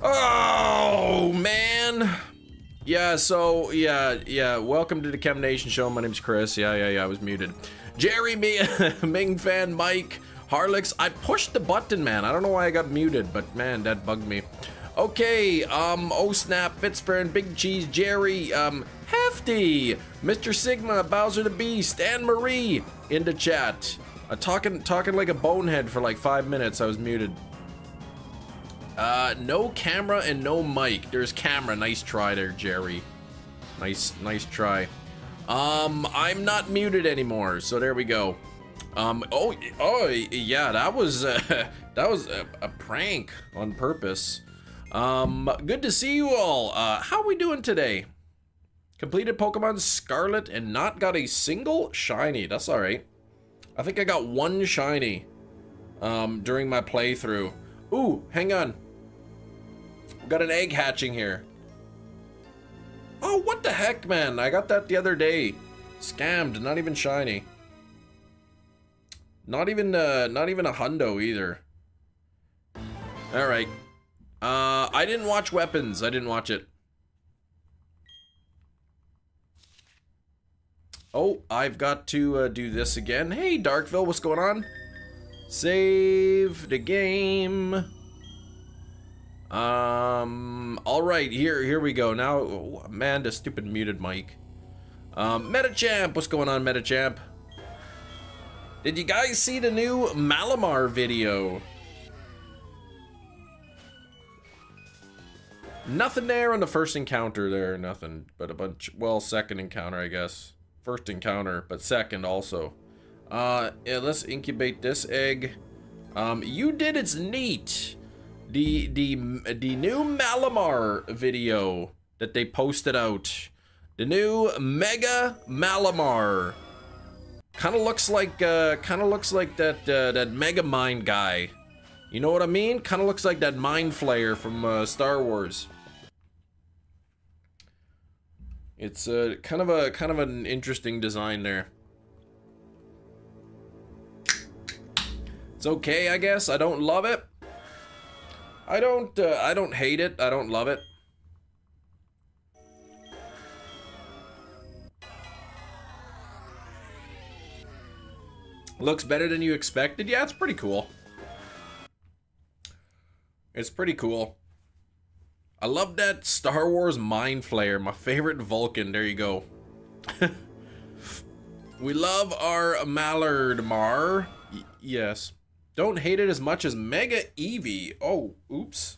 Oh, man. Yeah, so, yeah. Welcome to the Chem Nation show. My name's Chris. Yeah, I was muted. Jerry, Ming Fan, Mike, Harlix. I pushed the button, man. I don't know why I got muted, but man, that bugged me. Okay, oh snap, Fitzfern, Big Cheese, Jerry, Hefty, Mr. Sigma, Bowser the Beast, Anne Marie in the chat. Talking like a bonehead for like 5 minutes. I was muted. No camera and no mic. There's camera. Nice try there, Jerry. Nice try. I'm not muted anymore, so there we go. Oh yeah, that was a prank on purpose. Good to see you all. How are we doing today? Completed Pokemon Scarlet and not got a single shiny. That's all right. I think I got one shiny during my playthrough. Ooh, hang on. Got an egg hatching here. Oh, what the heck, man? I got that the other day. Scammed, not even shiny. Not even a hundo either. All right. I didn't watch Weapons. I didn't watch it. Oh, I've got to do this again. Hey, Darkville, what's going on? Save the game. All right, here we go. Now, oh, man, the stupid muted mic. Metachamp, what's going on, Metachamp? Did you guys see the new Malamar video? Nothing there on the first encounter there, nothing, but a bunch, well, second encounter, I guess. First encounter, but second also. Yeah, let's incubate this egg. You did, it's neat. The new Malamar video that they posted out. The new Mega Malamar. Kind of looks like that Mega Mind guy. You know what I mean? Kind of looks like that Mind Flayer from Star Wars. It's kind of an interesting design there. It's okay, I guess. I don't love it. I don't hate it. I don't love it. Looks better than you expected. Yeah, it's pretty cool. It's pretty cool. I love that Star Wars Mind Flayer, my favorite Vulcan. There you go. We love our Mallard Mar. Yes. Don't hate it as much as Mega Eevee. Oh, oops.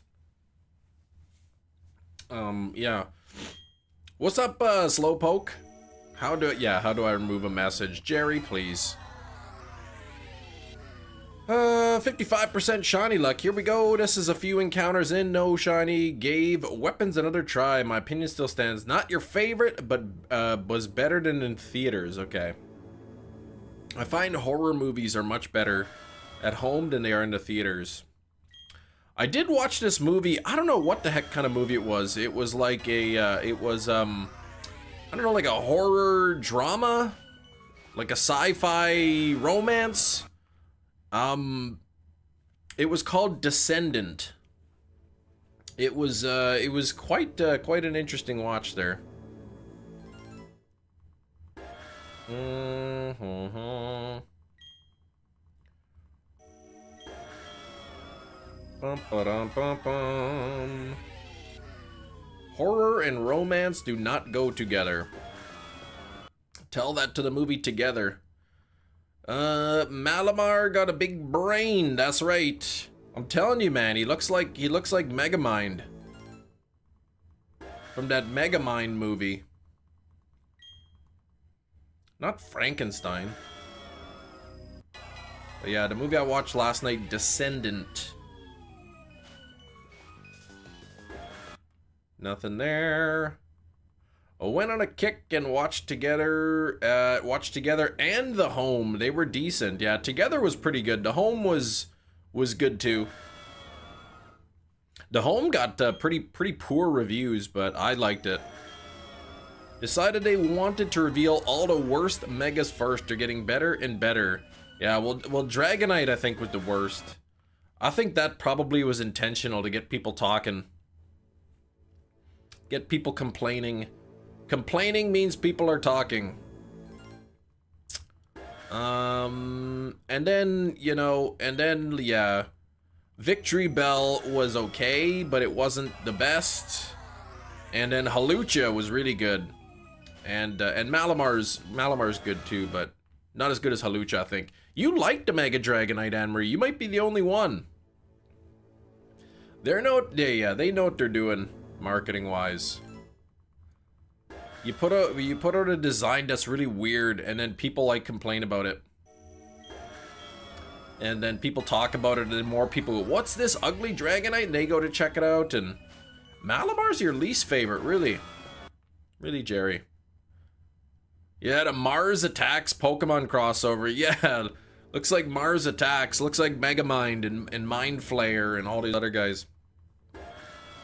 Yeah. What's up, Slowpoke? How do I remove a message? Jerry, please. 55% shiny luck. Here we go. This is a few encounters in. No shiny. Gave Weapons another try. My opinion still stands. Not your favorite, but was better than in theaters. Okay. I find horror movies are much better at home than they are in the theaters. I did watch this movie. I don't know what the heck kind of movie it was. It was like a, I don't know, like a horror drama? Like a sci-fi romance? It was called Descendant. It was quite an interesting watch there. Bum, ba-dum, bum, bum. Horror and romance do not go together. Tell that to the movie Together. Malamar got a big brain. That's right. I'm telling you, man. He looks like Megamind from that Megamind movie. Not Frankenstein. But yeah, the movie I watched last night, Descendant. Nothing there. I went on a kick and watched Together and The Home. They were decent. Yeah, Together was pretty good. The Home was good too. The Home got pretty poor reviews, but I liked it. Decided they wanted to reveal all the worst megas first. They're getting better and better. Yeah, well, Dragonite I think was the worst. I think that probably was intentional to get people talking. Get people complaining. Complaining means people are talking. And then, you know, yeah. Victory Bell was okay, but it wasn't the best. And then Hawlucha was really good. And Malamar's good too, but not as good as Hawlucha, I think. You liked the Mega Dragonite, Anne-Marie. You might be the only one. They know what they're doing, marketing-wise. You put out a design that's really weird, and then people like complain about it. And then people talk about it, and then more people go, "What's this ugly Dragonite?" And they go to check it out. And Malamar's your least favorite, really, really, Jerry. Yeah, the Mars Attacks Pokemon crossover. Yeah, looks like Mars Attacks. Looks like Megamind and Mind Flayer and all these other guys.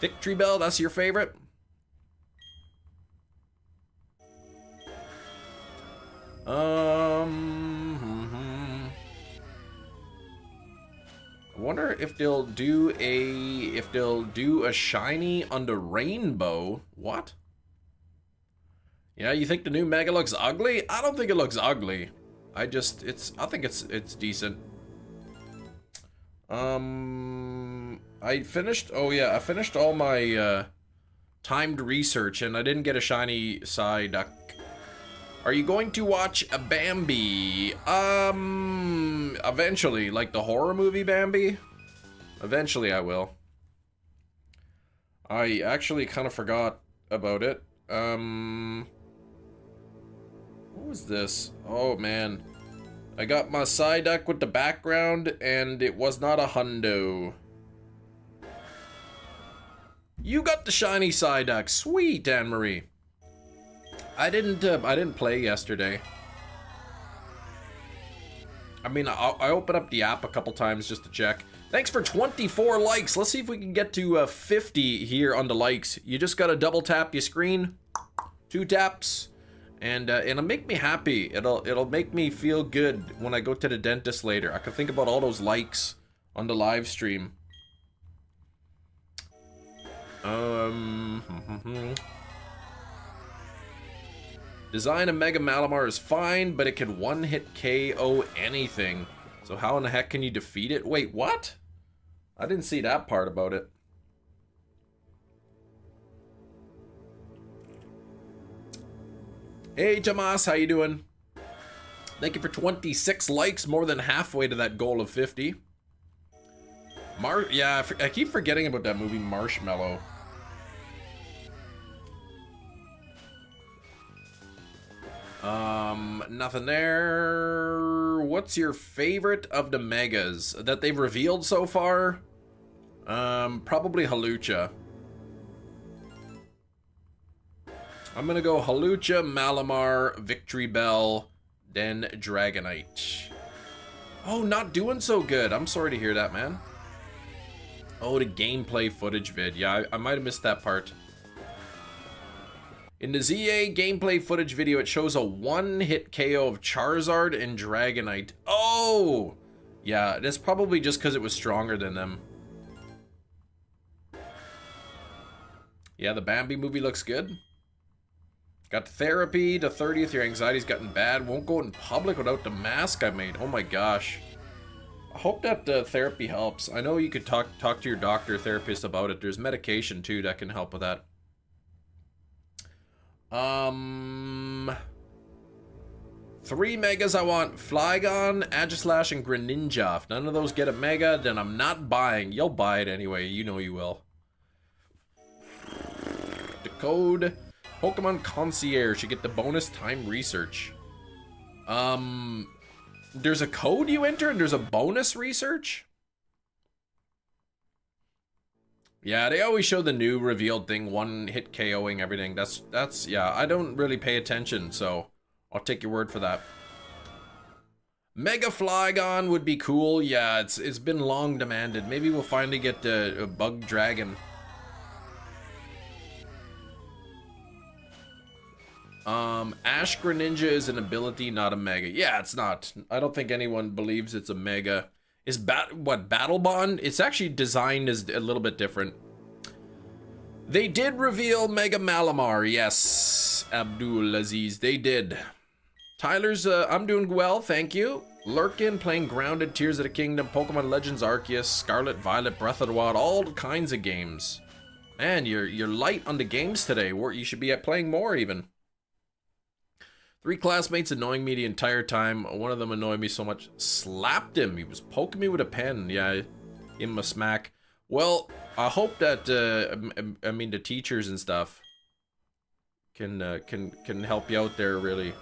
Victory Bell, that's your favorite? I wonder if they'll do a shiny on the rainbow. What? Yeah, you think the new Mega looks ugly? I don't think it looks ugly. I think it's decent. I finished all my timed research and I didn't get a shiny Psyduck. Are you going to watch a Bambi? Eventually, like the horror movie Bambi. Eventually I will. I actually kind of forgot about it. What was this? Oh man. I got my Psyduck with the background and it was not a hundo. You got the shiny Psyduck. Sweet, Anne-Marie. I didn't play yesterday. I mean, I opened up the app a couple times just to check. Thanks for 24 likes. Let's see if we can get to 50 here on the likes. You just gotta double tap your screen, 2 taps, and it'll make me happy. It'll make me feel good when I go to the dentist later. I can think about all those likes on the live stream. Design of Mega Malamar is fine, but it can one-hit KO anything. So how in the heck can you defeat it? Wait, what? I didn't see that part about it. Hey, Tomas, how you doing? Thank you for 26 likes, more than halfway to that goal of 50. Yeah, I keep forgetting about that movie Marshmallow. Nothing there. What's your favorite of the Megas that they've revealed so far? Probably Hawlucha. I'm gonna go Hawlucha, Malamar, Victory Bell, then Dragonite. Oh, not doing so good. I'm sorry to hear that, man. Oh, the gameplay footage vid. Yeah, I might have missed that part. In the ZA gameplay footage video, it shows a one-hit KO of Charizard and Dragonite. Oh! Yeah, that's probably just because it was stronger than them. Yeah, the Bambi movie looks good. Got therapy, the 30th, your anxiety's gotten bad. Won't go in public without the mask I made. Oh my gosh. I hope that therapy helps. I know you could talk to your doctor or therapist about it. There's medication too that can help with that. 3 megas I want. Flygon, Agislash, and Greninja. If none of those get a mega, then I'm not buying. You'll buy it anyway. You know you will. The code Pokemon Concierge. You get the bonus time research. There's a code you enter and there's a bonus research? Yeah, they always show the new revealed thing, one-hit KOing everything. That's yeah, I don't really pay attention, so I'll take your word for that. Mega Flygon would be cool. Yeah, it's been long demanded. Maybe we'll finally get a Bug Dragon. Ash Greninja is an ability, not a mega. Yeah, it's not. I don't think anyone believes it's a mega. Is Battle Bond? It's actually designed as a little bit different. They did reveal Mega Malamar, yes, Abdul Aziz, they did. Tyler's, I'm doing well, thank you. Lurkin playing Grounded, Tears of the Kingdom, Pokemon Legends Arceus, Scarlet, Violet, Breath of the Wild, all kinds of games. Man, you're light on the games today. You should be playing more even. 3 classmates annoying me the entire time. One of them annoyed me so much. Slapped him. He was poking me with a pen. Yeah, give him a smack. Well, I hope that I mean the teachers and stuff can help you out there really.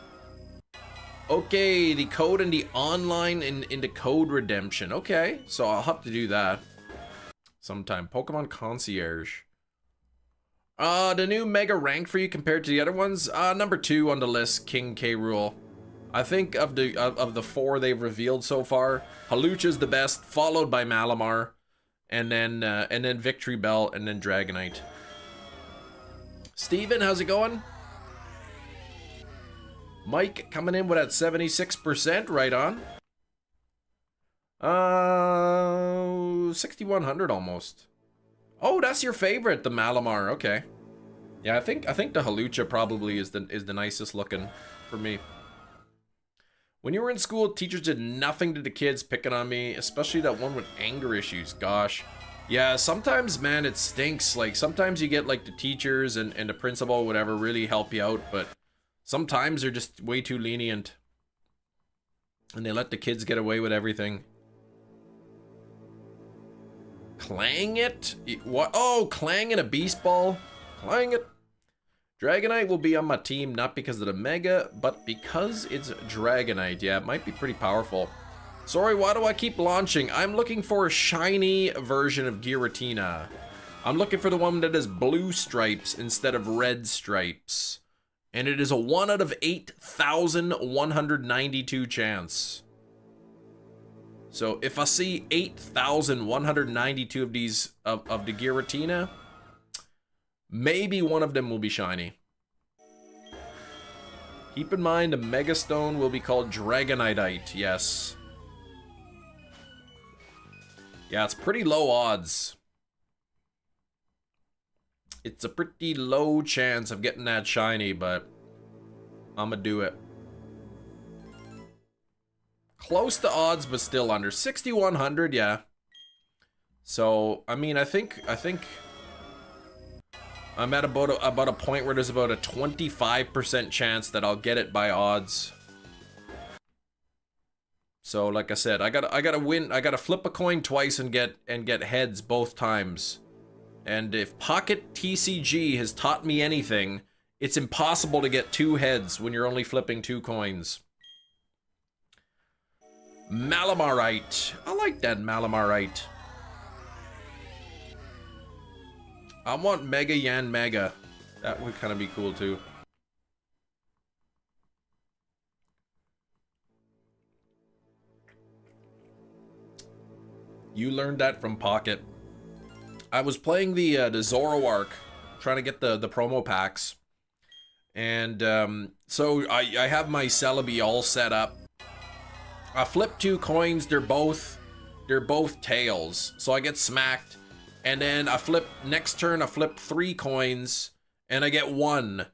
Okay, the code in the online in the code redemption. Okay, so I'll have to do that sometime. Pokemon Concierge. The new mega rank for you compared to the other ones. Number 2 on the list, King K. Rool. I think of the 4 they've revealed so far, Hawlucha's the best, followed by Malamar, and then Victory Bell, and then Dragonite. Steven, how's it going? Mike coming in with that 76%, right on. 6100 almost. Oh, that's your favorite, the Malamar. Okay. Yeah, I think the Hawlucha probably is the nicest looking for me. When you were in school, teachers did nothing to the kids picking on me, especially that one with anger issues. Gosh. Yeah, sometimes, man, it stinks. Like, sometimes you get, like, the teachers and the principal, whatever, really help you out, but sometimes they're just way too lenient. And they let the kids get away with everything. Clang it? What? Oh, Clang and a Beast Ball. Clang it. Dragonite will be on my team, not because of the Mega, but because it's Dragonite. Yeah, it might be pretty powerful. Sorry, why do I keep launching? I'm looking for a shiny version of Giratina. I'm looking for the one that has blue stripes instead of red stripes. And it is a 1 out of 8,192 chance. So if I see 8,192 of these of the Giratina, maybe one of them will be shiny. Keep in mind the Mega Stone will be called Dragonite. Yes. Yeah, it's pretty low odds. It's a pretty low chance of getting that shiny, but I'ma do it. Close to odds, but still under 6,100. Yeah. So I mean, I think I'm at about a point where there's about a 25% chance that I'll get it by odds. So like I said, I gotta win. I gotta flip a coin twice and get heads both times. And if Pocket TCG has taught me anything, it's impossible to get 2 heads when you're only flipping 2 coins. Malamarite. I like that Malamarite. I want Mega Yan Mega. That would kind of be cool too. You learned that from Pocket. I was playing the Zoroark, trying to get the promo packs. And so I have my Celebi all set up. I flip 2 coins, they're both tails. So I get smacked. And then I flip, next turn I flip 3 coins and I get 1.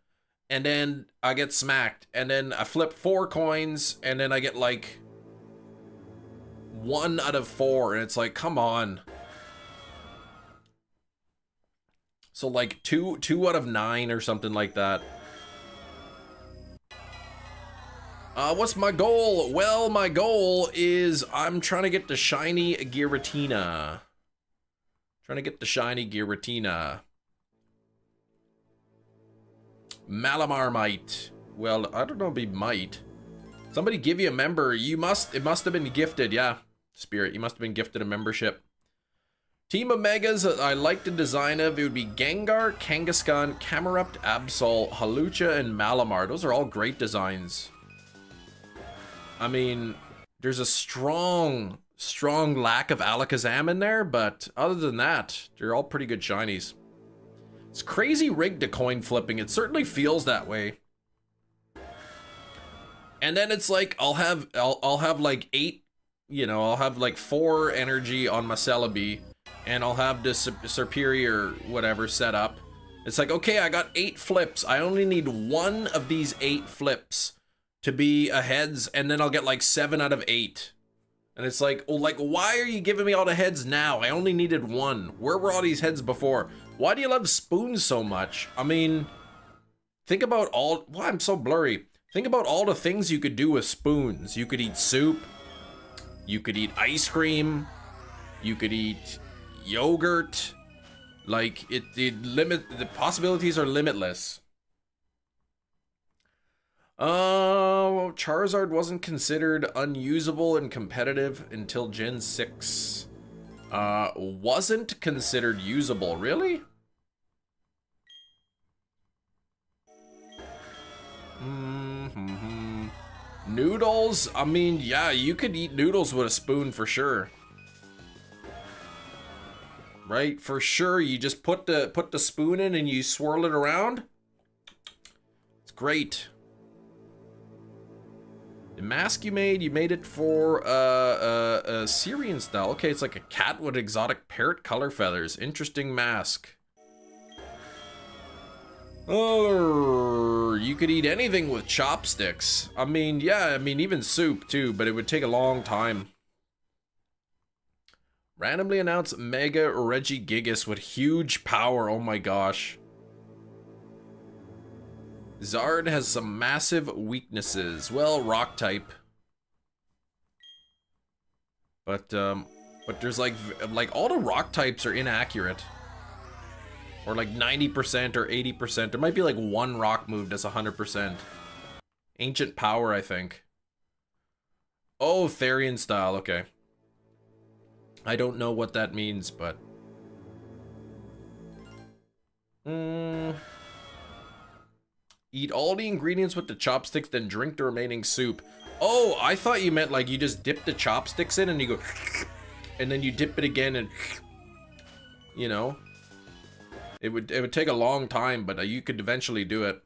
And then I get smacked. And then I flip 4 coins and then I get like 1 out of 4. And it's like, come on. So like 2 out of 9 or something like that. What's my goal? Well, my goal is I'm trying to get the shiny Giratina. Trying to get the shiny Giratina. Malamarmite. Well, I don't know if he might. Somebody give you a member. It must have been gifted, yeah. Spirit, you must have been gifted a membership. Team of Megas I like the design of. It would be Gengar, Kangaskhan, Camerupt, Absol, Hawlucha, and Malamar. Those are all great designs. I mean, there's a strong lack of Alakazam in there, but other than that, they're all pretty good shinies. It's crazy rigged to coin flipping. It certainly feels that way. And then it's like I'll have like 8, you know, I'll have like 4 energy on my Celebi, and I'll have this superior whatever set up, It's like, okay, I got 8 flips. I only need 1 of these 8 flips to be a heads, and then I'll get like 7 out of 8. And it's like, oh, like, why are you giving me all the heads now? I only needed 1. Where were all these heads before? Why do you love spoons so much? I mean, think about all, why I'm so blurry. Think about all the things you could do with spoons. You could eat soup. You could eat ice cream. You could eat yogurt. Like, the possibilities are limitless. Charizard wasn't considered unusable and competitive until Gen 6. Wasn't considered usable, really? Noodles? I mean, yeah, you could eat noodles with a spoon for sure. Right? For sure, you just put the spoon in and you swirl it around. It's great. The mask you made it for a Syrian style. Okay, it's like a cat with exotic parrot color feathers. Interesting mask. Oh, you could eat anything with chopsticks. I mean, yeah, I mean, even soup too, but it would take a long time. Randomly announced Mega Regigigas with huge power. Oh my gosh. Zard has some massive weaknesses. Well, rock type. But there's like all the rock types are inaccurate. Or like 90% or 80%. There might be like one rock move that's 100%. Ancient power, I think. Oh, Therian style, okay. I don't know what that means, but... Eat all the ingredients with the chopsticks, then drink the remaining soup. Oh, I thought you meant like you just dip the chopsticks in and you go... And then you dip it again and... You know? It would take a long time, but you could eventually do it.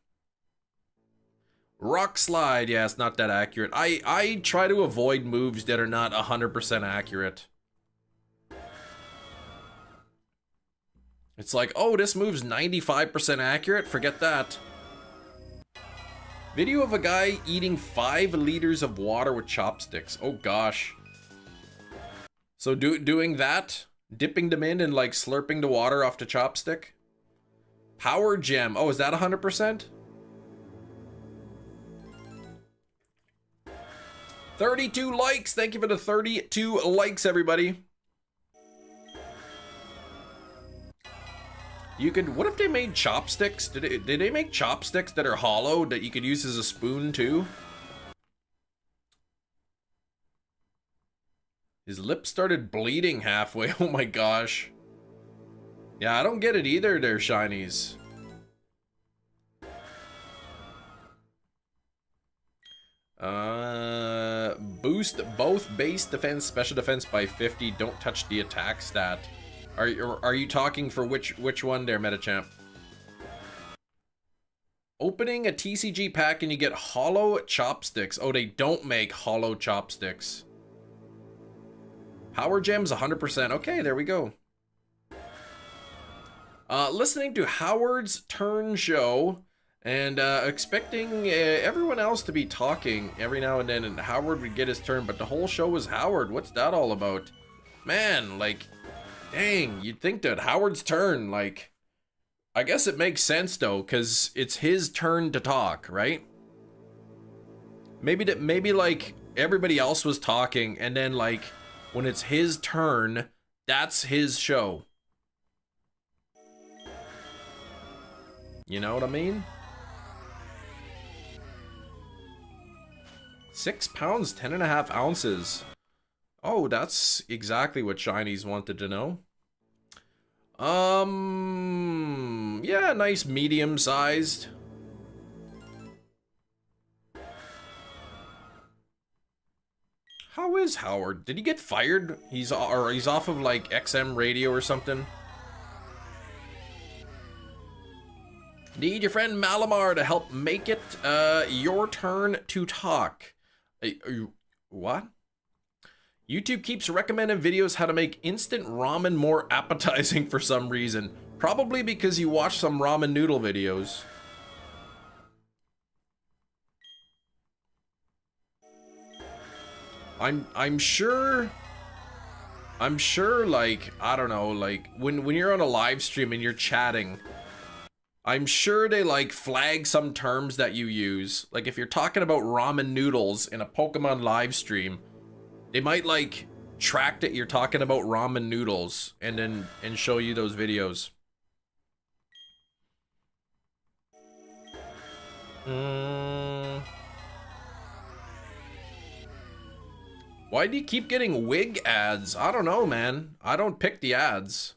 Rock slide, yeah, it's not that accurate. I try to avoid moves that are not 100% accurate. It's like, oh, this move's 95% accurate, forget that. Video of a guy eating 5 liters of water with chopsticks. Oh gosh. So doing that, dipping them in and like slurping the water off the chopstick. Power gem. Oh, is that 100%? 32 likes. Thank you for the 32 likes, everybody. You could, what if they made chopsticks? Did they make chopsticks that are hollow that you could use as a spoon too? His lips started bleeding halfway. Oh my gosh. Yeah, I don't get it either there, shinies. Boost both base defense, special defense by 50. Don't touch the attack stat. Are you talking for which one there, Metachamp? Opening a TCG pack and you get hollow chopsticks. Oh, they don't make hollow chopsticks. Power gems 100%. Okay, there we go. Listening to Howard's Turn show and expecting everyone else to be talking every now and then, and Howard would get his turn, but the whole show was Howard. What's that all about? Man, like, dang, you'd think that Howard's turn, like, I guess it makes sense though, because it's his turn to talk, right? Maybe like everybody else was talking, and then like when it's his turn, that's his show. You know what I mean? 6 pounds, 10.5 ounces. Oh, that's exactly what shinies wanted to know. Yeah, nice medium sized. How is Howard? Did he get fired? He's off of like XM radio or something. Need your friend Malamar to help make it your turn to talk. What? YouTube keeps recommending videos how to make instant ramen more appetizing for some reason. Probably because you watch some ramen noodle videos. I'm sure, like, I don't know, like, when you're on a live stream and you're chatting, I'm sure they, like, flag some terms that you use. Like, if you're talking about ramen noodles in a Pokemon live stream, they might, like, track that you're talking about ramen noodles and show you those videos. Why do you keep getting wig ads? I don't know, man. I don't pick the ads.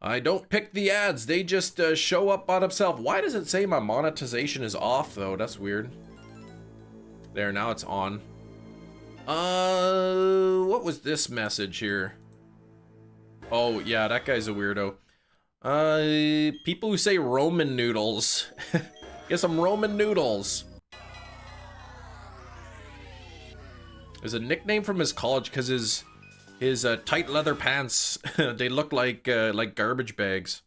I don't pick the ads. They just show up by themselves. Why does it say my monetization is off, though? That's weird. There, now it's on. What was this message here? Oh, yeah, that guy's a weirdo. People who say Roman noodles. Get some Roman noodles. There's a nickname from his college because his tight leather pants, they look like garbage bags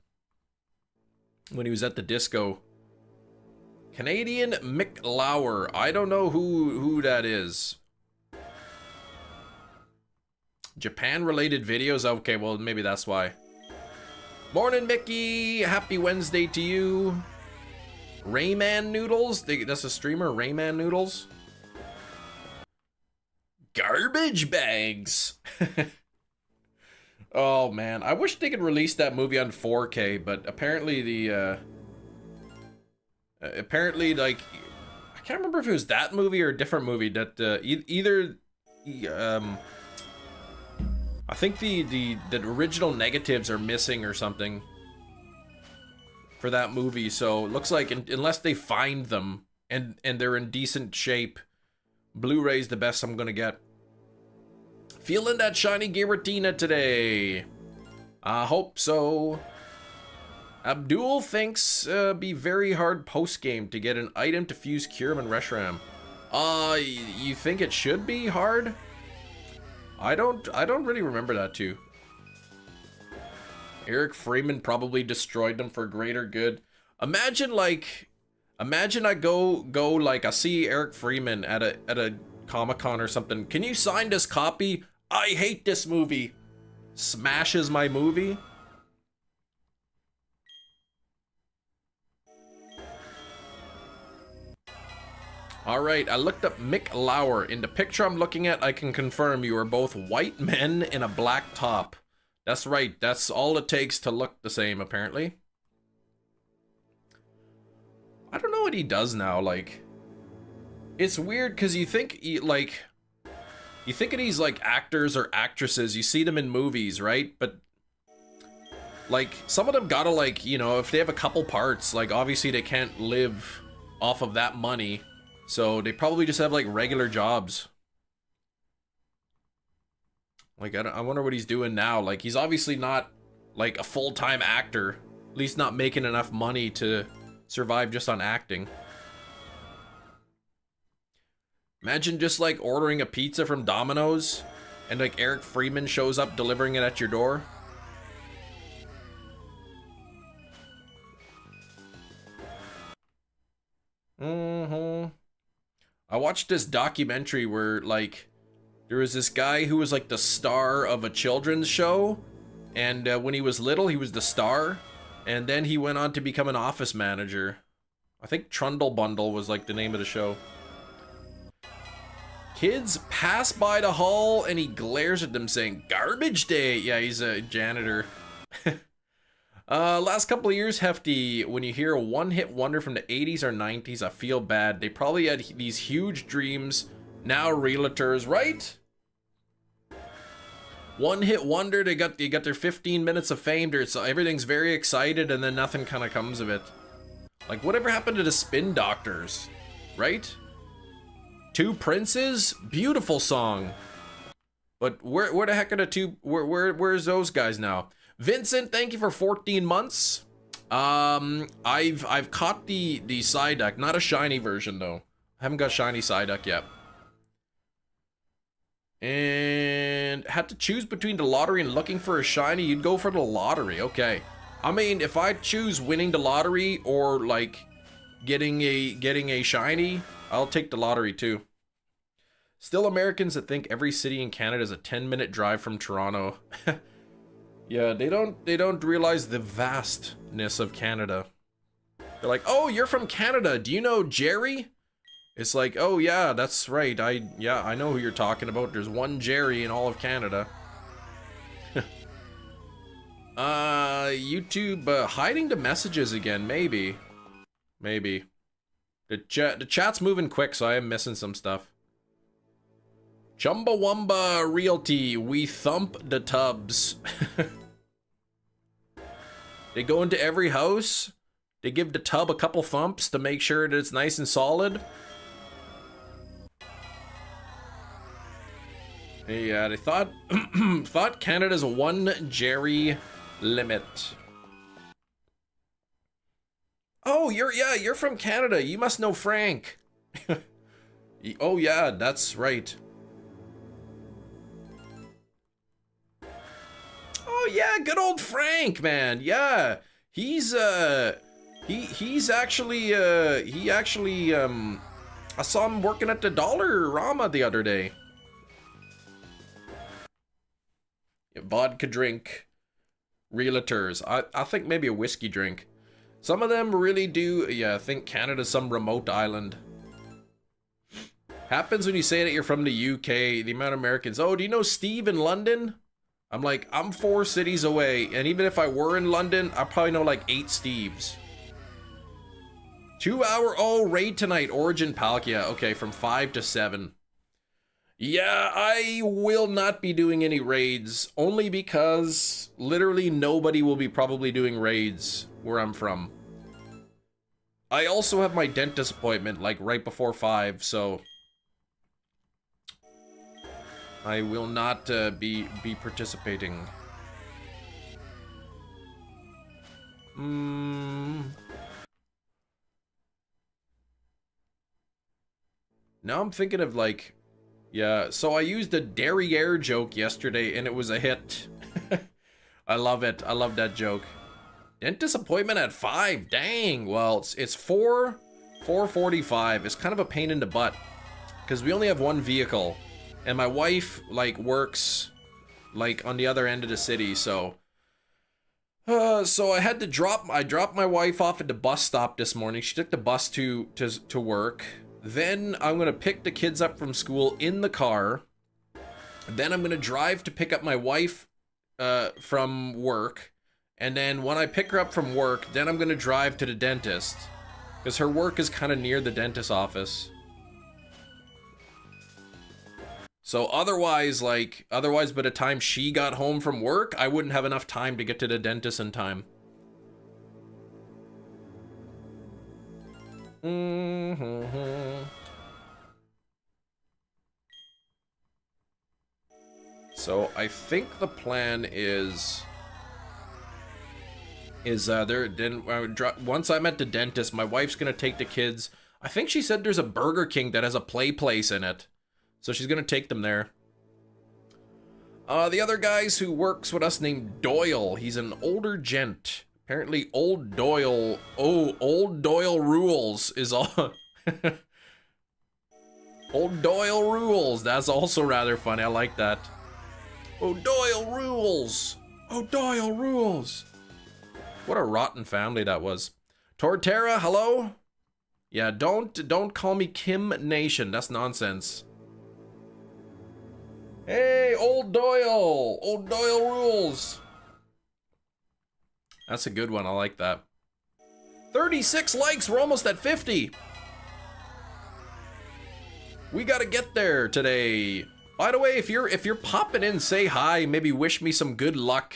when he was at the disco. Canadian McLauer. I don't know who that is. Japan related videos. Okay, well maybe that's why. Morning, Mickey. Happy Wednesday to you. Rayman noodles. That's a streamer. Rayman noodles. Garbage bags. Oh man, I wish they could release that movie on 4K, but apparently the apparently, like, I can't remember if it was that movie or a different movie that either I think the original negatives are missing or something for that movie. So it looks like unless they find them and they're in decent shape, Blu-ray's the best I'm gonna get. Feeling that shiny Giratina today. I hope so. Abdul thinks be very hard post-game to get an item to fuse Kyurem and Reshiram. You think it should be hard? I don't really remember that too. Eric Freeman probably destroyed them for greater good. Imagine I go like I see Eric Freeman at a Comic-Con or something. Can you sign this copy? I hate this movie. Smashes my movie. Alright, I looked up Mick Lauer. In the picture I'm looking at, I can confirm you are both white men in a black top. That's right, that's all it takes to look the same, apparently. I don't know what he does now, like... It's weird, because you think, you think of these, like, actors or actresses, you see them in movies, right? But, like, some of them gotta, like, you know, if they have a couple parts, like, obviously they can't live off of that money. So they probably just have, like, regular jobs. Like, I wonder what he's doing now. Like, he's obviously not, like, a full-time actor. At least not making enough money to survive just on acting. Imagine just, like, ordering a pizza from Domino's and, like, Eric Freeman shows up delivering it at your door. I watched this documentary where, like, there was this guy who was, like, the star of a children's show. And when he was little, he was the star. And then he went on to become an office manager. I think Trundle Bundle was, like, the name of the show. Kids pass by the hall and he glares at them saying, "Garbage day." Yeah, he's a janitor. Last couple of years, Hefty, when you hear a one-hit wonder from the 80s or 90s, I feel bad. They probably had these huge dreams. Now realtors, right? One-hit wonder, they got their 15 minutes of fame. So everything's very excited and then nothing kind of comes of it. Like, whatever happened to the Spin Doctors, right? Two Princes, beautiful song. But where the heck are the two? Where's those guys now? Vincent, thank you for 14 months. I've caught the Psyduck, not a shiny version though. I haven't got shiny Psyduck yet. And had to choose between the lottery and looking for a shiny, you'd go for the lottery. Okay. I mean, if I choose winning the lottery or like getting a shiny, I'll take the lottery too. Still Americans that think every city in Canada is a 10-minute drive from Toronto. Yeah, they don't realize the vastness of Canada. They're like, "Oh, you're from Canada. Do you know Jerry?" It's like, "Oh yeah, that's right. I know who you're talking about. There's one Jerry in all of Canada." YouTube hiding the messages again, maybe. Maybe. The chat's moving quick, so I am missing some stuff. Chumbawamba Realty, we thump the tubs. They go into every house. They give the tub a couple thumps to make sure that it's nice and solid. Yeah, they thought thought Canada's one Jerry limit. Oh, you're from Canada. You must know Frank. Oh yeah, that's right. Oh yeah, good old Frank, man. Yeah, he's actually I saw him working at the Dollarama the other day. Vodka drink, realtors. I think maybe a whiskey drink. Some of them really do. Yeah, I think Canada's some remote island. Happens when you say that you're from the UK. The amount of Americans. Oh, do you know Steve in London? I'm like, I'm 4 cities away, and even if I were in London, I probably know like 8 Steves. 2-hour, oh, raid tonight, Origin Palkia. Okay, from 5 to 7. Yeah, I will not be doing any raids, only because literally nobody will be probably doing raids where I'm from. I also have my dentist appointment like right before 5, so I will not be participating. Now I'm thinking of like, yeah, so I used a derriere joke yesterday and it was a hit. I love it. I love that joke. Dentist appointment at 5. Dang. Well, it's 4:45. It's kind of a pain in the butt because we only have one vehicle. And my wife, like, works, like, on the other end of the city, so... so I had to dropped my wife off at the bus stop this morning. She took the bus to work. Then I'm gonna pick the kids up from school in the car. Then I'm gonna drive to pick up my wife, from work. And then when I pick her up from work, then I'm gonna drive to the dentist. Because her work is kind of near the dentist's office. So otherwise by the time she got home from work, I wouldn't have enough time to get to the dentist in time. So I think the plan is once I'm at the dentist, my wife's gonna take the kids. I think she said there's a Burger King that has a play place in it. So she's gonna take them there. The other guys who works with us named Doyle. He's an older gent. Apparently old Doyle. Oh, old Doyle rules is all. Old Doyle rules. That's also rather funny. I like that. Oh, Doyle rules. Oh, Doyle rules. What a rotten family that was. Torterra, hello? Yeah, don't call me Kim Nation. That's nonsense. Hey, old Doyle! Old Doyle rules! That's a good one, I like that. 36 likes, we're almost at 50! We gotta get there today. By the way, if you're popping in, say hi, maybe wish me some good luck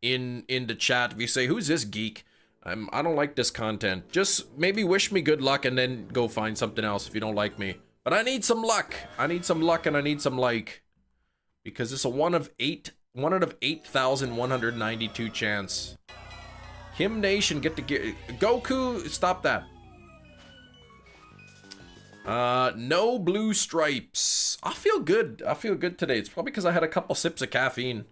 in the chat. If you say, who's this geek? I don't like this content. Just maybe wish me good luck and then go find something else if you don't like me. But I need some luck. I need some luck and I need some like. Because it's a 1 out of 8,192 chance. Kim Nation, get Goku, stop that. No blue stripes. I feel good. I feel good today. It's probably because I had a couple sips of caffeine.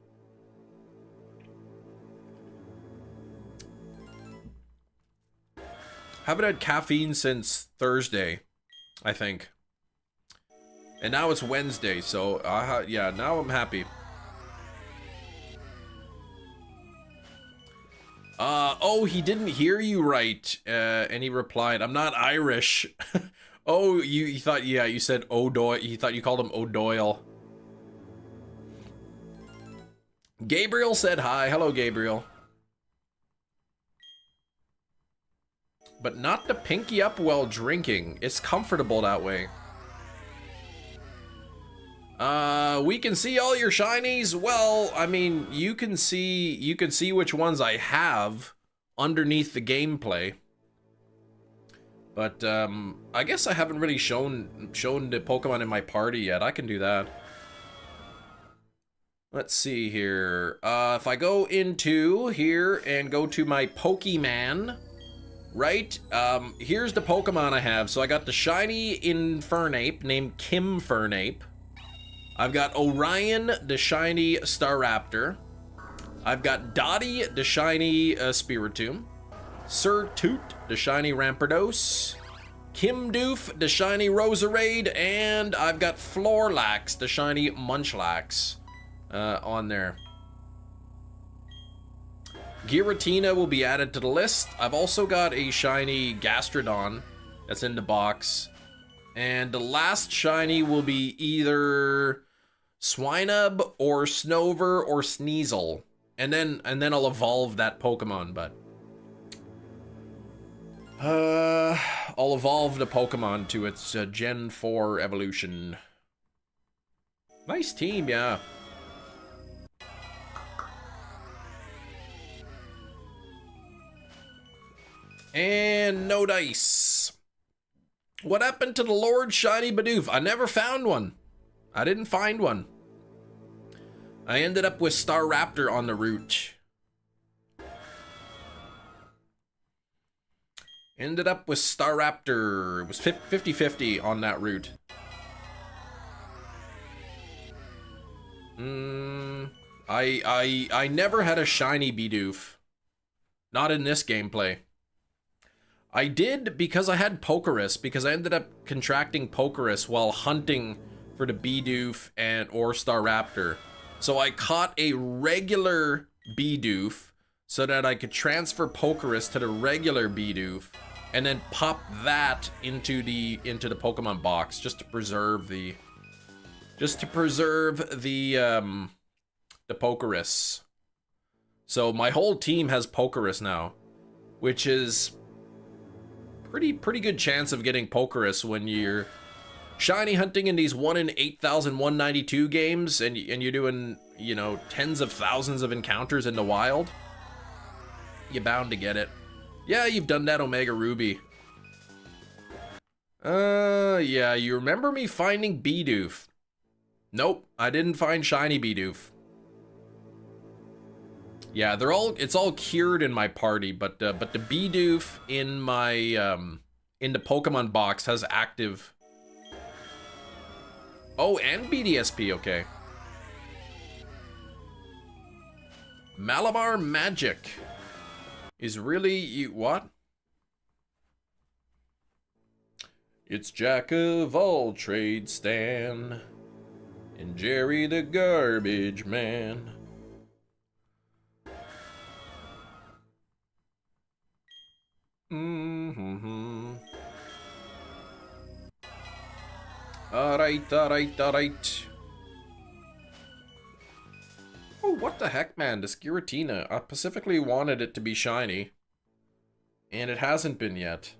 Haven't had caffeine since Thursday, I think. And now it's Wednesday, so yeah, now I'm happy. Oh, he didn't hear you right. And he replied, I'm not Irish. Oh, you thought, yeah, you said O'Doyle. He thought you called him O'Doyle. Gabriel said hi. Hello, Gabriel. But not to pinky up while drinking. It's comfortable that way. We can see all your shinies. Well, I mean, you can see which ones I have underneath the gameplay. But I guess I haven't really shown the Pokemon in my party yet. I can do that. Let's see here. If I go into here and go to my Pokemon, right? Here's the Pokemon I have. So I got the shiny Infernape named Kimfernape. I've got Orion, the shiny Staraptor. I've got Dottie, the shiny Spiritomb. Sir Toot, the shiny Rampardos. Kimdoof, the shiny Roserade. And I've got Florlax, the shiny Munchlax on there. Giratina will be added to the list. I've also got a shiny Gastrodon that's in the box. And the last shiny will be either Swinub or Snover or Sneasel. And then I'll evolve that Pokemon, but I'll evolve the Pokemon to its Gen 4 evolution. Nice team, yeah. And no dice. What happened to the Lord Shiny Bidoof? I never found one. I didn't find one. I ended up with Staraptor on the route. Ended up with Staraptor. It was 50-50 on that route. I never had a shiny Bidoof. Not in this gameplay. I did because I had Pokerus, because I ended up contracting Pokerus while hunting for the Bidoof or Staraptor. So I caught a regular Bidoof so that I could transfer Pokerus to the regular Bidoof and then pop that into the Pokemon box just to preserve the Pokerus. So my whole team has Pokerus now, which is pretty good chance of getting Pokerus when you're shiny hunting in these 1 in 8,192 games and you're doing, you know, tens of thousands of encounters in the wild. You're bound to get it. Yeah, you've done that, Omega Ruby. Yeah, you remember me finding Bidoof. Nope, I didn't find shiny Bidoof. Yeah, it's all cured in my party, but the Bidoof in my in the Pokemon box has active. Oh, and BDSP, okay. Malamar Magic is really what? It's Jack of all trades, Stan, and Jerry the Garbage Man. Alright. Oh, what the heck, man? This Giratina. I specifically wanted it to be shiny. And it hasn't been yet.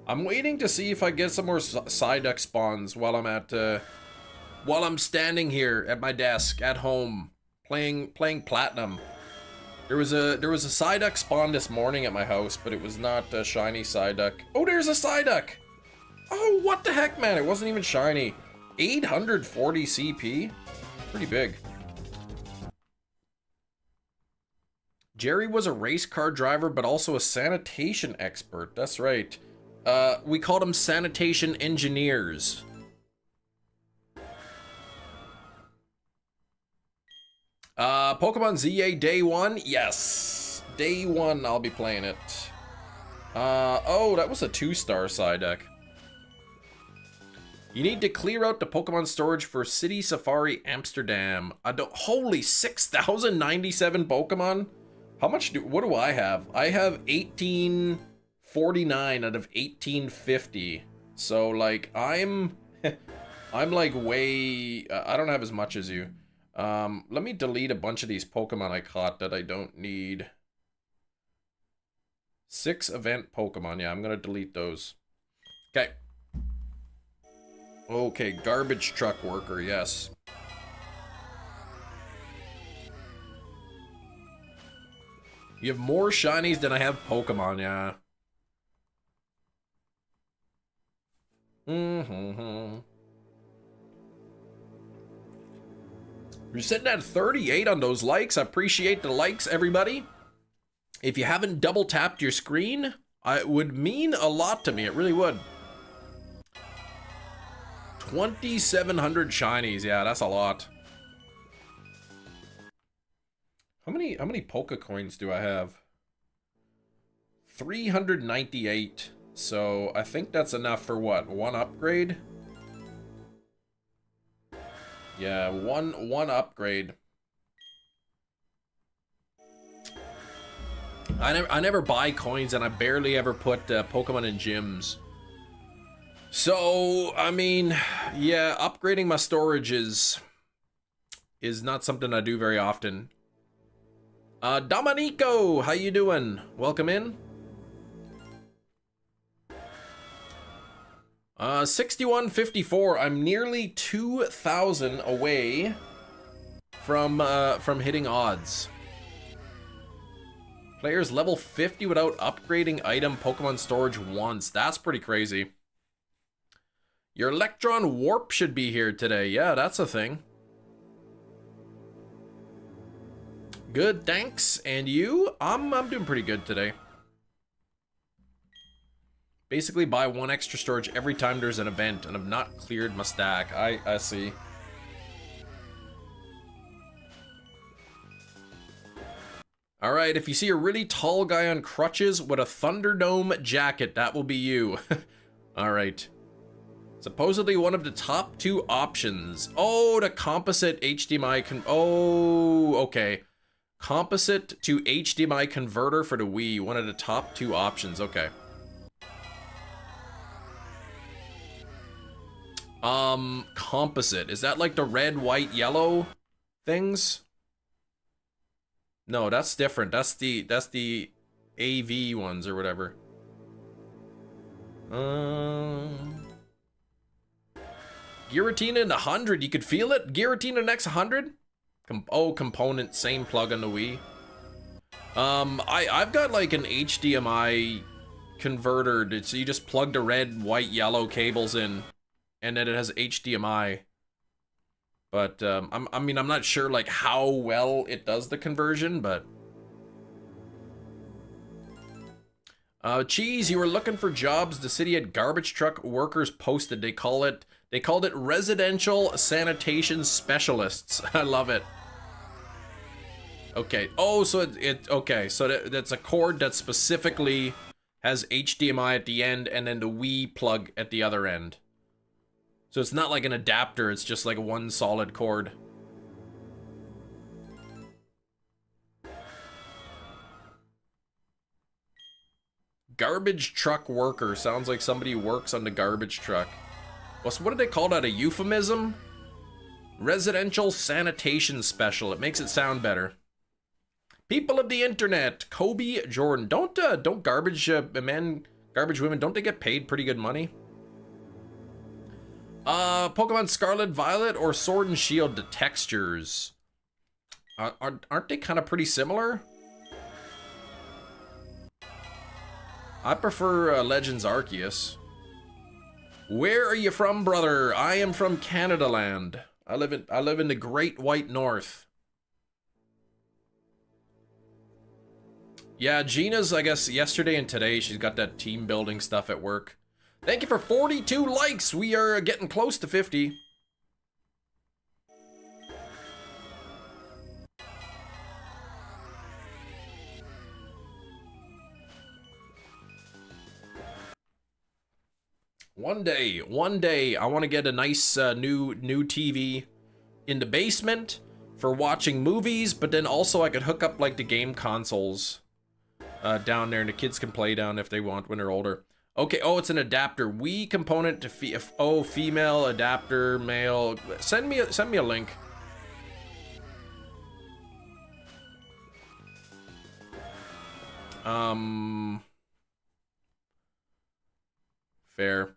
I'm waiting to see if I get some more Psyduck spawns while I'm standing here at my desk at home playing Platinum. There was a Psyduck spawn this morning at my house, but it was not a shiny Psyduck. Oh, there's a Psyduck! Oh, what the heck, man? It wasn't even shiny. 840 CP? Pretty big. Jerry was a race car driver, but also a sanitation expert. That's right. We called them sanitation engineers. Pokemon ZA day one? Yes. Day one, I'll be playing it. Oh, that was a 2-star side deck. You need to clear out the Pokemon storage for City Safari Amsterdam. Holy 6,097 Pokemon? What do I have? I have 1849 out of 1850. So like I'm like way, I don't have as much as you. Let me delete a bunch of these Pokemon I caught that I don't need. 6 event Pokemon. Yeah, I'm gonna delete those. Okay. Okay, garbage truck worker, yes. You have more shinies than I have Pokemon, yeah. You're sitting at 38 on those likes. I appreciate the likes, everybody. If you haven't double tapped your screen, it would mean a lot to me. It really would. 2,700 shinies. Yeah, that's a lot. How many Poke coins do I have? 398. So I think that's enough for what? 1 upgrade? Yeah, one upgrade. I never buy coins, and I barely ever put Pokemon in gyms. So, I mean, yeah, upgrading my storage is not something I do very often. Dominico, how you doing? Welcome in. 6154. I'm nearly 2,000 away from hitting odds. Players level 50 without upgrading item Pokemon storage once. That's pretty crazy. Your Electron Warp should be here today. Yeah, that's a thing. Good, thanks. And you? I'm doing pretty good today. Basically buy 1 extra storage every time there's an event, and I've not cleared my stack. I see. Alright, if you see a really tall guy on crutches with a Thunderdome jacket, that will be you. Alright. Supposedly one of the top 2 options. Oh, the composite HDMI oh, okay. Composite to HDMI converter for the Wii. One of the top 2 options. Okay. Composite. Is that like the red, white, yellow things? No, that's different. That's the AV ones or whatever. Giratina in 100. You could feel it. Giratina next 100. Component, same plug on the Wii. I've got like an HDMI converter. So you just plug the red, white, yellow cables in, and then it has HDMI. But I mean, I'm not sure like how well it does the conversion, but Cheese, you were looking for jobs. The city had garbage truck workers posted. They called it residential sanitation specialists. I love it. Okay. Oh, so okay. So that's a cord that specifically has HDMI at the end and then the Wii plug at the other end. So it's not like an adapter, it's just like one solid cord. Garbage truck worker. Sounds like somebody who works on the garbage truck. What did they call that? A euphemism? Residential sanitation special. It makes it sound better. People of the internet. Kobe Jordan. Don't garbage men, garbage women, don't they get paid pretty good money? Pokemon Scarlet, Violet, or Sword and Shield, the textures. Aren't they kind of pretty similar? I prefer Legends Arceus. Where are you from, brother? I am from Canada land. I live in the Great White North. Yeah, Gina's, I guess, yesterday and today, she's got that team building stuff at work. Thank you for 42 likes. We are getting close to 50. One day, I want to get a nice new TV in the basement for watching movies, but then also I could hook up like the game consoles down there, and the kids can play down if they want when they're older. Okay, oh, it's an adapter. Wii component to female adapter, male. Send me a link. Fair.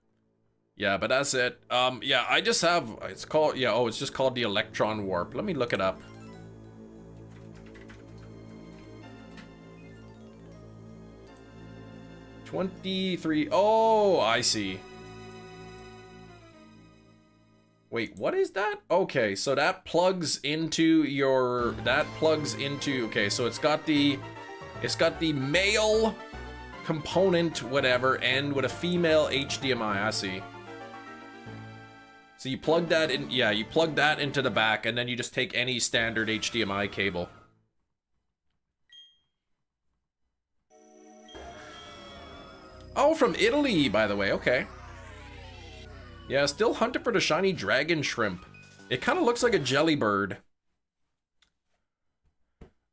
Yeah, but that's it. Yeah, I just have, it's called, yeah, oh, it's just called the Electron Warp. Let me look it up. $23. Oh, I see. Wait, what is that? Okay, so that plugs into your, okay, so it's got the male component, whatever, and with a female HDMI, I see. So you plug that in, yeah, you plug that into the back, and then you just take any standard HDMI cable. Oh, from Italy, by the way, okay. Yeah, still hunting for the shiny dragon shrimp. It kind of looks like a jelly bird.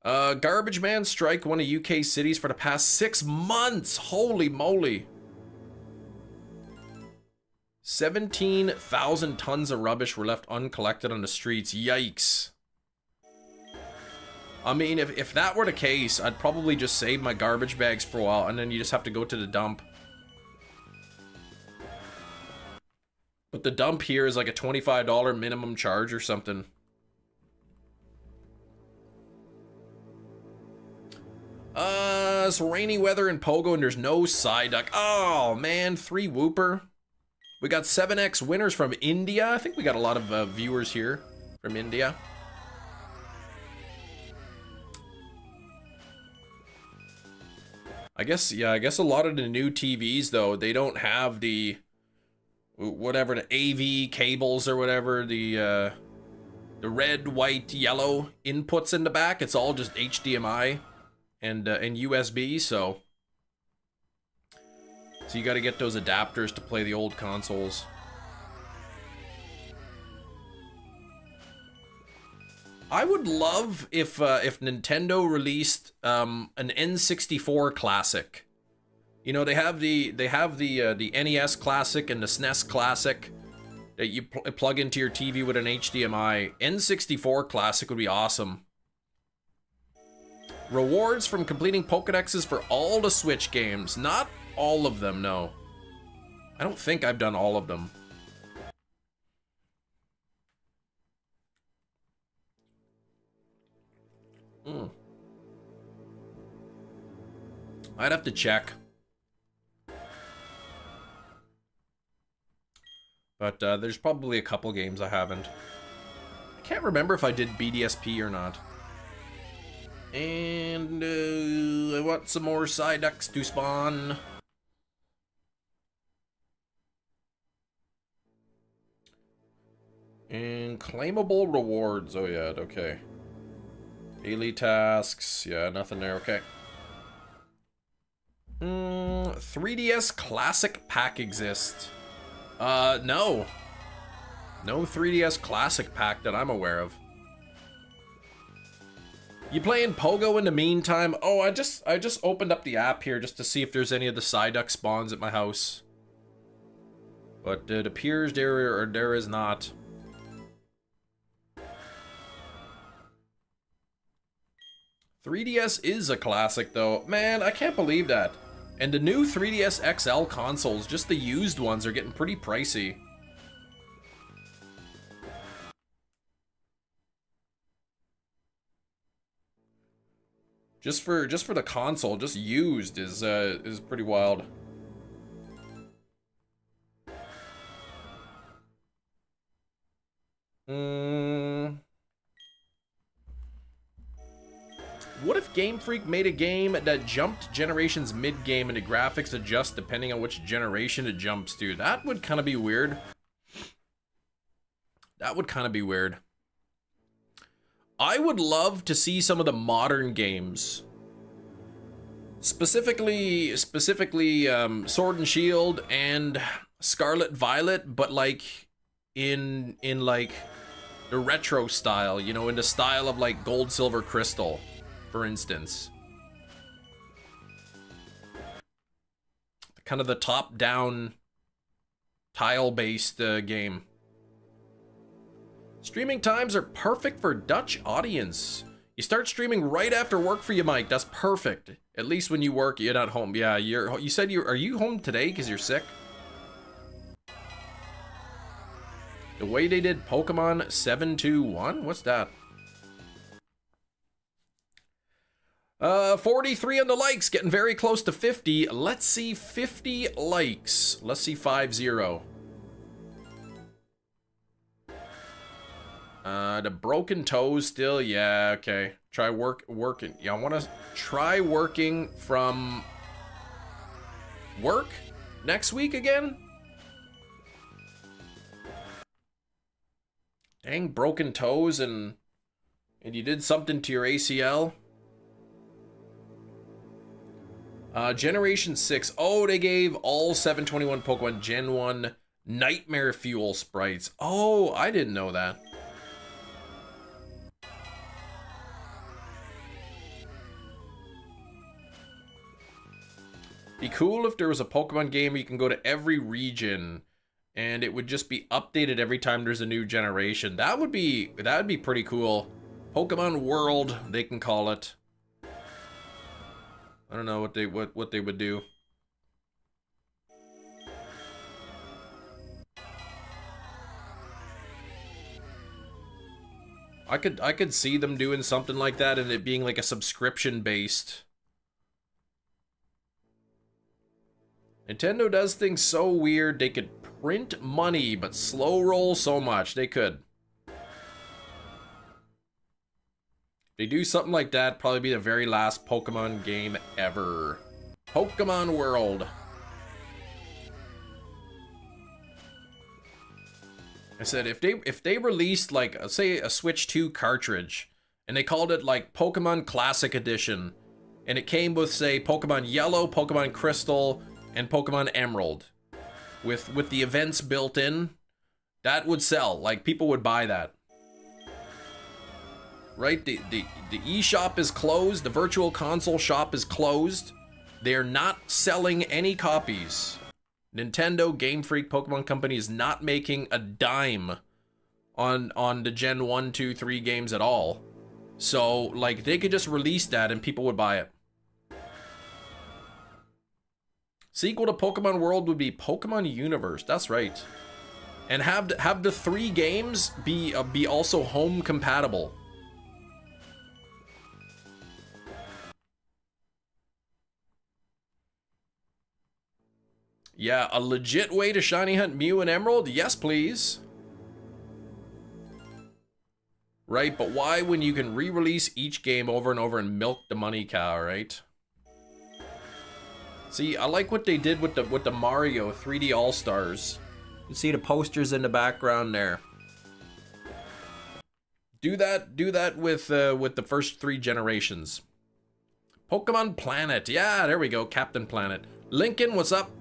Garbage man strike one of UK cities for the past 6 months. Holy moly. 17,000 tons of rubbish were left uncollected on the streets. Yikes. I mean, if that were the case, I'd probably just save my garbage bags for a while, and then you just have to go to the dump. But the dump here is like a $25 minimum charge or something. It's rainy weather in Pogo and there's no Psyduck. Oh man, 3 Wooper. We got 7X winners from India. I think we got a lot of viewers here from India. I guess, yeah, I guess a lot of the new TVs though, they don't have the, whatever, the AV cables or whatever, the red, white, yellow inputs in the back. It's all just HDMI and USB, so you got to get those adapters to play the old consoles. I would love if Nintendo released an N64 classic. You know, they have the NES classic and the SNES classic that you plug into your TV with an HDMI. N64 classic would be awesome. Rewards from completing Pokédexes for all the Switch games. Not all of them, no. I don't think I've done all of them. I'd have to check. But there's probably a couple games I haven't. I can't remember if I did BDSP or not. And I want some more Psyducks to spawn. And claimable rewards. Oh yeah, okay. Daily tasks. Yeah, nothing there. Okay. 3DS Classic Pack exists. No. No 3DS Classic Pack that I'm aware of. You playing Pogo in the meantime? Oh, I just opened up the app here just to see if there's any of the Psyduck spawns at my house. But it appears there is not. .3DS is a classic though. Man, I can't believe that. And the new 3DS XL consoles, just the used ones, are getting pretty pricey. Just for the console, just used is pretty wild. What if Game Freak made a game that jumped generations mid-game and the graphics adjust depending on which generation it jumps to? That would kind of be weird. That would kind of be weird. I would love to see some of the modern games. Specifically Sword and Shield and Scarlet Violet, but like in like the retro style, you know, in the style of like Gold, Silver, Crystal, for instance. Kind of the top-down tile-based game. Streaming times are perfect for Dutch audience. You start streaming right after work for you, Mike. That's perfect. At least when you work, you're not home. Yeah, you said are you home today because you're sick? The way they did Pokemon 721? What's that? 43 on the likes, getting very close to 50. Let's see 50 likes. Let's see 50. The broken toes still, yeah, okay. Try working. Yeah, I want to try working from work next week again. Dang, broken toes and you did something to your ACL. Generation 6. Oh, they gave all 721 Pokemon Gen 1 Nightmare Fuel sprites. Oh, I didn't know that. Be cool if there was a Pokemon game where you can go to every region and it would just be updated every time there's a new generation. That'd be pretty cool. Pokemon World, they can call it. I don't know what they would do. I could see them doing something like that and it being like a subscription based. Nintendo does things so weird. They could print money but slow roll so much. They could. They do something like that, probably be the very last Pokemon game ever. Pokemon World. I said if they released like say a Switch 2 cartridge and they called it like Pokemon Classic Edition and it came with say Pokemon Yellow, Pokemon Crystal, and Pokemon Emerald with the events built in, that would sell. Like people would buy that. Right? The eShop is closed. The Virtual Console shop is closed. They're not selling any copies. Nintendo, Game Freak, Pokemon Company is not making a dime on the Gen 1, 2, 3 games at all. So, like, they could just release that and people would buy it. Sequel to Pokemon World would be Pokemon Universe. That's right. And have the 3 games be also home compatible. Yeah, a legit way to shiny hunt Mew and Emerald? Yes, please. Right, but why when you can re-release each game over and over and milk the money cow, right? See, I like what they did with the Mario 3D All-Stars. You can see the posters in the background there. Do that with the first 3 generations. Pokemon Planet. Yeah, there we go. Captain Planet. Lincoln, what's up?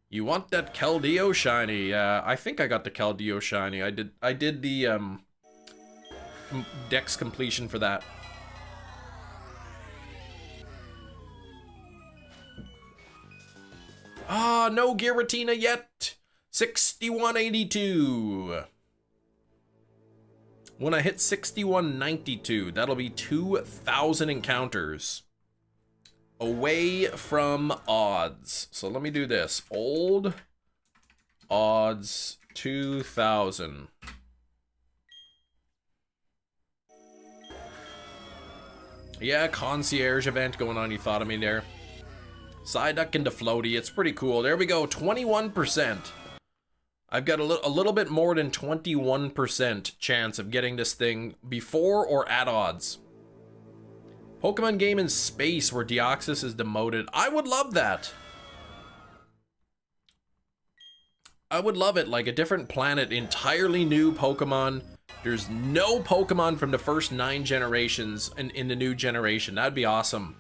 You want that Keldeo shiny? I think I got the Keldeo shiny. I did the Dex completion for that. Ah, no Giratina yet. 6182. When I hit 6192, that'll be 2,000 encounters. Away from odds. So let me do this. Old odds 2000. Yeah, concierge event going on. You thought of me there. Psyduck into Floaty. It's pretty cool. There we go. 21%. I've got a little bit more than 21% chance of getting this thing before or at odds. Pokemon game in space where Deoxys is demoted. I would love that. I would love it. Like a different planet, entirely new Pokemon. There's no Pokemon from the first 9 generations in the new generation. That'd be awesome.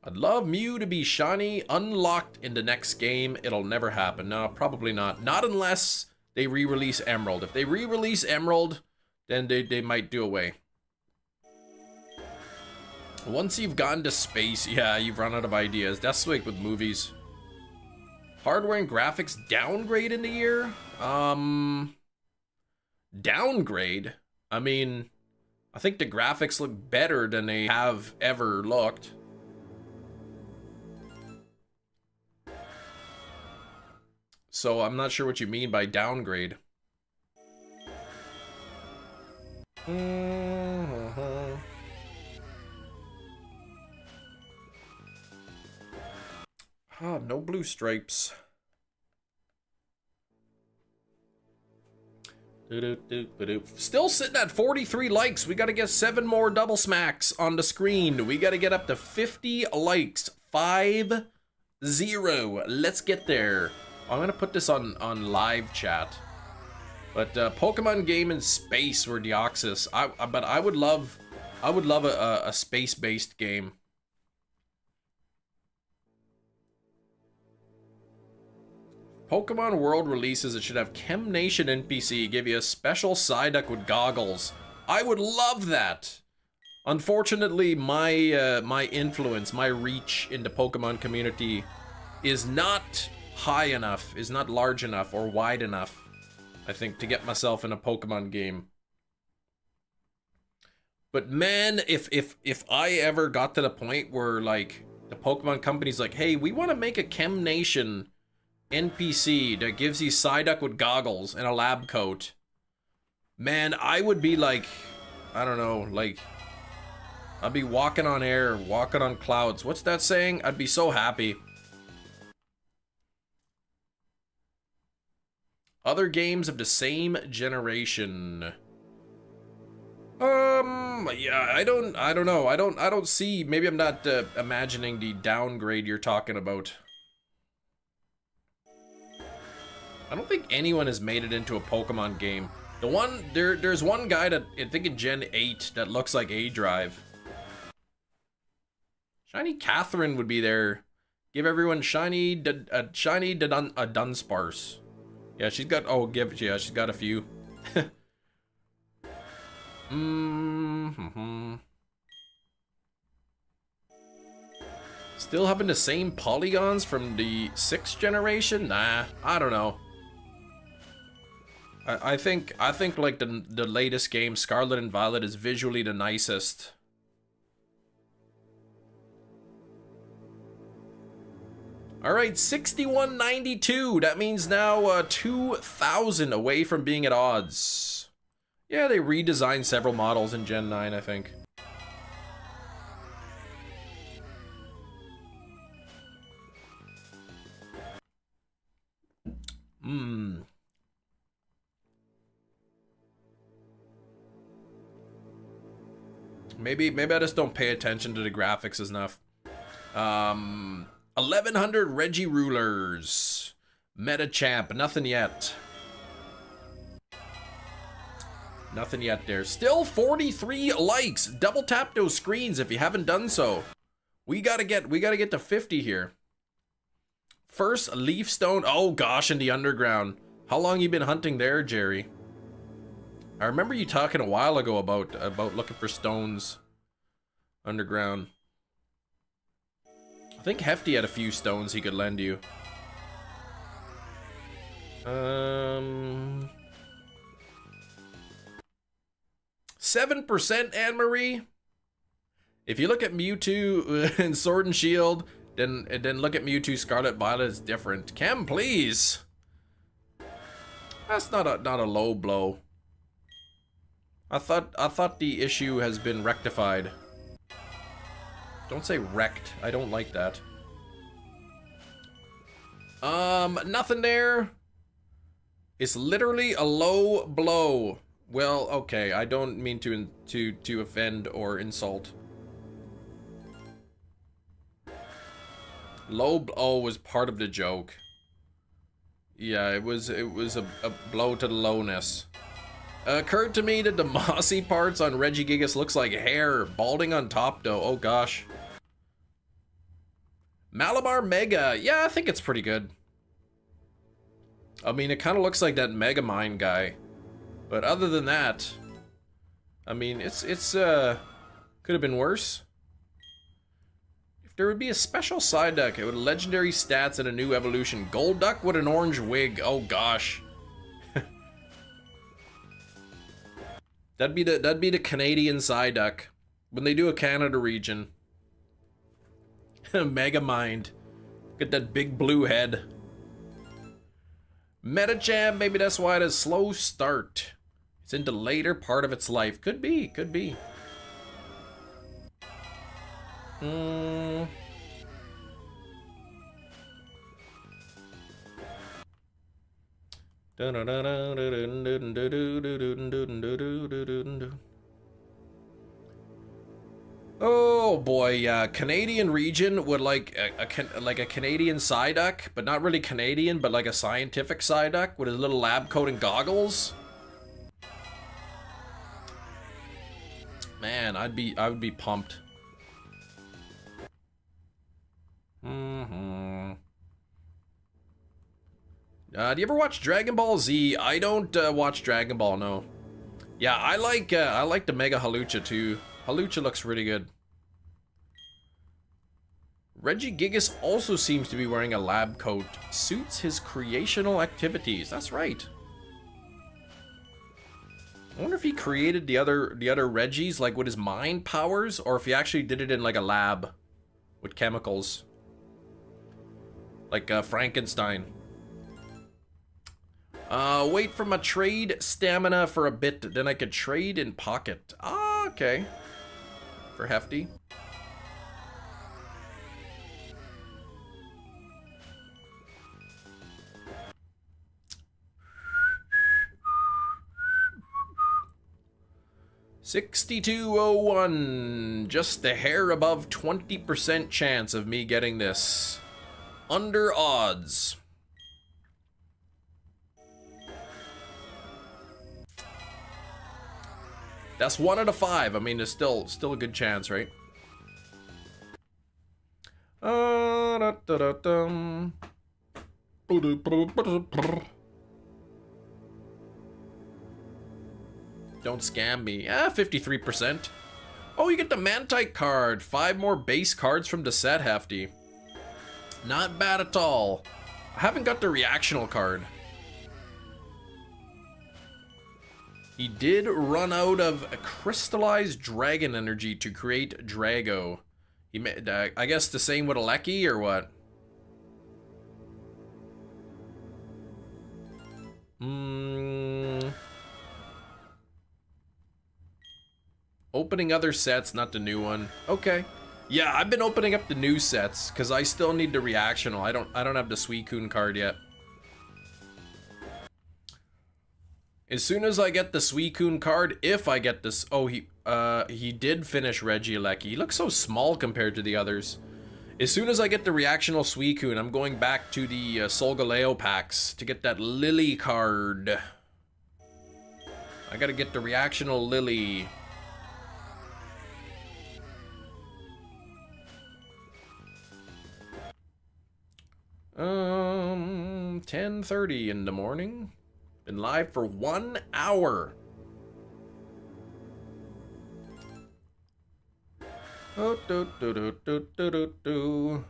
I'd love Mew to be shiny, unlocked in the next game. It'll never happen. No, probably not. Not unless they re-release Emerald. If they re-release Emerald, then they might do away. Once you've gone to space, yeah, you've run out of ideas. That's like with movies. Hardware and graphics downgrade in the year? Downgrade? I mean, I think the graphics look better than they have ever looked. So I'm not sure what you mean by downgrade. Ah, no blue stripes. Still sitting at 43 likes. We got to get 7 more double smacks on the screen. We got to get up to 50 likes. 50. Let's get there. I'm going to put this on live chat. But Pokemon game in space were Deoxys. But I would love a space-based game. Pokemon World releases, it should have Chem Nation NPC give you a special Psyduck with goggles. I would love that. Unfortunately, my influence, my reach in the Pokemon community is not high enough, is not large enough or wide enough, I think, to get myself in a Pokemon game. But man, if I ever got to the point where like the Pokemon company's like, hey, we want to make a Chem Nation NPC that gives you Psyduck with goggles and a lab coat, man, I would be like, I don't know, like, I'd be walking on air, walking on clouds. What's that saying? I'd be so happy. Other games of the same generation. Yeah, I don't know. I don't see, maybe I'm not imagining the downgrade you're talking about. I don't think anyone has made it into a Pokemon game. The one, there's one guy that, I think in Gen 8, that looks like A-Drive. Shiny Catherine would be there. Give everyone shiny Dunsparce. Yeah, she's got, yeah, she's got a few. Still having the same polygons from the 6th generation? Nah, I don't know. I think like the latest game, Scarlet and Violet, is visually the nicest. All right, 6192. That means now 2,000 away from being at odds. Yeah, they redesigned several models in Gen 9, I think. Maybe I just don't pay attention to the graphics enough. 1100 Regirulers. Metachamp, nothing yet. Nothing yet there. Still 43 likes. Double tap those screens if you haven't done so. We gotta get to 50 here. First Leaf Stone. Oh gosh, in the underground. How long you been hunting there, Jerry? I remember you talking a while ago about looking for stones underground. I think Hefty had a few stones he could lend you. 7% Anne-Marie. If you look at Mewtwo and Sword and Shield, then look at Mewtwo Scarlet Violet, it's different. Chem, please. That's not a low blow. I thought the issue has been rectified. Don't say wrecked. I don't like that. Nothing there. It's literally a low blow. Well, okay. I don't mean to offend or insult. Low blow was part of the joke. Yeah, it was a blow to the lowness. Occurred to me that the mossy parts on Regigigas looks like hair. Balding on top though. Oh gosh. Malamar Mega. Yeah, I think it's pretty good. I mean, it kind of looks like that Megamind guy. But other than that, I mean, it's could have been worse. If there would be a special side deck, it would legendary stats and a new evolution. Golduck with an orange wig. Oh gosh. that'd be the Canadian side deck when they do a Canada region. Megamind. Get that big blue head. Metacham, maybe that's why it has slow start. It's in the later part of its life. Could be, could be. Oh boy, Canadian region would like a Canadian Psyduck, but not really Canadian, but like a scientific Psyduck with his little lab coat and goggles. Man, I would be pumped. Do you ever watch Dragon Ball Z? I don't watch Dragon Ball, no. Yeah, I like the Mega Halucha too. Halucha looks really good. Regigigas also seems to be wearing a lab coat. Suits his creational activities. That's right. I wonder if he created the other Regis like with his mind powers, or if he actually did it in like a lab with chemicals. Like Frankenstein. Wait for my trade stamina for a bit, then I could trade in pocket. Ah, okay. For hefty. $62.01. Just the hair above 20% chance of me getting this. Under odds. That's 1 out of 5. I mean, there's still a good chance, right? Don't scam me. 53%. Oh, you get the Mantike card. 5 more base cards from the set, hefty. Not bad at all. I haven't got the reactional card. He did run out of crystallized dragon energy to create Drago. He made, I guess the same with Aleki or what? Opening other sets, not the new one. Okay. Yeah, I've been opening up the new sets because I still need the reactional. I don't have the Suicune card yet. As soon as I get the Suicune card, if I get this, oh, he did finish Regieleki. He looks so small compared to the others. As soon as I get the reactional Suicune, I'm going back to the Solgaleo packs to get that Lily card. I gotta get the reactional Lily. Um, 10:30 in the morning. Been live for 1 hour. Oh, do, do, do, do, do, do, do.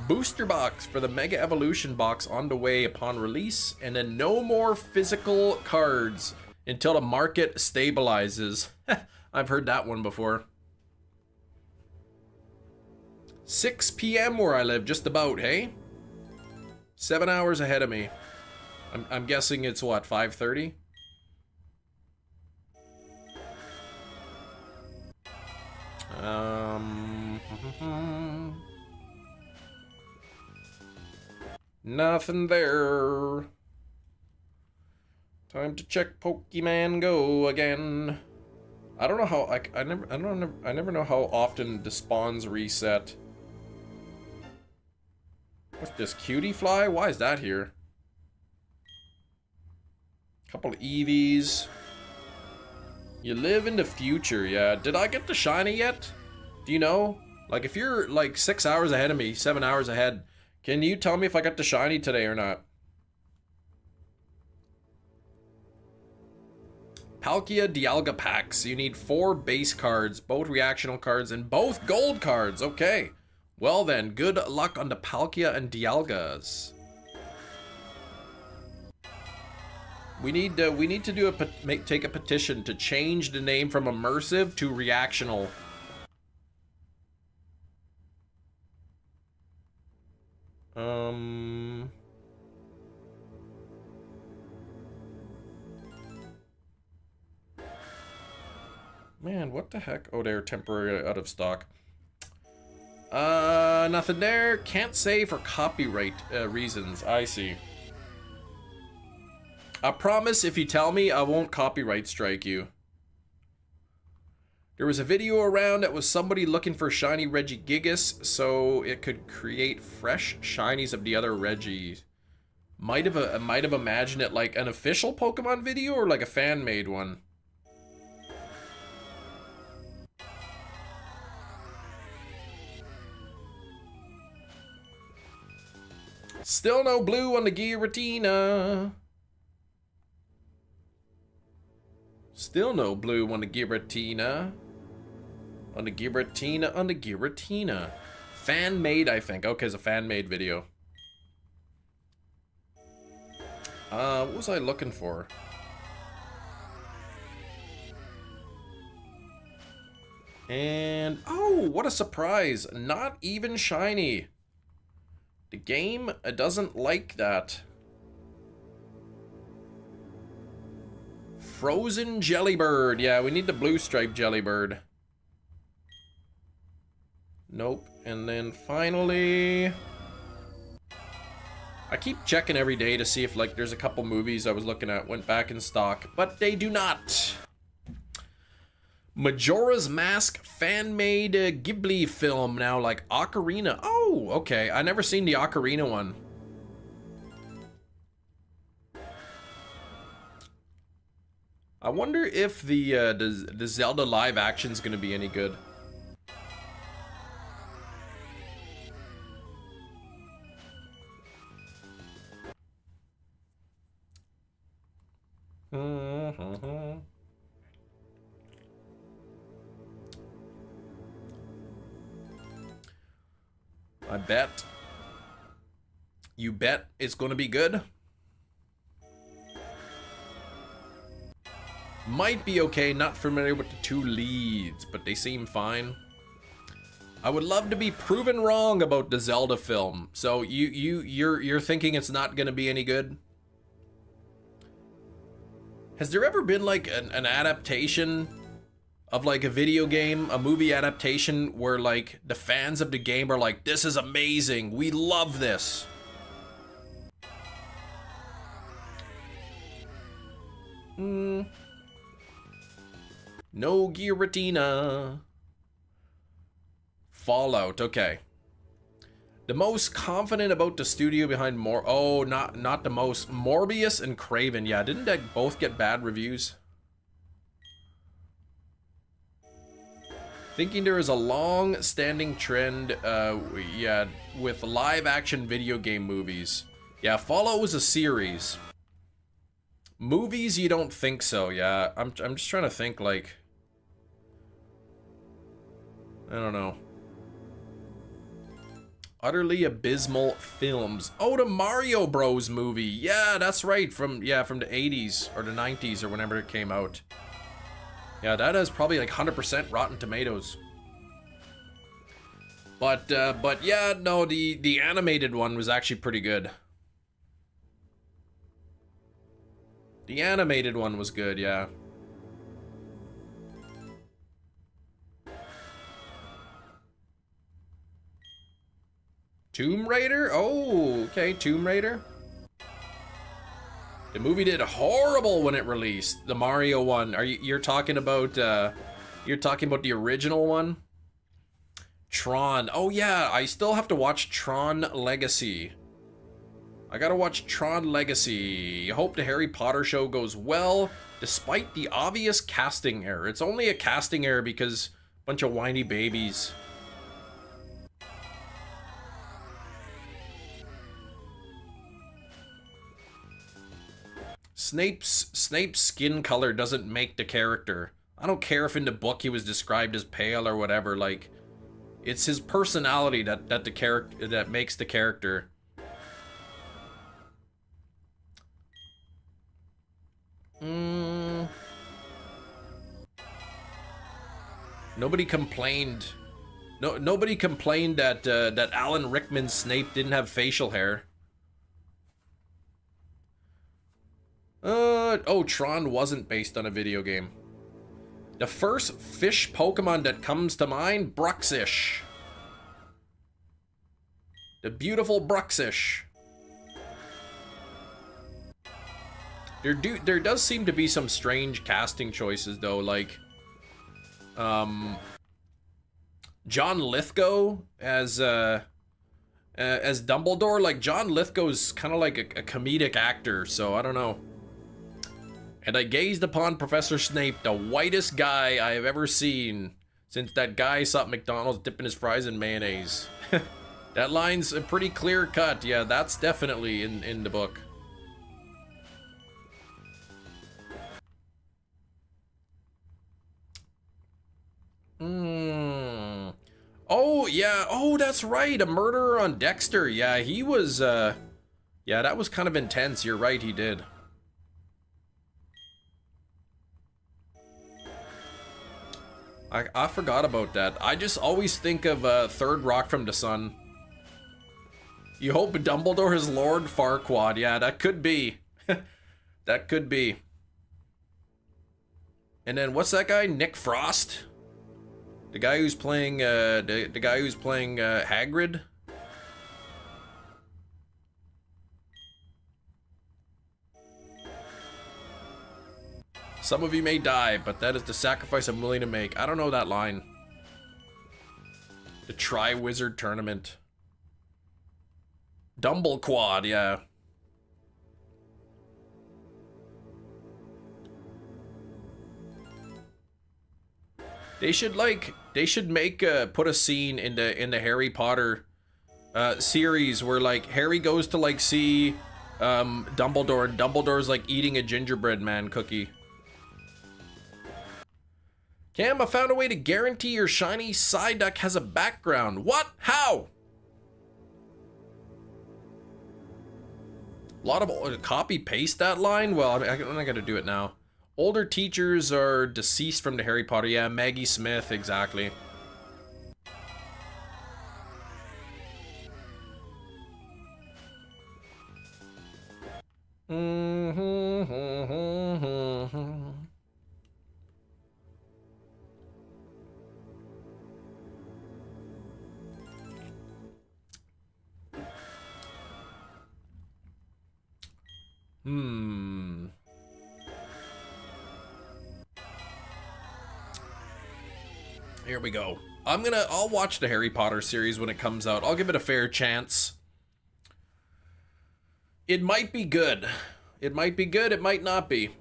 Booster box for the Mega Evolution box on the way upon release, and then no more physical cards until the market stabilizes. I've heard that one before. 6 p.m. where I live, just about, hey? 7 hours ahead of me. I'm guessing it's what, 5:30? Nothing there. Time to check Pokémon Go again. I don't know how I never know how often the spawns reset. What's this, Cutie Fly? Why is that here? Couple of Eevees. You live in the future, yeah. Did I get the shiny yet? Do you know? Like, if you're like 6 hours ahead of me, 7 hours ahead, can you tell me if I got the shiny today or not? Palkia Dialga packs. You need 4 base cards, both reactional cards, and both gold cards. Okay. Well then, good luck on the Palkia and Dialgas. We need to do take a petition to change the name from immersive to reactional. Man, what the heck? Oh, they're temporarily out of stock. Nothing there. Can't say for copyright reasons. I see. I promise if you tell me, I won't copyright strike you. There was a video around that was somebody looking for shiny Regigigas so it could create fresh shinies of the other Regis. Might have imagined it like an official Pokemon video or like a fan-made one. Still no blue on the Giratina. Still no blue on the Giratina. On the Giratina. Fan-made, I think. Okay, it's a fan-made video. What was I looking for? And, oh, what a surprise. Not even shiny. The game doesn't like that. Frozen Jellybird. Yeah, we need the blue striped Jellybird. Nope. And then finally... I keep checking every day to see if like there's a couple movies I was looking at went back in stock, but they do not. Majora's Mask fan-made Ghibli film now, like Ocarina. Oh, okay. I never seen the Ocarina one. I wonder if the Zelda live action is gonna be any good. I bet. You bet it's gonna be good? Might be okay, not familiar with the 2 leads, but they seem fine. I would love to be proven wrong about the Zelda film. So you're thinking it's not gonna be any good? Has there ever been like an adaptation of like a video game, a movie adaptation where like the fans of the game are like, this is amazing, we love this? No Giratina. Fallout, okay. The most confident about the studio behind not the most. Morbius and Craven, yeah, didn't they both get bad reviews? Thinking there is a long-standing trend, yeah, with live-action video game movies. Yeah, Fallout was a series. Movies, you don't think so, yeah. I'm just trying to think, like... I don't know. Utterly abysmal films. Oh, the Mario Bros movie. Yeah, that's right. From the 80s or the 90s or whenever it came out. Yeah, that has probably like 100% Rotten Tomatoes. But yeah, no, the animated one was actually pretty good. The animated one was good, yeah. Tomb Raider? Oh, okay, Tomb Raider. The movie did horrible when it released. The Mario one. You're talking about the original one? Tron. Oh yeah, I still have to watch Tron Legacy. I gotta watch Tron Legacy. Hope the Harry Potter show goes well, despite the obvious casting error. It's only a casting error because a bunch of whiny babies. Snape's skin color doesn't make the character. I don't care if in the book he was described as pale or whatever. Like, it's his personality that makes the character. Nobody complained. Nobody complained that Alan Rickman's Snape didn't have facial hair. Oh, Tron wasn't based on a video game. The first fish Pokemon that comes to mind, Bruxish. The beautiful Bruxish. There does seem to be some strange casting choices though, like John Lithgow as Dumbledore. Like, John Lithgow's kind of like a comedic actor, so I don't know. And I gazed upon Professor Snape, the whitest guy I have ever seen since that guy saw McDonald's dipping his fries in mayonnaise. That line's a pretty clear cut. Yeah, that's definitely in the book. Oh, yeah. Oh, that's right. A murderer on Dexter. Yeah, he was, yeah, that was kind of intense. You're right, he did. I forgot about that. I just always think of Third Rock from the Sun. You hope Dumbledore is Lord Farquaad. Yeah, that could be. That could be. And then what's that guy? Nick Frost? The guy who's playing the guy who's playing Hagrid? Some of you may die, but that is the sacrifice I'm willing to make. I don't know that line. The Tri-Wizard Tournament. Dumblequad, yeah. They should make put a scene in the Harry Potter series where like Harry goes to like see Dumbledore, and Dumbledore's like eating a gingerbread man cookie. Cam, I found a way to guarantee your shiny Psyduck has a background. What? How? A lot of copy paste that line. Well, I'm not gonna do it now. Older teachers are deceased from the Harry Potter. Yeah, Maggie Smith, exactly. Here we go. I'll watch the Harry Potter series when it comes out. I'll give it a fair chance. It might be good. It might be good, it might not be.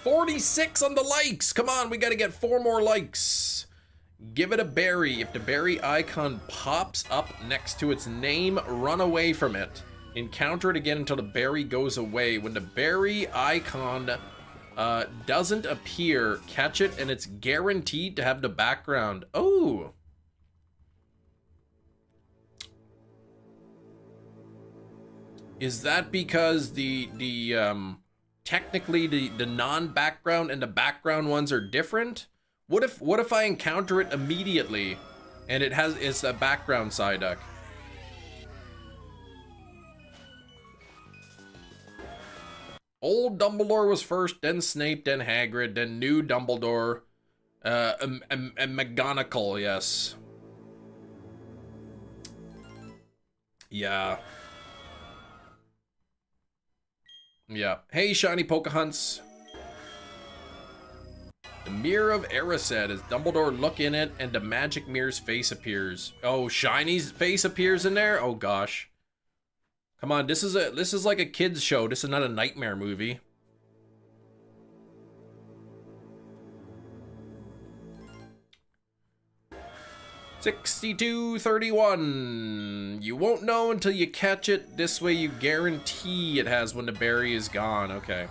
46 on the likes! Come on, we gotta get 4 more likes. Give it a berry. If the berry icon pops up next to its name, run away from it. Encounter it again until the berry goes away. When the berry icon doesn't appear, catch it and it's guaranteed to have the background. Oh! Is that because technically the non-background and the background ones are different? What if I encounter it immediately and it's a background Psyduck? Old Dumbledore was first, then Snape, then Hagrid, then new Dumbledore, and McGonagall, yes. Yeah. Yeah. Hey, Shiny Pocahontas. The Mirror of Erised. As Dumbledore look in it and the magic mirror's face appears. Oh, Shiny's face appears in there? Oh gosh. Come on, this is like a kid's show. This is not a nightmare movie. $62.31. You won't know until you catch it. This way you guarantee it has when the berry is gone. Okay.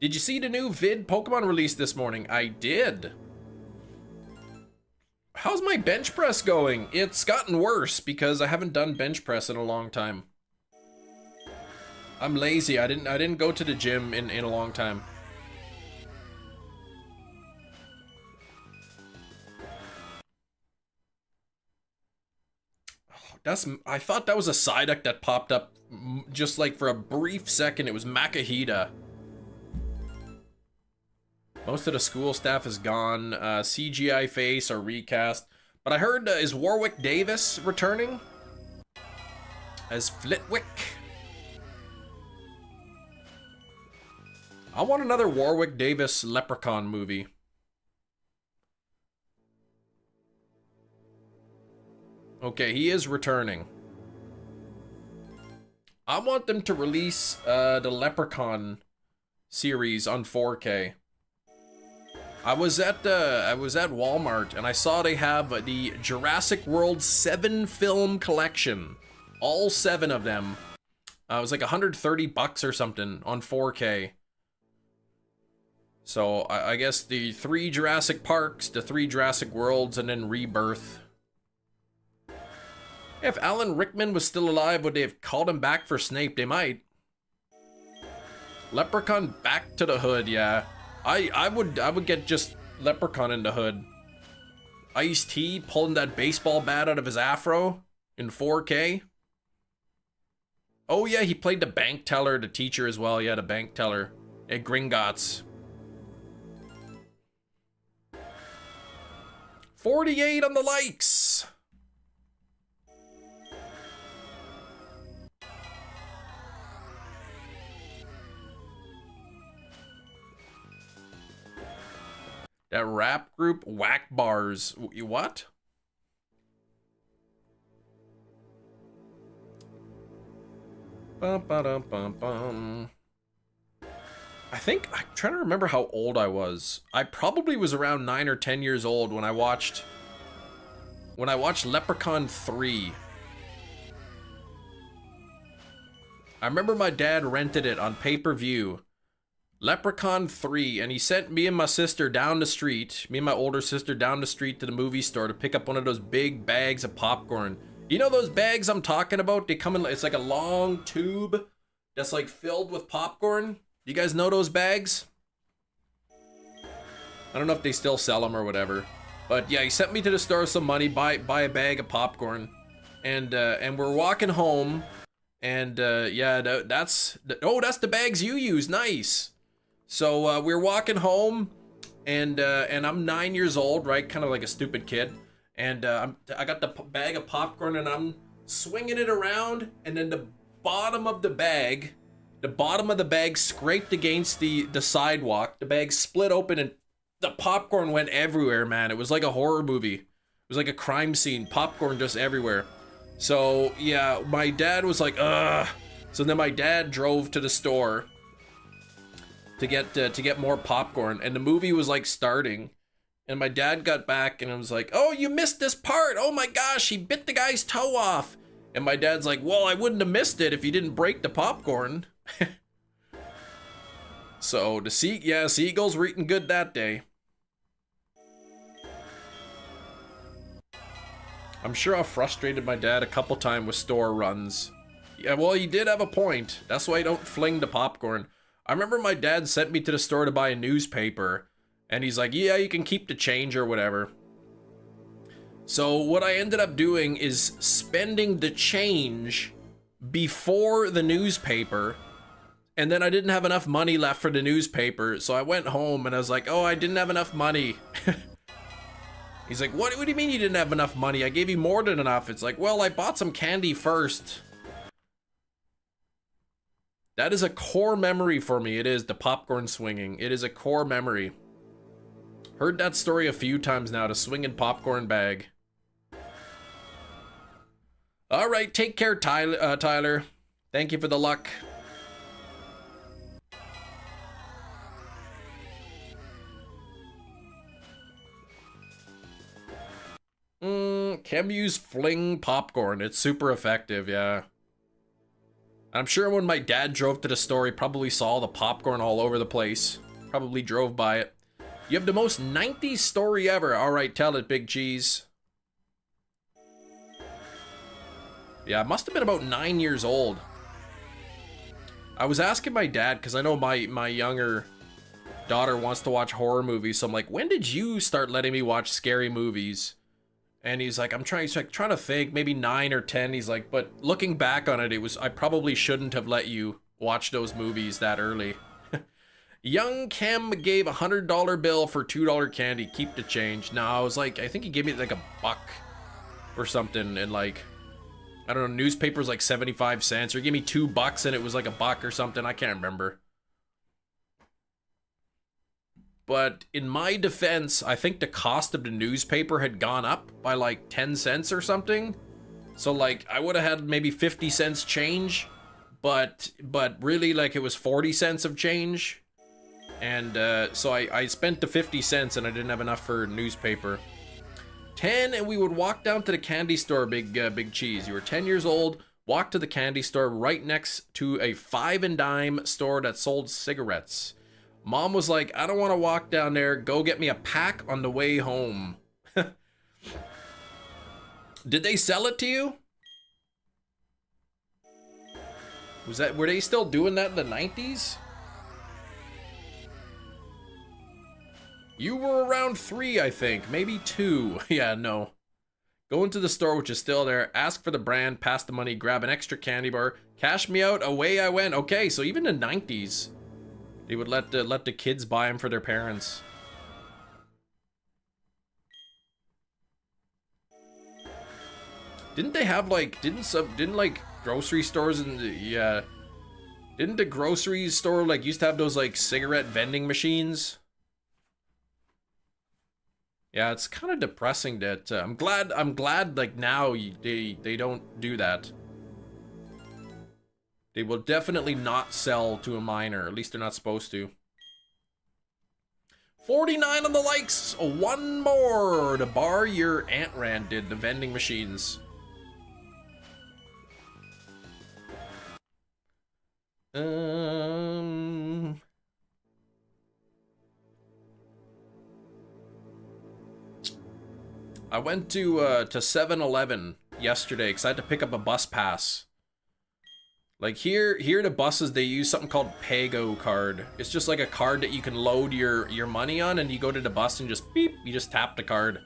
Did you see the new vid Pokemon release this morning? I did. How's my bench press going? It's gotten worse because I haven't done bench press in a long time. I'm lazy. I didn't go to the gym in a long time. I thought that was a Psyduck that popped up just like for a brief second. It was Makahita. Most of the school staff is gone. CGI face or recast. But I heard, is Warwick Davis returning? As Flitwick? I want another Warwick Davis Leprechaun movie. Okay, he is returning. I want them to release the Leprechaun series on 4K. I was at Walmart and I saw they have the Jurassic World 7 film collection. All 7 of them. It was like $130 or something on 4K. So I guess the 3 Jurassic Parks, the 3 Jurassic Worlds, and then Rebirth. If Alan Rickman was still alive, would they have called him back for Snape? They might. Leprechaun back to the hood, yeah. I would get just Leprechaun in the hood. Ice-T pulling that baseball bat out of his afro in 4K. Oh yeah, he played the bank teller, the teacher as well. Yeah, the bank teller at Gringotts. 48 on the likes. That rap group, Whack Bars. What? Bum, ba-dum, bum, bum. I'm trying to remember how old I was. I probably was around 9 or 10 years old when I watched Leprechaun 3. I remember my dad rented it on pay-per-view. Leprechaun 3, and he sent me and my sister down the street, me and my older sister down the street to the movie store to pick up one of those big bags of popcorn. You know those bags I'm talking about? They come in, it's like a long tube that's like filled with popcorn. You guys know those bags? I don't know if they still sell them or whatever. But yeah, he sent me to the store with some money, buy a bag of popcorn. And we're walking home, and yeah, that's the bags you use, nice. So we're walking home, and I'm 9 years old, right? Kind of like a stupid kid. And I got the bag of popcorn, and I'm swinging it around, and then the bottom of the bag scraped against the sidewalk. The bag split open, and the popcorn went everywhere, man. It was like a horror movie. It was like a crime scene. Popcorn just everywhere. So yeah, my dad was like, ugh. So then my dad drove to the store to get more popcorn, and the movie was like starting, and my dad got back and I was like, oh, you missed this part. Oh my gosh, he bit the guy's toe off. And my dad's like, well, I wouldn't have missed it if you didn't break the popcorn. So the seagulls were eating good that day. I'm sure I frustrated my dad a couple times with store runs. Yeah, well, he did have a point. That's why I don't fling the popcorn. I remember my dad sent me to the store to buy a newspaper, and he's like, yeah, you can keep the change or whatever. So what I ended up doing is spending the change before the newspaper, and then I didn't have enough money left for the newspaper, so I went home and I was like, oh, I didn't have enough money. He's like, what do you mean you didn't have enough money? I gave you more than enough. It's like, well, I bought some candy first. That is a core memory for me. It is the popcorn swinging. It is a core memory. Heard that story a few times now, the swinging popcorn bag. All right, take care, Tyler. Thank you for the luck. Chemu's fling popcorn. It's super effective, yeah. I'm sure when my dad drove to the store, he probably saw the popcorn all over the place. Probably drove by it. You have the most 90s story ever. All right, tell it, Big Cheese. Yeah, it must have been about 9 years old. I was asking my dad, because I know my younger daughter wants to watch horror movies. So I'm like, when did you start letting me watch scary movies? And he's like, trying to think, maybe 9 or 10. He's like, but looking back on it, I probably shouldn't have let you watch those movies that early. Young Chem gave a $100 bill for $2 candy. Keep the change. No, I was like, I think he gave me like $1 or something. And like, I don't know, newspaper's like 75 cents. Or he gave me $2 and it was like $1 or something. I can't remember. But in my defense, I think the cost of the newspaper had gone up by like 10 cents or something. So like I would have had maybe 50 cents change, but really like it was 40 cents of change. And so I spent the 50 cents and I didn't have enough for newspaper. 10 and we would walk down to the candy store, Big Cheese. You were 10 years old, walked to the candy store right next to a 5 and dime store that sold cigarettes. Mom was like, I don't want to walk down there. Go get me a pack on the way home. Did they sell it to you? Were they still doing that in the 90s? You were around 3, I think. Maybe 2. Yeah, no. Go into the store, which is still there. Ask for the brand. Pass the money. Grab an extra candy bar. Cash me out. Away I went. Okay, so even in the 90s. They would let the kids buy them for their parents. Didn't they have like didn't like grocery stores and yeah, didn't the grocery store like used to have those like cigarette vending machines? Yeah, it's kind of depressing that I'm glad like now they don't do that. They will definitely not sell to a minor. At least they're not supposed to. 49 on the likes. One more to bar your Aunt Rand did. The vending machines. I went to 7-Eleven yesterday because I had to pick up a bus pass. Like here the buses, they use something called Pago card. It's just like a card that you can load your money on, and you go to the bus and just beep, you just tap the card.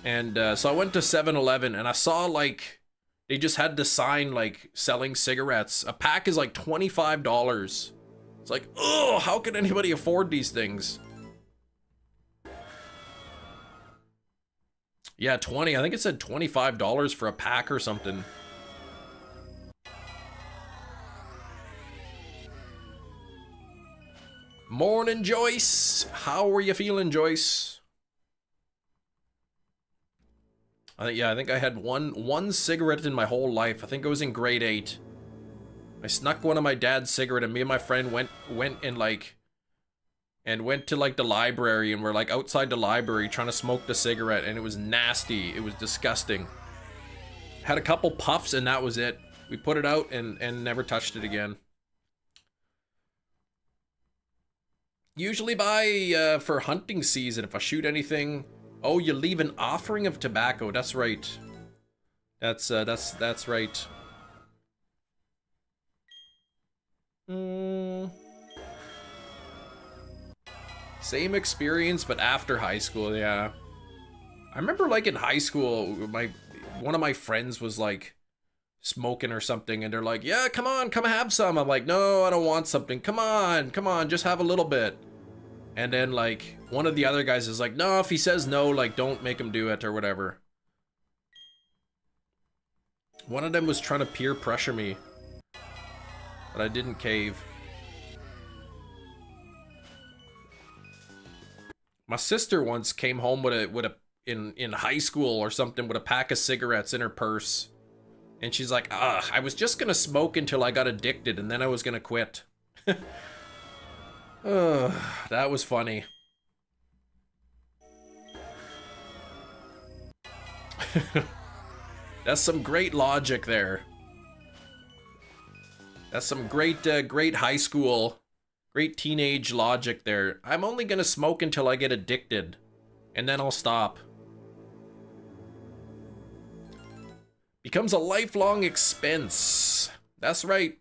And so I went to 7-Eleven and I saw like they just had the sign like selling cigarettes. A pack is like $25. It's like, oh, how can anybody afford these things? Yeah, 20. I think it said $25 for a pack or something. Morning, Joyce. How are you feeling, Joyce? I think I had one cigarette in my whole life. I think I was in grade 8. I snuck one of my dad's cigarette, and me and my friend went to like the library, and we're like outside the library trying to smoke the cigarette, and it was nasty. It was disgusting. Had a couple puffs, and that was it. We put it out and never touched it again. Usually buy for hunting season if I shoot anything. Oh, you leave an offering of tobacco. That's right. That's right. Same experience, but after high school, yeah. I remember like in high school, one of my friends was like smoking or something, and they're like, yeah, come on, come have some. I'm like, no, I don't want something. Come on, just have a little bit. And then, like, one of the other guys is like, no, if he says no, like, don't make him do it or whatever. One of them was trying to peer pressure me, but I didn't cave. My sister once came home with a in high school or something with a pack of cigarettes in her purse. And she's like, I was just gonna smoke until I got addicted and then I was gonna quit. That was funny. That's some great logic there. That's some great high school, great teenage logic there. I'm only gonna smoke until I get addicted, and then I'll stop. Becomes a lifelong expense. That's right.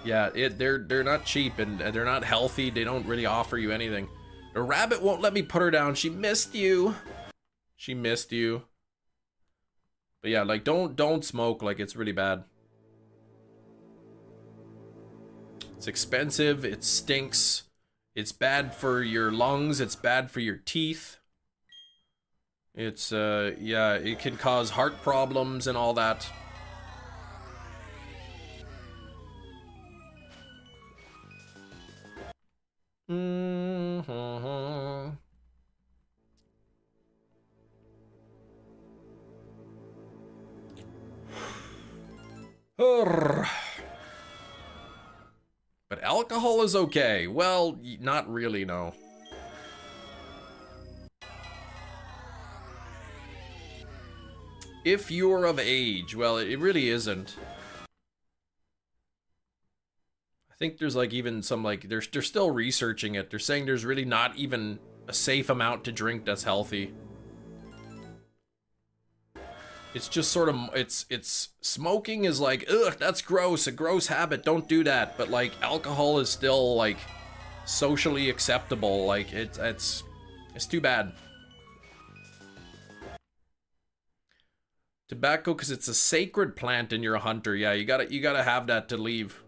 Yeah, they're not cheap and they're not healthy. They don't really offer you anything. The rabbit won't let me put her down. She missed you. She missed you. But yeah, like don't smoke, like it's really bad. It's expensive, it stinks. It's bad for your lungs, it's bad for your teeth. It's yeah, it can cause heart problems and all that. But alcohol is okay. Well, not really, no. If you're of age, well, it really isn't. I think there's like even some like they're still researching it. They're saying there's really not even a safe amount to drink that's healthy. It's just sort of it's smoking is like, ugh, that's gross, a gross habit, don't do that. But like alcohol is still like socially acceptable. Like it's too bad. Tobacco, because it's a sacred plant and you're a hunter. Yeah, you gotta have that to leave.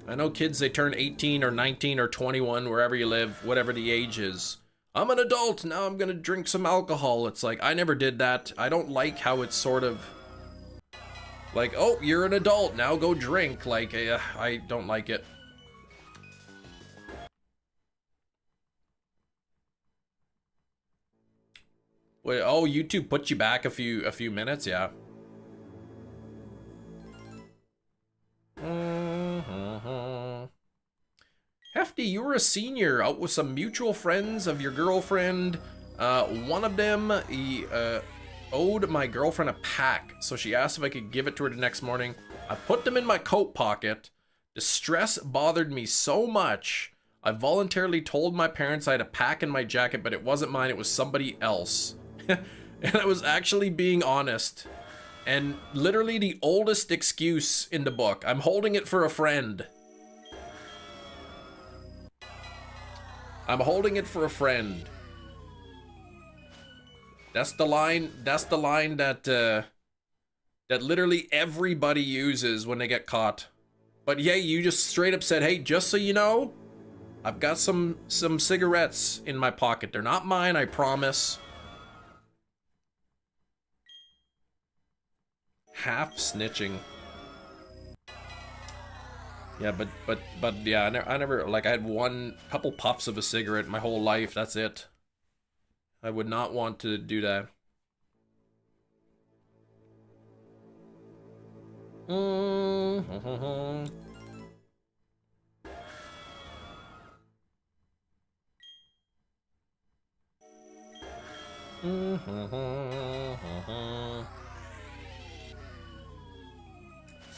I know kids, they turn 18 or 19 or 21 wherever you live, whatever the age is. I'm an adult, now I'm gonna drink some alcohol. It's like, I never did that. I don't like how it's sort of like, oh, you're an adult, now go drink. Like, I don't like it. Wait, oh, YouTube put you back a few minutes, yeah. Hefty, you were a senior out with some mutual friends of your girlfriend. One of them, he owed my girlfriend a pack, so she asked if I could give it to her the next morning. I put them in my coat pocket. The stress bothered me so much, I voluntarily told my parents I had a pack in my jacket, but it wasn't mine, it was somebody else. And I was actually being honest. And literally the oldest excuse in the book. I'm holding it for a friend. I'm holding it for a friend. That's the line that that literally everybody uses when they get caught. But yeah, you just straight up said, hey, just so you know, I've got some cigarettes in my pocket. They're not mine, I promise. Half snitching. Yeah, but yeah, I never like, I had couple puffs of a cigarette my whole life. That's it. I would not want to do that.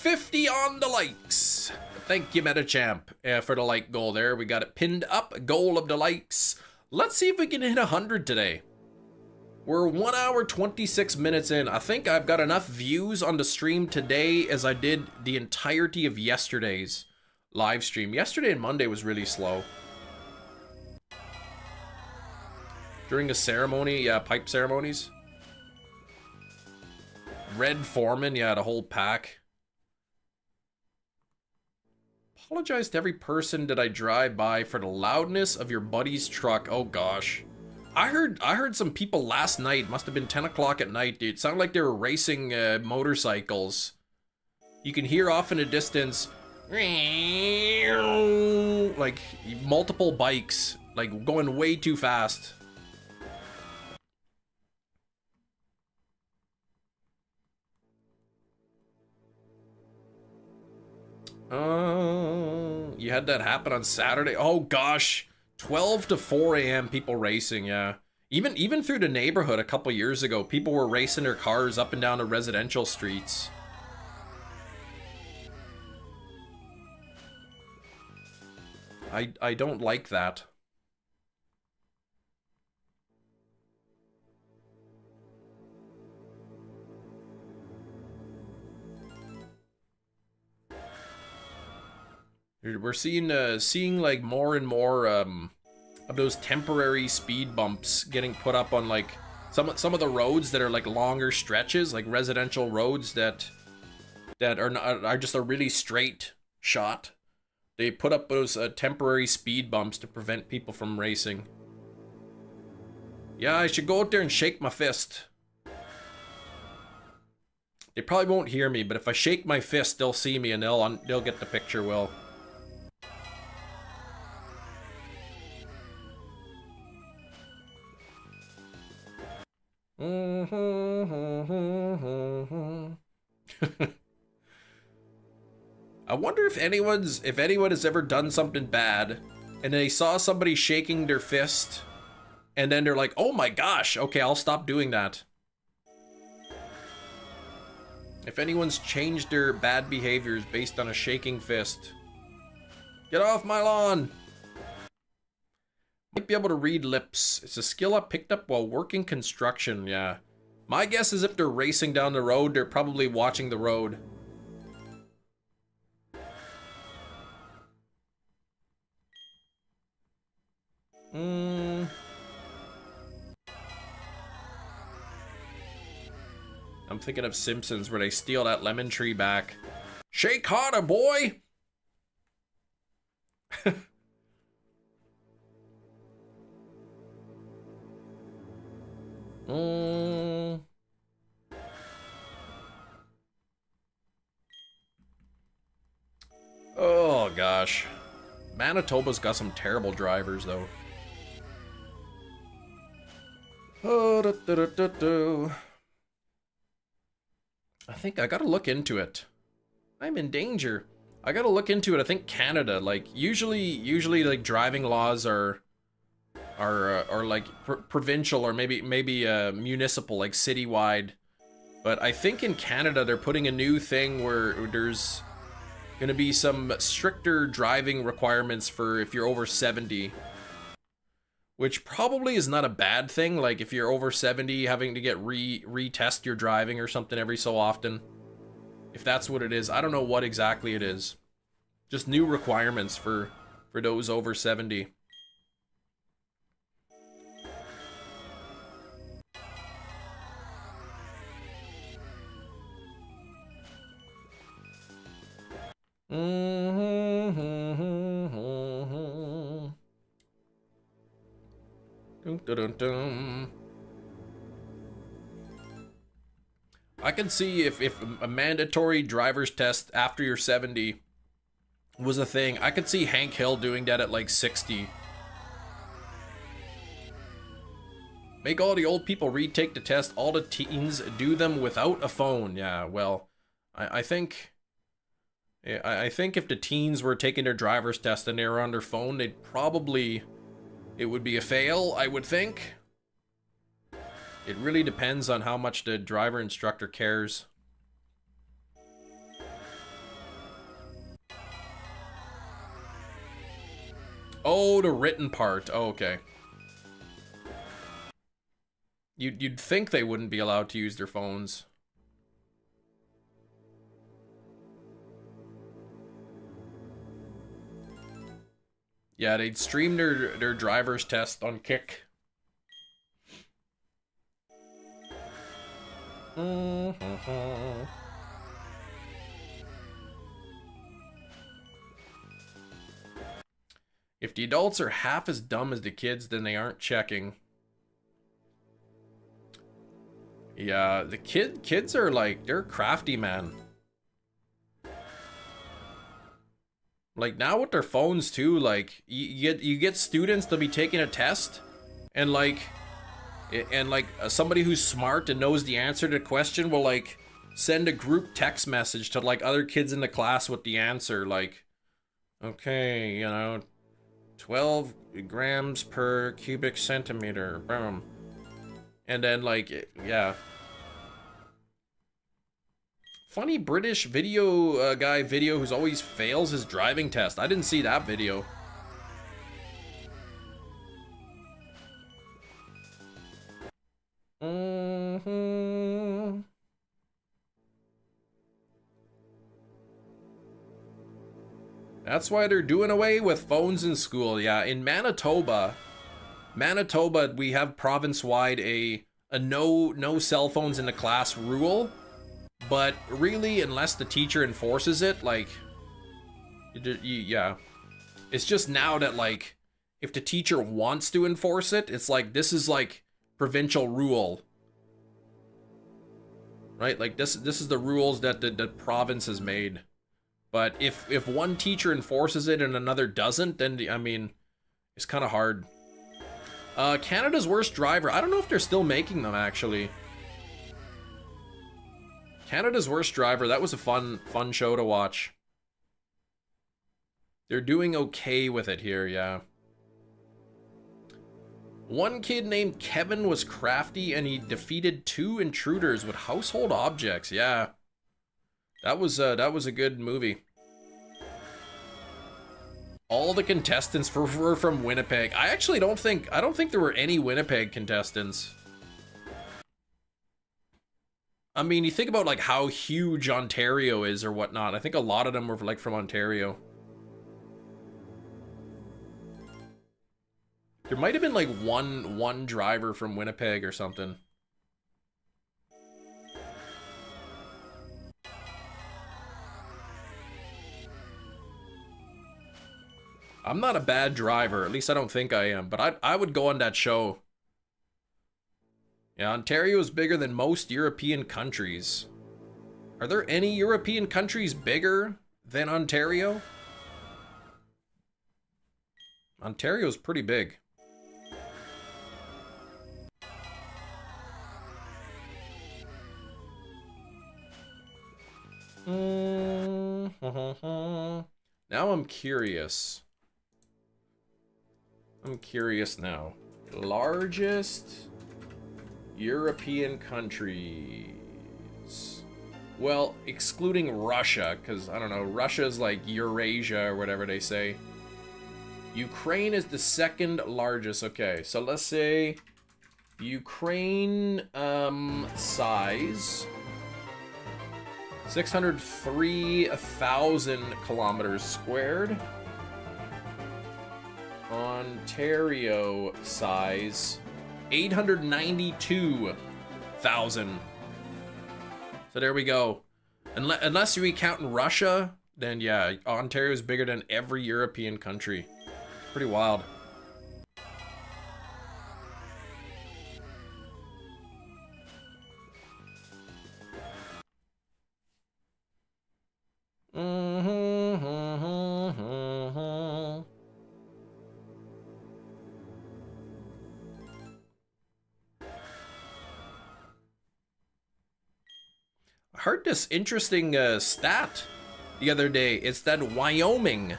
$50 on the likes. Thank you, MetaChamp, for the like goal there. We got it pinned up. Goal of the likes. Let's see if we can hit 100 today. We're 1 hour 26 minutes in. I think I've got enough views on the stream today as I did the entirety of yesterday's live stream. Yesterday and Monday was really slow. During a ceremony, yeah, pipe ceremonies. Red Foreman, yeah, the whole pack. Apologize to every person that I drive by for the loudness of your buddy's truck. Oh gosh. I heard some people last night, must have been 10 o'clock at night, dude. It sounded like they were racing motorcycles. You can hear off in the distance, like multiple bikes, like going way too fast. You had that happen on Saturday? Oh gosh, 12 to 4 a.m. people racing, yeah. Even through the neighborhood a couple years ago, people were racing their cars up and down the residential streets. I don't like that. We're seeing like more and more of those temporary speed bumps getting put up on like some of the roads that are like longer stretches, like residential roads that are just a really straight shot. They put up those temporary speed bumps to prevent people from racing. Yeah, I should go out there and shake my fist. They probably won't hear me, but if I shake my fist, they'll see me and they'll get the picture well. I wonder if anyone has ever done something bad and they saw somebody shaking their fist and then they're like, oh my gosh, okay, I'll stop doing that. If anyone's changed their bad behaviors based on a shaking fist. Get off my lawn! Might be able to read lips. It's a skill I picked up while working construction, yeah. My guess is if they're racing down the road, they're probably watching the road. I'm thinking of Simpsons where they steal that lemon tree back. Shake harder, boy! Oh gosh. Manitoba's got some terrible drivers though. Oh, I think I gotta look into it. I'm in danger. I gotta look into it. I think Canada, like usually like driving laws are like provincial or maybe municipal, like citywide. But I think in Canada they're putting a new thing where there's gonna be some stricter driving requirements for if you're over 70. Which probably is not a bad thing, like if you're over 70 having to get retest your driving or something every so often. If that's what it is. I don't know what exactly it is. Just new requirements for those over 70. I can see if a mandatory driver's test after you're 70 was a thing. I could see Hank Hill doing that at like 60. Make all the old people retake the test. All the teens do them without a phone. Yeah, well, I think if the teens were taking their driver's test and they were on their phone, they'd probably... It would be a fail, I would think. It really depends on how much the driver instructor cares. Oh, the written part. Oh, okay. You'd think they wouldn't be allowed to use their phones. Yeah, they'd stream their driver's test on Kick. If the adults are half as dumb as the kids, then they aren't checking. Yeah, the kids are like, they're crafty, man. Like now with their phones too, like you get students to be taking a test, and like somebody who's smart and knows the answer to the question will like send a group text message to like other kids in the class with the answer, like, okay, you know, 12 grams per cubic centimeter, boom. And then like, yeah. Funny British video guy who's always fails his driving test. I didn't see that video. That's why they're doing away with phones in school. Yeah, in Manitoba, we have province-wide a no cell phones in the class rule. But really, unless the teacher enforces it, like, yeah. It's just now that, like, if the teacher wants to enforce it, it's like, this is, like, provincial rule. Right? Like, this is the rules that the province has made. But if one teacher enforces it and another doesn't, then, I mean, it's kind of hard. Canada's Worst Driver. I don't know if they're still making them, actually. Canada's Worst Driver, that was a fun show to watch. They're doing okay with it here, yeah. One kid named Kevin was crafty and he defeated 2 intruders with household objects, yeah. That was a good movie. All the contestants were from Winnipeg. I don't think there were any Winnipeg contestants. I mean, you think about like how huge Ontario is or whatnot. I think a lot of them were like from Ontario. There might have been like one driver from Winnipeg or something. I'm not a bad driver, at least I don't think I am, but I would go on that show. Yeah, Ontario is bigger than most European countries. Are there any European countries bigger than Ontario? Ontario's pretty big. Now I'm curious. I'm curious now. Largest European countries. Well, excluding Russia, because, I don't know, Russia's like Eurasia or whatever they say. Ukraine is the second largest. Okay, so let's say Ukraine size 603,000 kilometers squared. Ontario size 892,000. So there we go. Unless you count in Russia, then yeah, Ontario is bigger than every European country. Pretty wild. I heard this interesting stat the other day. It's that Wyoming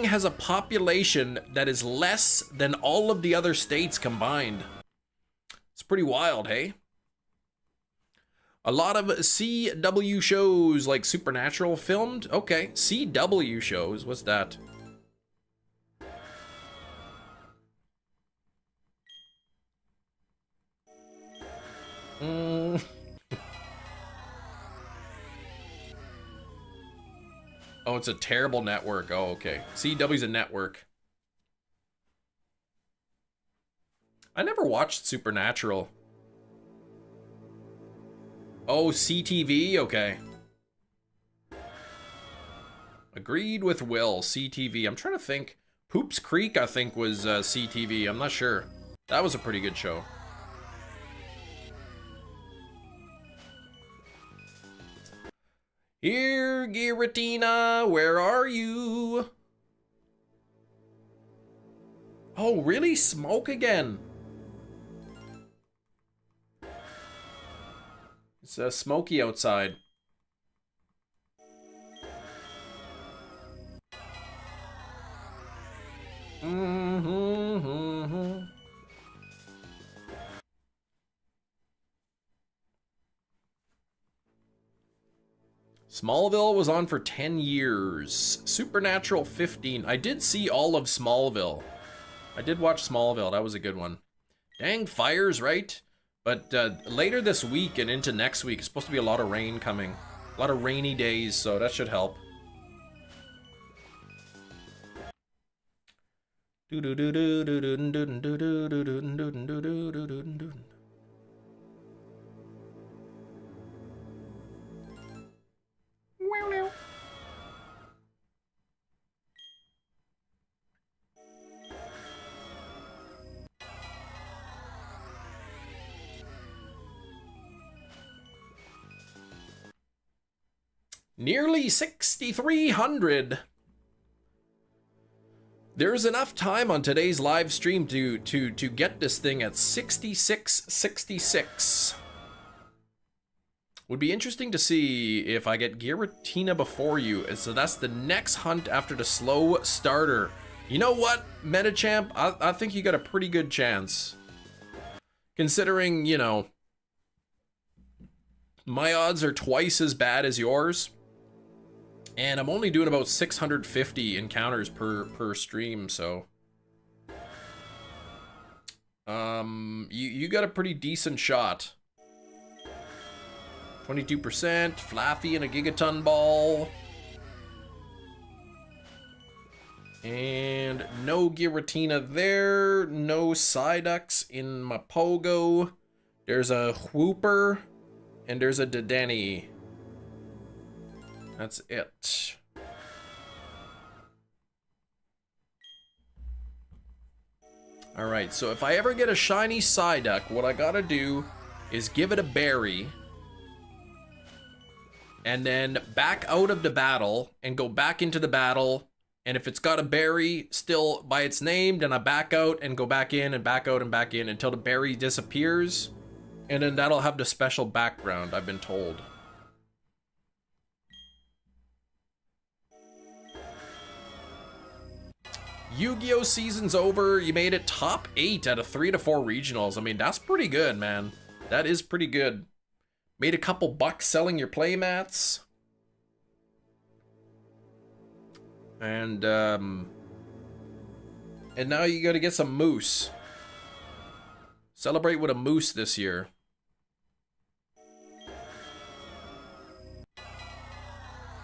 has a population that is less than all of the other states combined. It's pretty wild, hey? A lot of CW shows like Supernatural filmed. Okay, CW shows, what's that? Oh, it's a terrible network. Oh, okay. CW's a network. I never watched Supernatural. Oh, CTV? Okay. Agreed with Will. CTV. I'm trying to think Poops Creek, I think, was CTV. I'm not sure. That was a pretty good show. Here, Giratina, where are you? Oh, really? Smoke again? It's smoky outside. Smallville was on for 10 years. Supernatural 15. I did see all of Smallville. I did watch Smallville. That was a good one. Dang, fires, right? But later this week and into next week, it's supposed to be a lot of rain coming. A lot of rainy days, so that should help. Nearly 6,300. There's enough time on today's live stream to get this thing at 6666. Would be interesting to see if I get Giratina before you. So that's the next hunt after the slow starter. You know what, Metachamp? I think you got a pretty good chance. Considering, you know, my odds are twice as bad as yours. And I'm only doing about 650 encounters per stream, so you got a pretty decent shot. 22%, Flaffy and a Gigaton Ball. And no Giratina there, no Psyducks in my Pogo. There's a Whooper, and there's a Dedenne. That's it. Alright, so if I ever get a shiny Psyduck, what I gotta do is give it a berry. And then back out of the battle and go back into the battle. And if it's got a berry still by its name, then I back out and go back in and back out and back in until the berry disappears. And then that'll have the special background, I've been told. Yu-Gi-Oh! Season's over. You made it top 8 out of 3 to 4 regionals. I mean, that's pretty good, man. That is pretty good. Made a couple bucks selling your playmats. And now you gotta get some moose. Celebrate with a moose this year.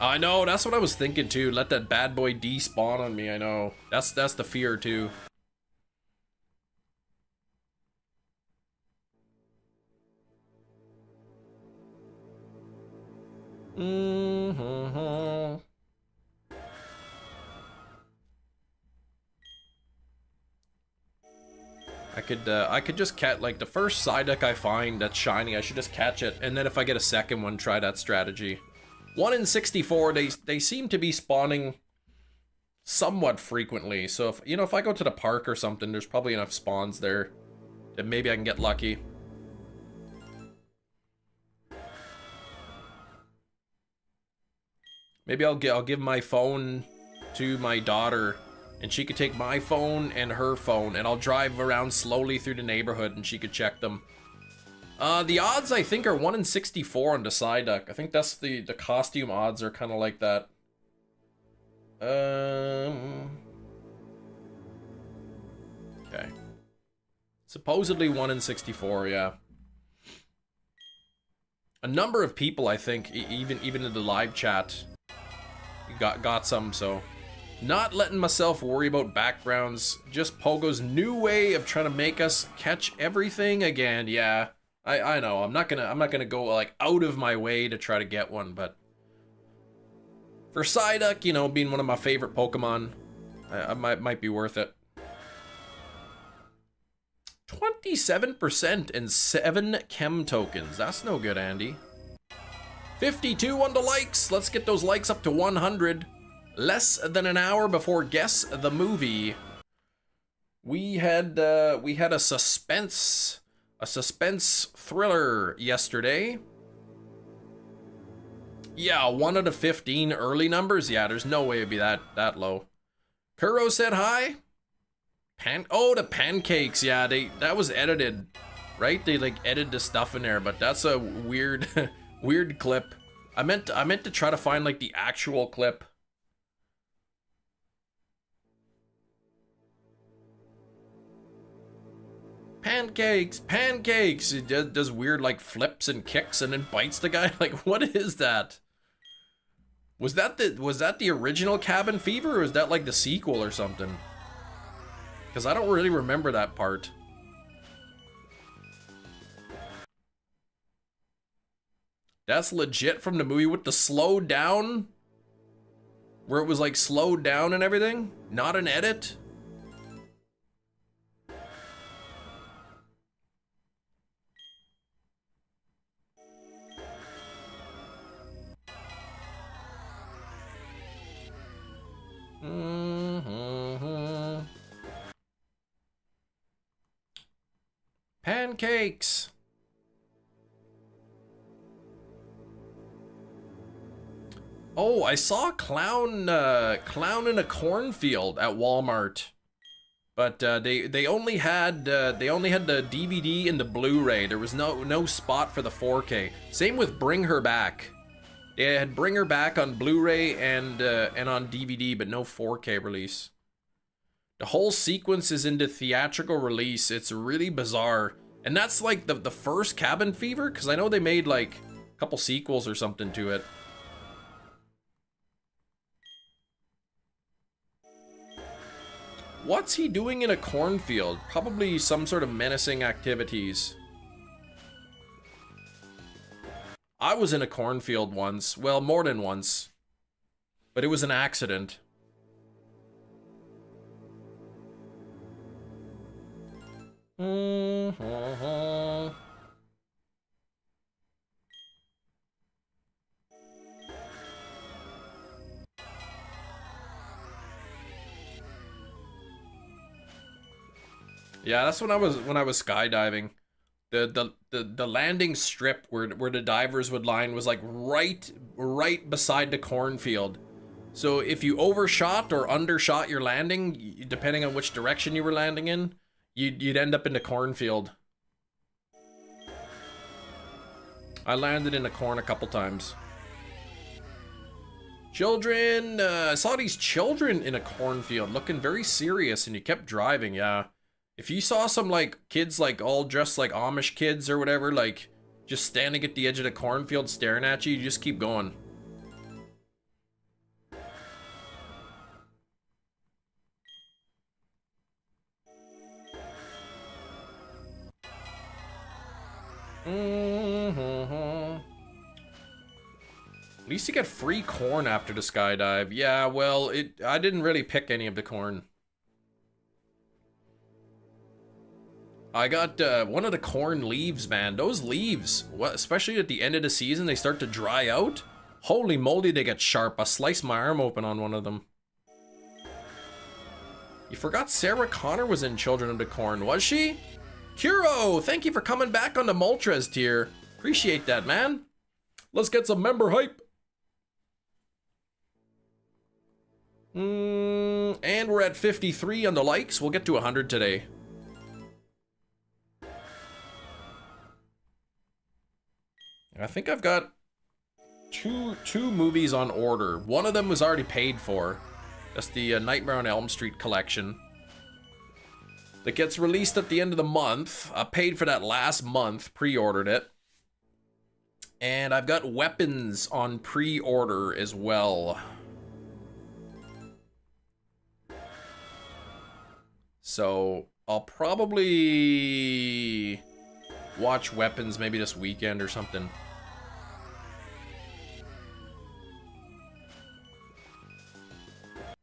I know, that's what I was thinking too. Let that bad boy despawn on me, I know. That's the fear too. I could just catch, like, the first Psyduck I find that's shiny, I should just catch it, and then if I get a second one, try that strategy. 1 in 64, they seem to be spawning somewhat frequently. So if, you know, if I go to the park or something, there's probably enough spawns there that maybe I can get lucky. Maybe I'll give my phone to my daughter and she could take my phone and her phone and I'll drive around slowly through the neighborhood and she could check them. The odds, I think, are 1 in 64 on the Psyduck. I think that's the costume odds are kind of like that. Okay. Supposedly 1 in 64, yeah. A number of people, I think, even in the live chat, got some, so... Not letting myself worry about backgrounds. Just Pogo's new way of trying to make us catch everything again, yeah. I know, I'm not gonna go like out of my way to try to get one, but for Psyduck, you know, being one of my favorite Pokemon, I might be worth it. 27% and 7 chem tokens. That's no good, Andy. 52 on the likes. Let's get those likes up to 100. Less than an hour before Guess the Movie. We had a suspense thriller yesterday. Yeah, 1 out of 15 early numbers. Yeah, there's no way it'd be that low. Kuro said hi. Oh, the pancakes. Yeah, that was edited, right? They like edited the stuff in there, but that's a weird weird clip. I meant to try to find like the actual clip. Pancakes. It does weird like flips and kicks and then bites the guy. Like, what is that? Was that the original Cabin Fever, or is that like the sequel or something? Because I don't really remember that part. That's legit from the movie with the slowed down, where it was like slowed down and everything, not an edit. Pancakes. Oh, I saw a clown in a cornfield at Walmart, but they only had the DVD and the Blu-ray. There was no spot for the 4K. Same with Bring Her Back. They had Bring Her Back on Blu-ray and on DVD, but no 4K release. The whole sequence is into theatrical release. It's really bizarre. And that's like the first Cabin Fever, because I know they made like a couple sequels or something to it. What's he doing in a cornfield? Probably some sort of menacing activities. I was in a cornfield once. Well, more than once. But it was an accident. Yeah, that's when I was skydiving. The landing strip where the divers would land was like right beside the cornfield. So if you overshot or undershot your landing, depending on which direction you were landing in, you'd end up in the cornfield. I landed in the corn a couple times. Children, I saw these children in a cornfield looking very serious, and you kept driving. Yeah, if you saw some like kids like all dressed like Amish kids or whatever, like just standing at the edge of the cornfield staring at you, you just keep going. At least you get free corn after the skydive. Yeah, well, I didn't really pick any of the corn. I got one of the corn leaves, man. Those leaves, especially at the end of the season, they start to dry out. Holy moly, they get sharp. I sliced my arm open on one of them. You forgot Sarah Connor was in Children of the Corn, was she? Kuro, thank you for coming back on the Moltres tier. Appreciate that, man. Let's get some member hype. And we're at 53 on the likes. We'll get to 100 today. I think I've got two movies on order. One of them was already paid for. That's the Nightmare on Elm Street collection. That gets released at the end of the month. I paid for that last month, pre-ordered it. And I've got Weapons on pre-order as well. So I'll probably watch Weapons maybe this weekend or something.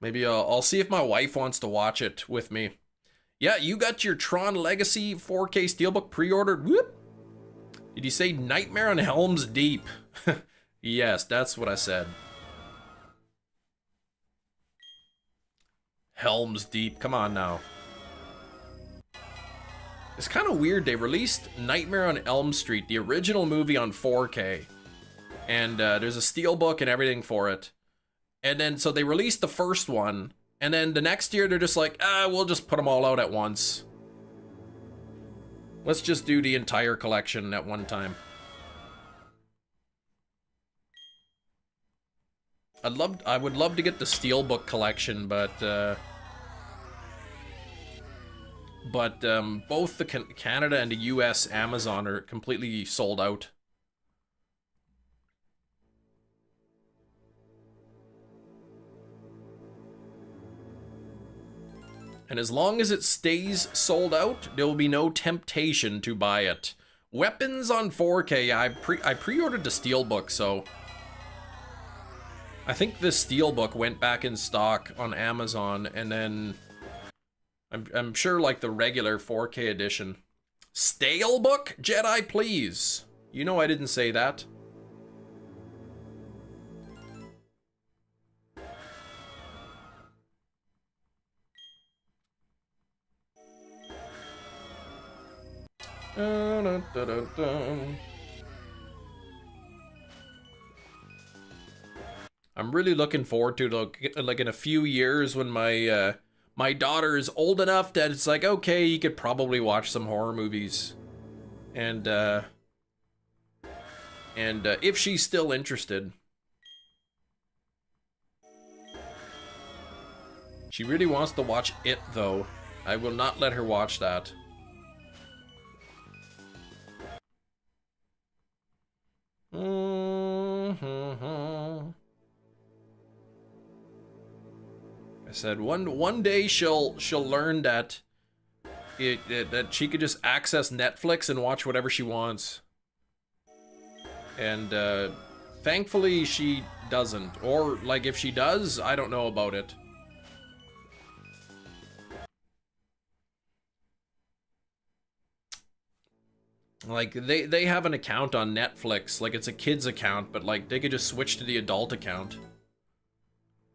Maybe I'll see if my wife wants to watch it with me. Yeah, you got your Tron Legacy 4K Steelbook pre-ordered. Whoop. Did you say Nightmare on Helm's Deep? Yes, that's what I said. Helm's Deep, come on now. It's kind of weird, they released Nightmare on Elm Street, the original movie, on 4K. And there's a steelbook and everything for it. And then, so they released the first one, and then the next year they're just like, we'll just put them all out at once. Let's just do the entire collection at one time. I would love to get the steelbook collection, but both the Canada and the US Amazon are completely sold out. And as long as it stays sold out, there will be no temptation to buy it. Weapons on 4K, I pre-ordered the steelbook, so I think this steelbook went back in stock on Amazon, and then I'm sure like the regular 4K edition. Stalebook? Jedi, please. You know I didn't say that. I'm really looking forward to like in a few years when my my daughter is old enough that it's like, okay, you could probably watch some horror movies, and if she's still interested. She really wants to watch It, though. I will not let her watch that. I said one day she'll learn that that she could just access Netflix and watch whatever she wants. And thankfully she doesn't. Or like if she does, I don't know about it. Like they have an account on Netflix, like it's a kid's account, but like they could just switch to the adult account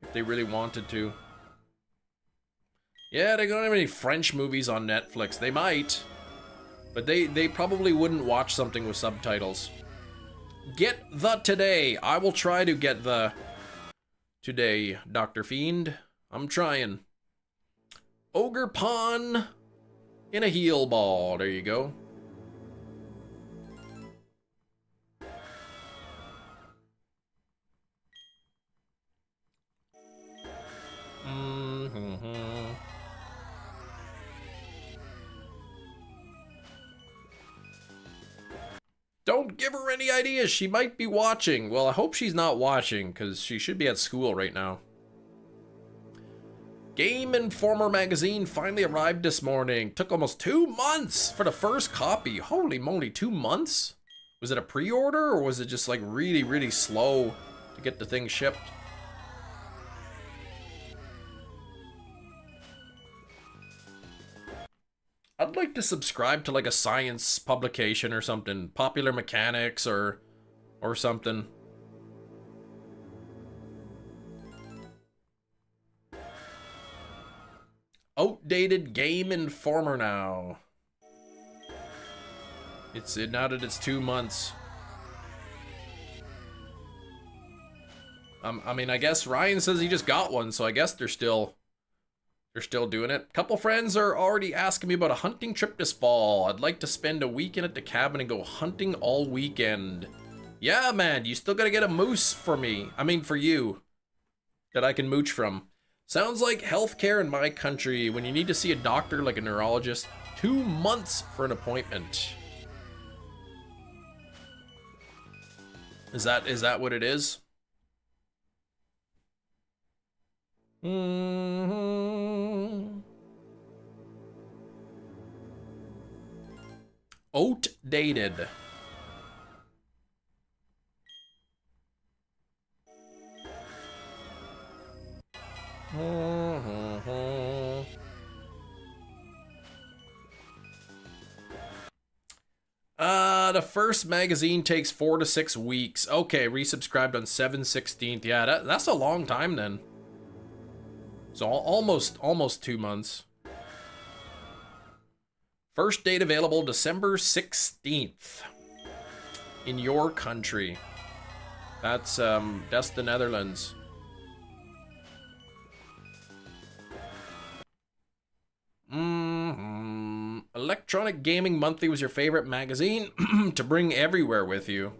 if they really wanted to. Yeah, they don't have any French movies on Netflix. They might, but they probably wouldn't watch something with subtitles. Get the today. I will try to get the today, Dr. Fiend. I'm trying. Ogre Pawn in a heel ball. There you go. Don't give her any ideas. She might be watching. Well, I hope she's not watching, because she should be at school right now. Game Informer magazine finally arrived this morning. Took almost 2 months for the first copy. Holy moly, 2 months? Was it a pre-order, or was it just like really, really slow to get the thing shipped? I'd like to subscribe to like a science publication or something, Popular Mechanics or something. Outdated Game Informer now. Now that it's 2 months. I mean, I guess Ryan says he just got one, so I guess they're still doing it. Couple friends are already asking me about a hunting trip this fall. I'd like to spend a weekend at the cabin and go hunting all weekend. Yeah, man, you still gotta get a moose for me. I mean, for you. That I can mooch from. Sounds like healthcare in my country. When you need to see a doctor like a neurologist, 2 months for an appointment. Is that what it is? Outdated. The first magazine takes 4 to 6 weeks. Okay, resubscribed on 7/16. Yeah, that's a long time then. So almost 2 months. First date available December 16th. In your country. That's the Netherlands. Electronic Gaming Monthly was your favorite magazine to bring everywhere with you.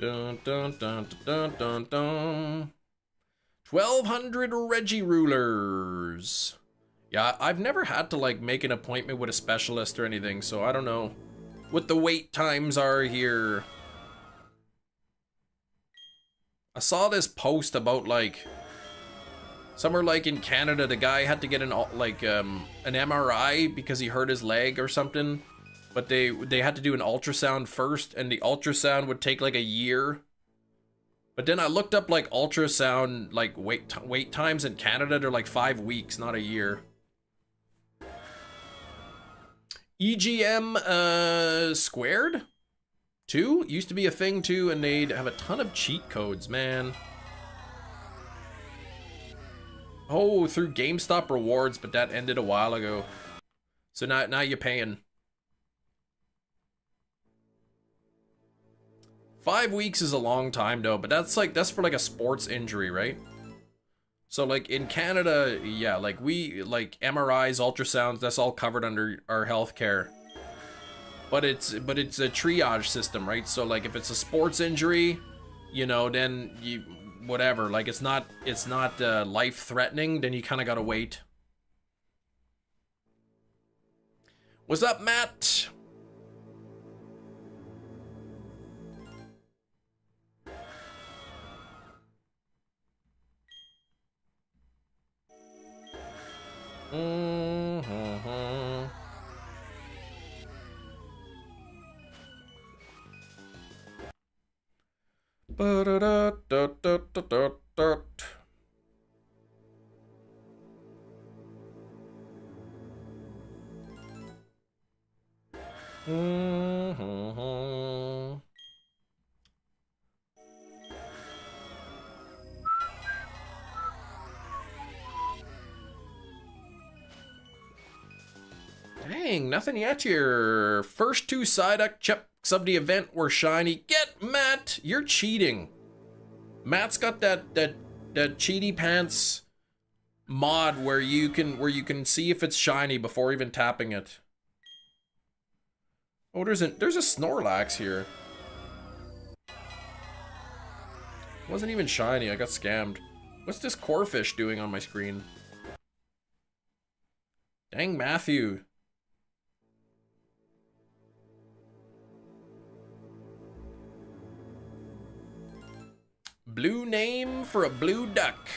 Dun, dun, dun, dun, dun, dun. 1,200 Reggie rulers. Yeah, I've never had to like make an appointment with a specialist or anything, so I don't know what the wait times are here. I saw this post about like somewhere like in Canada, the guy had to get an MRI because he hurt his leg or something, but they had to do an ultrasound first, and the ultrasound would take like a year. But then I looked up like ultrasound like wait times in Canada. They're like 5 weeks, not a year. EGM squared 2 used to be a thing too, and they'd have a ton of cheat codes, man. Oh, through GameStop rewards, but that ended a while ago. So now you're paying. 5 weeks is a long time though, but that's for like a sports injury, right? So like in Canada, yeah, like MRIs, ultrasounds, that's all covered under our healthcare. But it's a triage system, right? So like if it's a sports injury, you know, then you whatever, like it's not life threatening, then you kind of gotta wait. What's up, Matt? Dang, nothing yet. Your first 2 Psyduck chucks of the event were shiny. Get Matt, you're cheating. Matt's got that cheaty pants mod where you can see if it's shiny before even tapping it. Oh, there's a Snorlax here. Wasn't even shiny. I got scammed. What's this Corfish doing on my screen? Dang, Matthew. Blue name for a blue duck.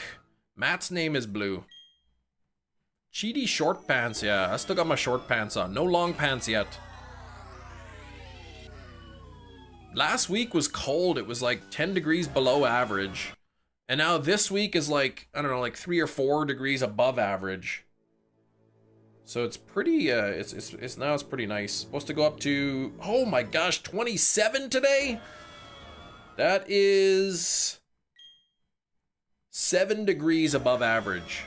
Matt's name is Blue. Cheaty short pants, yeah. I still got my short pants on. No long pants yet. Last week was cold. It was like 10 degrees below average. And now this week is like, I don't know, like 3 or 4 degrees above average. So it's pretty, it's pretty nice. Supposed to go up to, oh my gosh, 27 today? That is 7 degrees above average.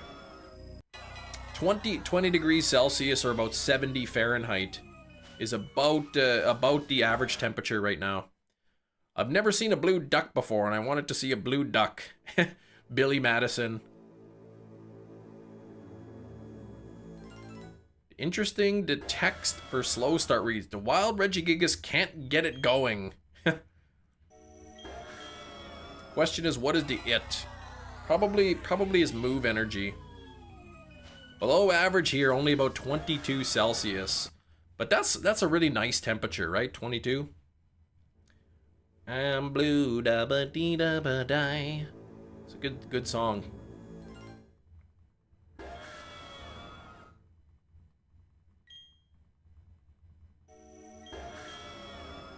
20 degrees Celsius, or about 70 Fahrenheit, is about the average temperature right now. I've never seen a blue duck before, and I wanted to see a blue duck. Billy Madison. Interesting, the text for slow start reads, the wild Regigigas can't get it going. Question is, what is the it? Probably his move energy. Below average here, only about 22 Celsius. But that's a really nice temperature, right? 22. I'm blue da ba dee da ba die. It's a good song.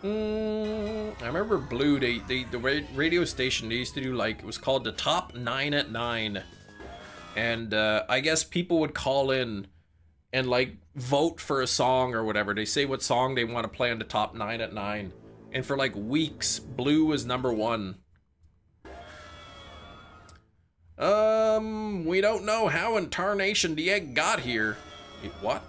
I remember Blue, the radio station, they used to do like, it was called the Top 9 at 9. And I guess people would call in and like vote for a song or whatever. They say what song they want to play on the Top 9 at 9. And for like weeks, Blue was #1. We don't know how in tarnation the egg got here. Wait, what?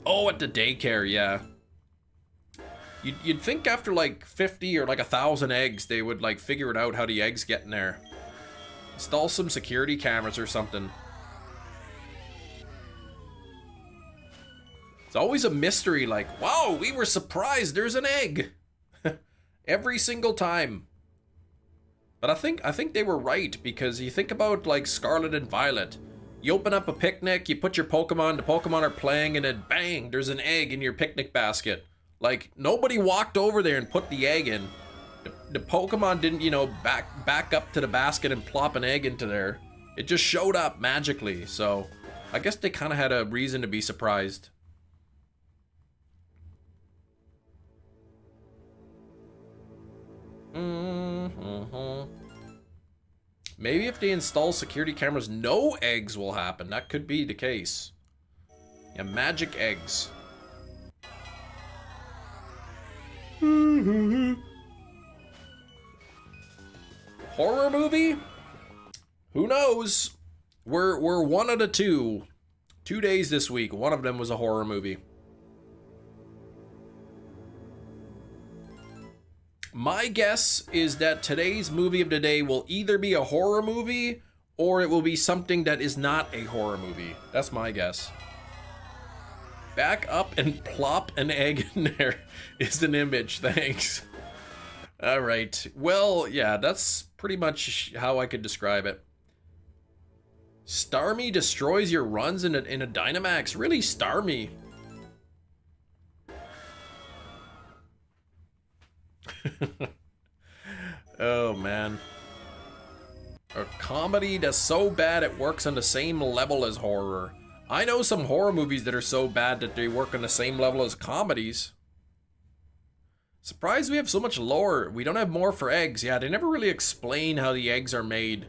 Oh, at the daycare, yeah. You'd think after like 50 or like 1,000 eggs, they would like figure it out how the eggs get in there. Install some security cameras or something. It's always a mystery, like, wow, we were surprised there's an egg. Every single time. But I think they were right, because you think about like Scarlet and Violet. You open up a picnic, you put your Pokemon, the Pokemon are playing, and then bang, there's an egg in your picnic basket. Like, nobody walked over there and put the egg in. The Pokemon didn't, you know, back up to the basket and plop an egg into there. It just showed up magically, so I guess they kind of had a reason to be surprised. Maybe if they install security cameras, no eggs will happen. That could be the case. Yeah, magic eggs. Horror movie? Who knows? We're one out of two. 2 days this week. One of them was a horror movie. My guess is that today's movie of the day will either be a horror movie or it will be something that is not a horror movie. That's my guess. Back up and plop an egg in there is an image. Thanks. All right. Well, yeah, that's pretty much how I could describe it. Starmie destroys your runs in a Dynamax. Really, Starmie? Oh man. A comedy that's so bad it works on the same level as horror. I know some horror movies that are so bad that they work on the same level as comedies. Surprised we have so much lore. We don't have more for eggs. Yeah, they never really explain how the eggs are made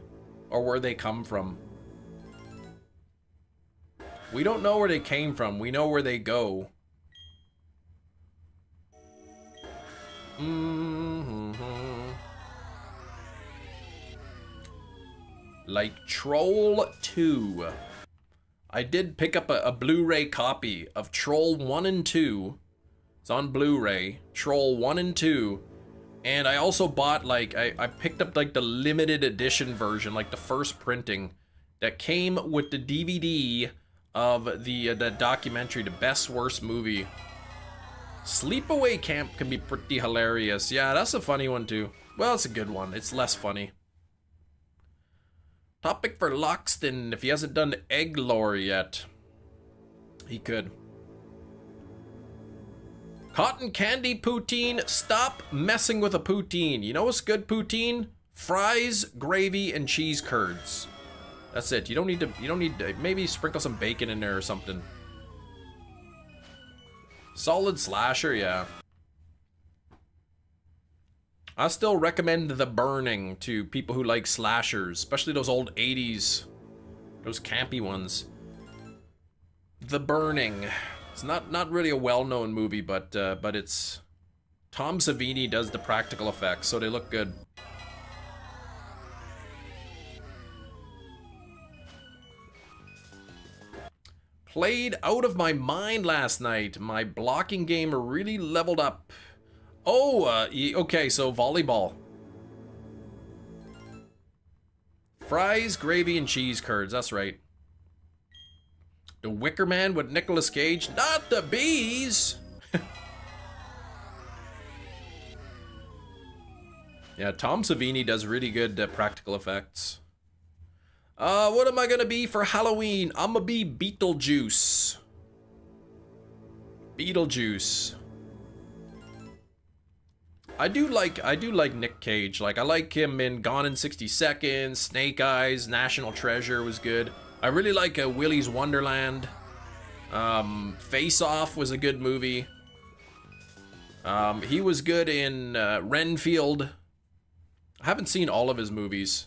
or where they come from. We don't know where they came from. We know where they go. Like Troll 2. I did pick up a Blu-ray copy of Troll 1 and 2. It's on Blu-ray. Troll 1 and 2. And I also bought, like, I picked up, like, the limited edition version, like the first printing that came with the DVD of the documentary, The Best Worst Movie. Sleepaway Camp can be pretty hilarious. Yeah, that's a funny one too. Well, it's a good one. It's less funny. Topic for Loxton. If he hasn't done egg lore yet, he could. Cotton candy poutine. Stop messing with a poutine. You know what's good poutine? Fries, gravy, and cheese curds. That's it. You don't need to, maybe sprinkle some bacon in there or something. Solid slasher, yeah. I still recommend The Burning to people who like slashers, especially those old 80s, those campy ones. The Burning. It's not really a well-known movie, but it's Tom Savini does the practical effects, so they look good. Played out of my mind last night. My blocking game really leveled up. Oh, okay, so volleyball. Fries, gravy, and cheese curds, that's right. The Wicker Man with Nicolas Cage, not the bees! Yeah, Tom Savini does really good practical effects. What am I gonna be for Halloween? I'm gonna be Beetlejuice. Beetlejuice. I do like Nick Cage. Like, I like him in Gone in 60 Seconds, Snake Eyes, National Treasure was good. I really like Willy's Wonderland. Face Off was a good movie. He was good in Renfield. I haven't seen all of his movies.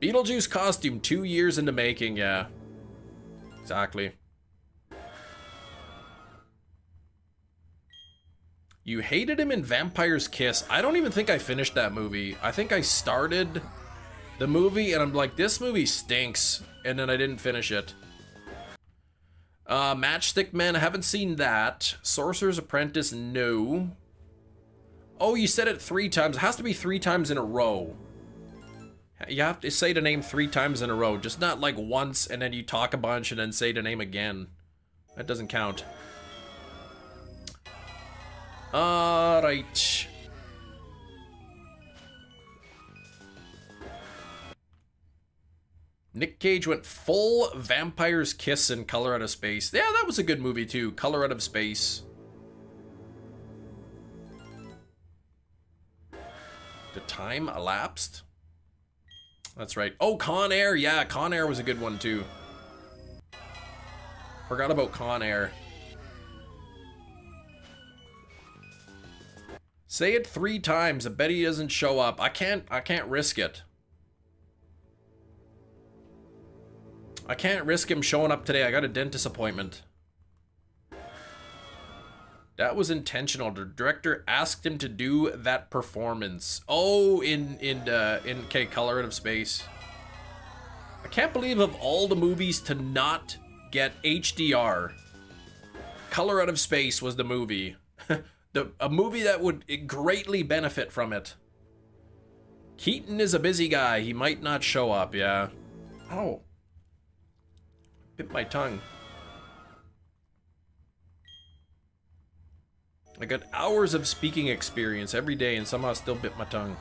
Beetlejuice costume, 2 years into making, yeah. Exactly. You hated him in Vampire's Kiss. I don't even think I finished that movie. I think I started the movie and I'm like, this movie stinks. And then I didn't finish it. Matchstick Men, I haven't seen that. Sorcerer's Apprentice, no. Oh, you said it 3 times. It has to be 3 times in a row. You have to say the name 3 times in a row. Just not like once and then you talk a bunch and then say the name again. That doesn't count. Alright. Nick Cage went full Vampire's Kiss in Color Out of Space. Yeah, that was a good movie too. Color Out of Space. The time elapsed? That's right. Oh, Con Air. Yeah, Con Air was a good one too. Forgot about Con Air. Say it 3 times. I bet he doesn't show up. I can't risk it. I can't risk him showing up today. I got a dentist appointment. That was intentional. The director asked him to do that performance. Oh, in Color Out of Space. I can't believe of all the movies to not get HDR, Color Out of Space was the movie. A movie that would greatly benefit from it. Keaton is a busy guy. He might not show up, yeah. Ow. Bit my tongue. I got hours of speaking experience every day and somehow still bit my tongue.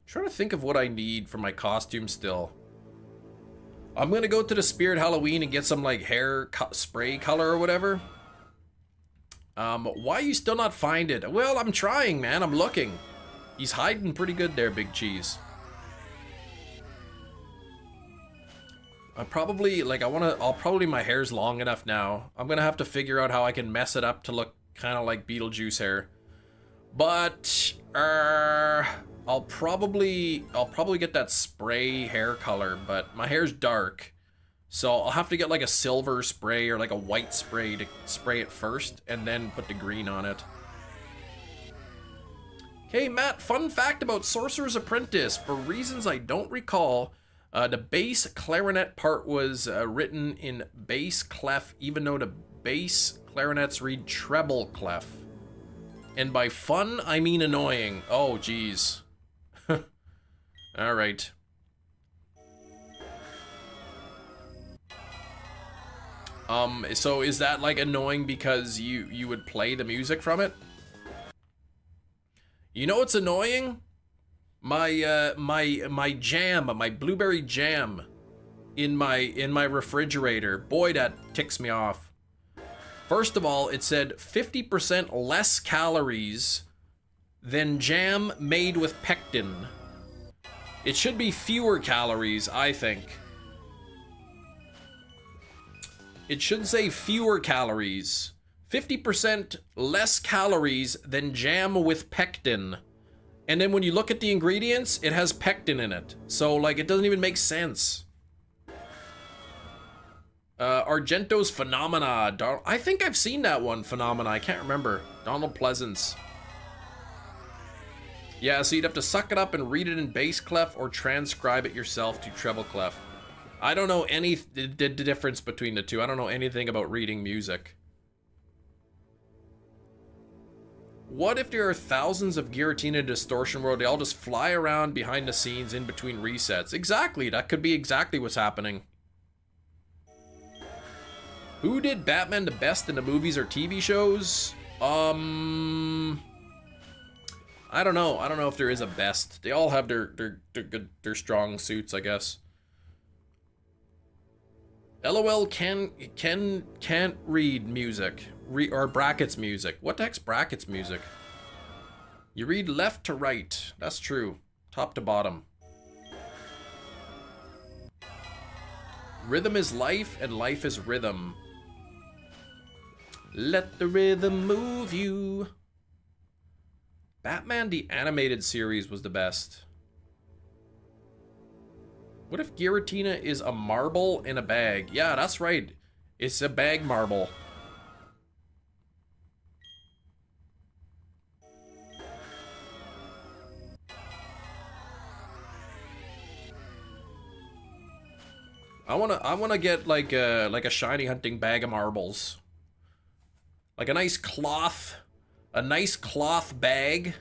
Trying to think of what I need for my costume still. I'm gonna go to the Spirit Halloween and get some like hair spray color or whatever. Why you still not find it? Well, I'm trying, man. I'm looking. He's hiding pretty good there, Big Cheese. I'll probably my hair's long enough now. I'm gonna have to figure out how I can mess it up to look kind of like Beetlejuice hair. But I'll probably get that spray hair color, but my hair's dark. So I'll have to get like a silver spray or like a white spray to spray it first and then put the green on it. Okay, Matt, fun fact about Sorcerer's Apprentice. For reasons I don't recall, the bass clarinet part was written in bass clef, even though the bass clarinets read treble clef. And by fun, I mean annoying. Oh, geez. All right. So is that like annoying because you would play the music from it? You know what's annoying? My jam, my blueberry jam in my refrigerator. Boy, that ticks me off. First of all, it said 50% less calories than jam made with pectin. It should be fewer calories, I think. It should say fewer calories. 50% less calories than jam with pectin. And then when you look at the ingredients, it has pectin in it. So, like, it doesn't even make sense. Argento's Phenomena. I think I've seen that one, Phenomena. I can't remember. Donald Pleasance. Yeah, so you'd have to suck it up and read it in bass clef or transcribe it yourself to treble clef. I don't know the difference between the two. I don't know anything about reading music. What if there are thousands of Giratina in Distortion World? They all just fly around behind the scenes in between resets. Exactly, that could be exactly what's happening. Who did Batman the best in the movies or TV shows? I don't know. I don't know if there is a best. They all have their strong suits, I guess. LOL can't read music. Or brackets music. What the heck's brackets music? You read left to right. That's true. Top to bottom. Rhythm is life and life is rhythm. Let the rhythm move you. Batman the Animated Series was the best. What if Giratina is a marble in a bag? Yeah, that's right. It's a bag marble. I wanna get like a shiny hunting bag of marbles. Like a nice cloth bag,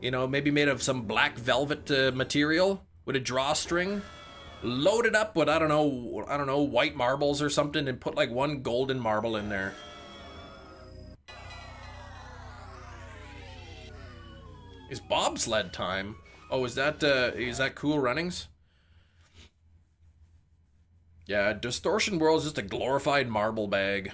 you know, maybe made of some black velvet material with a drawstring, loaded up with I don't know, white marbles or something, and put like one golden marble in there. It's bobsled time. Oh, is that Cool Runnings? Yeah, Distortion World is just a glorified marble bag.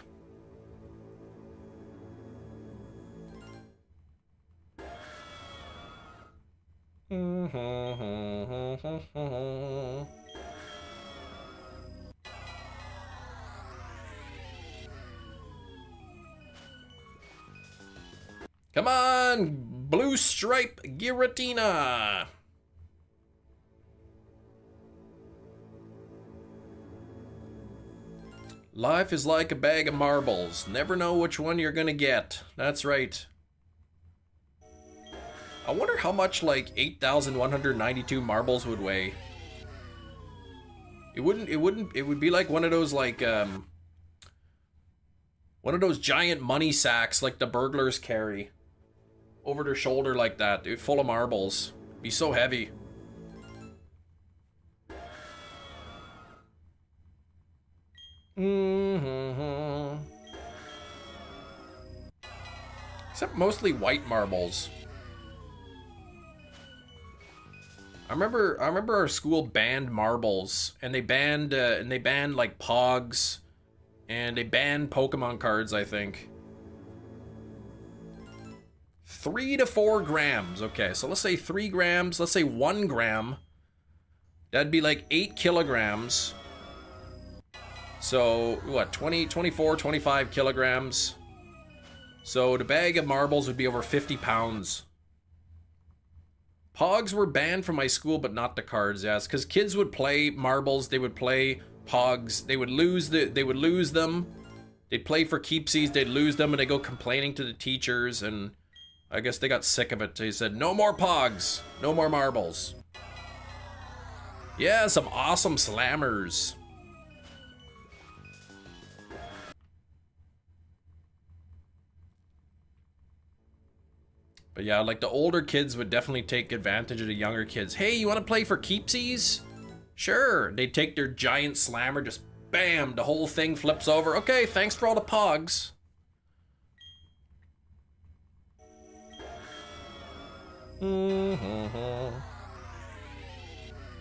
Come on, Blue Stripe Giratina. Life is like a bag of marbles. Never know which one you're gonna get. That's right. I wonder how much like 8,192 marbles would weigh. It would be like one of those like one of those giant money sacks like the burglars carry over their shoulder like that, dude, full of marbles. Be so heavy. Except mostly white marbles. I remember our school banned marbles, and they banned like Pogs, and they banned Pokemon cards, I think. 3 to 4 grams. Okay, so let's say 3 grams. Let's say 1 gram. That'd be like 8 kilograms. So, what, 24, 25 kilograms. So the bag of marbles would be over 50 pounds. Pogs were banned from my school, but not the cards, yes. Because kids would play marbles, they would play Pogs, they would lose them. They'd play for keepsies, they'd lose them, and they'd go complaining to the teachers, and I guess they got sick of it. They said, no more Pogs, no more marbles. Yeah, some awesome slammers. But yeah, like the older kids would definitely take advantage of the younger kids. Hey, you want to play for keepsies? Sure. They'd take their giant slammer, just bam, the whole thing flips over. Okay, thanks for all the Pogs.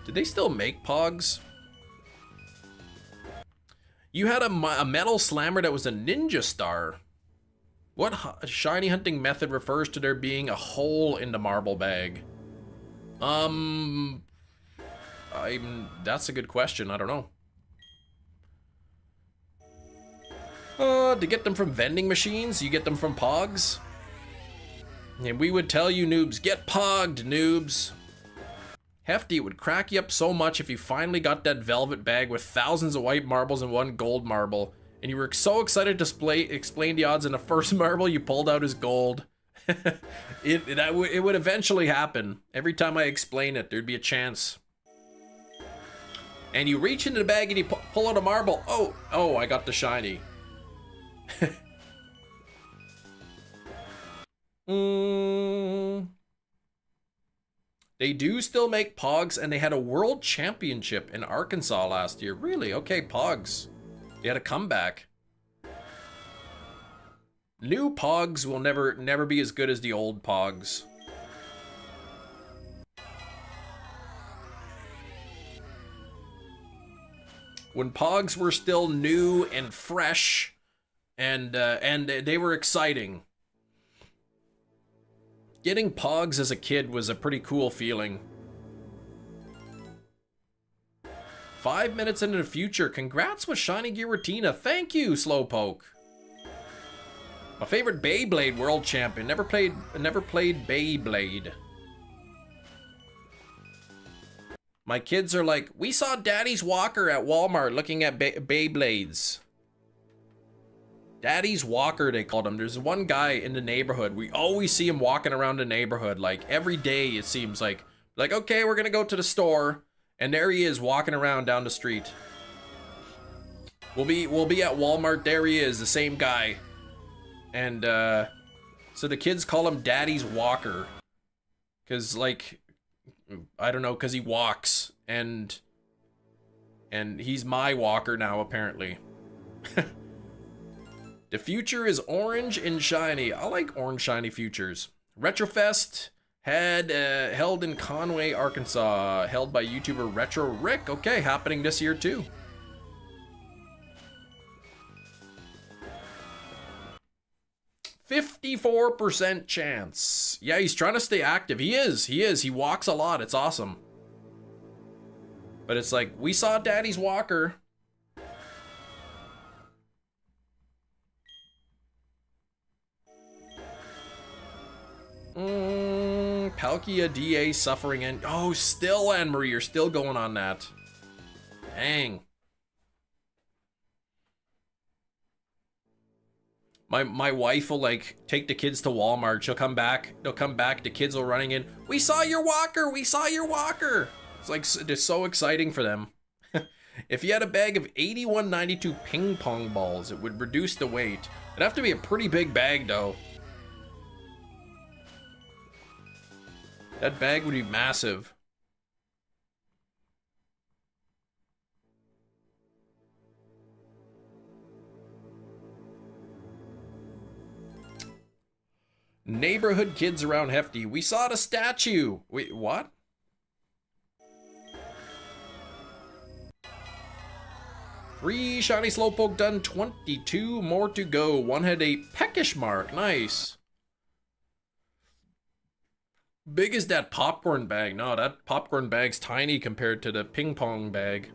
Did they still make Pogs? You had a metal slammer that was a ninja star. What shiny hunting method refers to there being a hole in the marble bag? That's a good question. I don't know. To get them from vending machines, you get them from Pogs. And we would tell you noobs, get pogged, noobs. Hefty, it would crack you up so much if you finally got that velvet bag with thousands of white marbles and 1 gold marble. And you were so excited to explain the odds, and the first marble you pulled out is gold. it would eventually happen. Every time I explain it, there'd be a chance. And you reach into the bag and you pull out a marble. Oh, I got the shiny. They do still make Pogs, and they had a world championship in Arkansas last year. Really? Okay, Pogs. They had a comeback. New Pogs will never be as good as the old Pogs. When Pogs were still new and fresh, and they were exciting. Getting Pogs as a kid was a pretty cool feeling. 5 minutes into the future. Congrats with shiny Giratina. Thank you, Slowpoke. My favorite Beyblade world champion. Never played Beyblade. My kids are like, we saw Daddy's Walker at Walmart looking at Beyblades. Daddy's Walker, they called him. There's one guy in the neighborhood. We always see him walking around the neighborhood. Like, every day, it seems like, okay, we're gonna go to the store. And there he is, walking around down the street. We'll be at Walmart. There he is, the same guy. And, so the kids call him Daddy's Walker. Because, like, I don't know, because he walks. And he's my walker now, apparently. The future is orange and shiny. I like orange shiny futures. Retrofest held in Conway, Arkansas. Held by YouTuber Retro Rick. Okay, happening this year too. %54 chance. Yeah, he's trying to stay active. He is. He walks a lot. It's awesome. But it's like, we saw Daddy's Walker. Palkia DA suffering and oh, still Anne-Marie, you're still going on that. Dang. My wife will like take the kids to Walmart. She'll come back. They'll come back. The kids will running in. We saw your walker. We saw your walker. It's like it's so exciting for them. If you had a bag of 8192 ping pong balls, it would reduce the weight. It'd have to be a pretty big bag though. That bag would be massive. Neighborhood kids around Hefty. We saw the statue. Wait, what? Three shiny Slowpoke done. 22 more to go. One had a peckish mark. Nice. Big is that popcorn bag? No, that popcorn bag's tiny compared to the ping pong bag.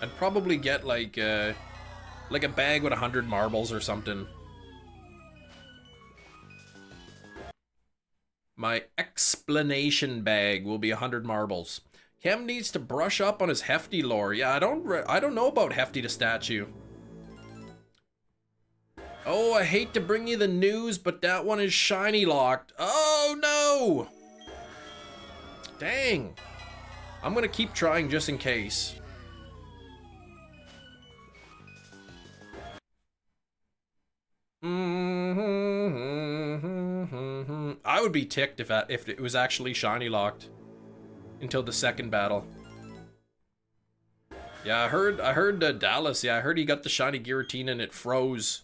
I'd probably get like a bag with 100 marbles or something. My explanation bag will be 100 marbles. Cam needs to brush up on his Hefty lore. Yeah, I don't know about Hefty the statue. Oh, I hate to bring you the news, but that one is shiny locked. Oh no! Dang. I'm gonna keep trying just in case. I would be ticked if it was actually shiny locked until the second battle. Yeah, I heard Dallas. Yeah, I heard he got the shiny Giratina and it froze.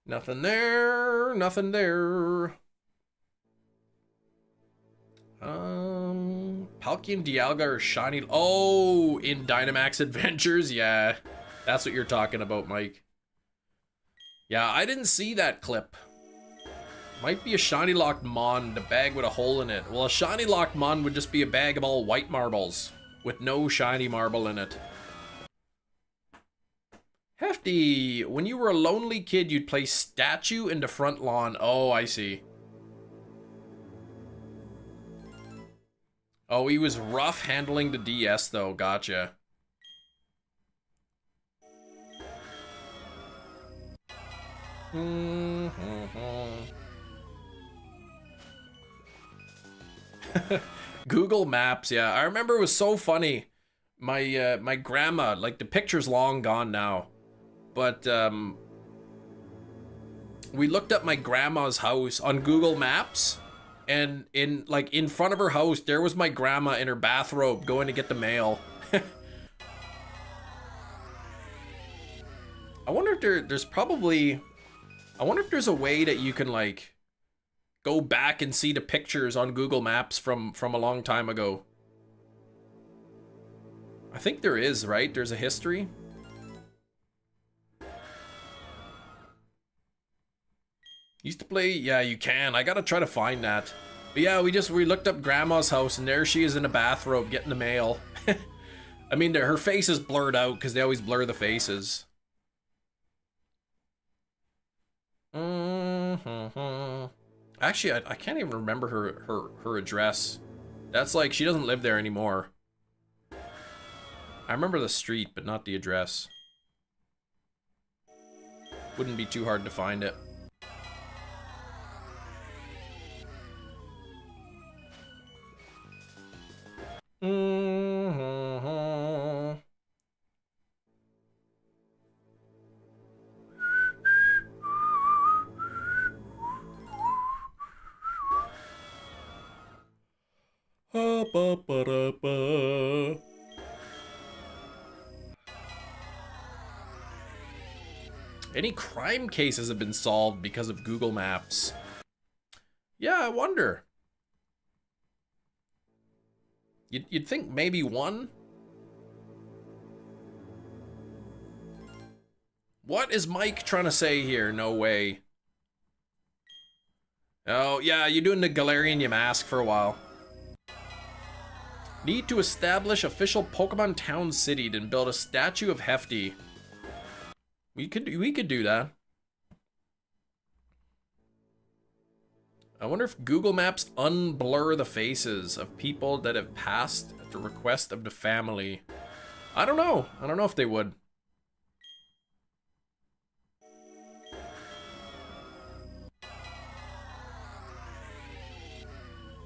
Nothing there, nothing there. Palkia and Dialga are shiny. Oh, in Dynamax Adventures? Yeah, that's what you're talking about, Mike. Yeah, I didn't see that clip. Might be a shiny locked Mon, the bag with a hole in it. Well, a shiny locked Mon would just be a bag of all white marbles with no shiny marble in it. Hefty, when you were a lonely kid, you'd play statue in the front lawn. Oh, I see. Oh, he was rough handling the DS though, gotcha. Google Maps, yeah. I remember it was so funny. My grandma, like the picture's long gone now. But we looked up my grandma's house on Google Maps. and in like in front of her house, there was my grandma in her bathrobe going to get the mail. I wonder if there's probably, I wonder if there's a way that you can like go back and see the pictures on Google Maps from a long time ago. I think there is, right? There's a history. Used to play, yeah, you can. I gotta try to find that. But yeah, we looked up grandma's house and there she is in a bathrobe getting the mail. I mean, her face is blurred out because they always blur the faces. Actually, I can't even remember her address. That's like, she doesn't live there anymore. I remember the street, but not the address. Wouldn't be too hard to find it. Any crime cases have been solved because of Google Maps? Yeah, I wonder. You'd think maybe one? What is Mike trying to say here? No way. Oh, yeah, you're doing the Galarian Yamask for a while. Need to establish official Pokemon Town City, then build a statue of Hefty. We could do that. I wonder if Google Maps unblur the faces of people that have passed at the request of the family. I don't know. I don't know if they would.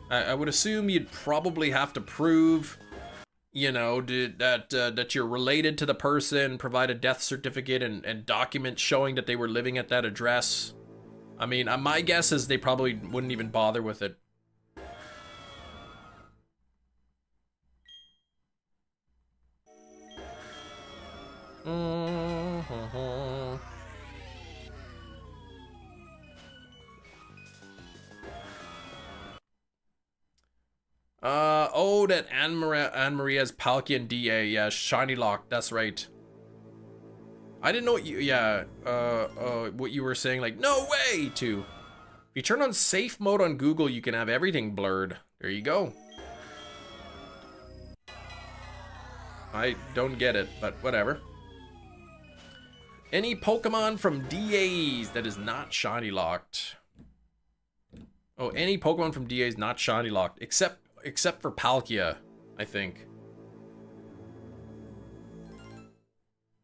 I would assume you'd probably have to prove, you know, that you're related to the person, provide a death certificate and documents showing that they were living at that address. I mean, my guess is they probably wouldn't even bother with it. Oh, that Anne Maria's Palkia DA, yeah, Shiny Lock, that's right. I didn't know what you, yeah, what you were saying, like, no way, to. If you turn on safe mode on Google, you can have everything blurred. There you go. I don't get it, but whatever. Any Pokemon from DAs that is not Shiny Locked. Oh, any Pokemon from DAs not Shiny Locked, except for Palkia, I think.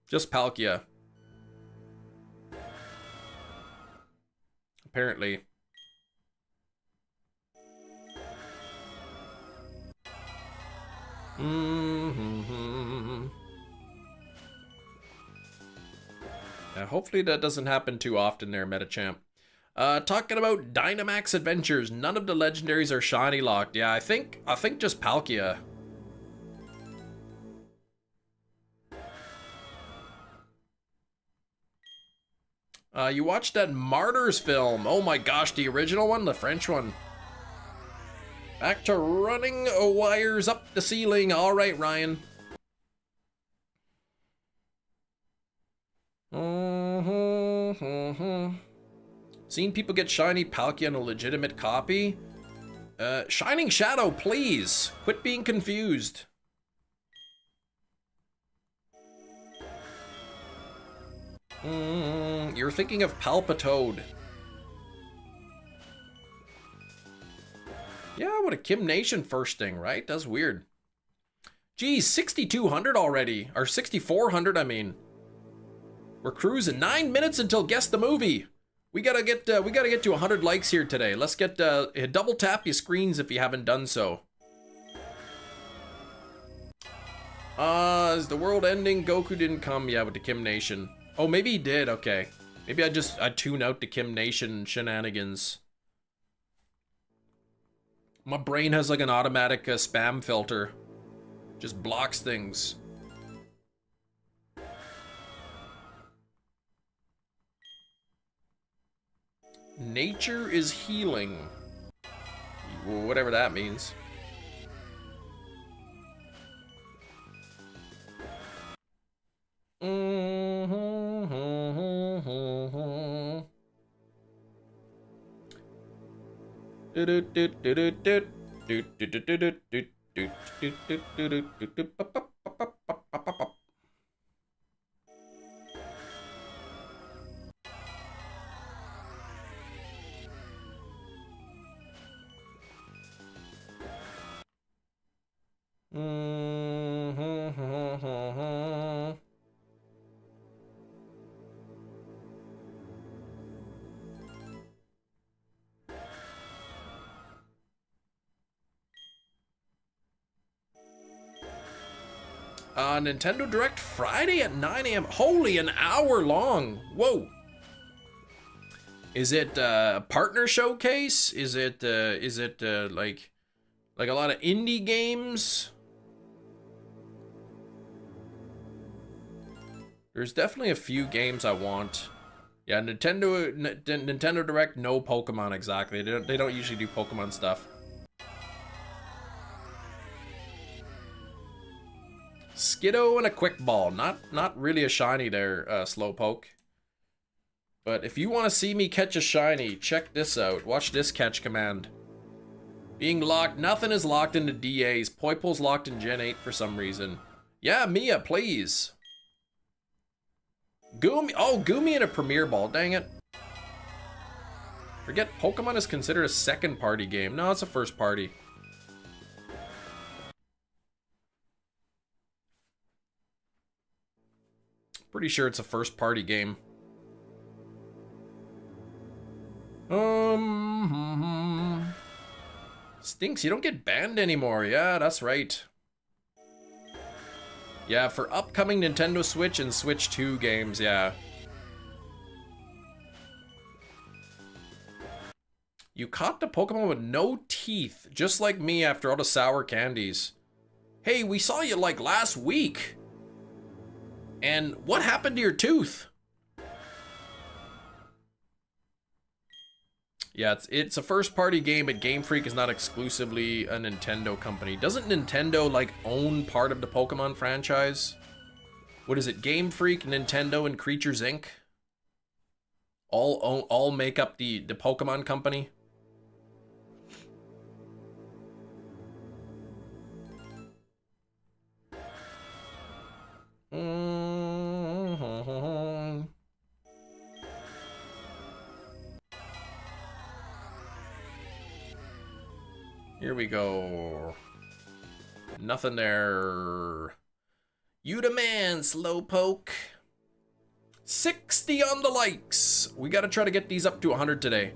Just Palkia. Apparently. Yeah, hopefully that doesn't happen too often there, Metachamp. Talking about Dynamax Adventures, none of the legendaries are shiny locked. Yeah, I think just Palkia. You watched that Martyrs film. Oh my gosh, the original one, the French one. Back to running wires up the ceiling. All right, Ryan. Seen people get shiny Palkia on a legitimate copy. Shining Shadow, please. Quit being confused. You're thinking of Palpitoad. Yeah, what a Kim Nation first thing, right? That's weird. Geez, 6,200 already. Or 6,400, I mean. We're cruising. 9 minutes until Guess the Movie. We gotta get to 100 likes here today. Let's get double tap your screens if you haven't done so. Is the world ending? Goku didn't come. Yeah, with the Kim Nation. Oh, maybe he did. Okay. Maybe I tune out the Kim Nation shenanigans. My brain has like an automatic spam filter. Just blocks things. Nature is healing. Whatever that means. Nintendo Direct Friday at 9 a.m. Holy, an hour long. Whoa. Is it a partner showcase? Is it like a lot of indie games? There's definitely a few games I want. Yeah, Nintendo Direct, no Pokemon exactly. They don't usually do Pokemon stuff. Skiddo and a quick ball. Not really a shiny there, Slowpoke. But if you want to see me catch a shiny, check this out. Watch this catch command. Being locked. Nothing is locked into DAs. Poipol's locked in Gen 8 for some reason. Yeah, Mia, please. Goomy. Oh, Goomy and a Premier Ball. Dang it. Forget Pokemon is considered a second party game. No, it's a first party. Pretty sure it's a first party game. Stinks, you don't get banned anymore. Yeah, that's right. Yeah, for upcoming Nintendo Switch and Switch 2 games, yeah. You caught the Pokemon with no teeth, just like me after all the sour candies. Hey, we saw you like last week. And what happened to your tooth? Yeah, it's a first-party game, but Game Freak is not exclusively a Nintendo company. Doesn't Nintendo, like, own part of the Pokemon franchise? What is it, Game Freak, Nintendo, and Creatures Inc.? All make up the Pokemon company? Here we go. Nothing there. You the man, Slowpoke. 60 on the likes. We gotta try to get these up to 100 today.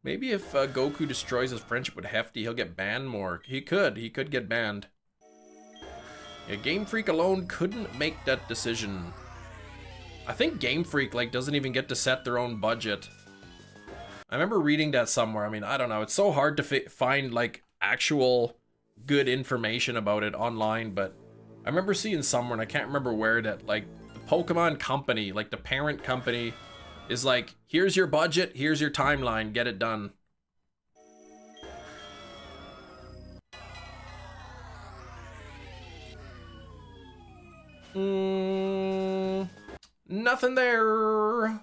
Maybe if Goku destroys his friendship with Hefty, he'll get banned more. He could get banned. Yeah, Game Freak alone couldn't make that decision. I think Game Freak, like, doesn't even get to set their own budget. I remember reading that somewhere. I mean, I don't know. It's so hard to find, like, actual good information about it online, but I remember seeing somewhere, and I can't remember where, that, like, the Pokemon company, like, the parent company, is like, here's your budget, here's your timeline, get it done. Nothing there.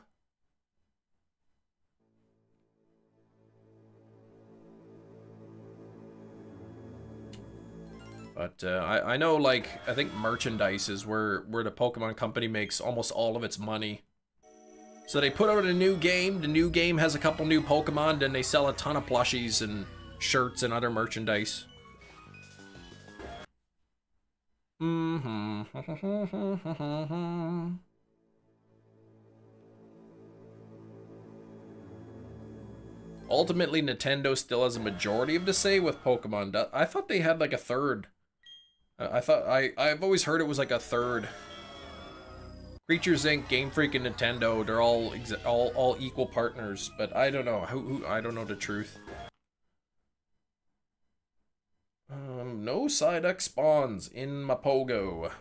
But I know, like, I think merchandise is where the Pokemon company makes almost all of its money. So they put out a new game, the new game has a couple new Pokemon, then they sell a ton of plushies and shirts and other merchandise. Ultimately, Nintendo still has a majority of the say with Pokemon. I thought they had like a third. I've always heard it was like a third. Creatures Inc., Game Freak, and Nintendo, they're all equal partners, but I don't know. I don't know the truth. No Psyduck spawns in my Pogo.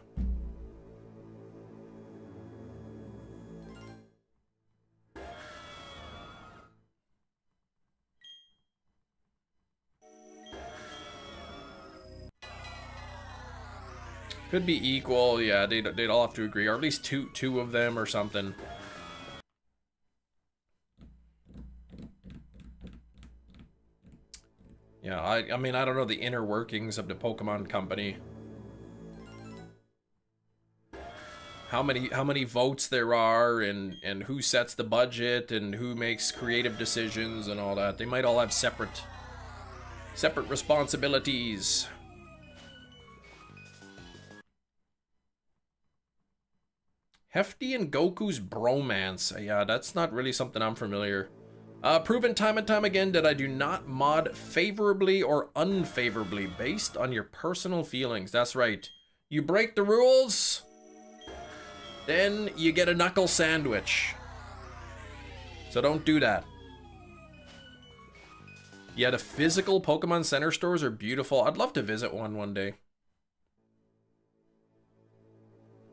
Could be equal, yeah, they'd all have to agree, or at least two of them or something. Yeah, I mean, I don't know the inner workings of the Pokemon Company. How many votes there are, and who sets the budget, and who makes creative decisions and all that. They might all have separate responsibilities. Hefty and Goku's bromance. Yeah, that's not really something I'm familiar. Proven time and time again that I do not mod favorably or unfavorably based on your personal feelings. That's right. You break the rules, then you get a knuckle sandwich. So don't do that. Yeah, the physical Pokemon Center stores are beautiful. I'd love to visit one day.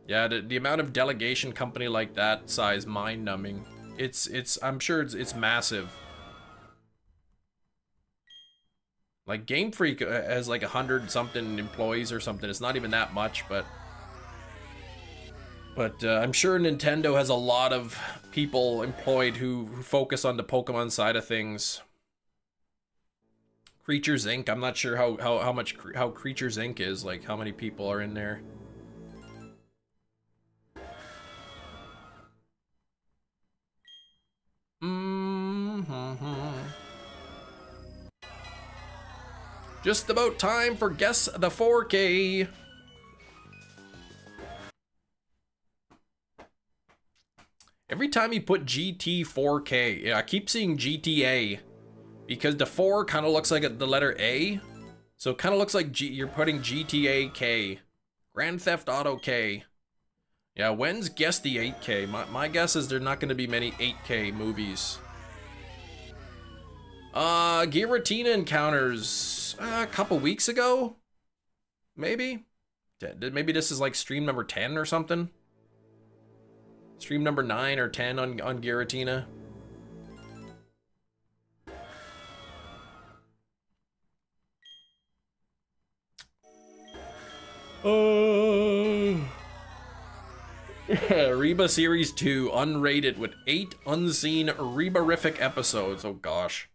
Yeah, the amount of delegation company like that size, mind-numbing. I'm sure it's massive. Like Game Freak has like 100-something employees or something. It's not even that much, but I'm sure Nintendo has a lot of people employed who focus on the Pokemon side of things. Creatures Inc. I'm not sure how Creatures Inc. is, like how many people are in there. Just about time for Guess the 4K. Every time you put GT 4K, yeah, I keep seeing GTA because the 4 kind of looks like the letter A, so it kind of looks like you're putting GTA K, Grand Theft Auto K. Yeah, when's Guess the 8K? My guess is there's not going to be many 8K movies. Giratina encounters a couple weeks ago, maybe. Maybe this is like stream number 10 or something. Stream number 9 or 10 on Giratina. Reba Series 2, unrated with 8 unseen Rebarific episodes. Oh gosh.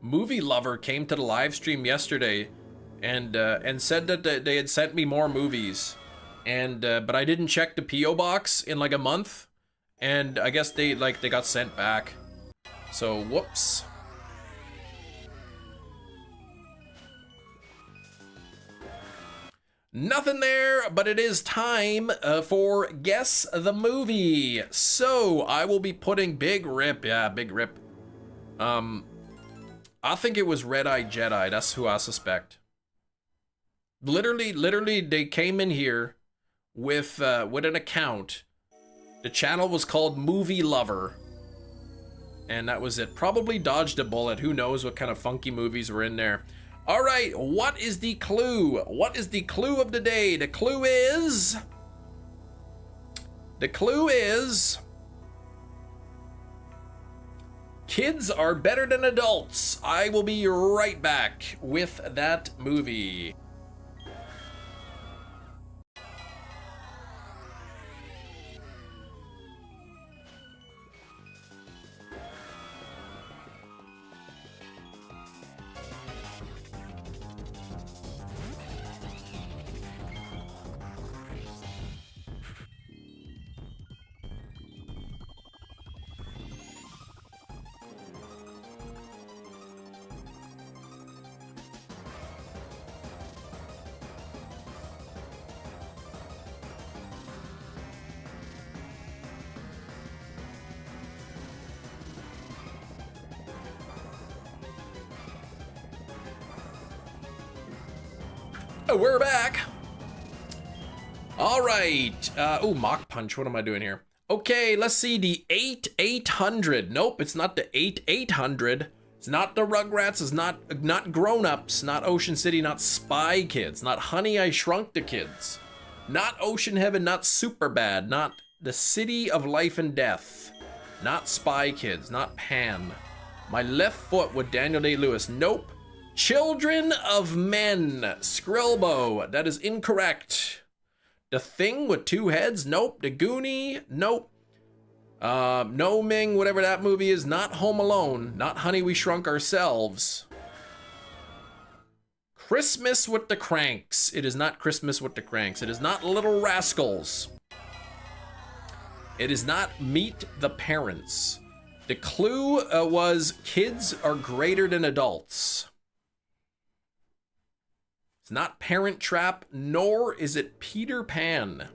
Movie Lover came to the live stream yesterday and said that they had sent me more movies, and but I didn't check the PO box in like a month, and I guess they got sent back. So whoops. Nothing there, but it is time for Guess the Movie. So I will be putting Big Rip. Yeah, Big Rip. I think it was Red Eye Jedi. That's who I suspect. Literally, they came in here with an account. The channel was called Movie Lover, and that was it. Probably dodged a bullet. Who knows what kind of funky movies were in there. All right, what is the clue? What is the clue of the day? The clue is... Kids are better than adults. I will be right back with that movie. We're back. All right. Oh, Mach Punch. What am I doing here? Okay, let's see the 8-800. Nope, it's not the 8-800. It's not the Rugrats, it's not Grown Ups, not Ocean City, not Spy Kids, not Honey, I Shrunk the Kids, not Ocean Heaven, not Superbad, not The City of Life and Death, not Spy Kids, not Pan. My Left Foot with Daniel Day-Lewis, nope. Children of Men, Skrilbo, that is incorrect. The Thing with Two Heads, nope. The Goonie, nope. No Ming, whatever that movie is, not Home Alone, not Honey, We Shrunk Ourselves. Christmas with the Cranks, it is not Christmas with the Cranks. It is not Little Rascals. It is not Meet the Parents. The clue was kids are greater than adults. It's not Parent Trap, nor is it Peter Pan.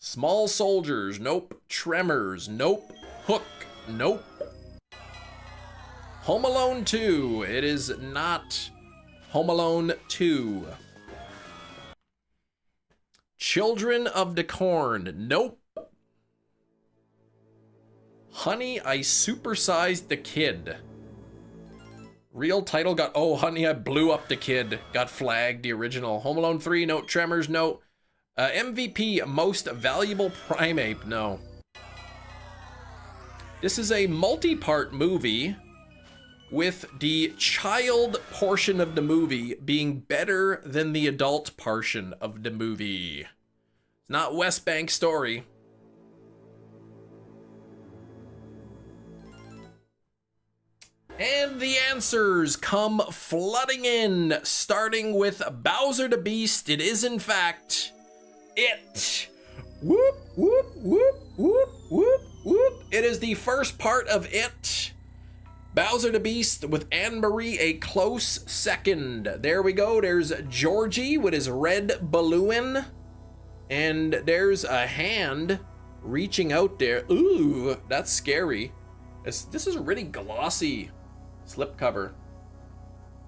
Small Soldiers, nope. Tremors, nope. Hook, nope. Home Alone 2, it is not Home Alone 2. Children of the Corn, nope. Honey, I Supersized the Kid. Real title got, oh, Honey, I Blew Up the Kid. Got flagged, the original. Home Alone 3, no. Tremors, no. MVP, Most Valuable Primate, no. This is a multi-part movie with the child portion of the movie being better than the adult portion of the movie. It's not West Bank Story. And the answers come flooding in, starting with Bowser the Beast. It is, in fact, It. Whoop, whoop, whoop, whoop, whoop, whoop. It is the first part of It. Bowser the Beast with Anne-Marie a close second. There we go. There's Georgie with his red balloon. And there's a hand reaching out there. Ooh, that's scary. This is a really glossy slipcover.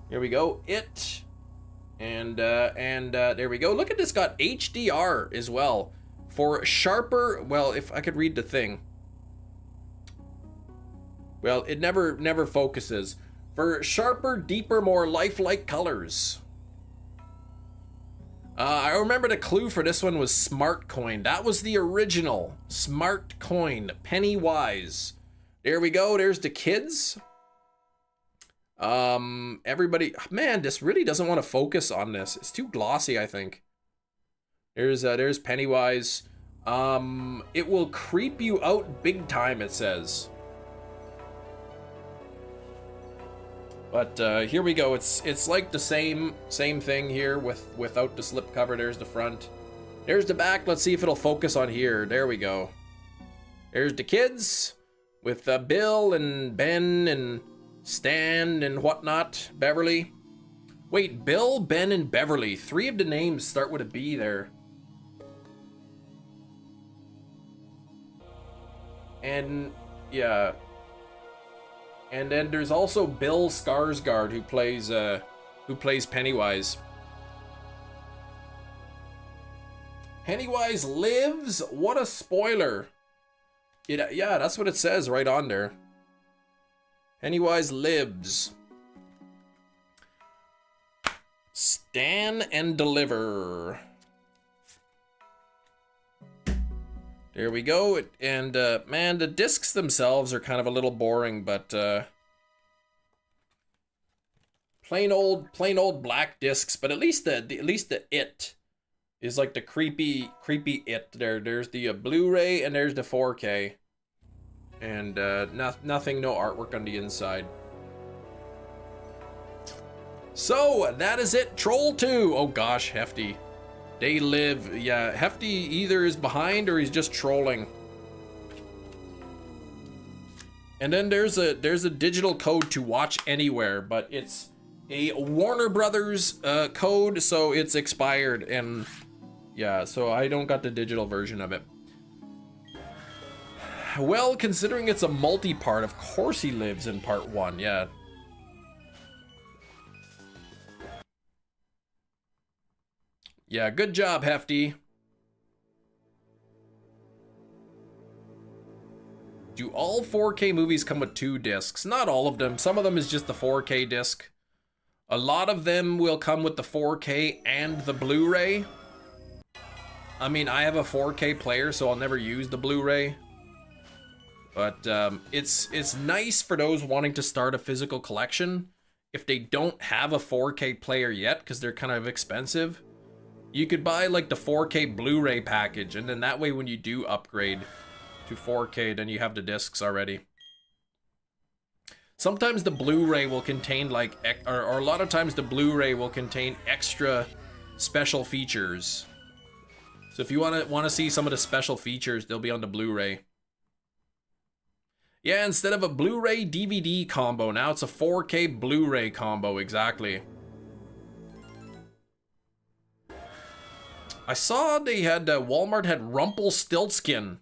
Here we go. It. And there we go. Look at this, got HDR as well. For sharper, well, if I could read the thing. Well, it never focuses. For sharper, deeper, more lifelike colors. I remember the clue for this one was Smart Coin. That was the original Smart Coin, Pennywise. There we go. There's the kids. Everybody, man, this really doesn't want to focus on this. It's too glossy, I think. There's Pennywise. It will creep you out big time, it says. But here we go. It's like the same thing here without the slipcover. There's the front. There's the back. Let's see if it'll focus on here. There we go. There's the kids with Bill and Ben and Stan and whatnot. Beverly. Wait, Bill, Ben, and Beverly. 3 of the names start with a B there. And yeah. And then there's also Bill Skarsgård who plays Pennywise. Pennywise lives? What a spoiler. Yeah, that's what it says right on there. Pennywise lives. Stand and deliver. There we go. And man, the discs themselves are kind of a little boring, but plain old black discs. But at least the It is like the creepy It. There's the Blu-ray and there's the 4K, and nothing, no artwork on the inside. So that is it. Troll 2. Oh gosh, Hefty. They live. Yeah, Hefty either is behind or he's just trolling. And then there's a digital code to watch anywhere, but it's a Warner Brothers code, so it's expired, and yeah, so I don't got the digital version of it. Well, considering it's a multi-part, of course he lives in part 1, yeah. Yeah, good job, Hefty. Do all 4K movies come with 2 discs? Not all of them. Some of them is just the 4K disc. A lot of them will come with the 4K and the Blu-ray. I mean, I have a 4K player, so I'll never use the Blu-ray. But it's nice for those wanting to start a physical collection. If they don't have a 4K player yet, because they're kind of expensive, you could buy like the 4K Blu-ray package, and then that way when you do upgrade to 4K, then you have the discs already. Sometimes the Blu-ray will contain like, or a lot of times the Blu-ray will contain extra special features. So if you want to see some of the special features, they'll be on the Blu-ray. Yeah, instead of a Blu-ray DVD combo, now it's a 4K Blu-ray combo, exactly. I saw they had, Walmart had Rumpelstiltskin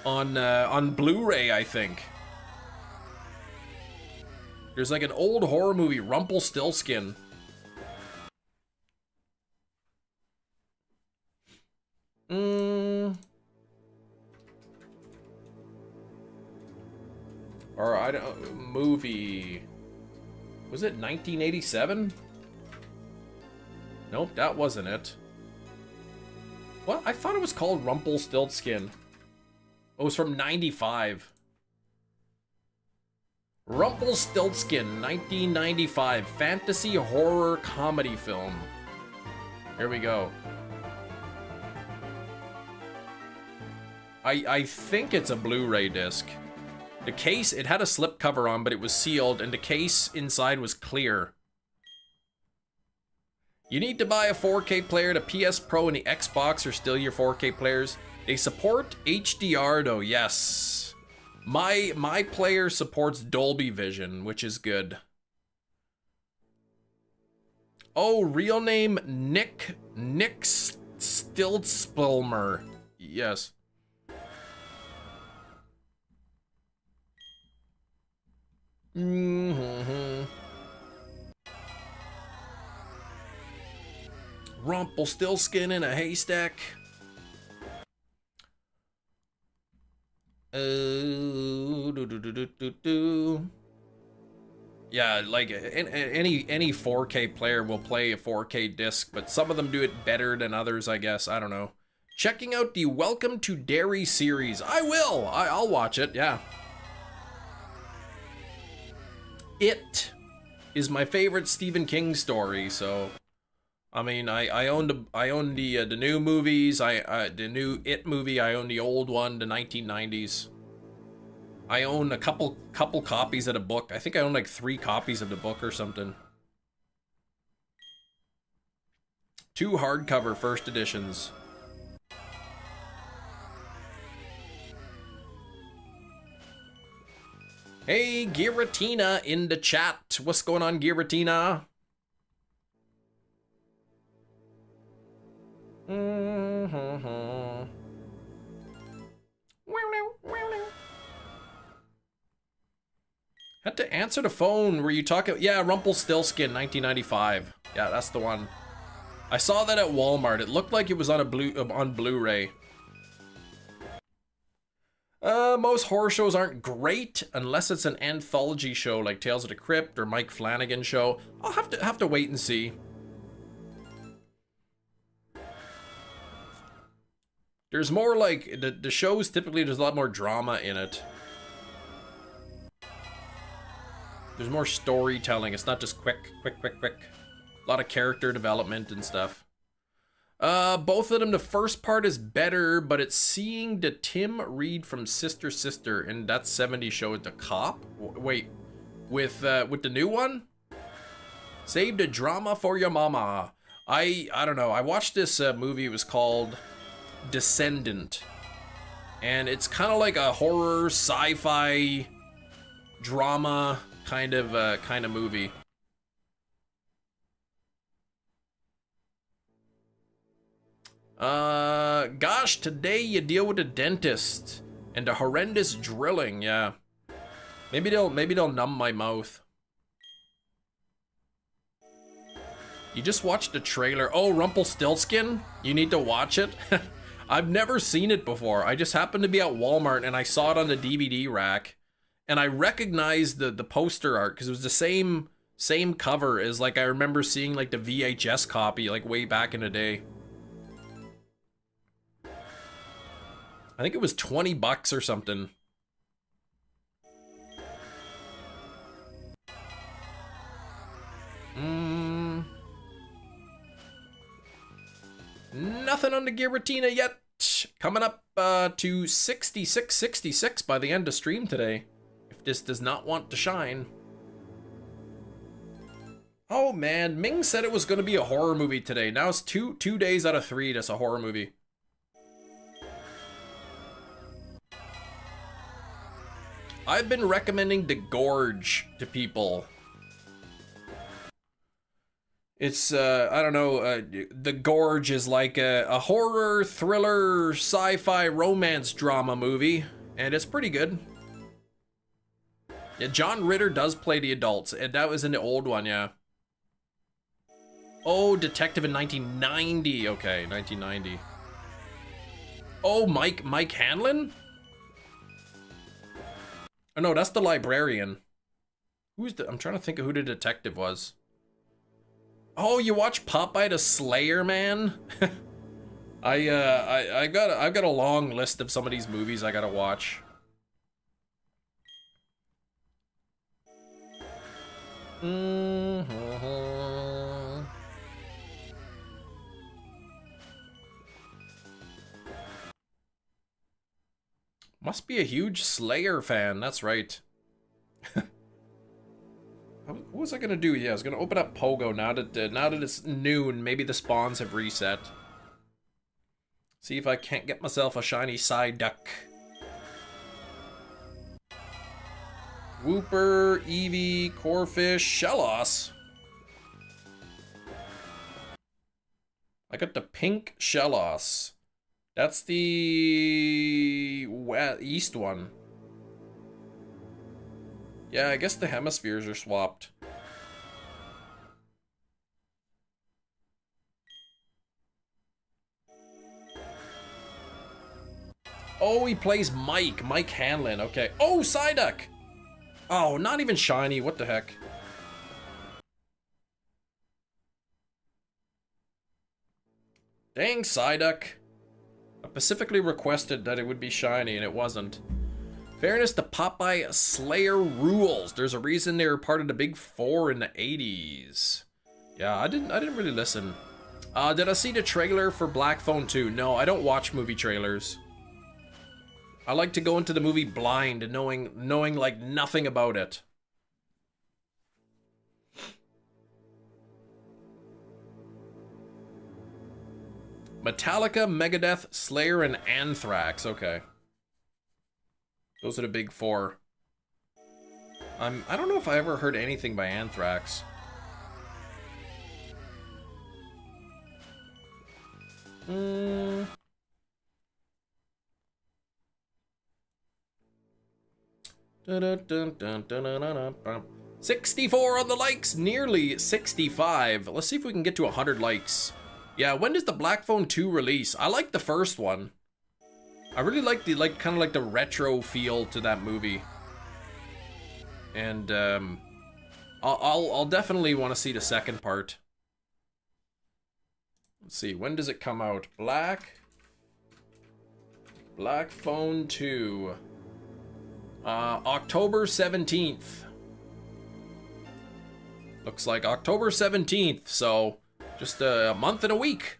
on Blu-ray, I think. There's like an old horror movie, Rumpelstiltskin. Or I don't movie. Was it 1987? Nope, that wasn't it. What? I thought it was called Rumpelstiltskin. Oh, it was from 95. Rumpelstiltskin, 1995, fantasy horror comedy film. Here we go. I think it's a Blu-ray disc. The case, it had a slipcover on, but it was sealed, and the case inside was clear. You need to buy a 4K player. The PS Pro and the Xbox are still your 4K players. They support HDR though, yes. My player supports Dolby Vision, which is good. Oh, real name Nick Stiltspilmer. Yes. Rumpelstiltskin in a haystack. Yeah, like any 4K player will play a 4K disc, but some of them do it better than others, I guess. I don't know. Checking out the Welcome to Derry series. I will. I'll watch it. Yeah. It is my favorite Stephen King story, so I mean, I own the new movies. The new It movie. I own the old one, the 1990s. I own a couple copies of the book. I think I own like 3 copies of the book or something. 2 hardcover first editions. Hey, Giratina in the chat. What's going on, Giratina? Had to answer the phone. Were you talking? Yeah, Rumpelstiltskin, 1995. Yeah, that's the one. I saw that at Walmart. It looked like it was on Blu-ray. Most horror shows aren't great unless it's an anthology show like Tales of the Crypt or Mike Flanagan show. I'll have to wait and see. There's more like the shows typically there's a lot more drama in it. There's more storytelling. It's not just quick. A lot of character development and stuff. Both of them, the first part is better, but it's seeing the Tim Reed from Sister Sister in that 70s show at the cop. Wait, with the new one? Save the drama for your mama. I don't know. I watched this movie. It was called Descendant, and it's kind of like a horror sci-fi drama kind of movie. Gosh, today you deal with a dentist and a horrendous drilling. Yeah, maybe they'll numb my mouth. You just watched the trailer. Oh, Rumpelstiltskin, you need to watch it. I've never seen it before. I just happened to be at Walmart and I saw it on the DVD rack, and I recognized the poster art because it was the same cover as like I remember seeing like the VHS copy like way back in the day. I think it was 20 bucks or something. Nothing on the Giratina yet. Coming up to 66 by the end of stream today. If this does not want to shine. Oh man, Ming said it was going to be a horror movie today. Now it's two days out of 3 that's a horror movie. I've been recommending The Gorge to people. It's, I don't know, The Gorge is like a horror, thriller, sci-fi, romance drama movie, and it's pretty good. Yeah, John Ritter does play the adults, and that was in the old one, yeah. Oh, Detective in 1990, okay, 1990. Oh, Mike Hanlon? Oh no, that's the librarian. Who's the, I'm trying to think of who the detective was. Oh, you watch Popeye the Slayer, man? I've got a long list of some of these movies I gotta watch. Must be a huge Slayer fan, that's right. What was I gonna do? Yeah, I was gonna open up Pogo now that it's noon. Maybe the spawns have reset. See if I can't get myself a shiny Psyduck. Wooper, Eevee, Corphish, Shellos. I got the pink Shellos. That's the east one. Yeah, I guess the hemispheres are swapped. Oh, he plays Mike Hanlon, okay. Oh, Psyduck! Oh, not even shiny, what the heck? Dang, Psyduck. I specifically requested that it would be shiny and it wasn't. Fairness to Popeye, Slayer rules. There's a reason they were part of the Big Four in the 80s. Yeah, I didn't really listen. Did I see the trailer for Black Phone 2? No, I don't watch movie trailers. I like to go into the movie blind and knowing like nothing about it. Metallica, Megadeth, Slayer, and Anthrax. Okay. Those are the Big Four. I don't know if I ever heard anything by Anthrax. Hmm. 64 on the likes, nearly 65. Let's see if we can get to 100 likes. Yeah, when does the Black Phone 2 release? I like the first one. I really like the kind of like the retro feel to that movie. And I'll definitely want to see the second part. Let's see, when does it come out? Black Phone 2. October 17th. Looks like October 17th, so just a month and a week.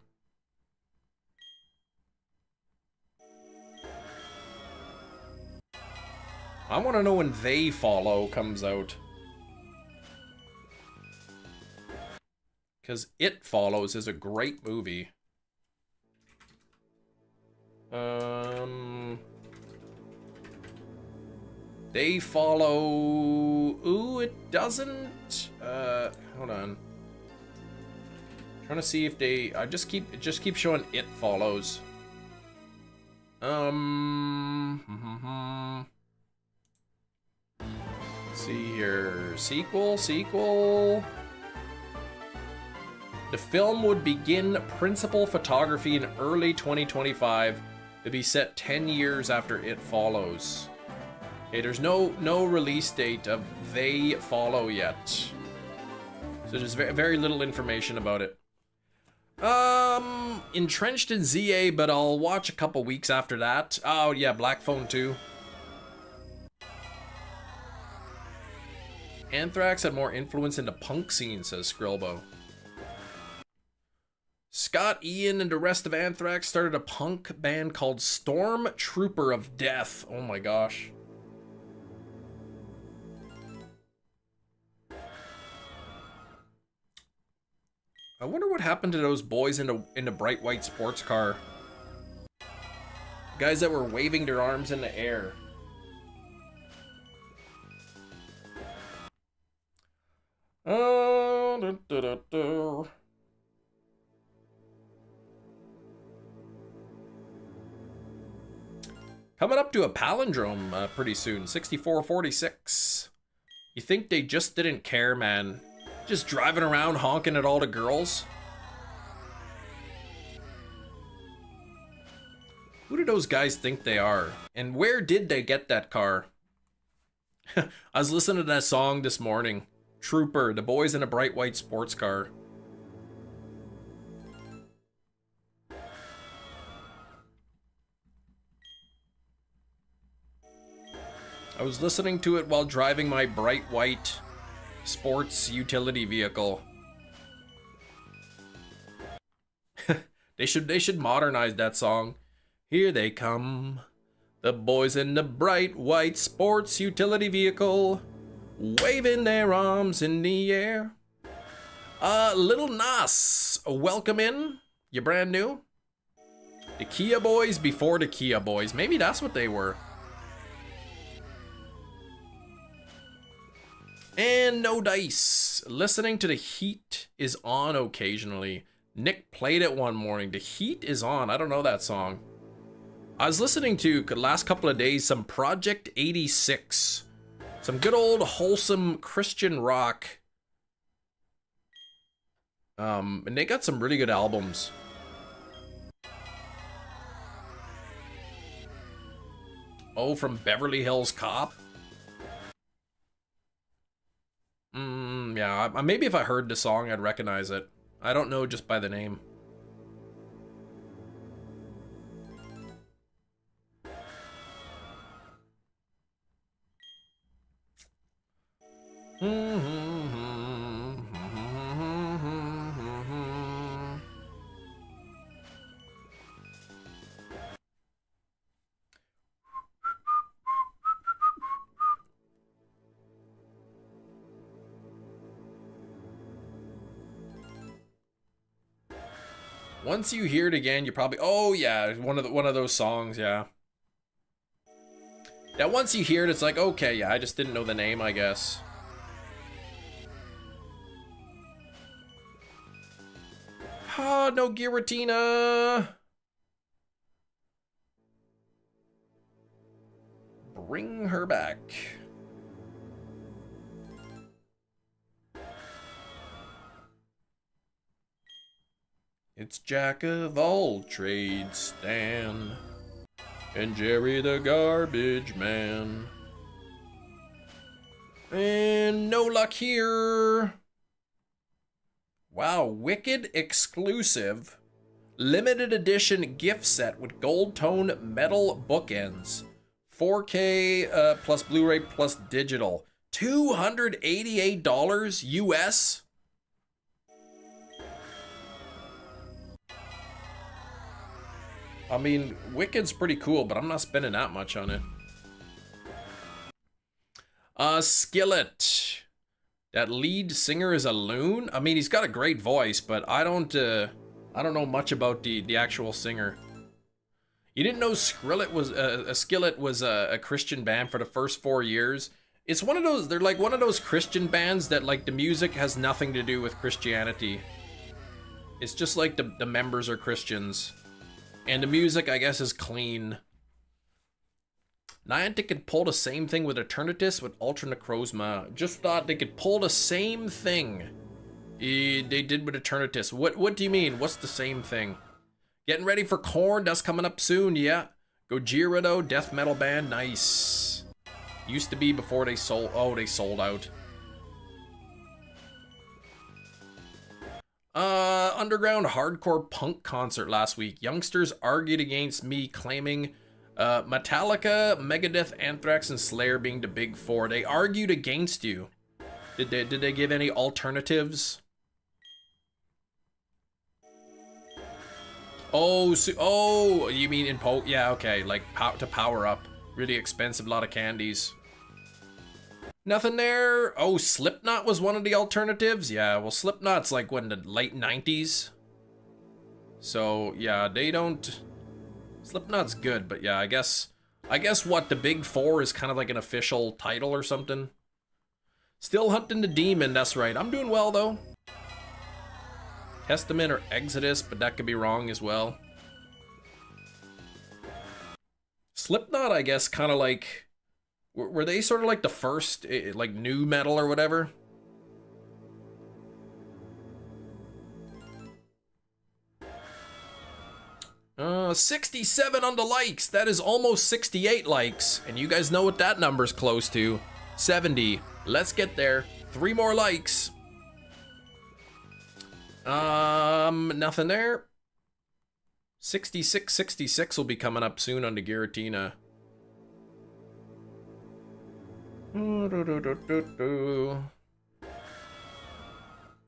I want to know when They Follow comes out. Because It Follows is a great movie. They Follow... Ooh, it doesn't... hold on. Trying to see if they... It just keep showing It Follows. Let's see here. Sequel. The film would begin principal photography in early 2025 to be set 10 years after It Follows. Okay, there's no release date of They Follow yet. So there's very little information about it. Entrenched in ZA, but I'll watch a couple weeks after that. Oh yeah, Black Phone 2. Anthrax had more influence in the punk scene, says Skrillbo. Scott Ian and the rest of Anthrax started a punk band called Storm Trooper of Death. Oh my gosh. I wonder what happened to those boys in the bright white sports car. Guys that were waving their arms in the air. Coming up to a palindrome pretty soon, 6446. You think they just didn't care, man? Just driving around honking at all the girls? Who do those guys think they are? And where did they get that car? I was listening to that song this morning. Trooper, the boys in a bright white sports car. I was listening to it while driving my bright white sports utility vehicle. They should modernize that song. Here they come, the boys in the bright white sports utility vehicle, waving their arms in the air. Little Nas, welcome in. You brand new? The Kia Boys before the Kia Boys. Maybe that's what they were. And no dice. Listening to The Heat is on occasionally. Nick played it one morning. The Heat is on. I don't know that song. I was listening to, last couple of days, some Project 86. Some good old wholesome Christian rock. And they got some really good albums. Oh, from Beverly Hills Cop? Yeah, maybe if I heard the song, I'd recognize it. I don't know just by the name. Once you hear it again, you probably, oh yeah, one of those songs, yeah. Yeah, once you hear it, it's like, okay, yeah, I just didn't know the name, I guess. Ah, no Giratina. Bring her back. It's Jack of all trades, Stan, and Jerry the garbage man. And no luck here. Wow, Wicked exclusive limited edition gift set with gold tone metal bookends. 4K plus Blu-ray plus digital. $288 US. I mean, Wicked's pretty cool, but I'm not spending that much on it. Skillet. That lead singer is a loon? I mean, he's got a great voice, but I don't know much about the actual singer. You didn't know Skillet was a Christian band for the first 4 years? It's one of those, they're like one of those Christian bands that like the music has nothing to do with Christianity. It's just like the members are Christians. And the music, I guess, is clean. Niantic could pull the same thing with Eternatus with Ultra Necrozma. Just thought they could pull the same thing They did with Eternatus. What do you mean? What's the same thing? Getting ready for Corn. That's coming up soon. Yeah. Giratina, death metal band. Nice. Used to be before they sold. Oh, they sold out. Underground hardcore punk concert last week. Youngsters argued against me, claiming Metallica, Megadeth, Anthrax, and Slayer being the big four. They argued against you. Did they give any alternatives? Oh, so, oh, you mean in yeah, okay, like to power up. Really expensive, lot of candies. Nothing there. Oh, Slipknot was one of the alternatives. Yeah, well, Slipknot's like when the late 90s. So yeah, they don't. Slipknot's good, but yeah, I guess what the big four is kind of like an official title or something. Still hunting the demon. That's right. I'm doing well though. Testament or Exodus, but that could be wrong as well. Slipknot, I guess, kind of like, were they sort of like the first, like, new metal or whatever? Uh, 67 on the likes. That is almost 68 likes. And you guys know what that number's close to. 70. Let's get there. 3 more likes. Nothing there. 66 will be coming up soon on the Giratina.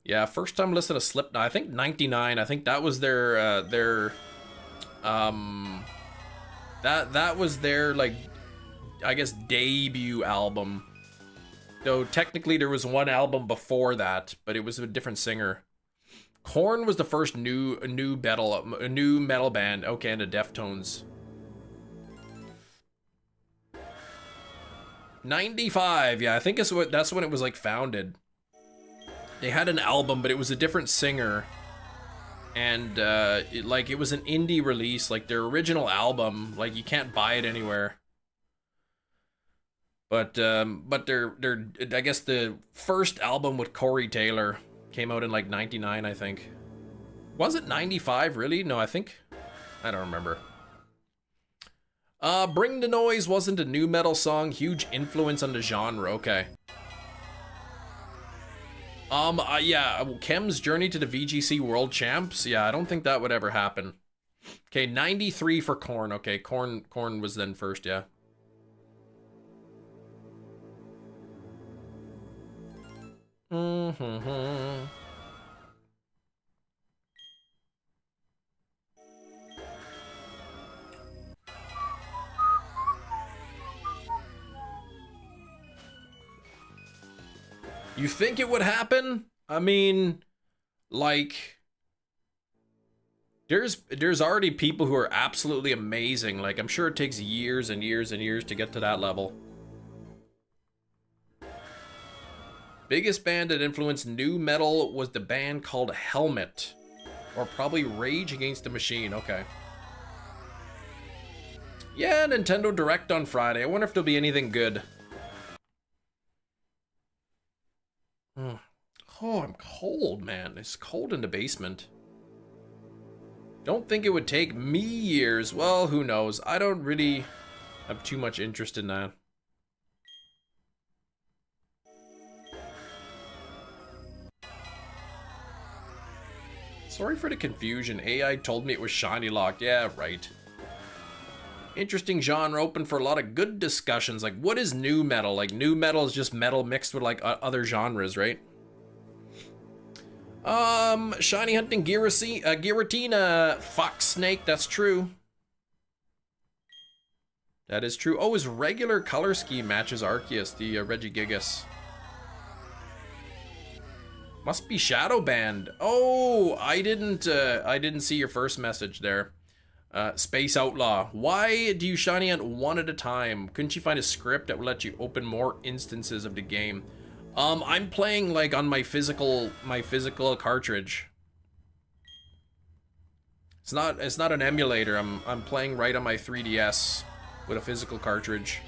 Yeah, first time listening to Slipknot. I think 99. I think that was their that was their, like, I guess debut album. Though technically there was one album before that, but it was a different singer. Korn was the first new metal band. Okay, and the Deftones. 95. Yeah, I think that's when it was like founded. They had an album, but it was a different singer. And it was an indie release, like their original album, like you can't buy it anywhere. But their I guess the first album with Corey Taylor came out in like 99, I think. Was it 95 really? No, I don't remember. Bring the Noise wasn't a new metal song. Huge influence on the genre. Okay. Yeah, Kem's Journey to the VGC World Champs. Yeah, I don't think that would ever happen. Okay, 93 for Korn. Okay, Korn was then first, yeah. You think it would happen? I mean, like, there's already people who are absolutely amazing. Like, I'm sure it takes years and years and years to get to that level. Biggest band that influenced new metal was the band called Helmet. Or probably Rage Against the Machine. Okay. Yeah, Nintendo Direct on Friday. I wonder if there'll be anything good. Oh, I'm cold, man. It's cold in the basement. Don't think it would take me years. Well, who knows? I don't really have too much interest in that. Sorry for the confusion. AI told me it was shiny locked. Yeah, right. Interesting genre, open for a lot of good discussions. Like, what is new metal? Like, new metal is just metal mixed with, like, other genres, right? Shiny hunting Giratina, Fox Snake, that's true. That is true. Oh, his regular color scheme matches Arceus, the Regigigas. Must be Shadow Band. Oh, I didn't see your first message there. Space Outlaw. Why do you shiny hunt one at a time? Couldn't you find a script that would let you open more instances of the game? I'm playing like on my physical cartridge. It's not an emulator. I'm playing right on my 3DS with a physical cartridge.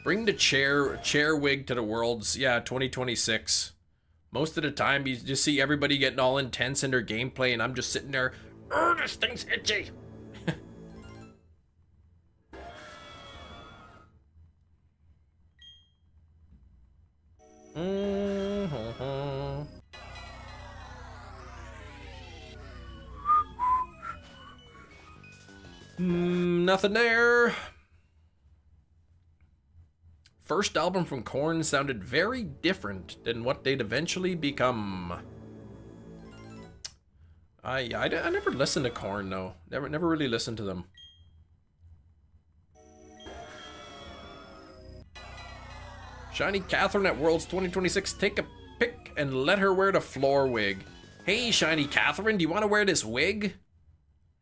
Bring the chair wig to the Worlds. Yeah, 2026. Most of the time, you just see everybody getting all intense in their gameplay, and I'm just sitting there, this thing's itchy. Nothing there. First album from Korn sounded very different than what they'd eventually become. I never listened to Korn though. Never really listened to them. Shiny Catherine at Worlds 2026. Take a pic and let her wear the floor wig. Hey, Shiny Catherine, do you want to wear this wig?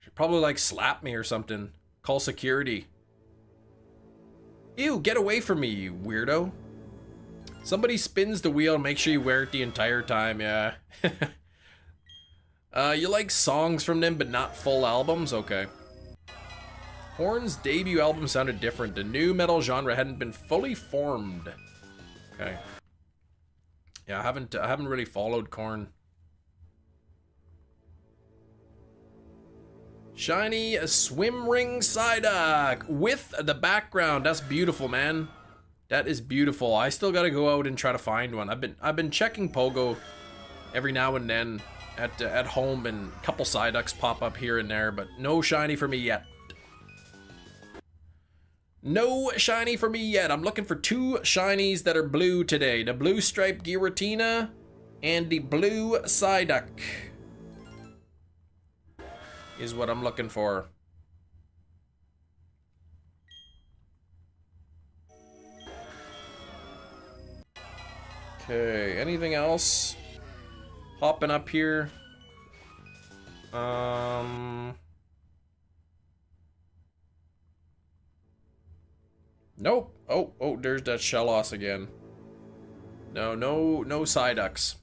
She'd probably like slap me or something. Call security. Ew, get away from me, you weirdo. Somebody spins the wheel, make sure you wear it the entire time, yeah. You like songs from them, but not full albums? Okay. Korn's debut album sounded different. The new metal genre hadn't been fully formed. Okay. Yeah, I haven't really followed Korn. Shiny swim ring Psyduck with the background. That's beautiful, man. That is beautiful. I still gotta go out and try to find one. I've been checking Pogo every now and then at home, and a couple Psyducks pop up here and there, but no shiny for me yet. No shiny for me yet. I'm looking for 2 shinies that are blue today. The blue striped Giratina and the blue Psyduck is what I'm looking for. Okay, anything else popping up here? Nope. Oh, there's that Shellos again. No Psyducks.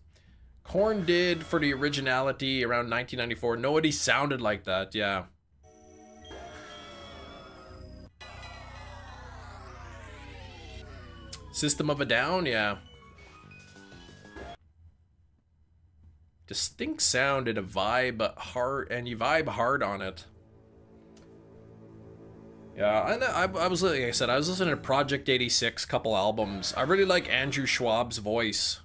Korn did for the originality around 1994. Nobody sounded like that, yeah. System of a Down, yeah. Distinct sound and a vibe hard, and you vibe hard on it. Yeah, I was, like I said, I was listening to Project 86, couple albums. I really like Andrew Schwab's voice.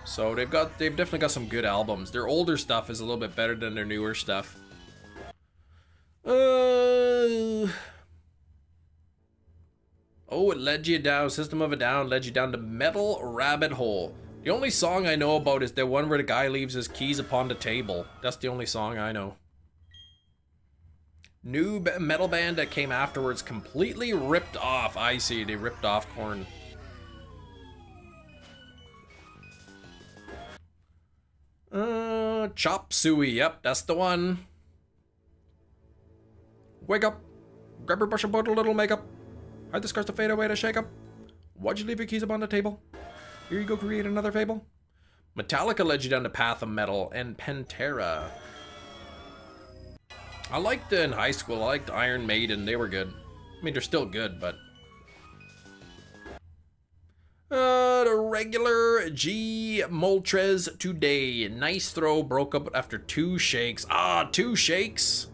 So they've definitely got some good albums. Their older stuff is a little bit better than their newer stuff. Oh, it led you down. System of a Down led you down the Metal Rabbit Hole. The only song I know about is the one where the guy leaves his keys upon the table. That's the only song I know. New metal band that came afterwards completely ripped off. I see, they ripped off Korn. Chop Suey. Yep, that's the one. Wake up. Grab your brush and put a little makeup. Hide the scars to fade away to shake up. Why'd you leave your keys upon the table? Here you go, create another fable. Metallica led you down the path of metal, and Pantera. I liked in high school, I liked Iron Maiden, they were good. I mean, they're still good, but... the regular G Moltres today. Nice throw, broke up after 2 shakes. 2 shakes?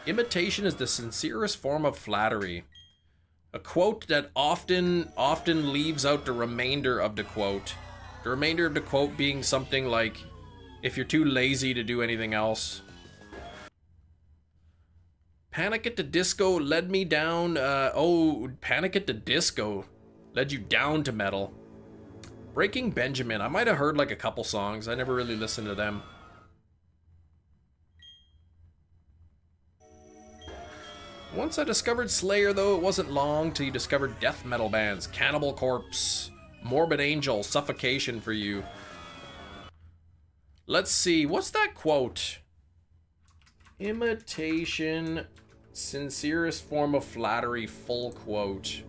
Imitation is the sincerest form of flattery. A quote that often leaves out the remainder of the quote. The remainder of the quote being something like, if you're too lazy to do anything else. Panic at the Disco led me down, Panic at the Disco led you down to metal. Breaking Benjamin, I might have heard like a couple songs, I never really listened to them. Once I discovered Slayer though, it wasn't long till you discovered death metal bands. Cannibal Corpse, Morbid Angel, Suffocation for you. Let's see, what's that quote? Imitation, sincerest form of flattery, full quote.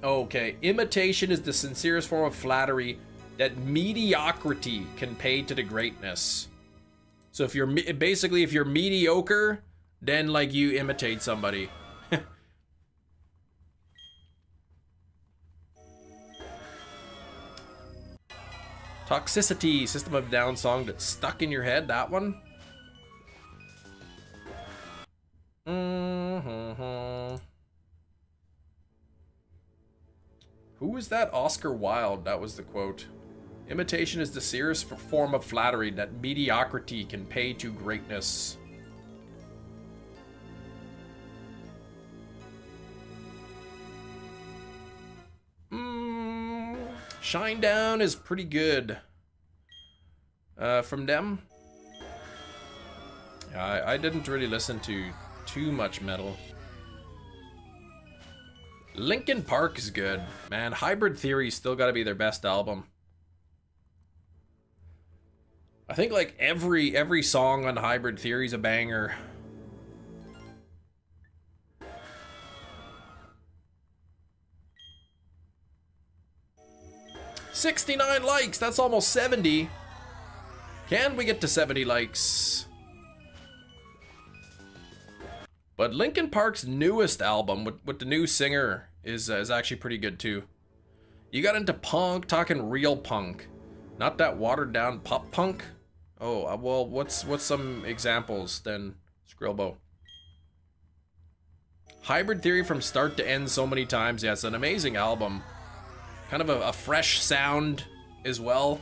Okay, imitation is the sincerest form of flattery that mediocrity can pay to the greatness. So if you're basically if you're mediocre, then like you imitate somebody. Toxicity, System of a Down song that's stuck in your head. That one. Who was that? Oscar Wilde. That was the quote. Imitation is the serious form of flattery that mediocrity can pay to greatness. Shinedown is pretty good. From them? I didn't really listen to too much metal. Linkin Park is good. Man, Hybrid Theory's still gotta be their best album. I think like every song on Hybrid Theory's a banger. $69 likes, that's almost 70. Can we get to 70 likes? But Linkin Park's newest album with the new singer is actually pretty good too. You got into punk, talking real punk, not that watered down pop punk. Oh, well, what's some examples then, Skrillbo? Hybrid Theory from start to end so many times. Yeah, it's an amazing album. Kind of a fresh sound as well.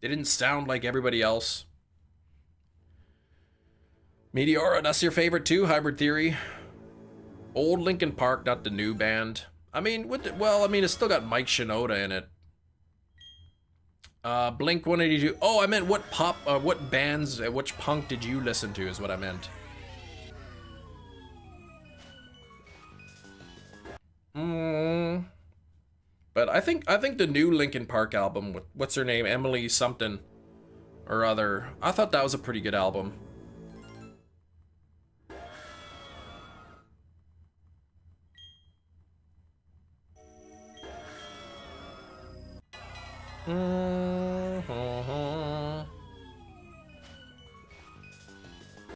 They didn't sound like everybody else. Meteora, that's your favorite too, Hybrid Theory. Old Linkin Park, not the new band. I mean, it's still got Mike Shinoda in it. Blink 182. Oh, I meant what bands, which punk did you listen to is what I meant. But I think the new Linkin Park album with what's her name, Emily something or other, I thought that was a pretty good album.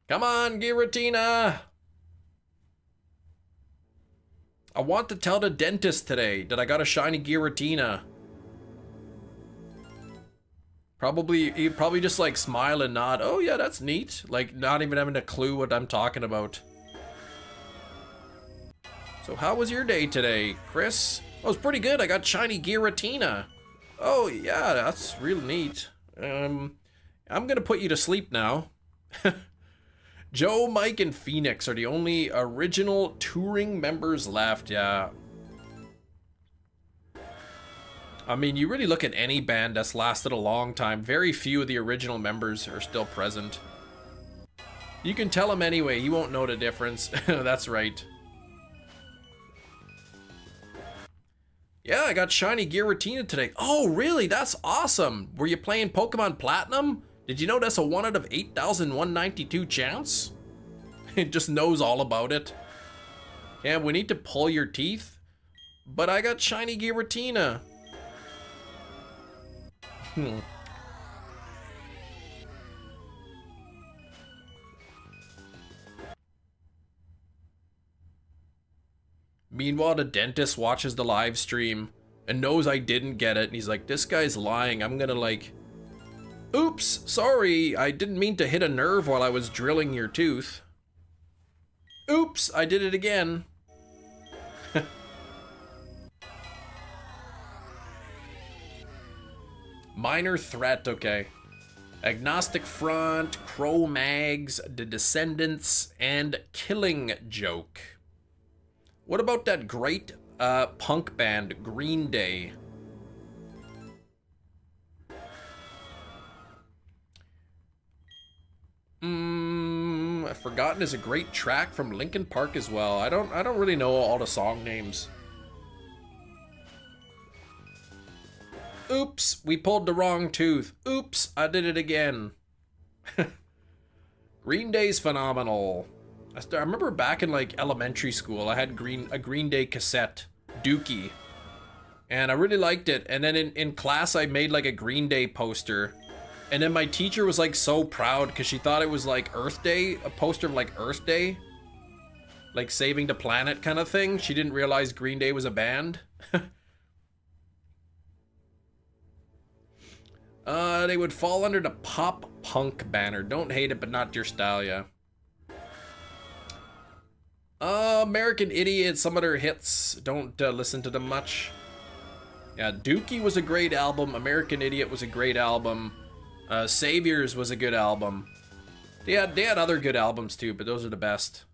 Come on, Giratina! I want to tell the dentist today that I got a shiny Giratina. He'd probably just like smile and nod. Oh yeah, that's neat. Like not even having a clue what I'm talking about. So how was your day today, Chris? Oh, it was pretty good. I got shiny Giratina. Oh yeah, that's real neat. I'm gonna put you to sleep now. Joe, Mike, and Phoenix are the only original touring members left, yeah. I mean, you really look at any band that's lasted a long time, very few of the original members are still present. You can tell him anyway, he won't know the difference. That's right. Yeah, I got shiny Giratina today. Oh, really? That's awesome. Were you playing Pokemon Platinum? Did you know that's a 1 out of 8,192 chance? It just knows all about it. Yeah, we need to pull your teeth. But I got shiny Giratina. Meanwhile, the dentist watches the live stream and knows I didn't get it. And he's like, this guy's lying. I'm gonna like... Oops, sorry, I didn't mean to hit a nerve while I was drilling your tooth. Oops, I did it again. Minor threat, okay. Agnostic Front, Cro-Mags, The Descendants, and Killing Joke. What about that great punk band, Green Day? Forgotten is a great track from Linkin Park as well. I don't really know all the song names. Oops, we pulled the wrong tooth. Oops, I did it again. Green Day's phenomenal. I remember back in like elementary school, I had a Green Day cassette, Dookie. And I really liked it. And then in class, I made like a Green Day poster. And then my teacher was like so proud because she thought it was like Earth Day, a poster of like Earth Day. Like saving the planet kind of thing. She didn't realize Green Day was a band. They would fall under the pop punk banner. Don't hate it, but not your style, yeah. American Idiot, some of their hits. Don't listen to them much. Yeah, Dookie was a great album. American Idiot was a great album. Saviors was a good album. They had other good albums too, but those are the best.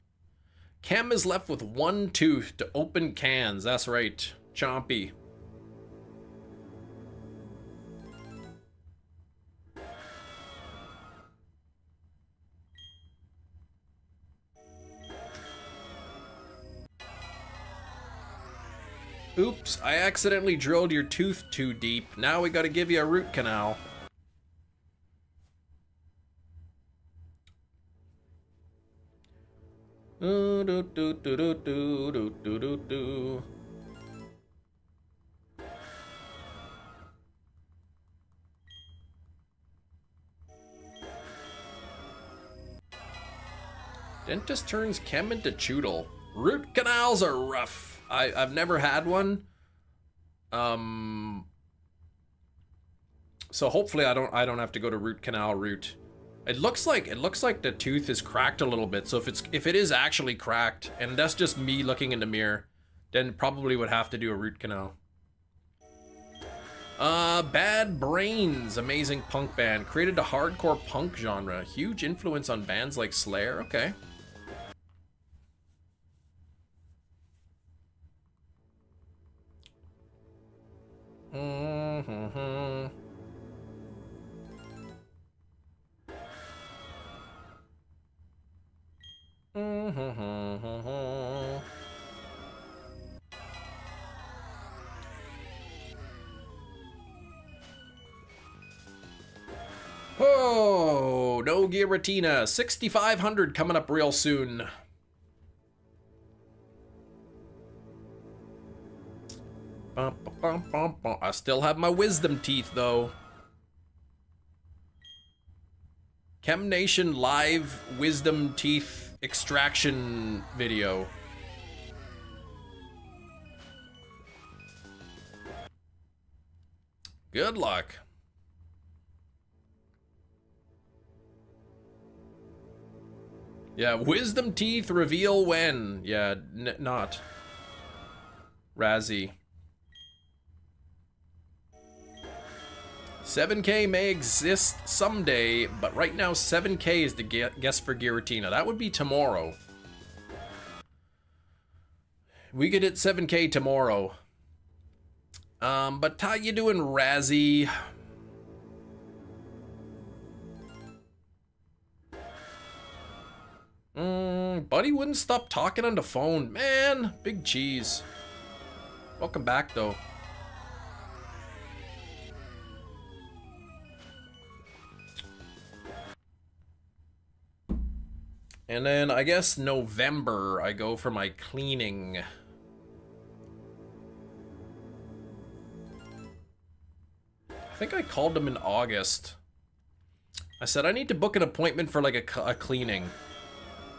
Chem is left with one tooth to open cans. That's right. Chompy. Oops, I accidentally drilled your tooth too deep. Now we gotta give you a root canal. Dentist turns Chem into Choodle. Root canals are rough. I've never had one. So hopefully I don't have to go to root canal route. It looks like the tooth is cracked a little bit. So if it is actually cracked, and that's just me looking in the mirror, then probably would have to do a root canal. Bad Brains, amazing punk band, created the hardcore punk genre. Huge influence on bands like Slayer. Okay. Oh, no Giratina. 6,500 coming up real soon. I still have my wisdom teeth, though. Chem Nation live wisdom teeth extraction video. Good luck. Yeah, wisdom teeth reveal when. Yeah, not. Razzie. 7K may exist someday, but right now 7K is the guess for Giratina. That would be tomorrow. We could hit 7K tomorrow. But how you doing, Razzie? Buddy wouldn't stop talking on the phone. Man, big cheese. Welcome back, though. And then, I guess, November, I go for my cleaning. I think I called them in August. I said, I need to book an appointment for, like, a cleaning.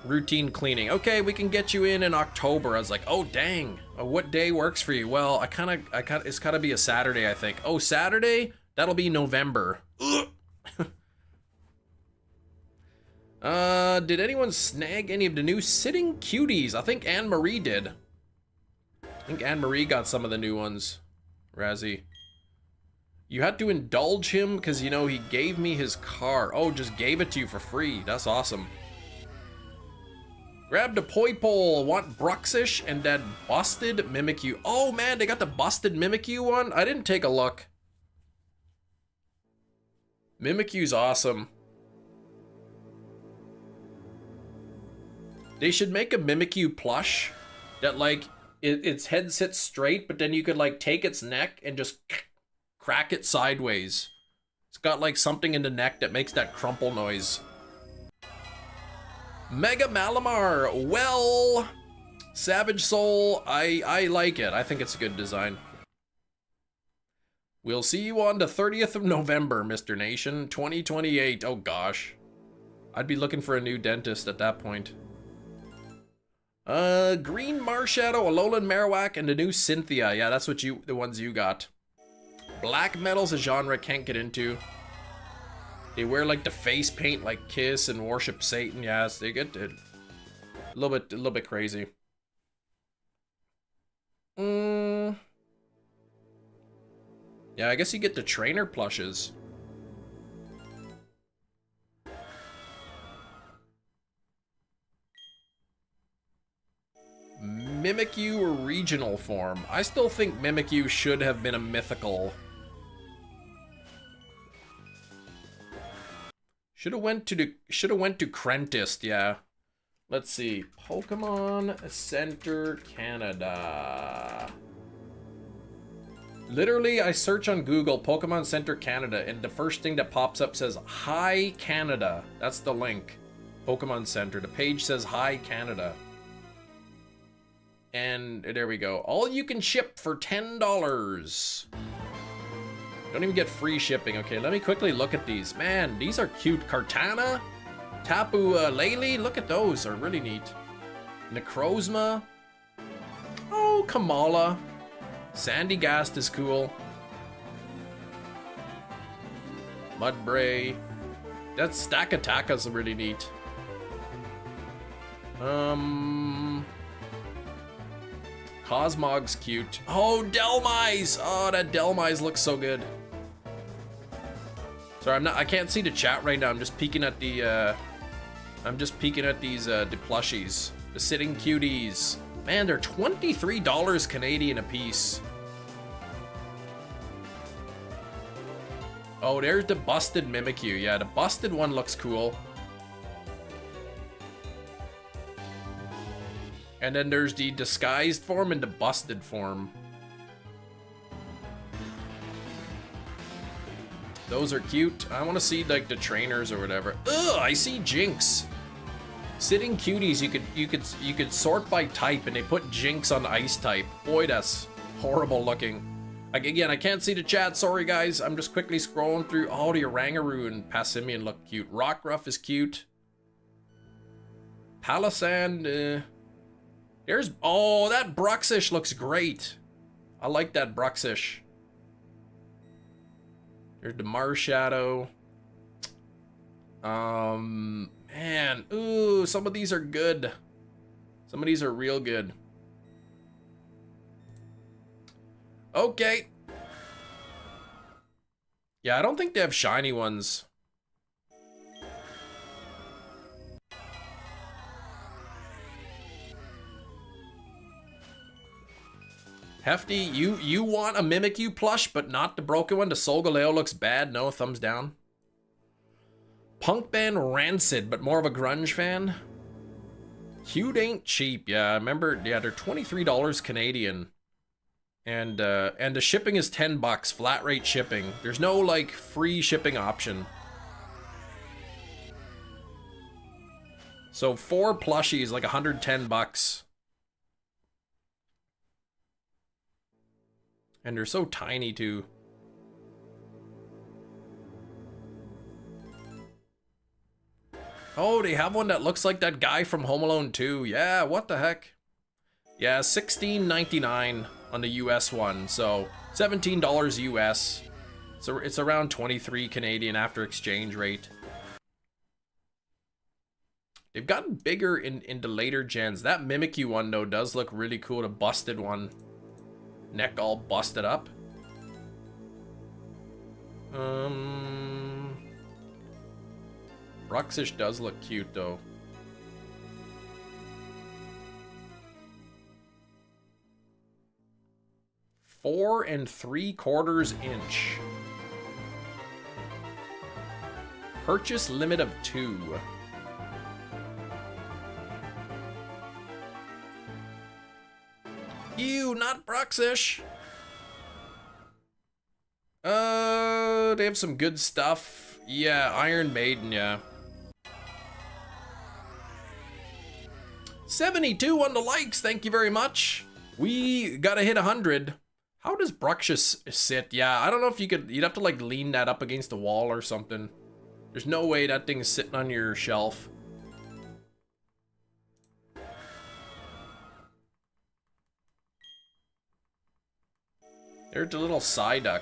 Routine cleaning. Okay, we can get you in October. I was like, oh, dang. What day works for you? Well, it's gotta be a Saturday, I think. Oh, Saturday? That'll be November. Did anyone snag any of the new Sitting Cuties? I think Anne-Marie did. I think Anne-Marie got some of the new ones. Razzie. You had to indulge him because, you know, he gave me his car. Oh, just gave it to you for free. That's awesome. Grabbed a Poipole. Want Bruxish and that Busted Mimikyu. Oh, man, they got the Busted Mimikyu one? I didn't take a look. Mimikyu's awesome. They should make a Mimikyu plush that, like, its head sits straight, but then you could, like, take its neck and just crack it sideways. It's got, like, something in the neck that makes that crumple noise. Mega Malamar. Well, Savage Soul, I like it. I think it's a good design. We'll see you on the 30th of November, Mr. Nation, 2028. Oh gosh. I'd be looking for a new dentist at that point. Green Marshadow, Alolan Marowak, and the new Cynthia. Yeah, that's what the ones you got. Black Metal's a genre I can't get into. They wear like the face paint like Kiss and worship Satan. Yes, they get it. A little bit crazy. Yeah, I guess you get the trainer plushes. Mimikyu or regional form. I still think Mimikyu should have been a mythical. Should have went to Crentist, yeah. Let's see. Pokemon Center Canada. Literally, I search on Google Pokemon Center Canada, and the first thing that pops up says Hi Canada. That's the link. Pokemon Center. The page says Hi Canada. And there we go. All you can ship for $10. Don't even get free shipping. Okay, let me quickly look at these. Man, these are cute. Kartana, Tapu Lele. Look at those. They're really neat. Necrozma. Oh, Kamala. Sandygast is cool. Mudbray. That Stakataka's really neat. Cosmog's cute. Oh, Delmise! Oh, that Delmise looks so good. Sorry, I can't see the chat right now. I'm just peeking at the the plushies. The sitting cuties. Man, they're $23 Canadian a piece. Oh, there's the busted Mimikyu. Yeah, the busted one looks cool. And then there's the disguised form and the busted form. Those are cute. I want to see like the trainers or whatever. Ugh, I see Jinx. Sitting cuties, you could sort by type, and they put Jinx on ice type. Boy, that's horrible looking. Like, again, I can't see the chat. Sorry, guys. I'm just quickly scrolling through. Oh, the Oranguru and Passimian look cute. Rockruff is cute. Palisand. There's... Oh, that Bruxish looks great. I like that Bruxish. There's the Marshadow. Man. Ooh, some of these are good. Some of these are real good. Okay. Yeah, I don't think they have shiny ones. Hefty, you want a Mimikyu plush, but not the broken one? The Solgaleo looks bad. No, thumbs down. Punk band Rancid, but more of a grunge fan. Cute ain't cheap. Yeah, I remember. Yeah, they're $23 Canadian. And the shipping is $10, flat rate shipping. There's no like free shipping option. So 4 plushies like $110. And they're so tiny too. Oh, they have one that looks like that guy from Home Alone 2. Yeah, what the heck? Yeah, $16.99 on the US one, so $17 US. So it's around 23 Canadian after exchange rate. They've gotten bigger in the later gens. That Mimikyu one though does look really cool. The busted one. Neck all busted up. Bruxish does look cute though. Four and 3/4 inch. Purchase limit of 2. Ew, not Bruxish. They have some good stuff. Yeah, Iron Maiden, yeah. 72 on the likes, thank you very much. We gotta hit 100. How does Bruxious sit? Yeah, I don't know if you could... You'd have to, like, lean that up against the wall or something. There's no way that thing is sitting on your shelf. There's the little Psyduck.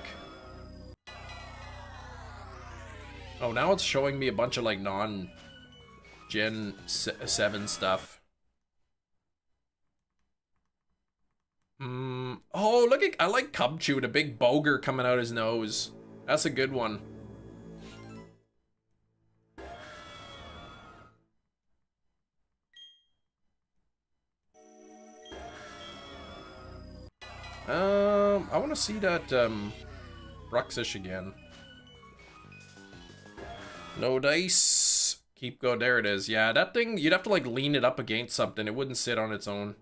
Oh, now it's showing me a bunch of, like, non-Gen 7 stuff. Oh, look at... I like Cubchoo, the big boger coming out his nose. That's a good one. I want to see that, Bruxish again. No dice. Keep going. There it is. Yeah, that thing, you'd have to, like, lean it up against something. It wouldn't sit on its own.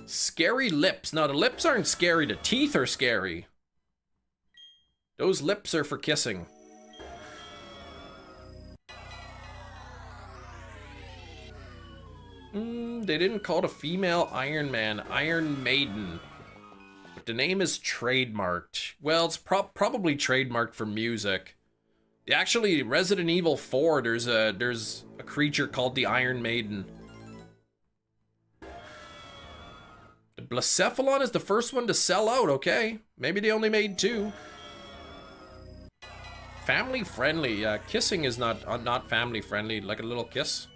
Scary lips. Now, the lips aren't scary. The teeth are scary. Those lips are for kissing. They didn't call it a female Iron Man, Iron Maiden. But the name is trademarked. Well, it's probably trademarked for music. Actually, Resident Evil 4, there's a creature called the Iron Maiden. The Blacephalon is the first one to sell out, okay. Maybe they only made 2. Family friendly. Kissing is not family friendly, like a little kiss.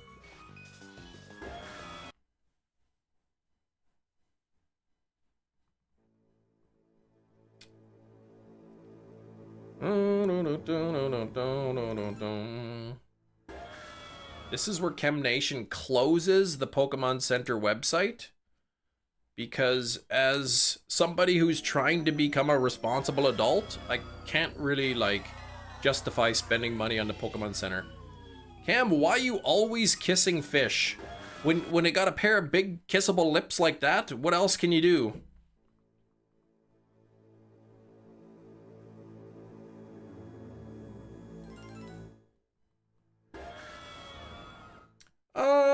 This is where ChemNation closes the Pokemon Center website, because as somebody who's trying to become a responsible adult, I can't really, like, justify spending money on the Pokemon Center. Cam, why you always kissing fish? When it got a pair of big kissable lips like that, what else can you do?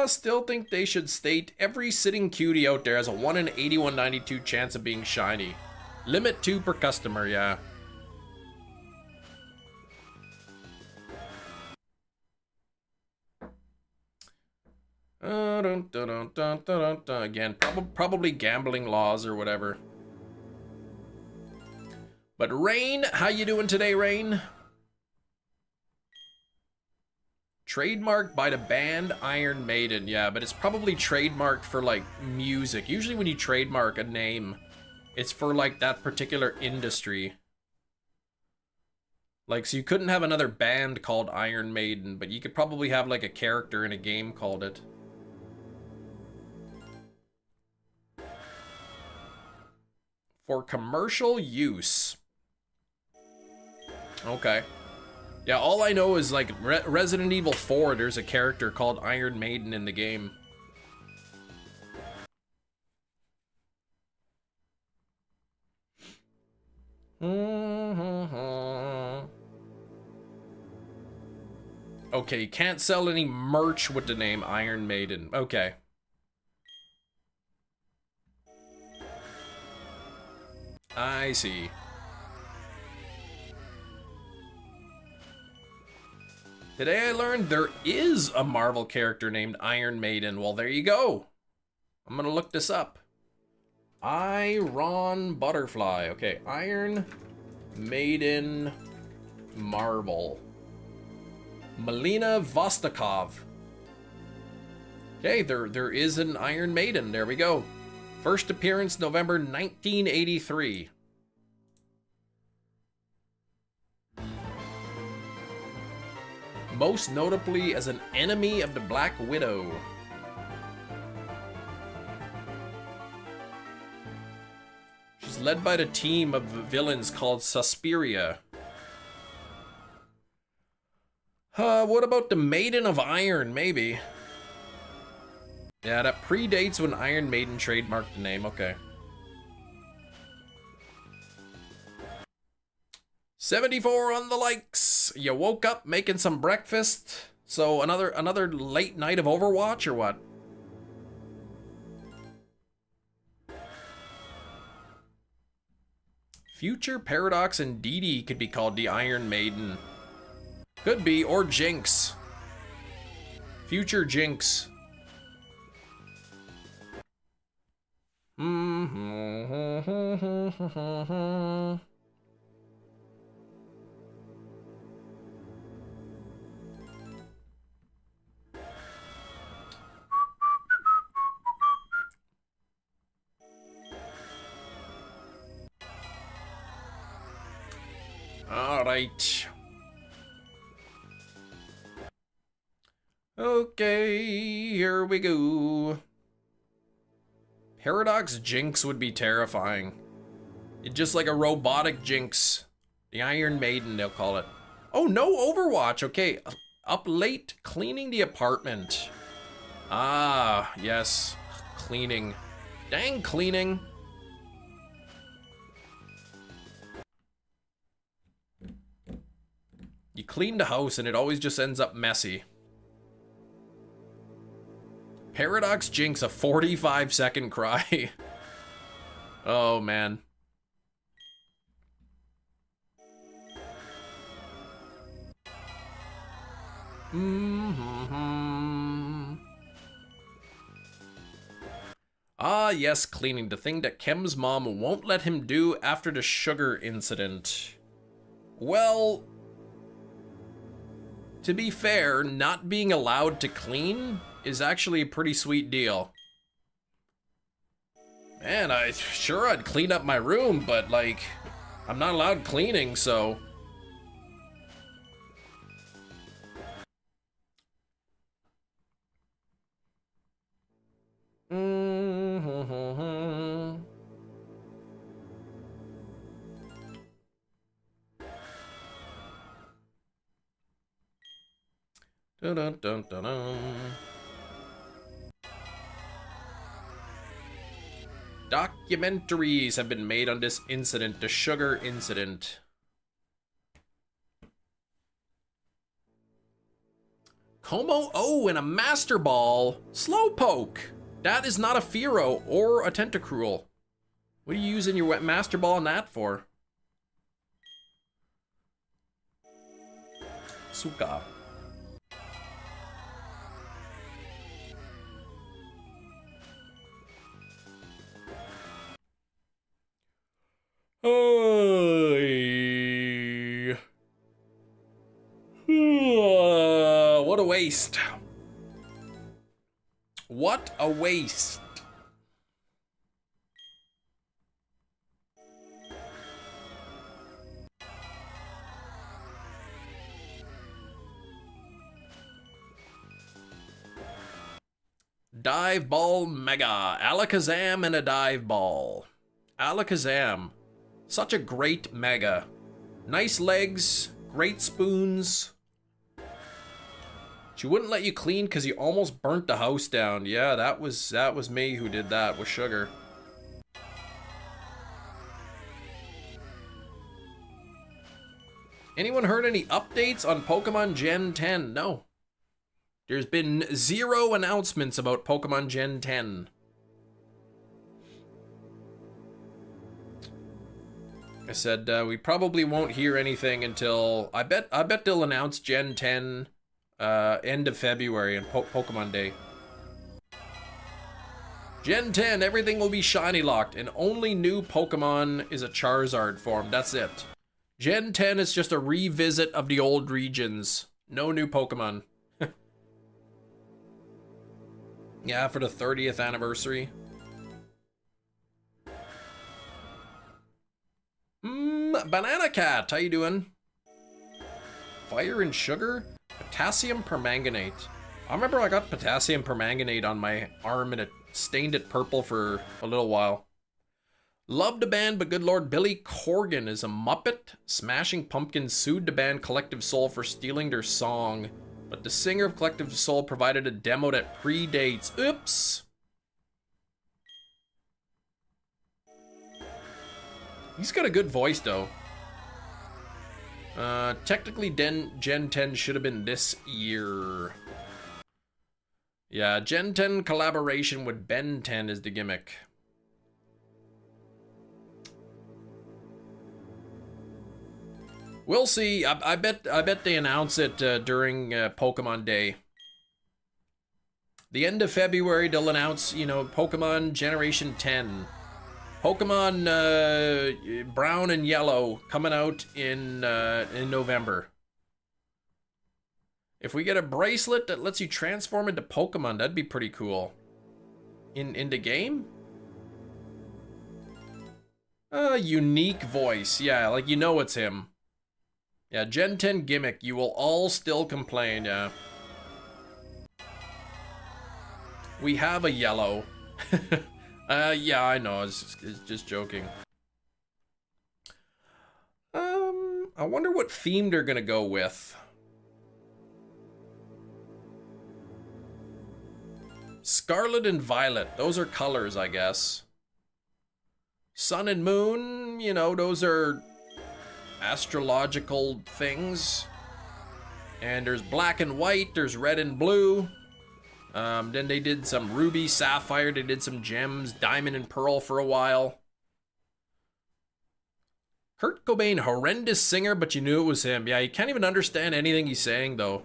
Still think they should state every sitting cutie out there has a 1 in 8192 chance of being shiny. Limit 2 per customer, yeah. Again, probably gambling laws or whatever. But Rain, how you doing today, Rain? Trademarked by the band Iron Maiden, yeah, but it's probably trademarked for, like, music. Usually when you trademark a name, it's for, like, that particular industry. Like, so you couldn't have another band called Iron Maiden, but you could probably have, like, a character in a game called it. For commercial use. Okay. Yeah, all I know is, like, Resident Evil 4, there's a character called Iron Maiden in the game. Okay, you can't sell any merch with the name Iron Maiden. Okay. I see. Today I learned there is a Marvel character named Iron Maiden. Well, there you go. I'm gonna look this up. Iron Butterfly. Okay, Iron Maiden Marvel. Melina Vostokov. Okay, there is an Iron Maiden. There we go. First appearance November 1983. Most notably as an enemy of the Black Widow. She's led by the team of villains called Suspiria. What about the Maiden of Iron, maybe? Yeah, that predates when Iron Maiden trademarked the name, okay. 74 on the likes. You woke up making some breakfast. So another late night of Overwatch or what? Future Paradox and Dee Dee could be called the Iron Maiden. Could be, or Jinx. Future Jinx. All right. Okay, here we go. Paradox Jinx would be terrifying. It's just like a robotic Jinx. The Iron Maiden, they'll call it. Oh, no Overwatch. Okay, up late cleaning the apartment. Ah, yes, cleaning. Dang, cleaning. You clean the house and it always just ends up messy. Paradox Jinx, a 45-second cry. Oh, man. Ah, yes, cleaning. The thing that Kim's mom won't let him do after the sugar incident. Well, to be fair, not being allowed to clean is actually a pretty sweet deal. Man, I'd clean up my room, but like, I'm not allowed cleaning, so. Dun, dun, dun, dun, dun. Documentaries have been made on this incident, the sugar incident. Como O and a Master Ball. Slowpoke. That is not a Fearow or a Tentacruel. What are you using your Master Ball and that for? Suka. What a waste. What a waste. Dive Ball Mega. Alakazam and a Dive Ball. Alakazam. Such a great Mega. Nice legs, great spoons. She wouldn't let you clean because you almost burnt the house down. Yeah, that was me who did that with sugar. Anyone heard any updates on Pokemon Gen 10? No. There's been 0 announcements about Pokemon Gen 10. I said we probably won't hear anything until I bet they'll announce Gen 10 end of February and Pokemon Day. Gen 10, everything will be shiny locked, and only new Pokemon is a Charizard form. That's it. Gen 10 is just a revisit of the old regions. No new Pokemon. Yeah, for the 30th anniversary. Banana Cat, how you doing? Fire and sugar? Potassium permanganate. I remember I got potassium permanganate on my arm and it stained it purple for a little while. Love the band, but good lord, Billy Corgan is a Muppet. Smashing Pumpkins sued the band Collective Soul for stealing their song, but the singer of Collective Soul provided a demo that predates. Oops! He's got a good voice, though. Technically, Gen 10 should have been this year. Yeah, Gen 10 collaboration with Ben 10 is the gimmick. We'll see. I bet they announce it during Pokemon Day. The end of February, they'll announce, you know, Pokemon Generation 10. Pokemon Brown and Yellow coming out in November. If we get a bracelet that lets you transform into Pokemon, that'd be pretty cool. In the game? Unique voice. Yeah, like you know it's him. Yeah, Gen 10 gimmick. You will all still complain, yeah. We have a yellow. Yeah, I know. It's just joking. I wonder what theme they're gonna go with. Scarlet and Violet. Those are colors, I guess. Sun and Moon, you know, those are astrological things. And there's black and white, there's red and blue. Then they did some ruby, sapphire, they did some gems, diamond and pearl for a while. Kurt Cobain, horrendous singer, but you knew it was him. Yeah, you can't even understand anything he's saying, though.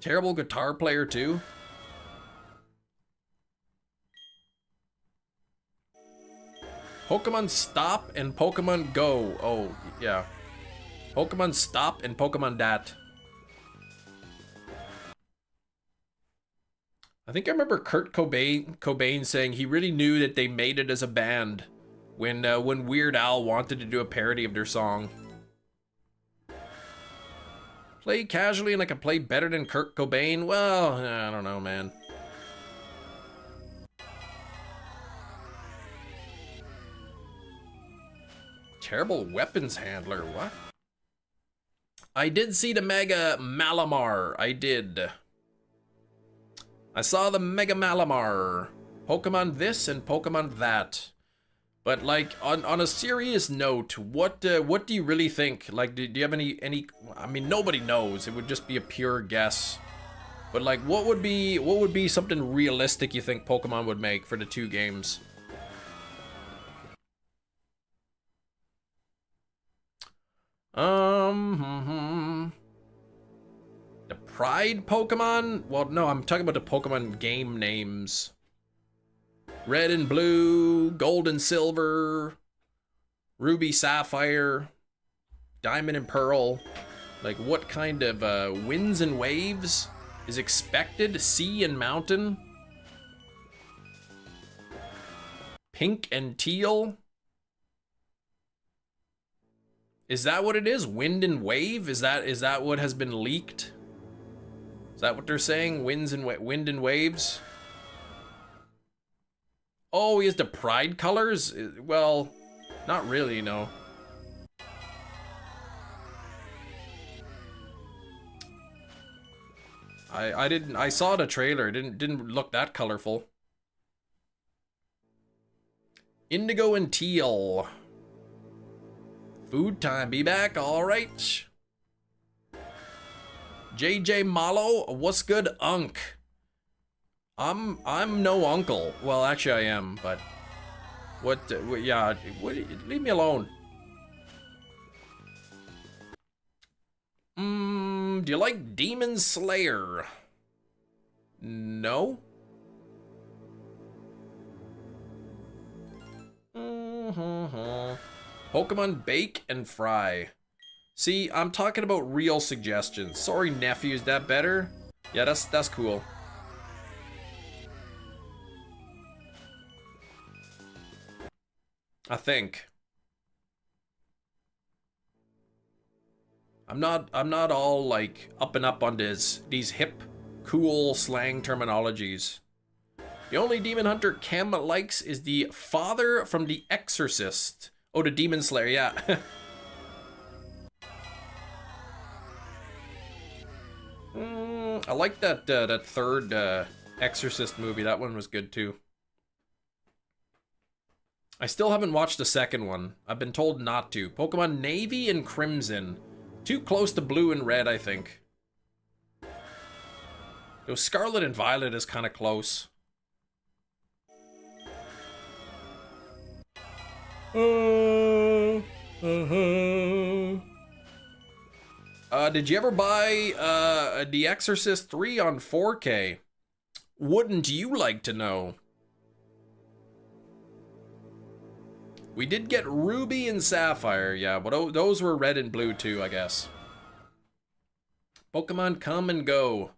Terrible guitar player, too. Pokemon Stop and Pokemon Go. Oh, yeah. Pokemon Stop and Pokemon Dat. I think I remember Kurt Cobain saying he really knew that they made it as a band when Weird Al wanted to do a parody of their song. Play casually and I can play better than Kurt Cobain? Well, I don't know, man. Terrible weapons handler, what? I did see the Mega Malamar, I did. I saw the Mega Malamar. Pokemon this and Pokemon that. But like, on a serious note, what do you really think? Like, do you have any, I mean, nobody knows, it would just be a pure guess. But like, what would be something realistic you think Pokemon would make for the two games? The Pride Pokemon? Well, no, I'm talking about the Pokemon game names. Red and Blue, Gold and Silver, Ruby, Sapphire, Diamond and Pearl. Like, what kind of winds and waves is expected? Sea and Mountain? Pink and Teal? Is that what it is? Wind and wave? Is that what has been leaked? Is that what they're saying? Wind and waves? Oh, he has the Pride colors? Well, not really, no. I saw the trailer. It didn't look that colorful. Indigo and Teal. Food time, be back, all right. JJ Malo, what's good, Unk? I'm no uncle. Well, actually I am, but yeah, leave me alone. Do you like Demon Slayer? No. Pokemon Bake and Fry. See, I'm talking about real suggestions. Sorry, nephew, is that better? Yeah, that's cool. I think. I'm not all like up and up on these hip, cool slang terminologies. The only demon hunter Kem likes is the father from The Exorcist. Oh, the Demon Slayer, yeah. I like that that third Exorcist movie. That one was good too. I still haven't watched the second one. I've been told not to. Pokemon Navy and Crimson. Too close to Blue and Red, I think. Though Scarlet and Violet is kind of close. Did you ever buy The Exorcist 3 on 4K? Wouldn't you like to know? We did get Ruby and Sapphire, yeah, but those were red and blue too, I guess. Pokemon Come and Go.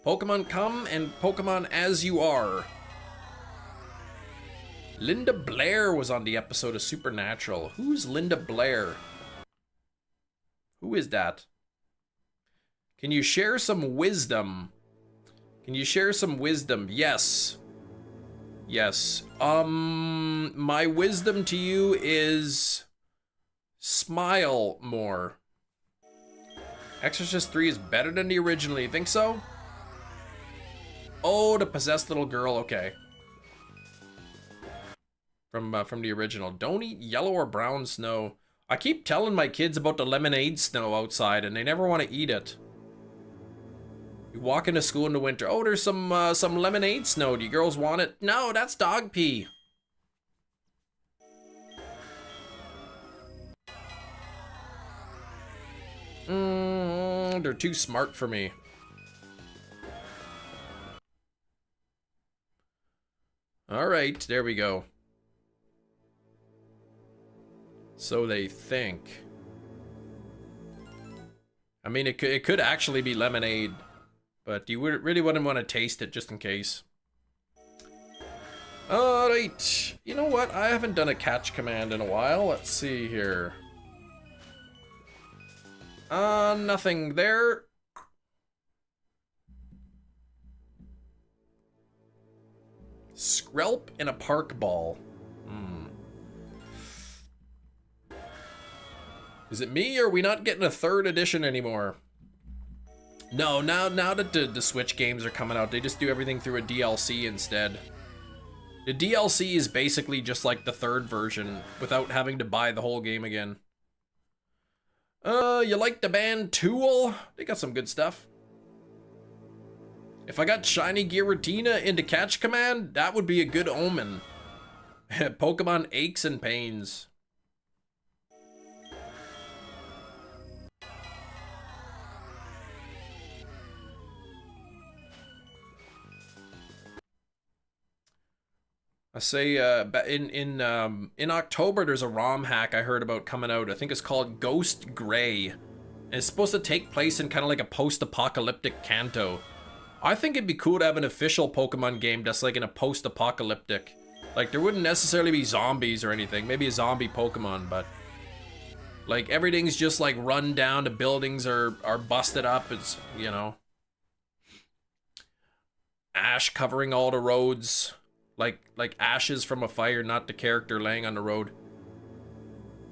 Pokemon Come and Pokemon As You Are. Linda Blair was on the episode of Supernatural. Who's Linda Blair? Who is that? Can you share some wisdom? Can you share some wisdom? Yes. Yes. My wisdom to you is smile more. Exorcist 3 is better than the original. You think so? Oh, the possessed little girl. Okay. From the original. Don't eat yellow or brown snow. I keep telling my kids about the lemonade snow outside, and they never want to eat it. You walk into school in the winter. Oh, there's some lemonade snow. Do you girls want it? No, that's dog pee. They're too smart for me. All right, there we go. So they think. I mean, it could actually be lemonade, but you really wouldn't want to taste it just in case. All right. You know what? I haven't done a catch command in a while. Let's see here. Nothing there. Skrelp in a park ball. Is it me, or are we not getting a 3rd edition anymore? No, now that the Switch games are coming out, they just do everything through a DLC instead. The DLC is basically just like the 3rd version, without having to buy the whole game again. You like the band Tool? They got some good stuff. If I got Shiny Giratina into Catch Command, that would be a good omen. Pokemon Aches and Pains. I say in October there's a ROM hack I heard about coming out. I think it's called Ghost Gray. And it's supposed to take place in kind of like a post-apocalyptic Kanto. I think it'd be cool to have an official Pokemon game that's like in a post-apocalyptic. Like there wouldn't necessarily be zombies or anything. Maybe a zombie Pokemon, but like everything's just like run down. The buildings are busted up. It's, you know, ash covering all the roads. Like ashes from a fire, not the character laying on the road.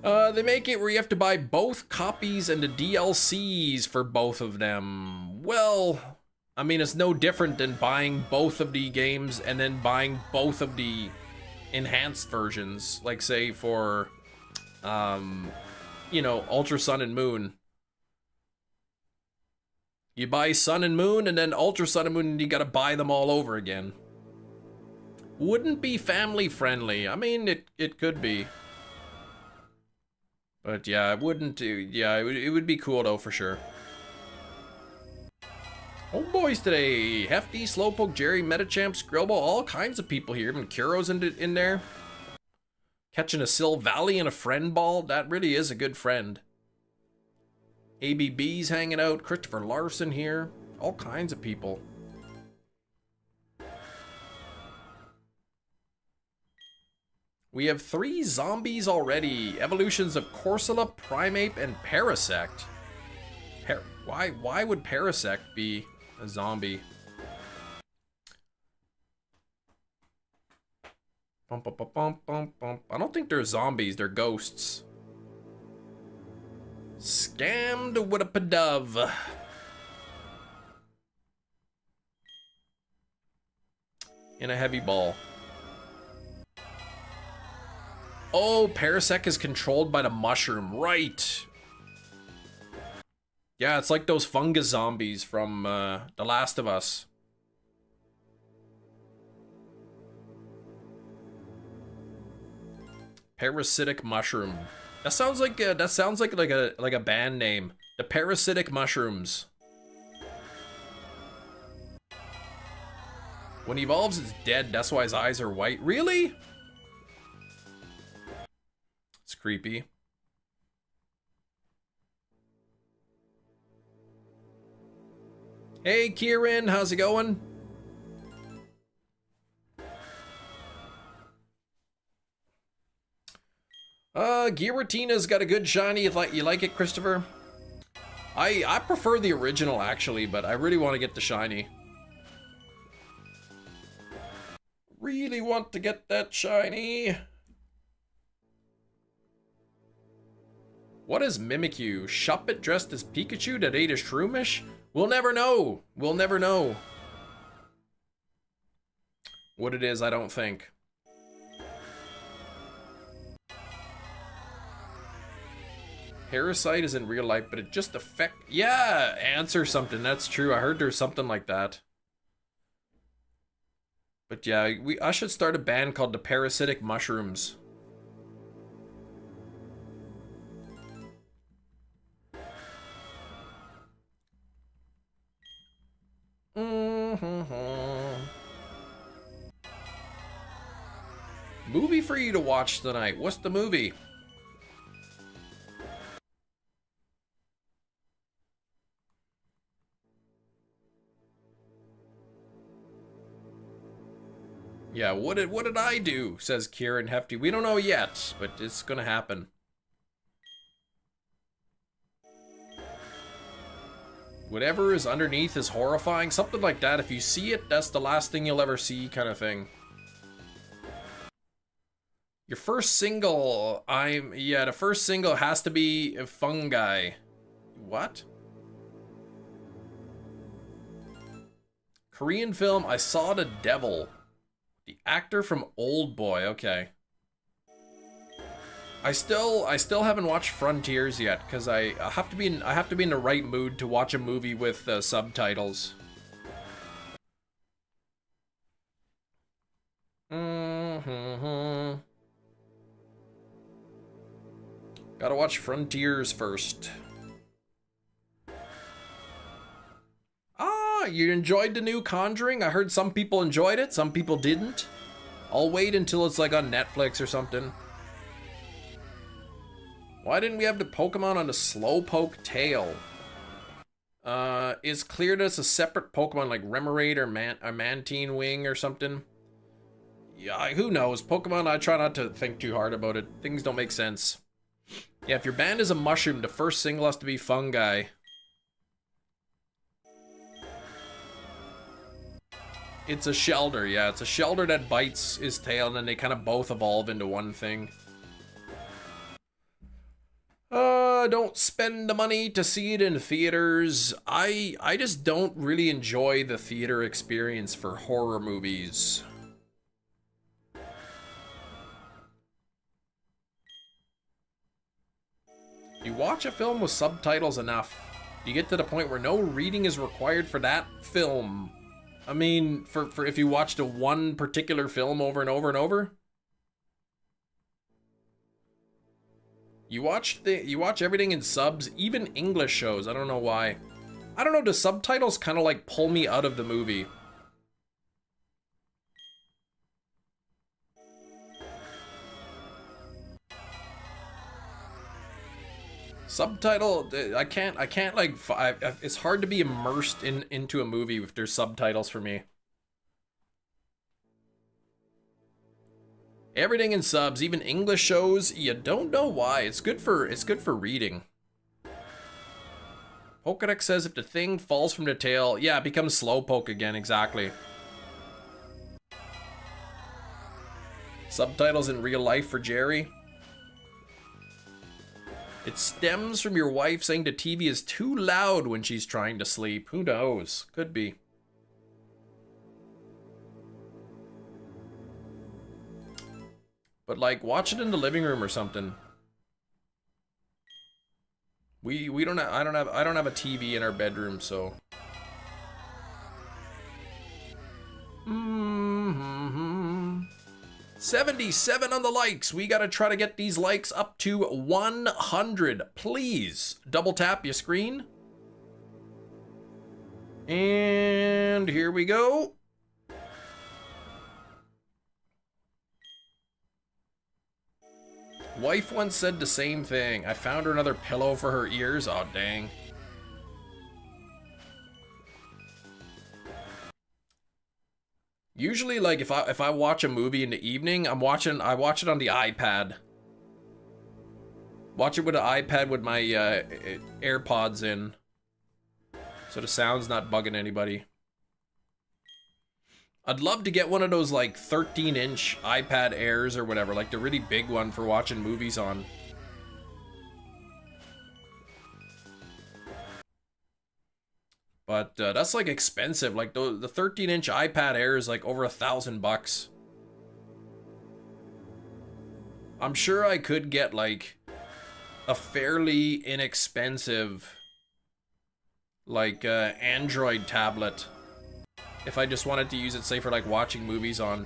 They make it where you have to buy both copies and the DLCs for both of them. Well, I mean, it's no different than buying both of the games and then buying both of the enhanced versions. Like, say, for, you know, Ultra Sun and Moon. You buy Sun and Moon, and then Ultra Sun and Moon, and you gotta buy them all over again. Wouldn't be family friendly. I mean, it could be. But yeah, it wouldn't do. Yeah, it would be cool though, for sure. Oh boys today. Hefty, Slowpoke, Jerry, Metachamp, Skrillbo, all kinds of people here. Even Kuro's in there. Catching a Silvally and a friend ball. That really is a good friend. ABB's hanging out. Christopher Larson here. All kinds of people. We have 3 zombies already. Evolutions of Corsola, Primeape, and Parasect. Why would Parasect be a zombie? I don't think they're zombies, they're ghosts. Scammed with a Pidove. In a heavy ball. Oh, Parasect is controlled by the mushroom, right? Yeah, it's like those fungus zombies from The Last of Us. Parasitic mushroom. That sounds like a band name. The parasitic mushrooms. When he evolves, it's dead. That's why his eyes are white. Really? It's creepy. Hey, Kieran, how's it going? Giratina's got a good shiny. You like it, Christopher? I prefer the original, actually, but I really want to get the shiny. Really want to get that shiny. What is Mimikyu? Shuppet dressed as Pikachu that ate a Shroomish? We'll never know. We'll never know. What it is, I don't think. Parasite is in real life, but it just affect... Yeah, answer something. That's true. I heard there's something like that. But yeah, I should start a band called the Parasitic Mushrooms. Movie for you to watch tonight. What's the movie? Yeah, what did I do? Says Kieran Hefty. We don't know yet, but it's gonna happen. Whatever is underneath is horrifying. Something like that. If you see it, that's the last thing you'll ever see, kind of thing. Your first single, yeah, the first single has to be Fungi. What? Korean film, I Saw the Devil. The actor from Old Boy, okay. I still haven't watched Frontiers yet, because I have to be in the right mood to watch a movie with subtitles. Gotta watch Frontiers first. Ah, you enjoyed the new Conjuring? I heard some people enjoyed it, some people didn't. I'll wait until it's like on Netflix or something. Why didn't we have the Pokemon on the Slowpoke tail? Is Clearness a separate Pokemon like Remoraid or Mantine Wing or something? Yeah, who knows? Pokemon, I try not to think too hard about it. Things don't make sense. Yeah, if your band is a mushroom, the first single has to be Fungi. It's a Shelder, yeah. It's a Shelder that bites his tail, and then they kind of both evolve into one thing. Don't spend the money to see it in theaters. I just don't really enjoy the theater experience for horror movies. You watch a film with subtitles enough, you get to the point where no reading is required for that film. I mean, for if you watched a one particular film over and over and over. You watch everything in subs, even English shows. I don't know why. I don't know, the subtitles kind of like pull me out of the movie. Subtitle, I can't like, it's hard to be immersed into a movie if there's subtitles for me. Everything in subs, even English shows, you don't know why. It's good for reading. Pokedex says if the thing falls from the tail, yeah, it becomes Slowpoke again, exactly. Subtitles in real life for Jerry. It stems from your wife saying the TV is too loud when she's trying to sleep. Who knows? Could be. But like, watch it in the living room or something. We don't have, I don't have a TV in our bedroom, so. 77 on the likes. We gotta try to get these likes up to 100. Please double tap your screen. And here we go. Wife once said the same thing. I found her another pillow for her ears. Oh, dang. Usually, like, if I watch a movie in the evening, I watch it on the iPad. Watch it with an iPad with my AirPods in. So the sound's not bugging anybody. I'd love to get one of those, like, 13-inch iPad Airs or whatever, like the really big one for watching movies on. But that's, like, expensive. Like, the 13-inch iPad Air is, like, over $1,000. I'm sure I could get, like, a fairly inexpensive, like, Android tablet if I just wanted to use it, say, for, like, watching movies on.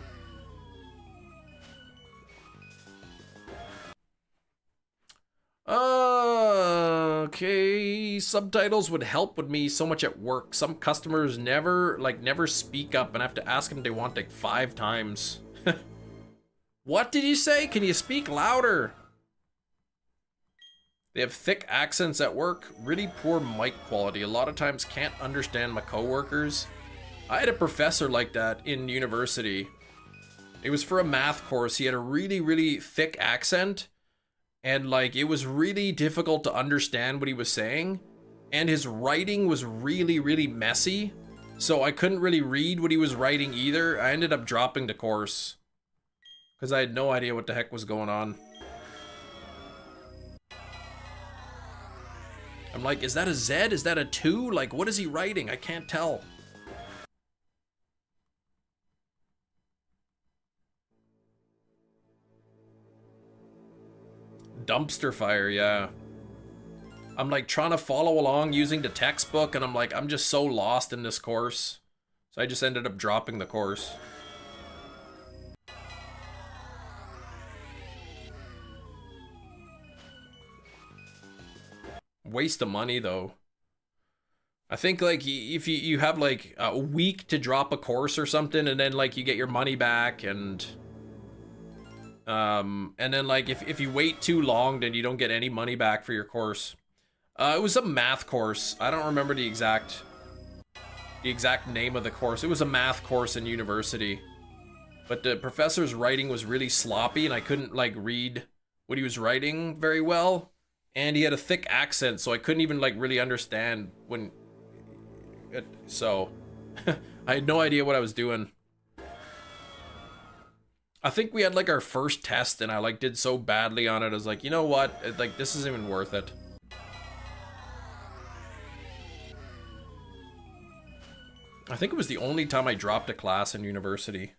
Okay, subtitles would help with me so much at work. Some customers never speak up, and I have to ask them if they want, like, 5 times. What did you say? Can you speak louder? They have thick accents at work, really poor mic quality. A lot of times can't understand my coworkers. I had a professor like that in university. It was for a math course. He had a really, really thick accent. And, like, it was really difficult to understand what he was saying. And his writing was really, really messy. So I couldn't really read what he was writing either. I ended up dropping the course, because I had no idea what the heck was going on. I'm like, is that a Z? Is that a 2? Like, what is he writing? I can't tell. Dumpster fire, yeah. I'm like trying to follow along using the textbook, and I'm like, I'm just so lost in this course. So I just ended up dropping the course. Waste of money, though. I think, like, if you have, like, a week to drop a course or something, and then, like, you get your money back, and then, like, if you wait too long, then you don't get any money back for your course. It was a math course. I don't remember the exact name of the course. It was a math course in university. But the professor's writing was really sloppy, and I couldn't, like, read what he was writing very well. And he had a thick accent, so I couldn't even, like, really understand when... So, I had no idea what I was doing. I think we had, like, our first test, and I, like, did so badly on it. I was like, you know what? Like, this isn't even worth it. I think it was the only time I dropped a class in university.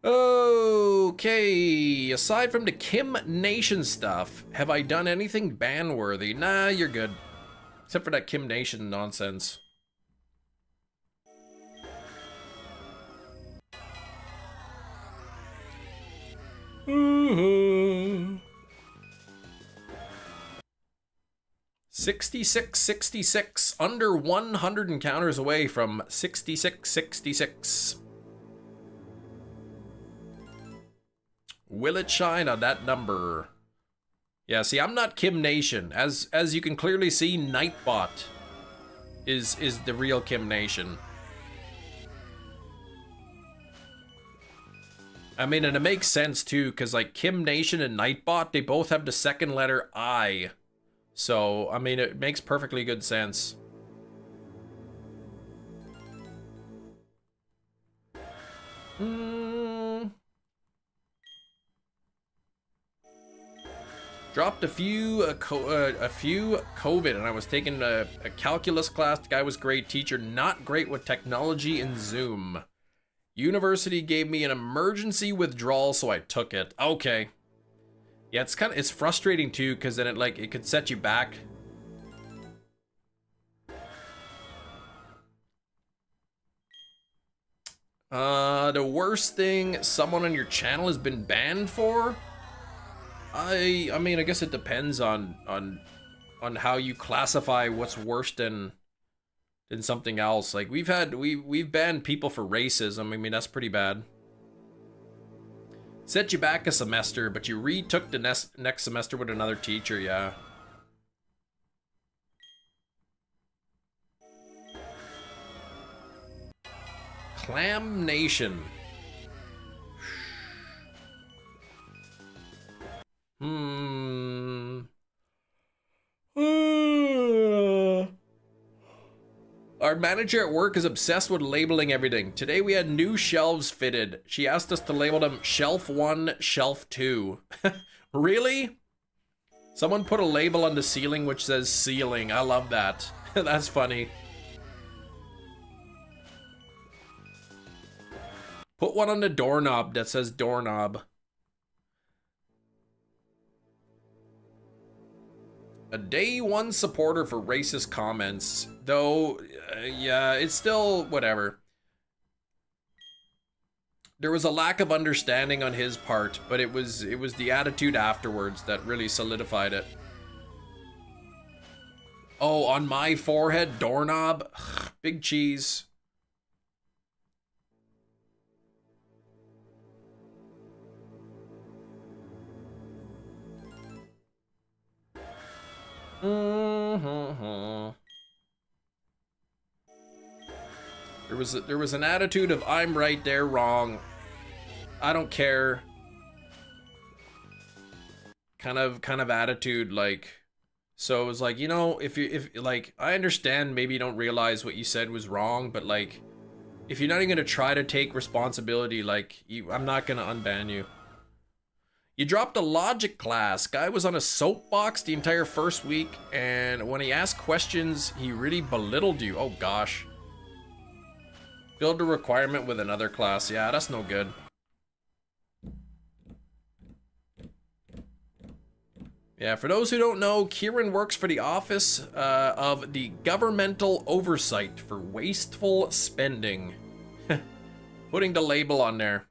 Okay, aside from the Kim Nation stuff, have I done anything ban-worthy? Nah, you're good. Except for that Kim Nation nonsense. Mm-hmm. 66, under 100 encounters away from 66. Will it shine on that number? Yeah, see, I'm not Kim Nation. As you can clearly see, Nightbot is the real Kim Nation. I mean, and it makes sense too, because, like, Kim Nation and Nightbot, they both have the second letter I. So, I mean, it makes perfectly good sense. Dropped a few COVID, and I was taking a calculus class. The guy was great. Teacher not great with technology and Zoom. University gave me an emergency withdrawal, so I took it. Okay. Yeah, it's frustrating too, because then it could set you back. The worst thing someone on your channel has been banned for? I mean, I guess it depends on how you classify what's worse than something else. Like we've banned people for racism. I mean, that's pretty bad. Set you back a semester, but you retook the next semester with another teacher, yeah. Clam Nation. Our manager at work is obsessed with labeling everything. Today we had new shelves fitted. She asked us to label them shelf 1, shelf 2. Really? Someone put a label on the ceiling which says ceiling. I love that. That's funny. Put one on the doorknob that says doorknob. A day one supporter for racist comments, though, yeah, it's still whatever. There was a lack of understanding on his part, but it was the attitude afterwards that really solidified it. Oh, on my forehead, doorknob, big cheese. There was an attitude of I'm right, they're wrong. I don't care. Kind of attitude, like. So it was like, you know, if like, I understand maybe you don't realize what you said was wrong, but like, if you're not even gonna try to take responsibility, like, I'm not gonna unban you. You dropped a logic class. Guy was on a soapbox the entire first week, and when he asked questions, he really belittled you. Oh gosh. Filled the requirement with another class. Yeah, that's no good. Yeah, for those who don't know, Kieran works for the Office of the Governmental Oversight for Wasteful Spending. Putting the label on there.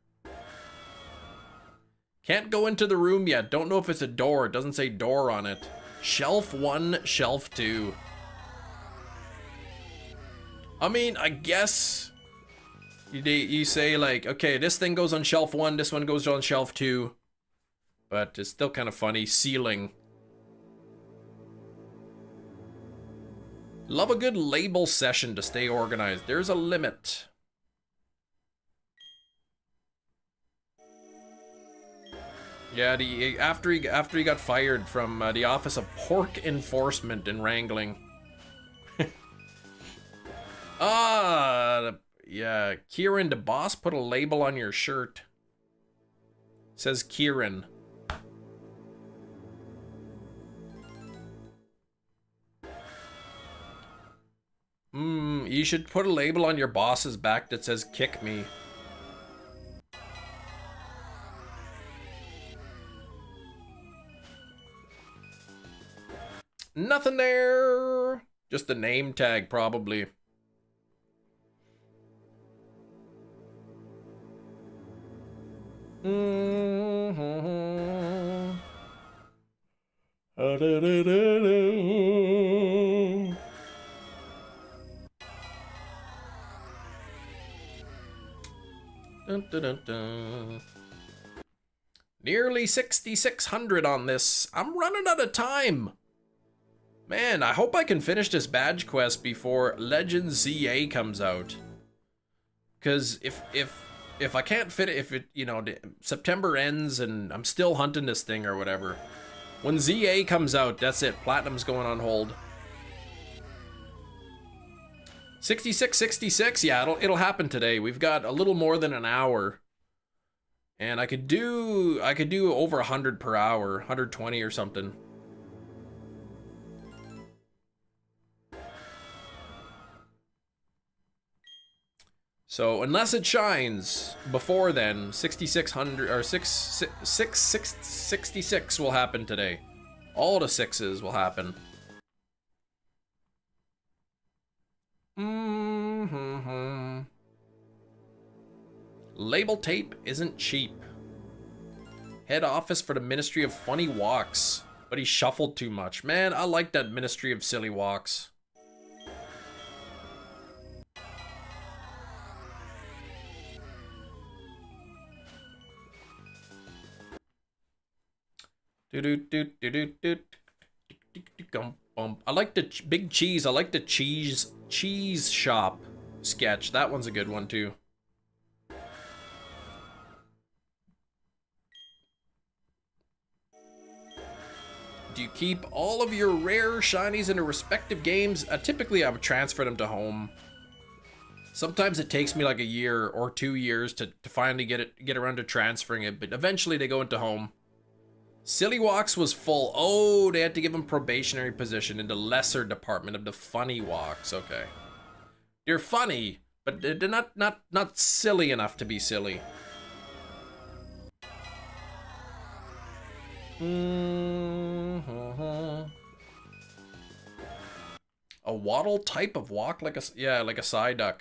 Can't go into the room yet. Don't know if it's a door. It doesn't say door on it. Shelf 1, shelf 2. I mean, I guess you say like, okay, this thing goes on shelf 1, this one goes on shelf 2. But it's still kind of funny. Ceiling. Love a good label session to stay organized. There's a limit. Yeah, after he got fired from the Office of Pork Enforcement and Wrangling. Yeah, Kieran, the boss put a label on your shirt. It says Kieran. You should put a label on your boss's back that says kick me. Nothing there. Just the name tag, probably. Dun, dun, dun, dun. Nearly 6,600 on this. I'm running out of time. Man, I hope I can finish this badge quest before Legends ZA comes out. Because if I can't fit it, if it, you know, September ends and I'm still hunting this thing or whatever, when ZA comes out, that's it. Platinum's going on hold. 66, yeah, it'll happen today. We've got a little more than an hour. And I could do over 100 per hour, 120 or something. So unless it shines before then, 6,600 or 66 will happen today. All the sixes will happen. Label tape isn't cheap. Head office for the Ministry of Funny Walks. But he shuffled too much. Man, I like that Ministry of Silly Walks. I like the big cheese. I like the cheese shop sketch. That one's a good one too. Do you keep all of your rare shinies in their respective games? Typically, I would transfer them to home. Sometimes it takes me like a year or 2 years to finally get around to transferring it, but eventually they go into home. Silly Walks was full. Oh, they had to give him probationary position in the lesser department of the Funny Walks. Okay, they're funny, but they're not silly enough to be silly. A waddle type of walk, like a Psyduck.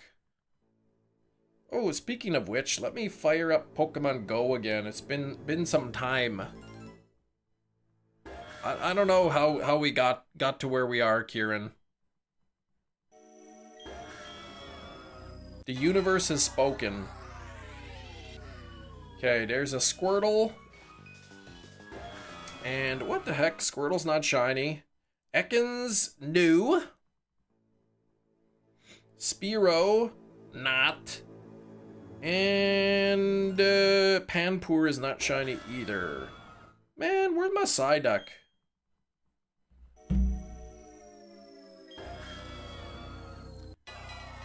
Oh, speaking of which, let me fire up Pokemon Go again. It's been some time. I don't know how we got to where we are, Kieran. The universe has spoken. Okay, there's a Squirtle. And what the heck? Squirtle's not shiny. Ekans, new. Spearow, not. And Panpour is not shiny either. Man, where's my Psyduck?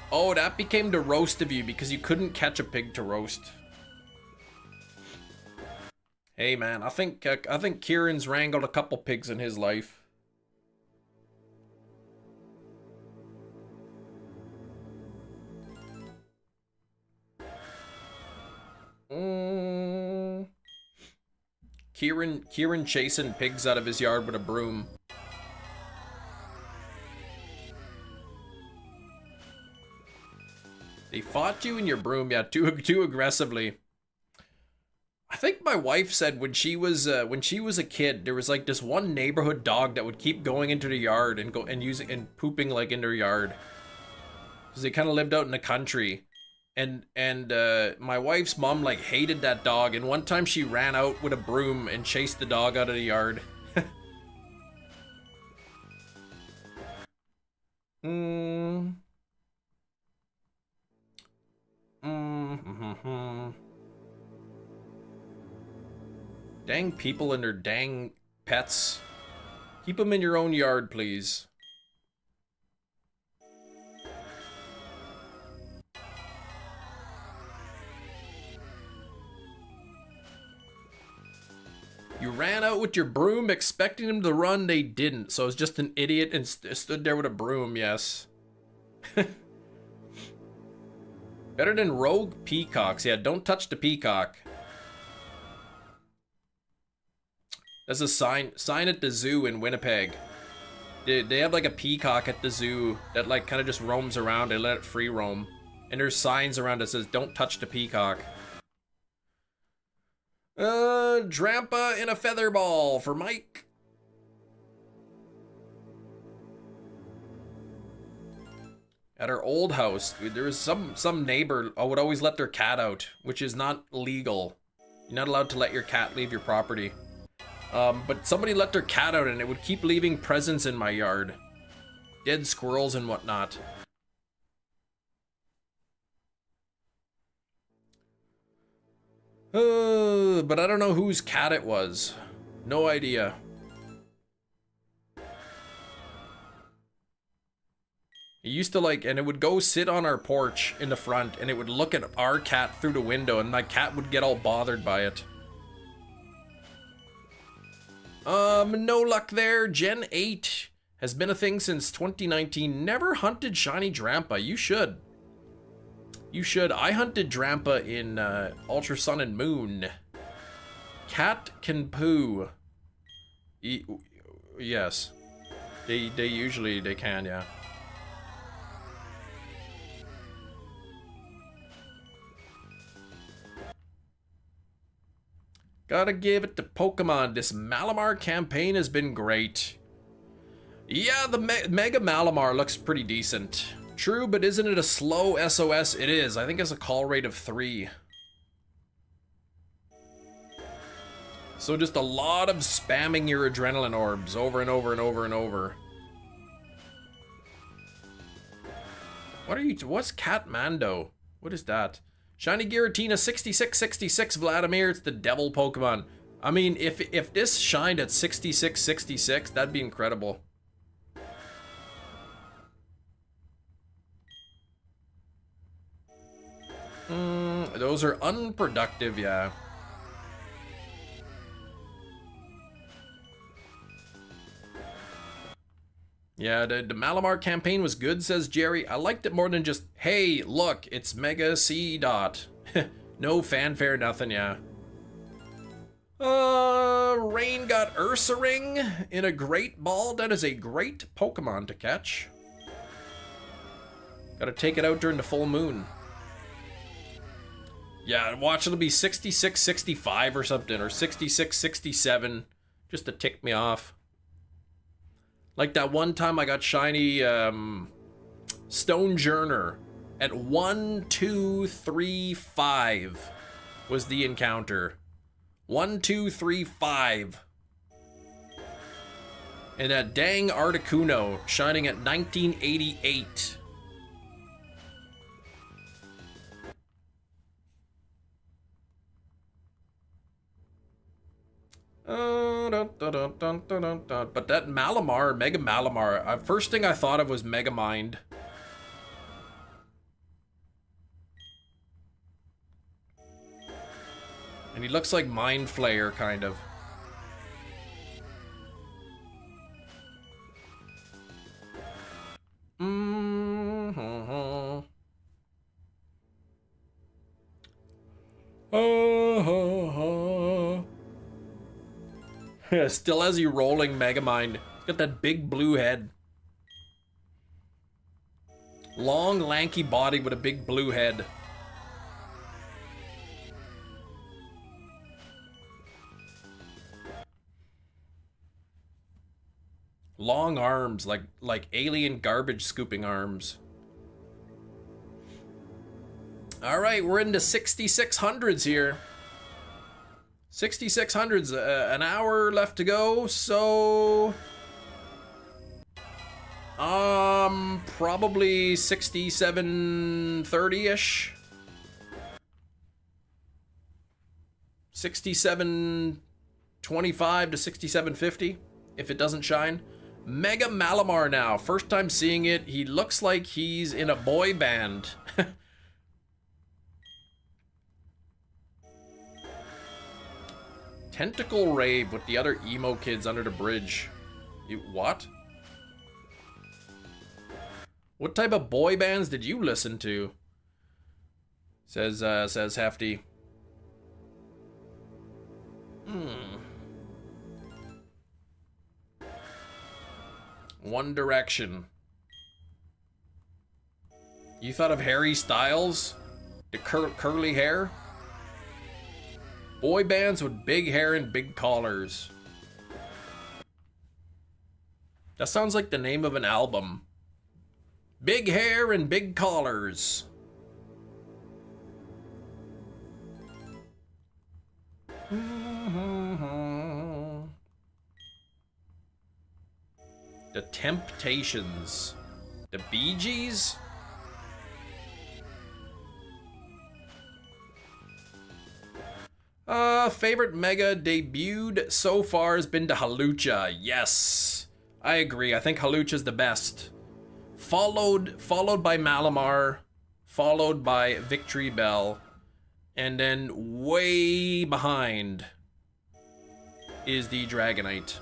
Oh, that became the roast of you because you couldn't catch a pig to roast. Hey man, I think Kieran's wrangled a couple pigs in his life. Kieran chasing pigs out of his yard with a broom. They fought you and your broom, yeah, too aggressively. I think my wife said when she was a kid, there was like this one neighborhood dog that would keep going into the yard and pooping like in their yard, because they kind of lived out in the country, and my wife's mom like hated that dog, and one time she ran out with a broom and chased the dog out of the yard. Dang people and their dang pets. Keep them in your own yard, please. You ran out with your broom expecting them to run, they didn't. So it's just an idiot and stood there with a broom, yes. Better than rogue peacocks. Yeah, don't touch the peacock. There's a sign at the zoo in Winnipeg. They have like a peacock at the zoo that like kind of just roams around. They let it free roam. And there's signs around that says, don't touch the peacock. Drampa in a feather ball for Mike. At our old house, there was some neighbor would always let their cat out, which is not legal. You're not allowed to let your cat leave your property. But somebody let their cat out and it would keep leaving presents in my yard. Dead squirrels and whatnot. But I don't know whose cat it was. No idea. It used to like, and it would go sit on our porch in the front and it would look at our cat through the window and my cat would get all bothered by it. No luck there. Gen 8 has been a thing since 2019. Never hunted shiny Drampa. You should. You should. I hunted Drampa in Ultra Sun and Moon. Cat can poo. Yes. They usually they can, yeah. Gotta give it to Pokemon. This Malamar campaign has been great. Yeah, the Mega Malamar looks pretty decent. True, but isn't it a slow SOS? It is. I think it's a call rate of 3. So just a lot of spamming your adrenaline orbs over and over and over and over. What are you... What's Catmando? What is that? Shiny Giratina 6666 Vladimir. It's the devil Pokemon. I mean, if this shined at 6666, that'd be incredible. Those are unproductive, yeah. Yeah, the Malamar campaign was good, says Jerry. I liked it more than just, hey, look, it's Mega C dot. No fanfare, nothing, yeah. Rain got Ursaring in a great ball. That is a great Pokemon to catch. Gotta take it out during the full moon. Yeah, watch, it'll be 66-65 or something, or 66-67, just to tick me off. Like that one time I got shiny Stonejourner at 1, 2, 3, 5 was the encounter. 1, 2, 3, 5. And that dang Articuno shining at 1988. But that Malamar, Mega Malamar, first thing I thought of was Megamind. And he looks like Mind Flayer, kind of. Still has you rolling Megamind. He's got that big blue head. Long, lanky body with a big blue head. Long arms, like alien garbage scooping arms. All right, we're into 6600s here. 6600s, an hour left to go, so probably 6730-ish. 6725 to 6750 if it doesn't shine. Mega Malamar now, first time seeing it. He looks like he's in a boy band. Tentacle Rave with the other emo kids under the bridge. You what? What type of boy bands did you listen to? Says Hefty. One Direction. You thought of Harry Styles? The curly hair? Boy bands with big hair and big collars. That sounds like the name of an album. Big hair and big collars. The Temptations. The Bee Gees? Favorite Mega debuted so far has been to Halucha. Yes, I agree. I think Halucha's the best. Followed by Malamar, followed by Victory Bell, and then way behind is the Dragonite.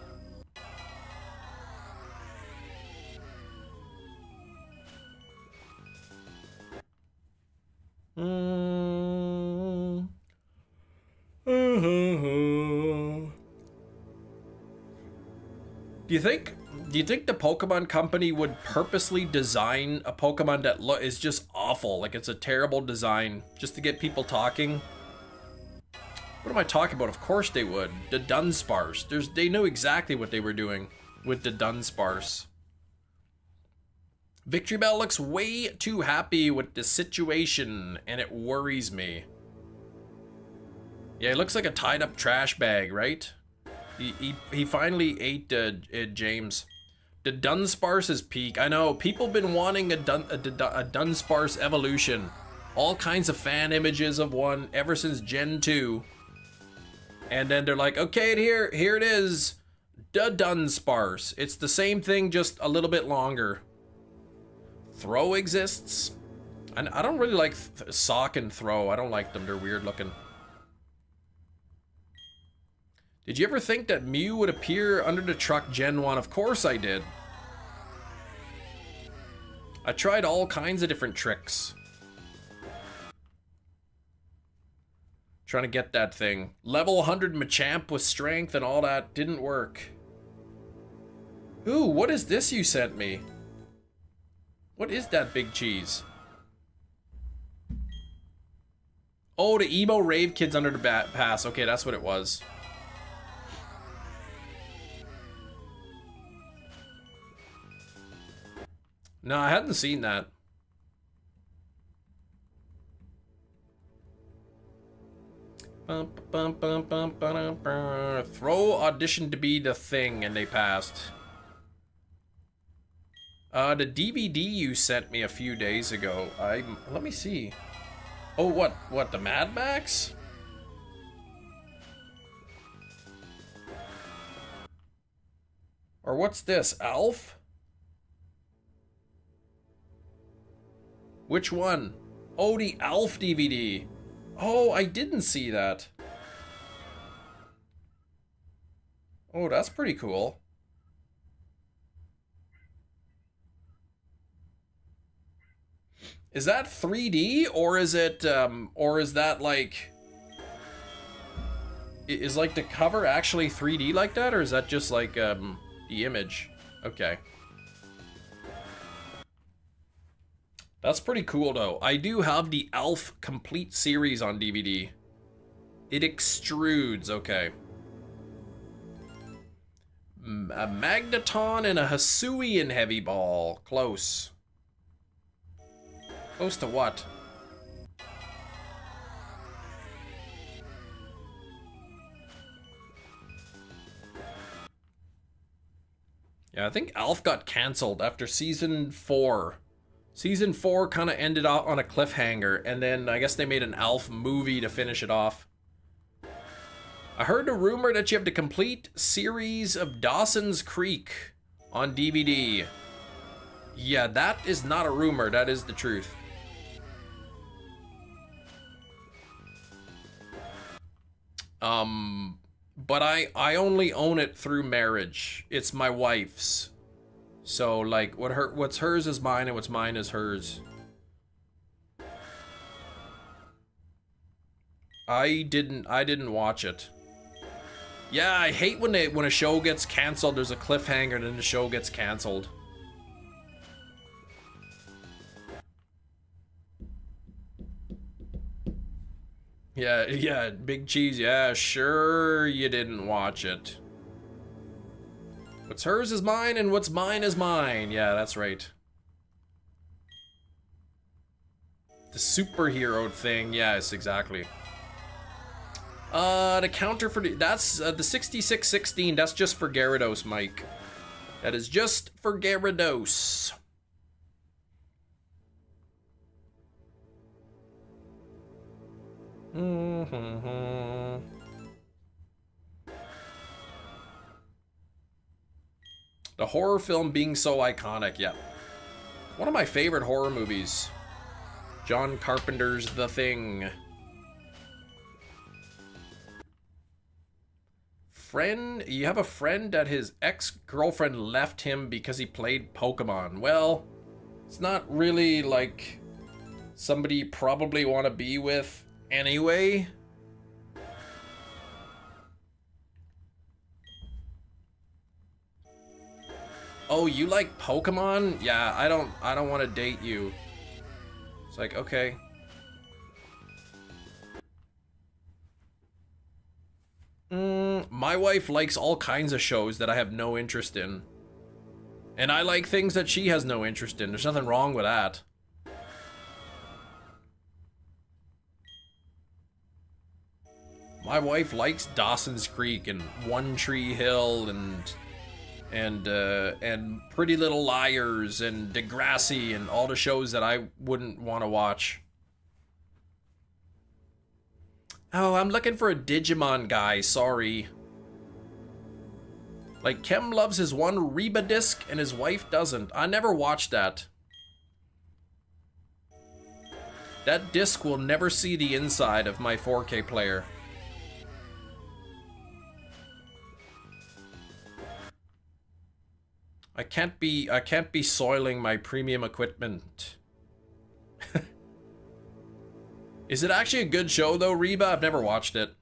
Do you think the Pokemon Company would purposely design a Pokemon that is just awful, like it's a terrible design, just to get people talking? What am I talking about? Of course they would. The Dunsparce. They knew exactly what they were doing with the Dunsparce. Victory Bell looks way too happy with the situation, and it worries me. Yeah, it looks like a tied up trash bag, right? He finally ate James. The Dunsparce is peak. I know, people have been wanting a Dunsparce evolution. All kinds of fan images of one ever since Gen 2. And then they're like, okay, here it is. The Dunsparce. It's the same thing, just a little bit longer. Throw exists. And I don't really like Sock and Throw. I don't like them. They're weird looking. Did you ever think that Mew would appear under the truck Gen 1? Of course I did. I tried all kinds of different tricks. Trying to get that thing. Level 100 Machamp with strength and all that didn't work. Ooh, what is this you sent me? What is that big cheese? Oh, the emo rave kids under the pass. Okay, that's what it was. No, I hadn't seen that. Throw auditioned to be the thing and they passed. The DVD you sent me a few days ago. Let me see. Oh, what, the Mad Max? Or what's this, Alf? Which one? Oh, the Alf DVD. Oh, I didn't see that. Oh, that's pretty cool. Is that 3D or is it or is that like is like the cover actually 3D like that, or is that just like the image? Okay. That's pretty cool though. I do have the Alf complete series on DVD. It extrudes, okay. A Magneton and a Hisuian heavy ball. Close. Close to what? Yeah, I think Alf got cancelled after season 4. Season 4 kind of ended out on a cliffhanger, and then I guess they made an Alf movie to finish it off. I heard a rumor that you have the complete series of Dawson's Creek on DVD. Yeah, that is not a rumor, that is the truth. But I only own it through marriage. It's my wife's. So like what's hers is mine and what's mine is hers. I didn't watch it. Yeah, I hate when a show gets canceled, there's a cliffhanger and then the show gets canceled. Yeah, Big Cheese, yeah, sure you didn't watch it. What's hers is mine and what's mine is mine. Yeah, that's right. The superhero thing, yes, exactly. The counter for that's the 6616, that's just for Gyarados, Mike. That is just for Gyarados. The horror film being so iconic, yeah. One of my favorite horror movies. John Carpenter's The Thing. Friend, you have a friend that his ex-girlfriend left him because he played Pokemon. Well, it's not really like somebody you probably want to be with anyway. Oh, you like Pokemon? Yeah, I don't want to date you. It's like, okay. My wife likes all kinds of shows that I have no interest in. And I like things that she has no interest in. There's nothing wrong with that. My wife likes Dawson's Creek and One Tree Hill and Pretty Little Liars and Degrassi and all the shows that I wouldn't want to watch. Oh, I'm looking for a Digimon guy, sorry. Like, Kem loves his one Reba disc and his wife doesn't. I never watched that. That disc will never see the inside of my 4K player. I can't be soiling my premium equipment. Is it actually a good show though, Reba? I've never watched it.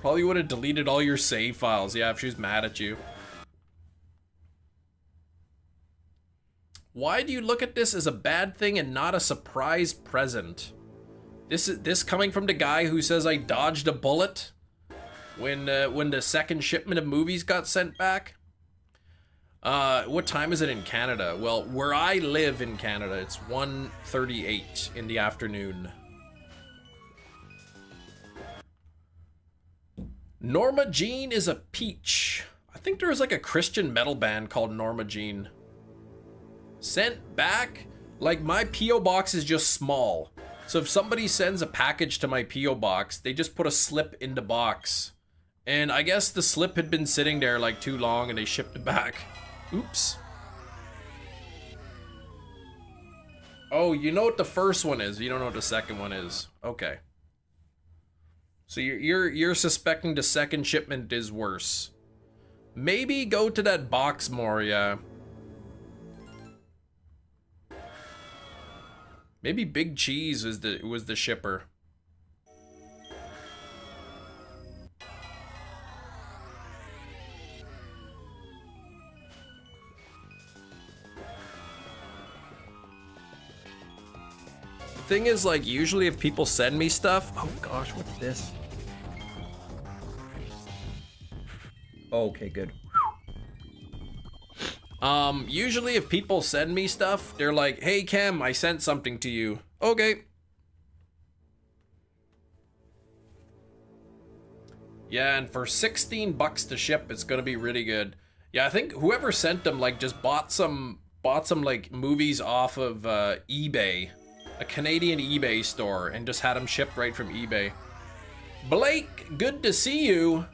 Probably would have deleted all your save files, yeah, if she was mad at you. Why do you look at this as a bad thing and not a surprise present? This coming from the guy who says I dodged a bullet when the second shipment of movies got sent back? What time is it in Canada? Well, where I live in Canada, it's 1:38 in the afternoon. Norma Jean is a peach. I think there was like a Christian metal band called Norma Jean. Sent back? Like, my P.O. box is just small. So if somebody sends a package to my P.O. box, they just put a slip in the box. And I guess the slip had been sitting there like too long and they shipped it back. Oops. Oh, you know what the first one is. You don't know what the second one is. Okay. So you're suspecting the second shipment is worse. Maybe go to that box more, yeah. Maybe Big Cheese was the shipper. The thing is, like, usually if people send me stuff, oh gosh, what's this? Okay, good. Usually if people send me stuff, they're like, hey Cam, I sent something to you. Okay. Yeah, and for 16 bucks to ship, it's gonna be really good. Yeah, I think whoever sent them, like, just bought some like movies off of eBay, a Canadian eBay store, and just had them shipped right from eBay. Blake, good to see you.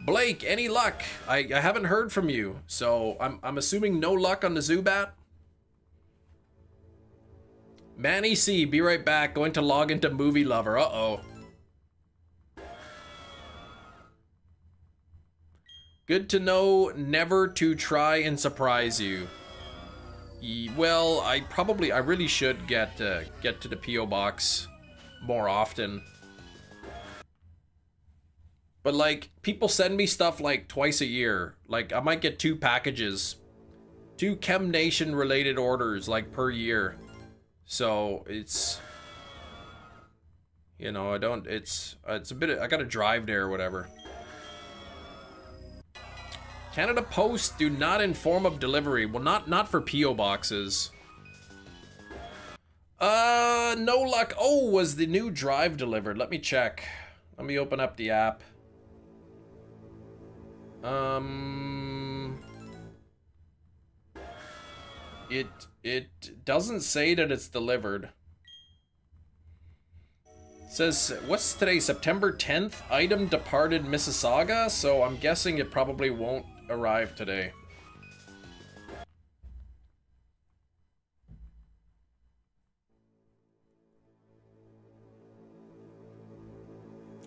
Blake, any luck? I haven't heard from you, so I'm assuming no luck on the Zubat. Manny C, be right back. Going to log into Movie Lover. Uh-oh. Good to know never to try and surprise you. Well, I really should get to the P.O. box more often. But, like, people send me stuff, like, twice a year. Like, I might get 2 packages. 2 Chem Nation related orders, like, per year. So, it's... You know, it's a bit... I gotta drive there or whatever. Canada Post do not inform of delivery. Well, not for P.O. boxes. No luck. Oh, was the new drive delivered? Let me check. Let me open up the app. It doesn't say that it's delivered. It says, what's today, September 10th? Item departed Mississauga, so I'm guessing it probably won't arrive today.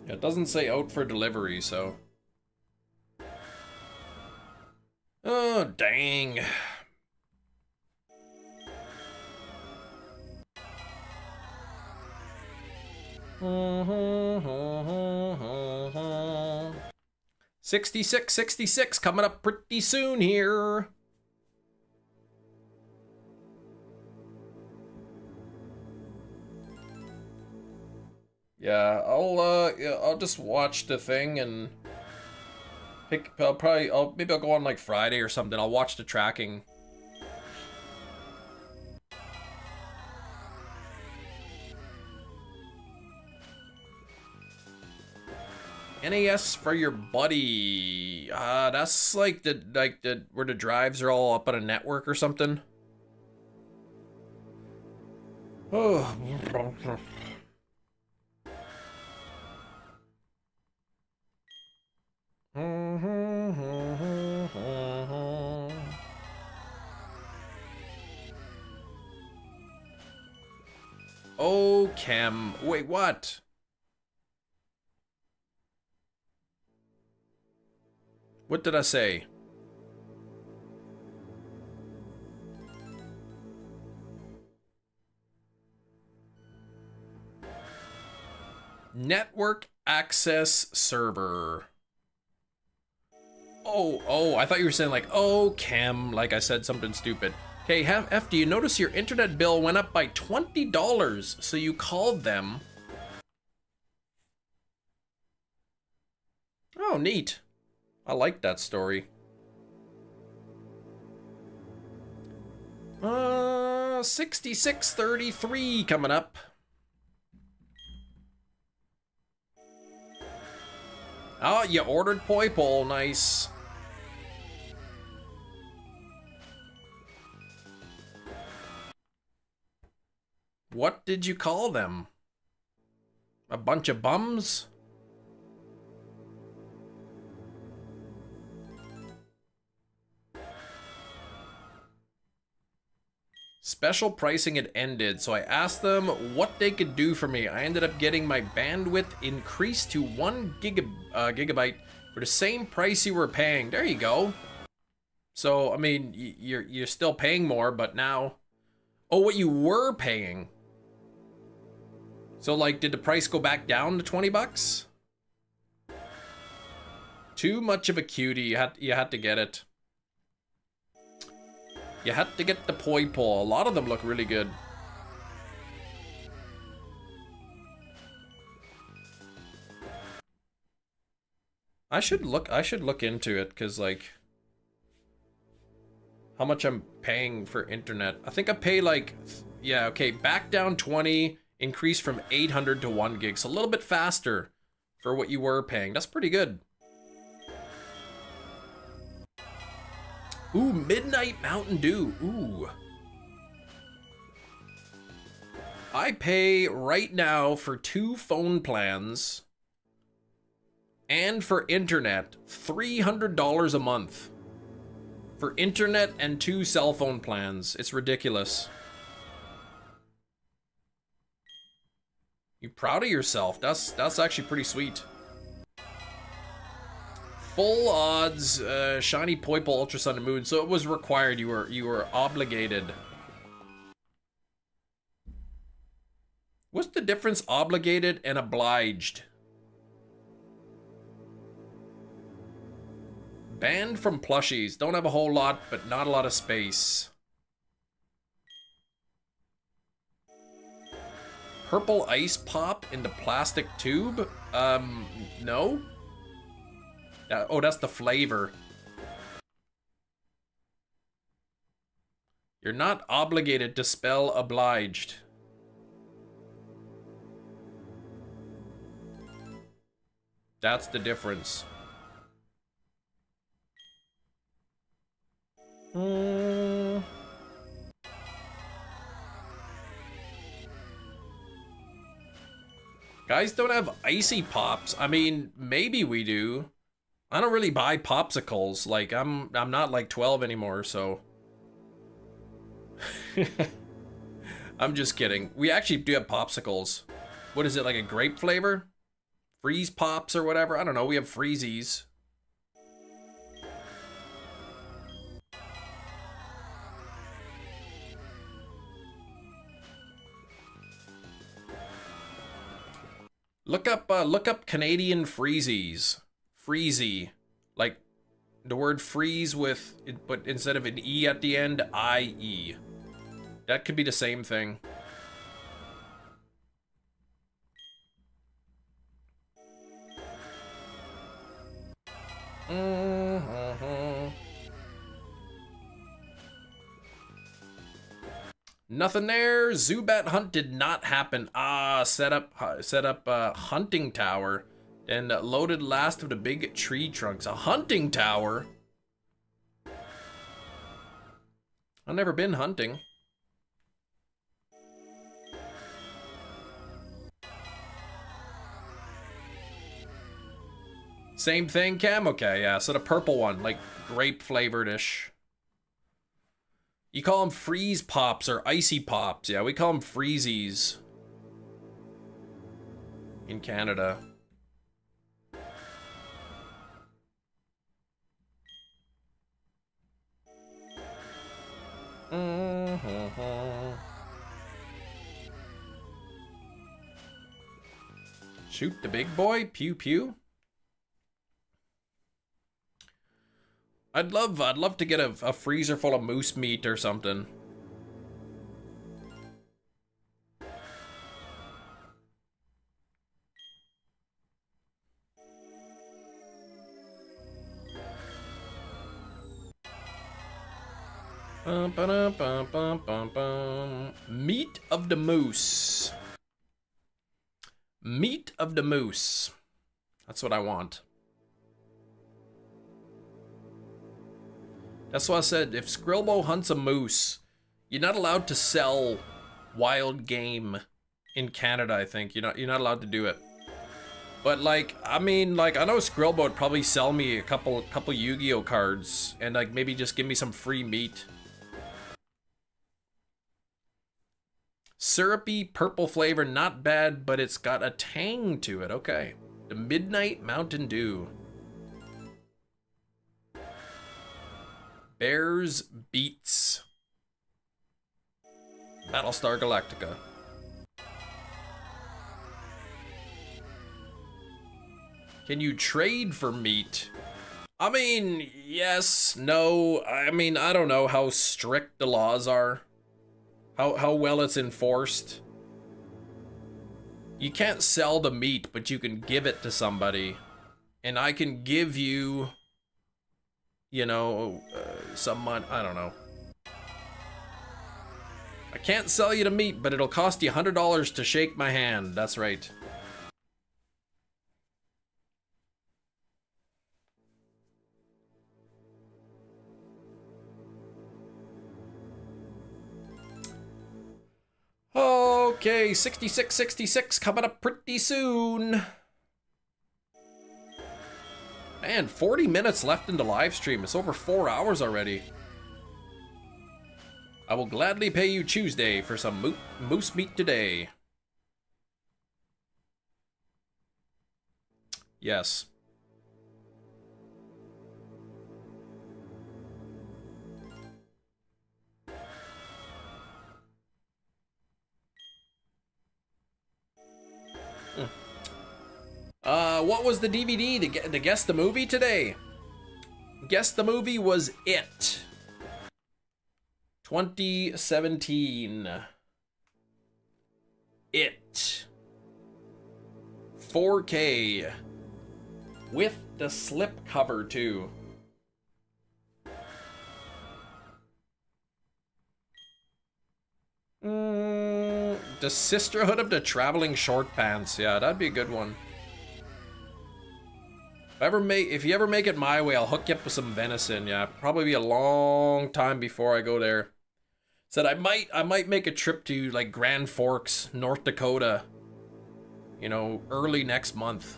Yeah, it doesn't say out for delivery, so... Oh, dang. $66.66 coming up pretty soon here. Yeah, I'll just watch the thing and pick. Maybe I'll go on like Friday or something. I'll watch the tracking. NAS for your buddy. That's like the where the drives are all up on a network or something. Oh. Oh, Chem. Wait, what? What did I say? Network access server. Oh, I thought you were saying like, oh, Chem, like I said something stupid. Okay, F, do you notice your internet bill went up by $20, so you called them? Oh, neat. I like that story. 6633 coming up. Oh, you ordered poi pole, nice. What did you call them? A bunch of bums? Special pricing had ended, so I asked them what they could do for me. I ended up getting my bandwidth increased to 1 gigabyte for the same price you were paying. There you go. So, I mean, you're still paying more, but now... Oh, what you were paying. So, like, did the price go back down to 20 bucks? Too much of a cutie. You had to get it. You had to get the poi pole. A lot of them look really good. I should look into it, cause like how much I'm paying for internet. I think I pay like, yeah, okay, back down 20, increase from 800 to 1 gig. So a little bit faster for what you were paying. That's pretty good. Ooh, Midnight Mountain Dew. Ooh. I pay right now for 2 phone plans and for internet $300 a month. For internet and 2 cell phone plans. It's ridiculous. You proud of yourself? That's actually pretty sweet. Full odds, shiny poi pole, Ultra Sun and Moon. So it was required. You were obligated. What's the difference, obligated and obliged? Banned from plushies. Don't have a whole lot, but not a lot of space. Purple ice pop in the plastic tube? No. Oh, that's the flavor. You're not obligated to spell obliged. That's the difference. Guys don't have icy pops. I mean, maybe we do. I don't really buy popsicles. Like, I'm not like 12 anymore, so. I'm just kidding. We actually do have popsicles. What is it, like a grape flavor? Freeze pops or whatever? I don't know. We have freezies. Look up Canadian freezies. Freezy, like the word freeze with, but instead of an E at the end, IE. That could be the same thing. Nothing there. Zubat hunt did not happen. Ah, set up hunting tower and loaded last of the big tree trunks. A hunting tower? I've never been hunting. Same thing, Cam? Okay, yeah, so the purple one, like grape flavored-ish. You call them freeze pops or icy pops. Yeah, we call them freezies in Canada. Shoot the big boy, pew pew. I'd love to get a freezer full of moose meat or something. Meat of the moose. Meat of the moose. That's what I want. That's why I said, if Skrillbo hunts a moose, you're not allowed to sell wild game in Canada, I think. You're not allowed to do it. But like, I mean, like, I know Skrillbo would probably sell me a couple Yu-Gi-Oh cards and like maybe just give me some free meat. Syrupy purple flavor, not bad, but it's got a tang to it. Okay. The Midnight Mountain Dew. Bears Beats. Battlestar Galactica. Can you trade for meat? I mean, yes, no. I mean, I don't know how strict the laws are. How well it's enforced. You can't sell the meat, but you can give it to somebody. And I can give you, you know, some money. I don't know. I can't sell you the meat, but it'll cost you $100 to shake my hand. That's right. Okay, 6666 coming up pretty soon. Man, 40 minutes left in the live stream. It's over 4 hours already. I will gladly pay you Tuesday for some moose meat today. Yes. What was the DVD to guess the movie today? Guess the movie was It. 2017. It. 4K. With the slip cover too. The Sisterhood of the Traveling Short Pants. Yeah, that'd be a good one. If you ever make it my way, I'll hook you up with some venison. Yeah, probably be a long time before I go there. Said I might make a trip to like Grand Forks, North Dakota. You know, early next month.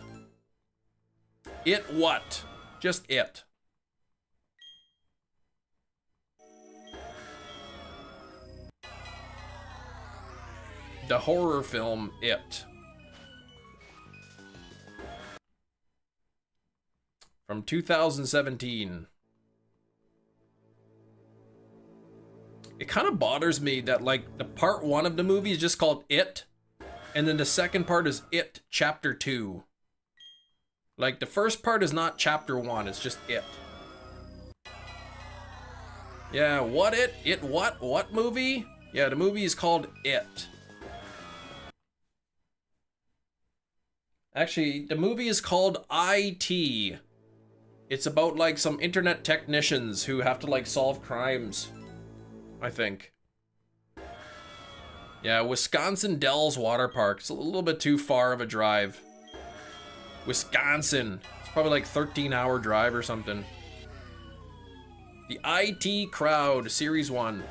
It what? Just It. The horror film It. From 2017. It kind of bothers me that like the part 1 of the movie is just called It, and then the second part is It Chapter 2. Like the first part is not Chapter 1, it's just It. Yeah, what It? It what? What movie? Yeah, the movie is called It. Actually, the movie is called IT. It's about like some internet technicians who have to like solve crimes, I think. Yeah, Wisconsin Dells Water Park. It's a little bit too far of a drive. Wisconsin. It's probably like 13-hour drive or something. The IT Crowd, Series 1.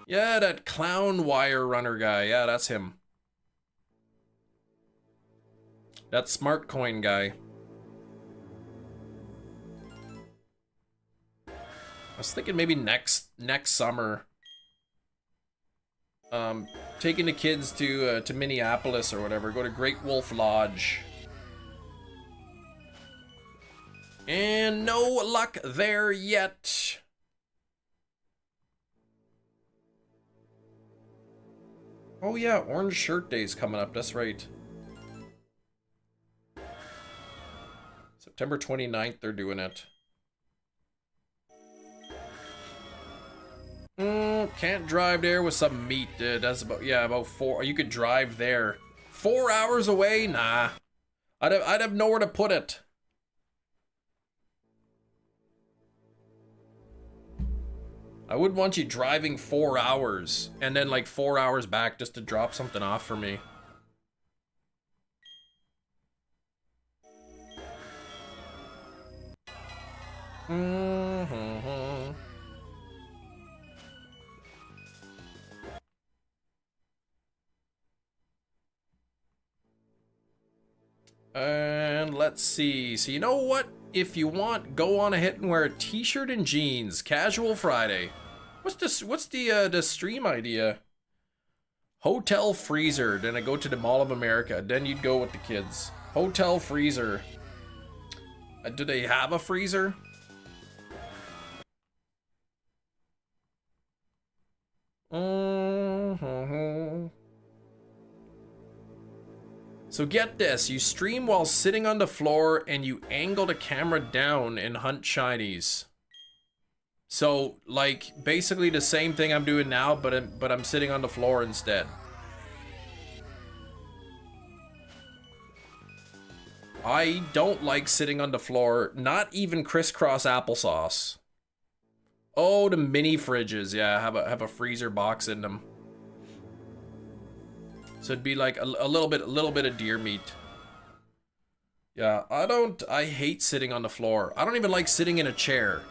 Yeah, that clown wire runner guy. Yeah, that's him. That smart coin guy. I was thinking maybe next summer. Taking the kids to Minneapolis or whatever. Go to Great Wolf Lodge. And no luck there yet. Oh yeah, Orange Shirt Day's coming up, that's right. September 29th they're doing it. Can't drive there with some meat. That's about 4. You could drive there. 4 hours away? Nah. I'd have nowhere to put it. I wouldn't want you driving 4 hours and then like 4 hours back just to drop something off for me. And let's see. So you know what? If you want, go on ahead and wear a t-shirt and jeans. Casual Friday. What's the stream idea? Hotel freezer. Then I go to the Mall of America. Then you'd go with the kids. Hotel freezer. Do they have a freezer? So get this, you stream while sitting on the floor and you angle the camera down and hunt shinies. So, like, basically the same thing I'm doing now, but I'm sitting on the floor instead. I don't like sitting on the floor, not even crisscross applesauce. Oh, the mini fridges, yeah, have a freezer box in them. So it'd be like a little bit of deer meat. Yeah, I hate sitting on the floor. I don't even like sitting in a chair.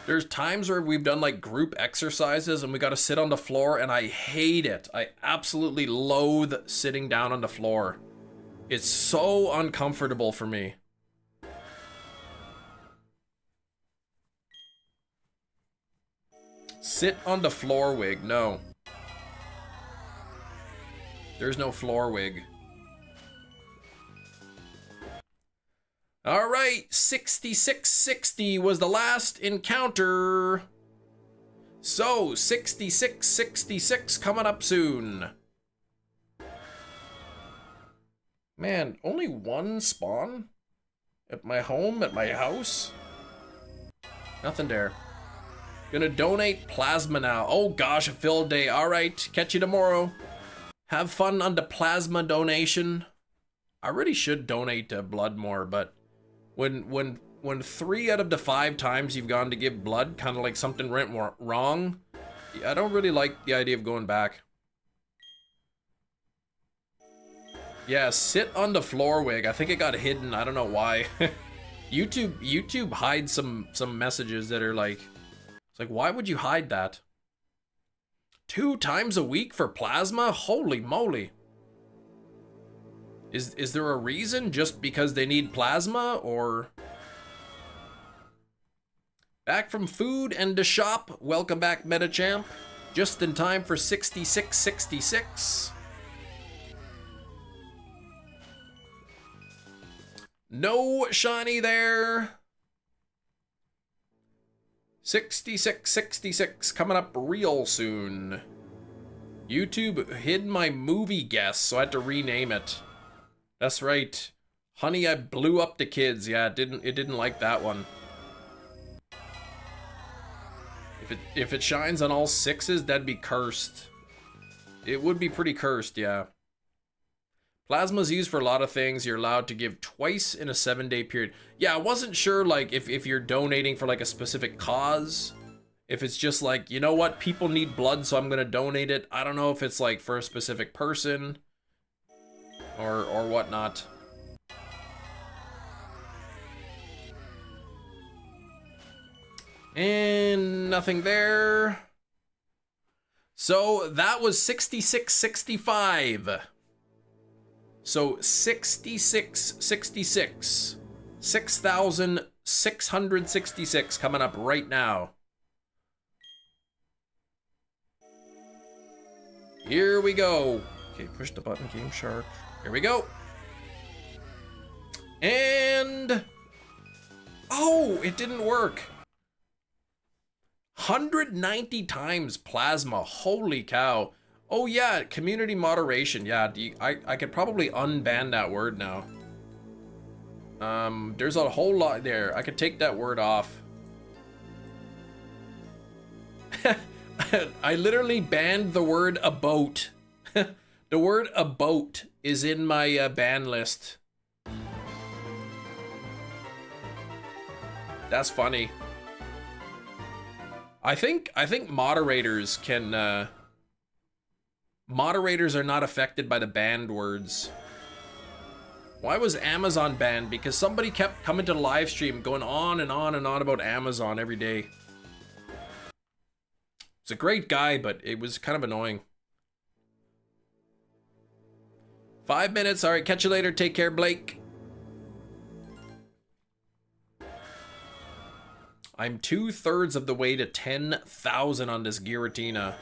There's times where we've done like group exercises and we gotta sit on the floor and I hate it. I absolutely loathe sitting down on the floor. It's so uncomfortable for me. Sit on the floor wig, no. There's no floor wig. All right, 6660 was the last encounter. So, 6666 coming up soon. Man, only one spawn? At my home, at my house? Nothing there. Gonna donate plasma now. Oh gosh, a field day. All right, catch you tomorrow. Have fun on the plasma donation. I really should donate blood more, but when 3 out of the 5 times you've gone to give blood, kind of like something went wrong, I don't really like the idea of going back. Yeah, sit on the floor wig. I think it got hidden. I don't know why. YouTube hides some messages that are like, it's like, why would you hide that? 2 times a week for plasma? Holy moly. Is there a reason? Just because they need plasma, or? Back from food and the shop. Welcome back, Metachamp. Just in time for 6666. No shiny there. 6666 coming up real soon. YouTube hid my movie guess, so I had to rename it. That's right. Honey, I blew up the kids. Yeah, it didn't like that one. If it shines on all 6s, that'd be cursed. It would be pretty cursed, yeah. Plasma's used for a lot of things. You're allowed to give twice in a 7-day period. Yeah, I wasn't sure, like, if you're donating for, like, a specific cause. If it's just like, you know what, people need blood, so I'm gonna donate it. I don't know if it's, like, for a specific person. Or whatnot. And nothing there. So that was 66.65. So 66.66. 6,666 coming up right now. Here we go. Okay, push the button, Game Shark. Here we go. And oh, it didn't work. 190 times plasma. Holy cow. Oh yeah, community moderation. Yeah, I could probably unban that word now. There's a whole lot there. I could take that word off. I literally banned the word about. The word about is in my ban list. That's funny. I think moderators can moderators are not affected by the banned words. Why was Amazon banned? Because somebody kept coming to the live stream going on and on and on about Amazon every day. He's a great guy, but it was kind of annoying. 5 minutes. All right, catch you later. Take care, Blake. I'm 2/3 of the way to 10,000 on this Giratina.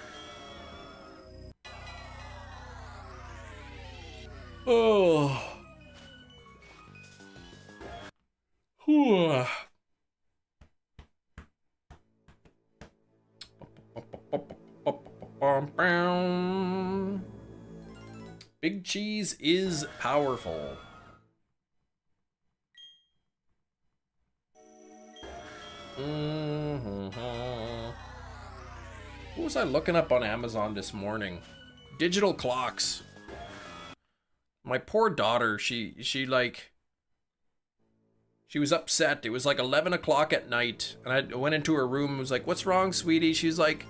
Oh. Whew. Big cheese is powerful. What was I looking up on Amazon this morning? Digital clocks. My poor daughter, she was upset. It was like 11 o'clock at night, and I went into her room and was like, "What's wrong, sweetie?" She's like,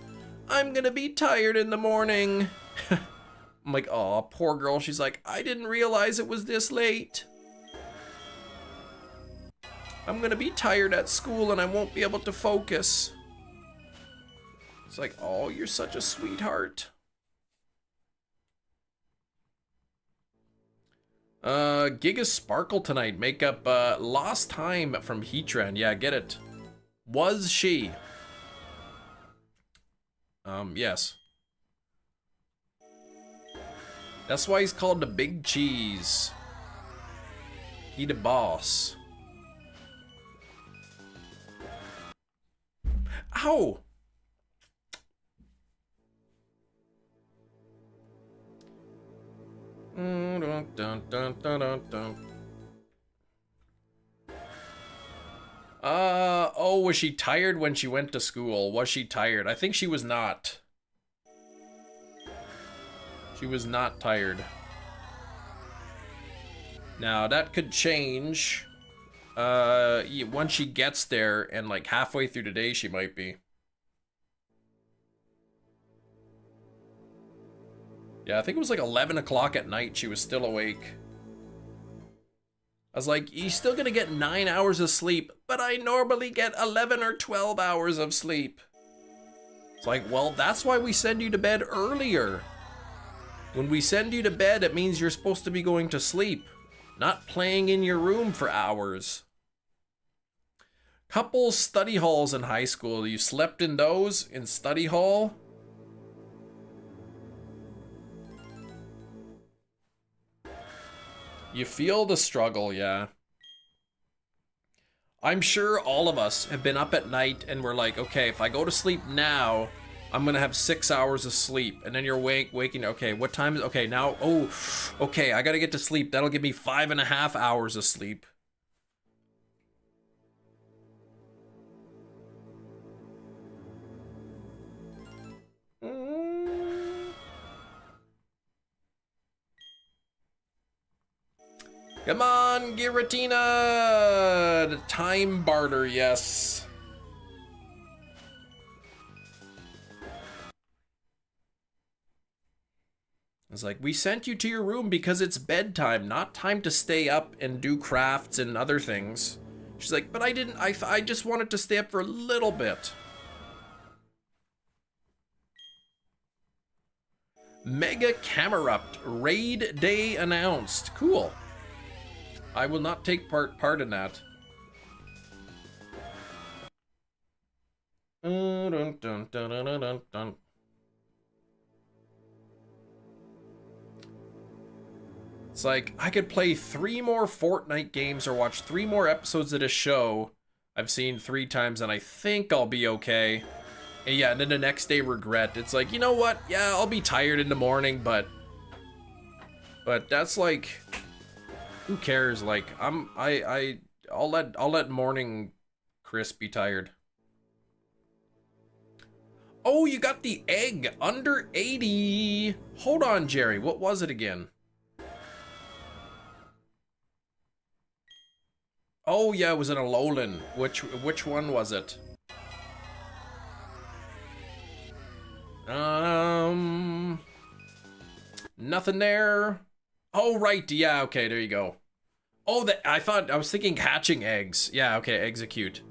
"I'm gonna be tired in the morning." I'm like, "Oh, poor girl." She's like, "I didn't realize it was this late. I'm gonna be tired at school and I won't be able to focus." It's like, "Oh, you're such a sweetheart." Giga Sparkle tonight. Make up lost time from Heatran. Yeah, get it. Was she? Yes. That's why he's called the Big Cheese. He the boss. Ow! Oh, was she tired when she went to school? Was she tired? I think she was not. She was not tired. Now, that could change. Once she gets there, and like halfway through the day, she might be. Yeah, I think it was like 11 o'clock at night she was still awake. I was like, "You're still gonna get 9 hours of sleep, but I normally get 11 or 12 hours of sleep." It's like, well, that's why we send you to bed earlier. When we send you to bed, it means you're supposed to be going to sleep, not playing in your room for hours. Couple study halls in high school. You slept in those in study hall? You feel the struggle, yeah. I'm sure all of us have been up at night and we're like, okay, if I go to sleep now, I'm gonna have 6 hours of sleep. And then you're waking, okay, what time is, okay, now, oh, okay, I gotta get to sleep. That'll give me 5.5 hours of sleep. Come on, Giratina! The time barter, yes. It's like, we sent you to your room because it's bedtime, not time to stay up and do crafts and other things. She's like, but I didn't, I just wanted to stay up for a little bit. Mega Camerupt raid day announced. Cool. I will not take part in that. Dun, dun, dun, dun, dun, dun. It's like, I could play 3 more Fortnite games or watch 3 more episodes of this show I've seen 3 times and I think I'll be okay. And yeah, and then the next day regret. It's like, you know what? Yeah, I'll be tired in the morning, but that's like, who cares? Like, I'll let morning Chris be tired. Oh, you got the egg under 80. Hold on, Jerry. What was it again? Oh yeah, it was an Alolan. Which one was it? Nothing there. Oh right, yeah, okay, there you go. Oh, I was thinking hatching eggs. Yeah, okay, execute.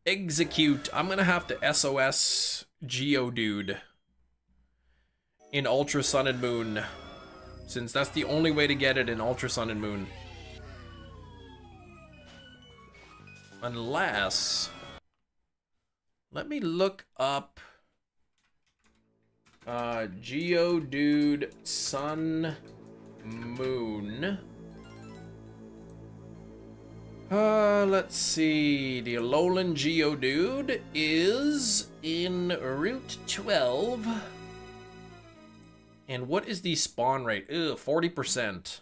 Execute. I'm gonna have to SOS Geodude in Ultra Sun and Moon, since that's the only way to get it in Ultra Sun and Moon. Unless, let me look up Geodude Sun Moon. Let's see. The Alolan Geodude is in Route 12. And what is the spawn rate? Ugh, 40%.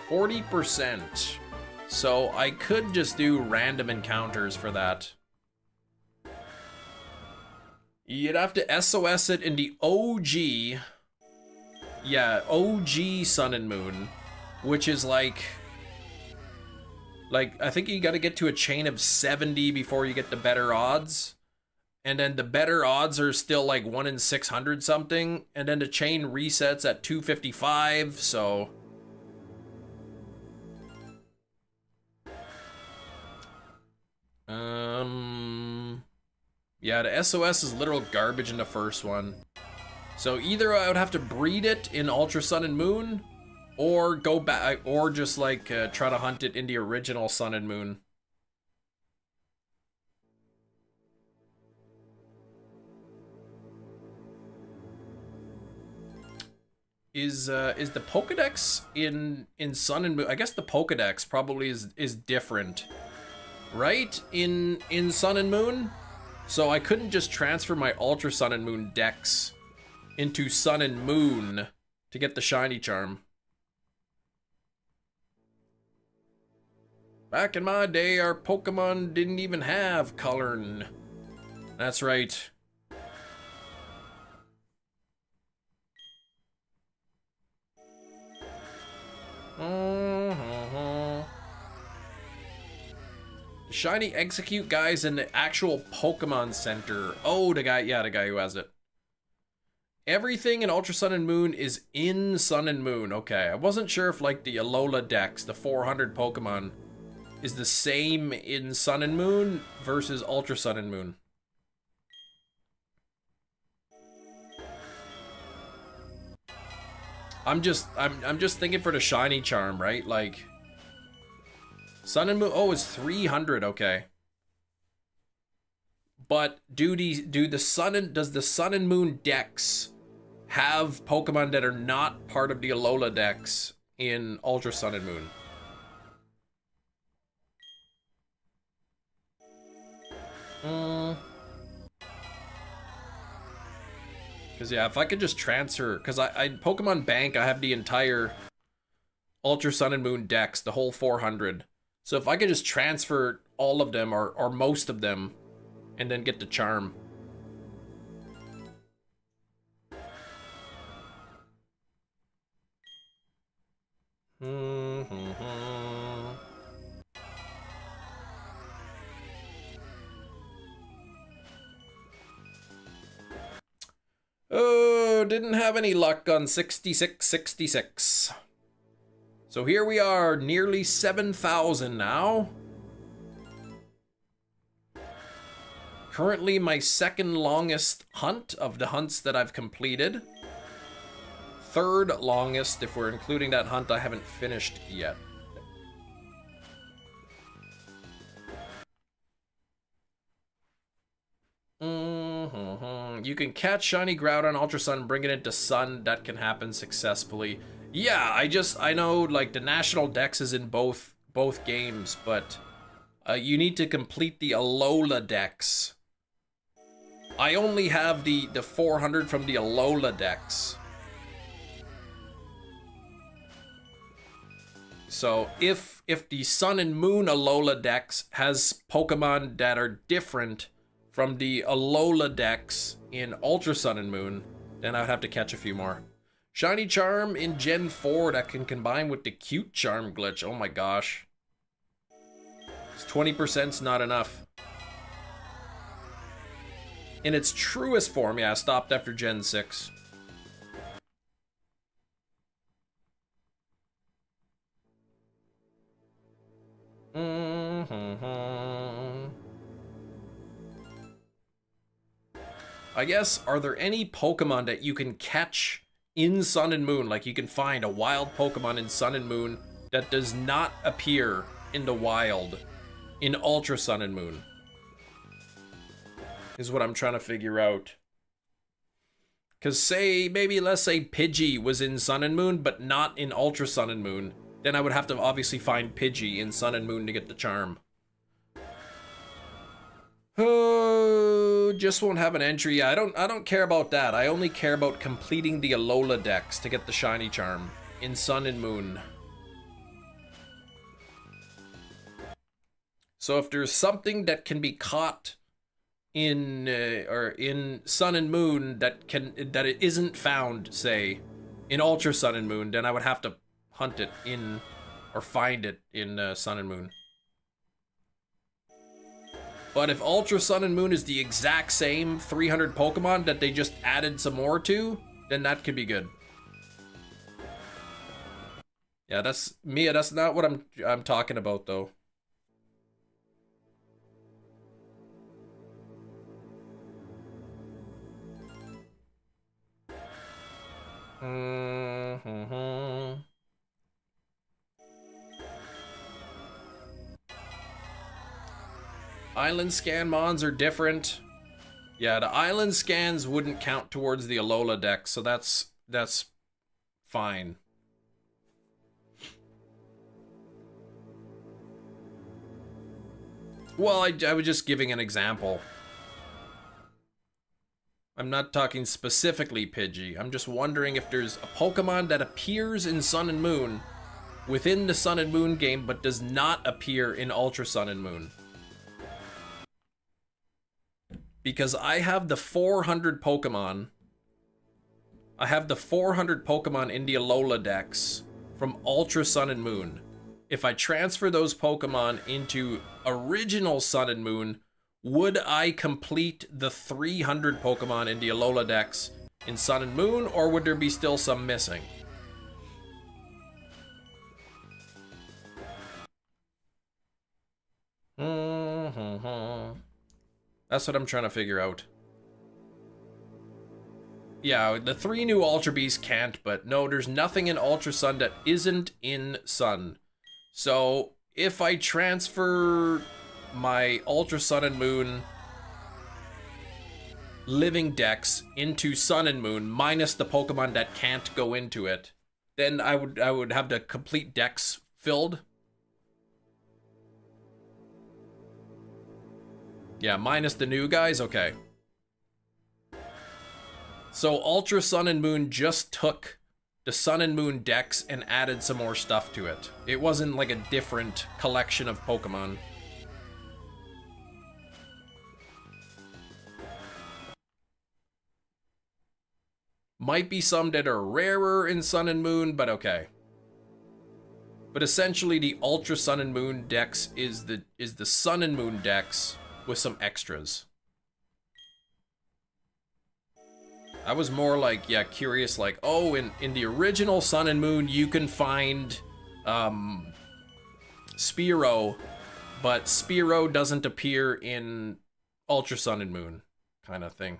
40%. So I could just do random encounters for that. You'd have to SOS it in the OG. Yeah, OG Sun and Moon, which is like I think you gotta get to a chain of 70 before you get the better odds. And then the better odds are still like 1 in 600 something. And then the chain resets at 255, so. Yeah, the SOS is literal garbage in the first one. So either I would have to breed it in Ultra Sun and Moon, or go back, or just like try to hunt it in the original Sun and Moon. Is the Pokedex in Sun and Moon? I guess the Pokedex probably is different, right? In Sun and Moon, so I couldn't just transfer my Ultra Sun and Moon Dex into Sun and Moon to get the shiny charm. Back in my day, our Pokemon didn't even have coloring. That's right. Shiny Execute guy's in the actual Pokemon Center. Oh, the guy who has it. Everything in Ultra Sun and Moon is in Sun and Moon. Okay, I wasn't sure if like the Alola Dex, the 400 Pokemon, is the same in Sun and Moon versus Ultra Sun and Moon. I'm just thinking for the shiny charm, right? Like Sun and Moon. Oh, it's 300. Okay. But does the Sun and Moon Dex have Pokemon that are not part of the Alola Dex in Ultra Sun and Moon? Because yeah, if I could just transfer, because I Pokemon Bank, I have the entire Ultra Sun and Moon Dex, the whole 400. So if I could just transfer all of them or most of them and then get the charm. Oh, didn't have any luck on 6666. So here we are, nearly 7,000 now. Currently my second longest hunt of the hunts that I've completed. Third longest if we're including that hunt I haven't finished yet. You can catch Shiny Groudon on Ultra Sun, bring it into Sun. That can happen successfully. Yeah, I know like the national dex is in both games, but you need to complete the Alola dex. I only have the 400 from the Alola dex. So if the Sun and Moon Alola dex has Pokemon that are different from the Alola dex in Ultra Sun and Moon, then I'd have to catch a few more. Shiny Charm in Gen 4 that can combine with the Cute Charm glitch. Oh my gosh. 20%'s not enough. In its truest form, yeah, stopped after Gen 6. I guess, are there any Pokemon that you can catch in Sun and Moon? Like you can find a wild Pokemon in Sun and Moon that does not appear in the wild in Ultra Sun and Moon? Is what I'm trying to figure out. Because say, maybe let's say Pidgey was in Sun and Moon, but not in Ultra Sun and Moon. Then I would have to obviously find Pidgey in Sun and Moon to get the charm. Oh, just won't have an entry. Yeah, I don't care about that. I only care about completing the Alola dex to get the shiny charm in Sun and Moon. So if there's something that can be caught in in Sun and Moon that it isn't found, say, in Ultra Sun and Moon, then I would have to hunt it in or find it in Sun and Moon. But if Ultra Sun and Moon is the exact same 300 Pokemon that they just added some more to, then that could be good. Yeah, that's Mia, that's not what I'm talking about though. Island scan mons are different. Yeah, the island scans wouldn't count towards the Alola deck, so that's fine. Well, I was just giving an example. I'm not talking specifically Pidgey. I'm just wondering if there's a Pokemon that appears in Sun and Moon within the Sun and Moon game, but does not appear in Ultra Sun and Moon. Because I have the 400 Pokemon. I have the 400 Pokemon in the Alola dex from Ultra Sun and Moon. If I transfer those Pokemon into original Sun and Moon, would I complete the 300 Pokemon in the Alola dex in Sun and Moon, or would there be still some missing? That's what I'm trying to figure out. Yeah, the 3 new Ultra Beasts can't, but no, there's nothing in Ultra Sun that isn't in Sun. So, if I transfer my Ultra Sun and Moon living dex into Sun and Moon, minus the Pokemon that can't go into it, then I would have the complete dex filled. Yeah, minus the new guys? Okay. So Ultra Sun and Moon just took the Sun and Moon dex and added some more stuff to it. It wasn't like a different collection of Pokemon. Might be some that are rarer in Sun and Moon, but okay. But essentially the Ultra Sun and Moon dex is the Sun and Moon dex with some extras. I was more like, yeah, curious, like, oh, in the original Sun and Moon, you can find Spearow, but Spearow doesn't appear in Ultra Sun and Moon, kind of thing.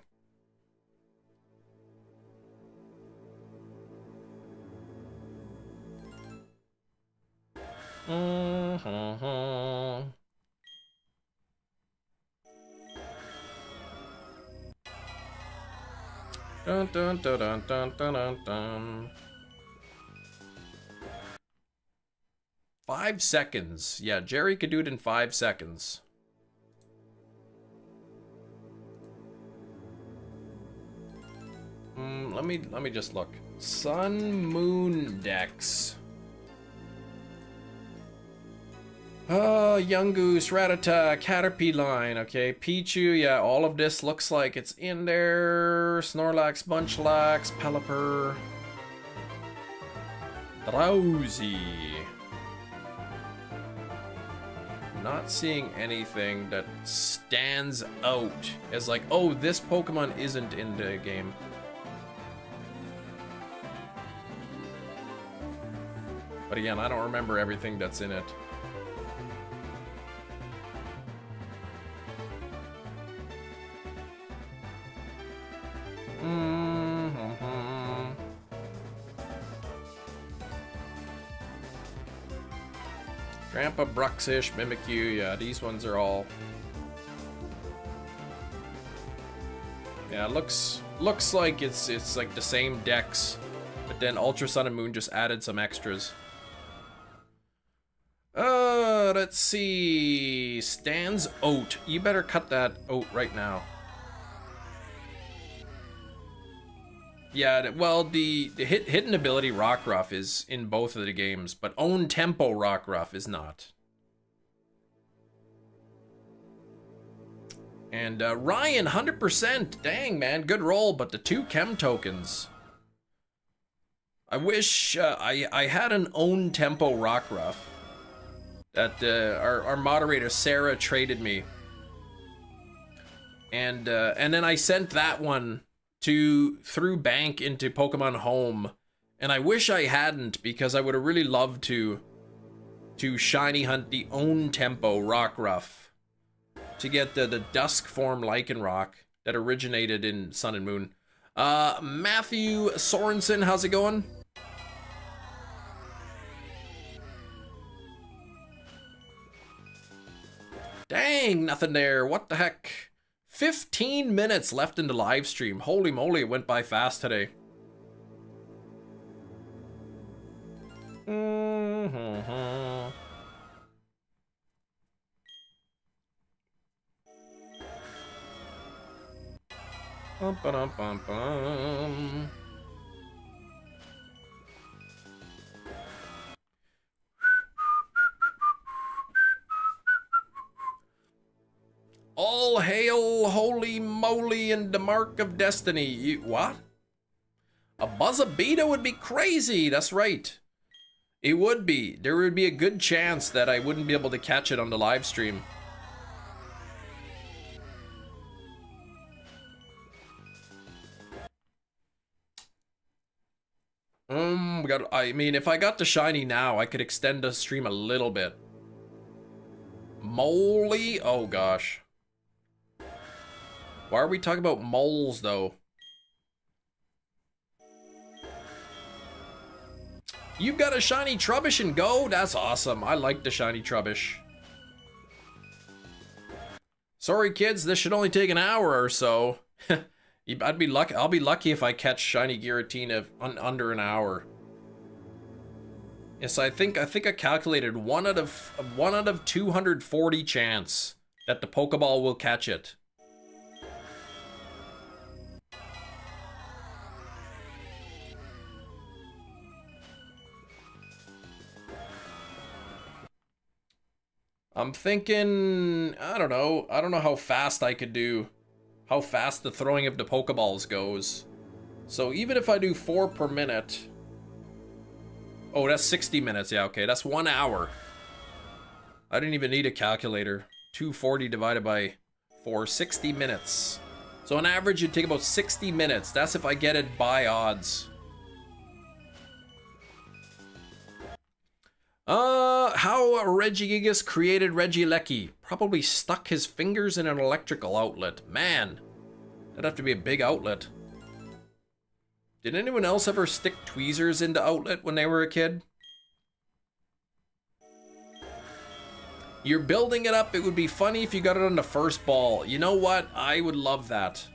Dun, dun, dun, dun, dun, dun, dun, dun. 5 seconds. Yeah, Jerry could do it in 5 seconds. Let me just look. Sun Moon Dex. Yungoos, Rattata, Caterpie line, okay, Pichu, yeah, all of this looks like it's in there. Snorlax, Munchlax, Pelipper, Drowsy. Not seeing anything that stands out as like, oh, this Pokemon isn't in the game. But again, I don't remember everything that's in it. Grandpa, Bruxish, Mimikyu, yeah, these ones are all... Yeah, looks like it's like the same decks, but then Ultra Sun and Moon just added some extras. Let's see... Stan's Oat. You better cut that oat right now. Yeah, well, the hidden ability Rockruff is in both of the games, but own tempo Rockruff is not. And Ryan, 100%. Dang, man, good roll, but the 2 chem tokens. I wish I had an own tempo Rockruff that our moderator Sarah traded me, and then I sent that one through bank into Pokemon Home, and I wish I hadn't, because I would have really loved to shiny hunt the own tempo Rockruff to get the dusk form Lycanroc that originated in Sun and Moon. Matthew Sorensen, how's it going? Dang, nothing there. What the heck? 15 minutes left in the live stream. Holy moly, it went by fast today. Bum, ba-dum, bum, bum. All hail, holy moly, and the mark of destiny. What? A Buzzabita would be crazy. That's right. It would be. There would be a good chance that I wouldn't be able to catch it on the live stream. I mean, if I got the shiny now, I could extend the stream a little bit. Moly? Oh, gosh. Why are we talking about moles, though? You've got a shiny Trubbish and Go? That's awesome. I like the shiny Trubbish. Sorry, kids. This should only take an hour or so. I'd be lucky. I'll be lucky if I catch shiny Giratina under an hour. Yes, I think I calculated 1 out of 240 chance that the Pokeball will catch it. I'm thinking, I don't know how fast I could do, how fast the throwing of the Pokeballs goes. So even if I do 4 per minute, oh, that's 60 minutes, yeah, okay, that's 1 hour. I didn't even need a calculator. 240 divided by 4, 60 minutes. So on average, it'd take about 60 minutes. That's if I get it by odds. How Regigigas created Regilecky. Probably stuck his fingers in an electrical outlet. Man, that'd have to be a big outlet. Did anyone else ever stick tweezers into outlet when they were a kid? You're building it up. It would be funny if you got it on the first ball. You know what? I would love that.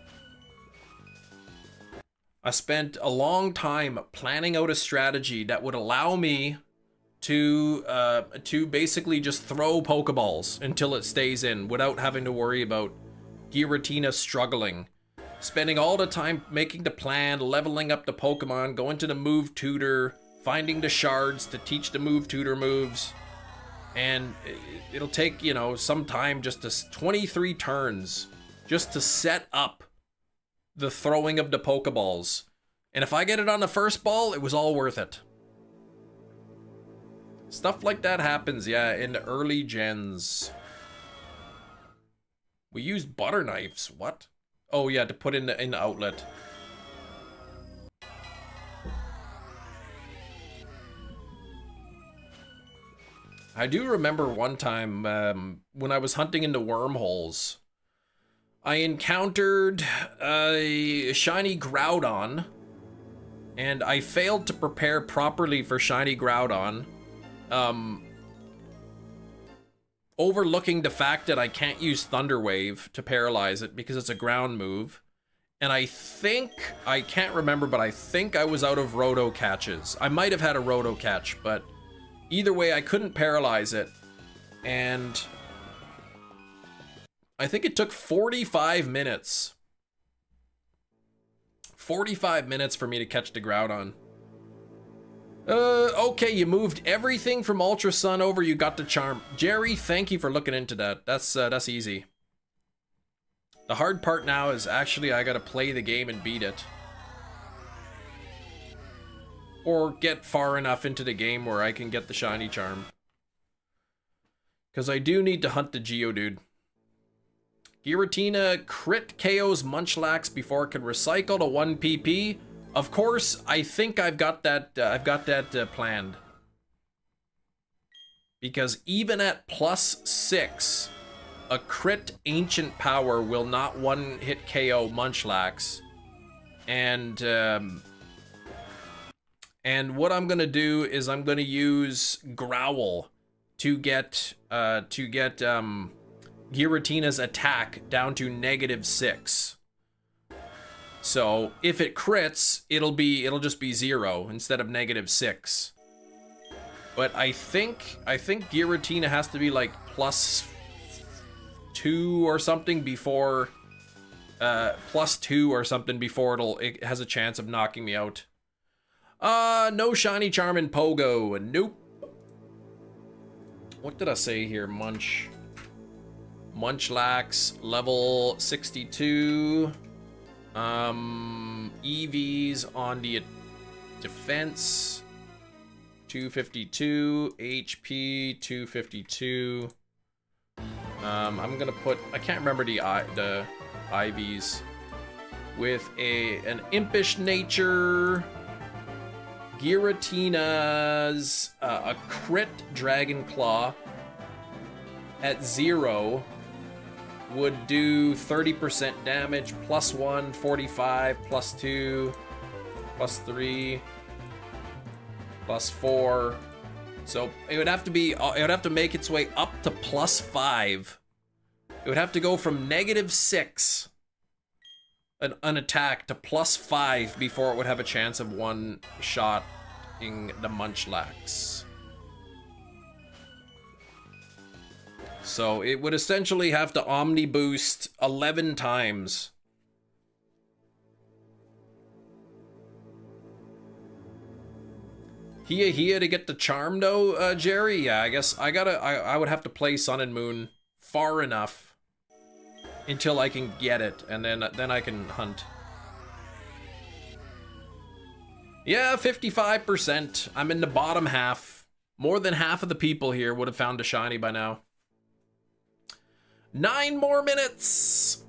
I spent a long time planning out a strategy that would allow me to basically just throw Pokeballs until it stays in without having to worry about Giratina struggling. Spending all the time making the plan, leveling up the Pokemon, going to the move tutor, finding the shards to teach the move tutor moves. And it'll take, you know, some time, just to 23 turns just to set up the throwing of the Pokeballs. And if I get it on the first ball, it was all worth it. Stuff like that happens, yeah, in the early gens. We used butter knives. What? Oh yeah, to put in the outlet. I do remember one time when I was hunting into wormholes, I encountered a shiny Groudon, and I failed to prepare properly for shiny Groudon. Overlooking the fact that I can't use Thunder Wave to paralyze it because it's a ground move. And I think, I can't remember, but I think I was out of Roto catches. I might have had a Roto catch, but either way, I couldn't paralyze it. And I think it took 45 minutes. 45 minutes for me to catch the Groudon. Okay, you moved everything from Ultra Sun over, you got the charm. Jerry, thank you for looking into that. That's easy. The hard part now is actually I gotta play the game and beat it. Or get far enough into the game where I can get the shiny charm. Because I do need to hunt the Geodude. Giratina crit KOs Munchlax before it can recycle to 1 PP. Of course, I think I've got that planned. Because even at +6, a crit ancient power will not one-hit KO Munchlax. And what I'm gonna do is I'm gonna use Growl to get Giratina's attack down to -6. So if it crits, it'll just be 0 instead of -6. But I think Giratina has to be like +2 or something before +2 or something before it has a chance of knocking me out. No shiny charm in Pogo. Nope. What did I say here? Munchlax level 62. EVs on the defense 252, HP 252. I'm gonna put, I can't remember the IVs, with an impish nature. Giratina's a crit Dragon Claw at 0 would do 30% damage, +1, 45, +2, +3, +4. So it would have to make its way up to +5. It would have to go from -6 an attack to +5 before it would have a chance of one-shotting the Munchlax. So it would essentially have to Omni Boost 11 times. Here to get the charm though, Jerry? Yeah, I guess I would have to play Sun and Moon far enough until I can get it, and then I can hunt. Yeah, 55%. I'm in the bottom half. More than half of the people here would have found a shiny by now. 9 more minutes.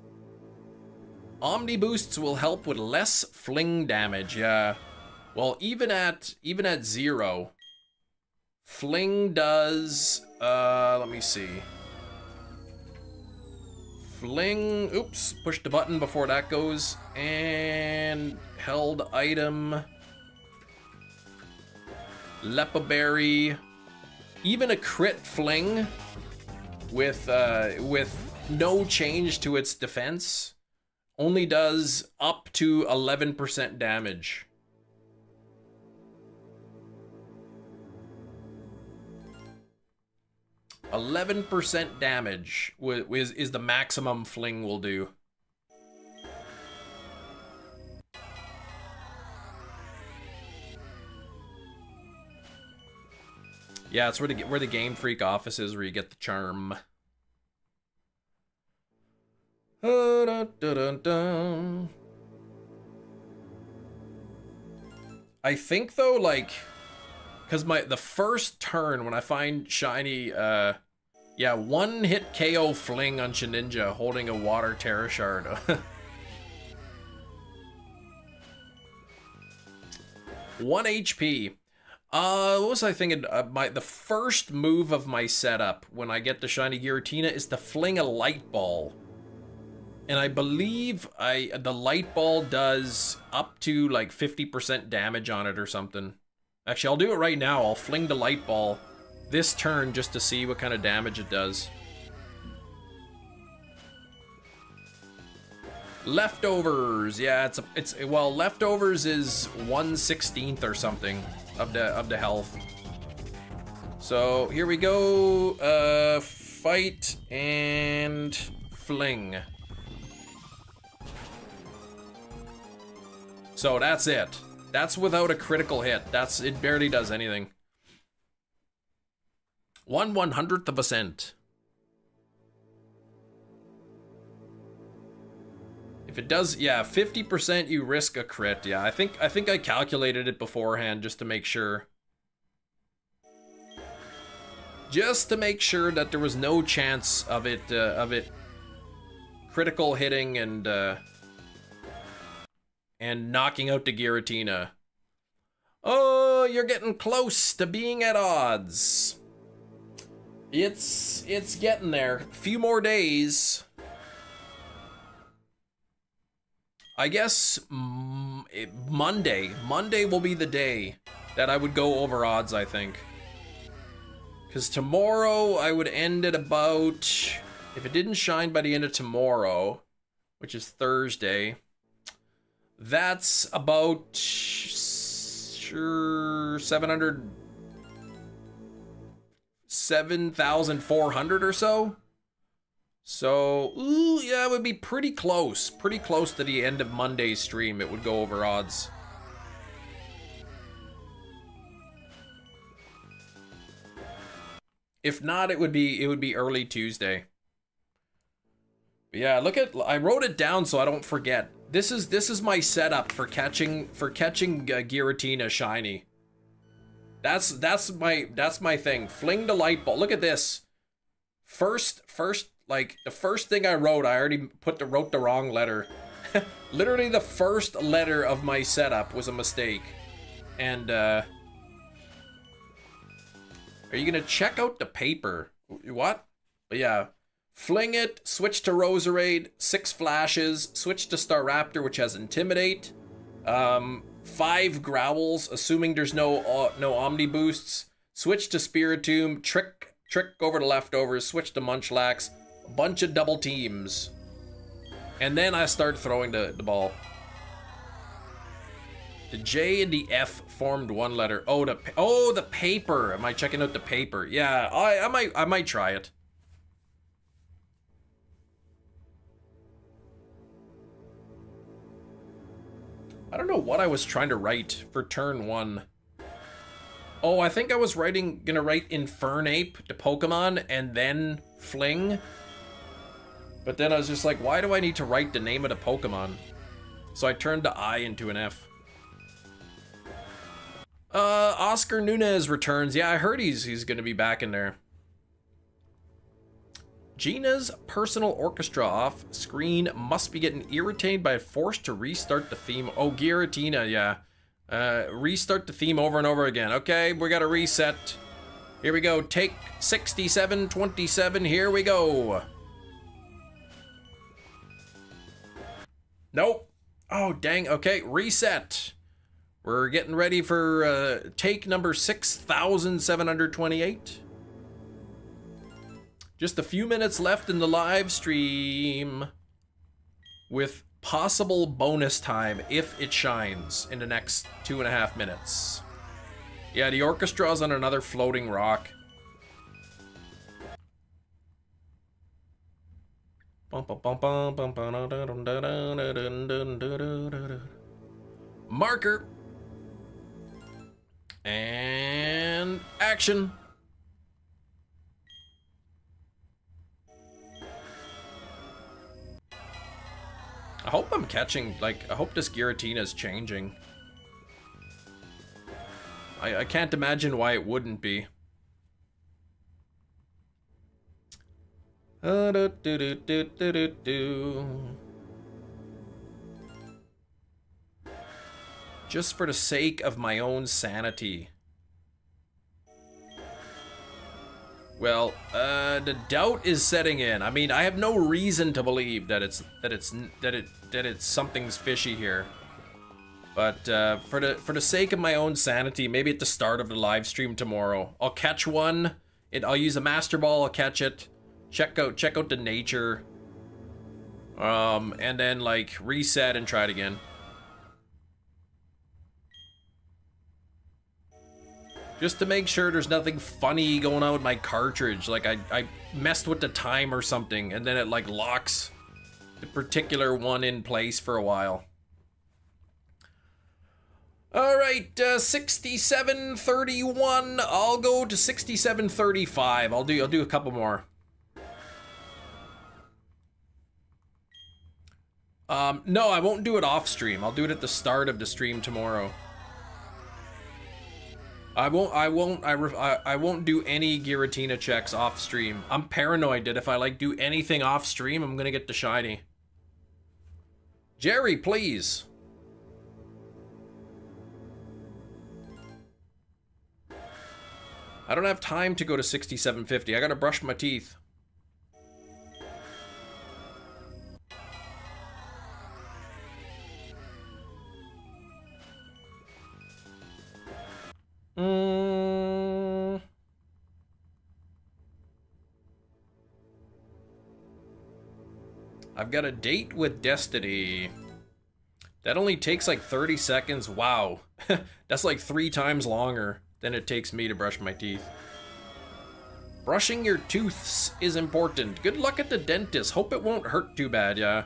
Omni boosts will help with less fling damage. Yeah. Well, even at 0, fling does, let me see. Fling, oops, push the button before that goes, and held item, Lepa Berry, even a crit fling with no change to its defense only does up to 11% damage. %11 damage is the maximum fling will do. Yeah, it's where the Game Freak office is, where you get the charm. I think though, like, because the first turn when I find shiny, yeah, 1-hit KO fling on Shedinja holding a water Terra Shard. 1 HP. What was I thinking? The first move of my setup when I get the shiny Giratina is to fling a light ball. And I believe the light ball does up to like 50% damage on it or something. Actually, I'll do it right now. I'll fling the light ball this turn just to see what kind of damage it does. Leftovers. Yeah, well, leftovers is 1/16 or something of the health. So here we go. Fight and fling. So that's it. That's without a critical hit. It barely does anything. 1/100th%. If it does, yeah, 50% you risk a crit. Yeah, I think I calculated it beforehand just to make sure. Just to make sure that there was no chance of it critical hitting and knocking out the Giratina. Oh, you're getting close to being at odds. It's getting there. A few more days. I guess Monday will be the day that I would go over odds, I think. Because tomorrow I would end at about, if it didn't shine by the end of tomorrow, which is Thursday, that's about 7,400 or so. So, ooh, yeah, it would be pretty close to the end of Monday's stream. It would go over odds. If not, it would be early Tuesday. But yeah, I wrote it down so I don't forget. This is my setup for catching Giratina shiny. That's my thing. Fling the light ball. Look at this. First, like the first thing I wrote, I already wrote the wrong letter. Literally the first letter of my setup was a mistake. And are you gonna check out the paper? What? But yeah. Fling it, switch to Roserade, 6 flashes, switch to Staraptor, which has Intimidate, 5 Growls, assuming there's no Omni boosts, switch to Spiritomb, trick over to Leftovers, switch to Munchlax, a bunch of double teams, and then I start throwing the ball. The J and the F formed one letter. Oh, the paper. Am I checking out the paper? Yeah, I might try it. I don't know what I was trying to write for turn 1. Oh, I think I was gonna write Infernape to Pokemon and then Fling. But then I was just like, why do I need to write the name of the Pokemon? So I turned the I into an F. Oscar Nunez returns. Yeah, I heard he's gonna be back in there. Gina's personal orchestra off screen must be getting irritated by forced to restart the theme. Oh, Giratina, yeah. Restart the theme over and over again. Okay, we gotta reset. Here we go. Take 6727. Here we go. Nope. Oh, dang. Okay, reset. We're getting ready for take number 6728. Just a few minutes left in the live stream with possible bonus time if it shines in the next 2.5 minutes. Yeah, the orchestra's on another floating rock. Marker. And action. I hope I'm catching, like, I hope this Giratina is changing. I can't imagine why it wouldn't be. Just for the sake of my own sanity. Well, the doubt is setting in. I mean, I have no reason to believe that it's something's fishy here. But for the sake of my own sanity, maybe at the start of the live stream tomorrow, I'll catch one. I'll use a master ball. I'll catch it. Check out the nature. And then like reset and try it again. Just to make sure there's nothing funny going on with my cartridge. Like I messed with the time or something, and then it like locks the particular one in place for a while. All right, 6731. I'll go to 6735. I'll do a couple more. No, I won't do it off stream. I'll do it at the start of the stream tomorrow. I won't do any Giratina checks off stream. I'm paranoid that if I like do anything off stream, I'm gonna get the shiny. Jerry, please. I don't have time to go to 6750. I gotta brush my teeth. I've got a date with Destiny. That only takes like 30 seconds. Wow. That's like 3 times longer than it takes me to brush my teeth. Brushing your tooths is important. Good luck at the dentist. Hope it won't hurt too bad, yeah.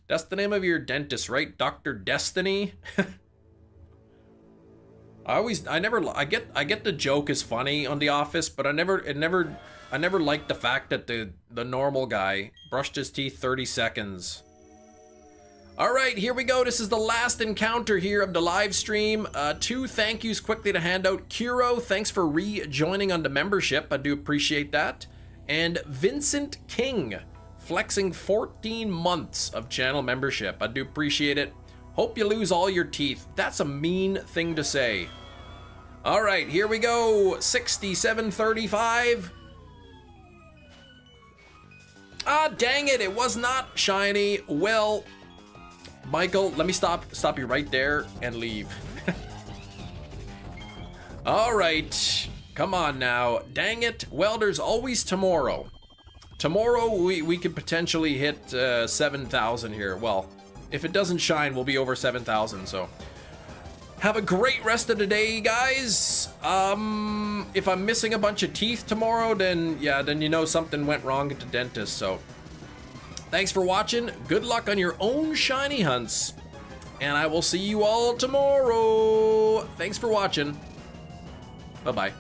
That's the name of your dentist, right? Dr. Destiny? I get the joke is funny on The Office, but I never liked the fact that the normal guy brushed his teeth 30 seconds. All right, here we go. This is the last encounter here of the live stream. 2 thank yous quickly to hand out. Kiro, thanks for rejoining on the membership. I do appreciate that. And Vincent King, flexing 14 months of channel membership. I do appreciate it. Hope you lose all your teeth. That's a mean thing to say. All right, here we go. 6735. Ah, dang it, it was not shiny. Well, Michael, let me stop you right there and leave. All right, come on now. Dang it. Well, there's always tomorrow. Tomorrow, we could potentially hit 7,000 here. Well, if it doesn't shine, we'll be over 7,000, so. Have a great rest of the day, guys. If I'm missing a bunch of teeth tomorrow, then yeah, then you know something went wrong at the dentist, so. Thanks for watching. Good luck on your own shiny hunts. And I will see you all tomorrow. Thanks for watching. Bye-bye.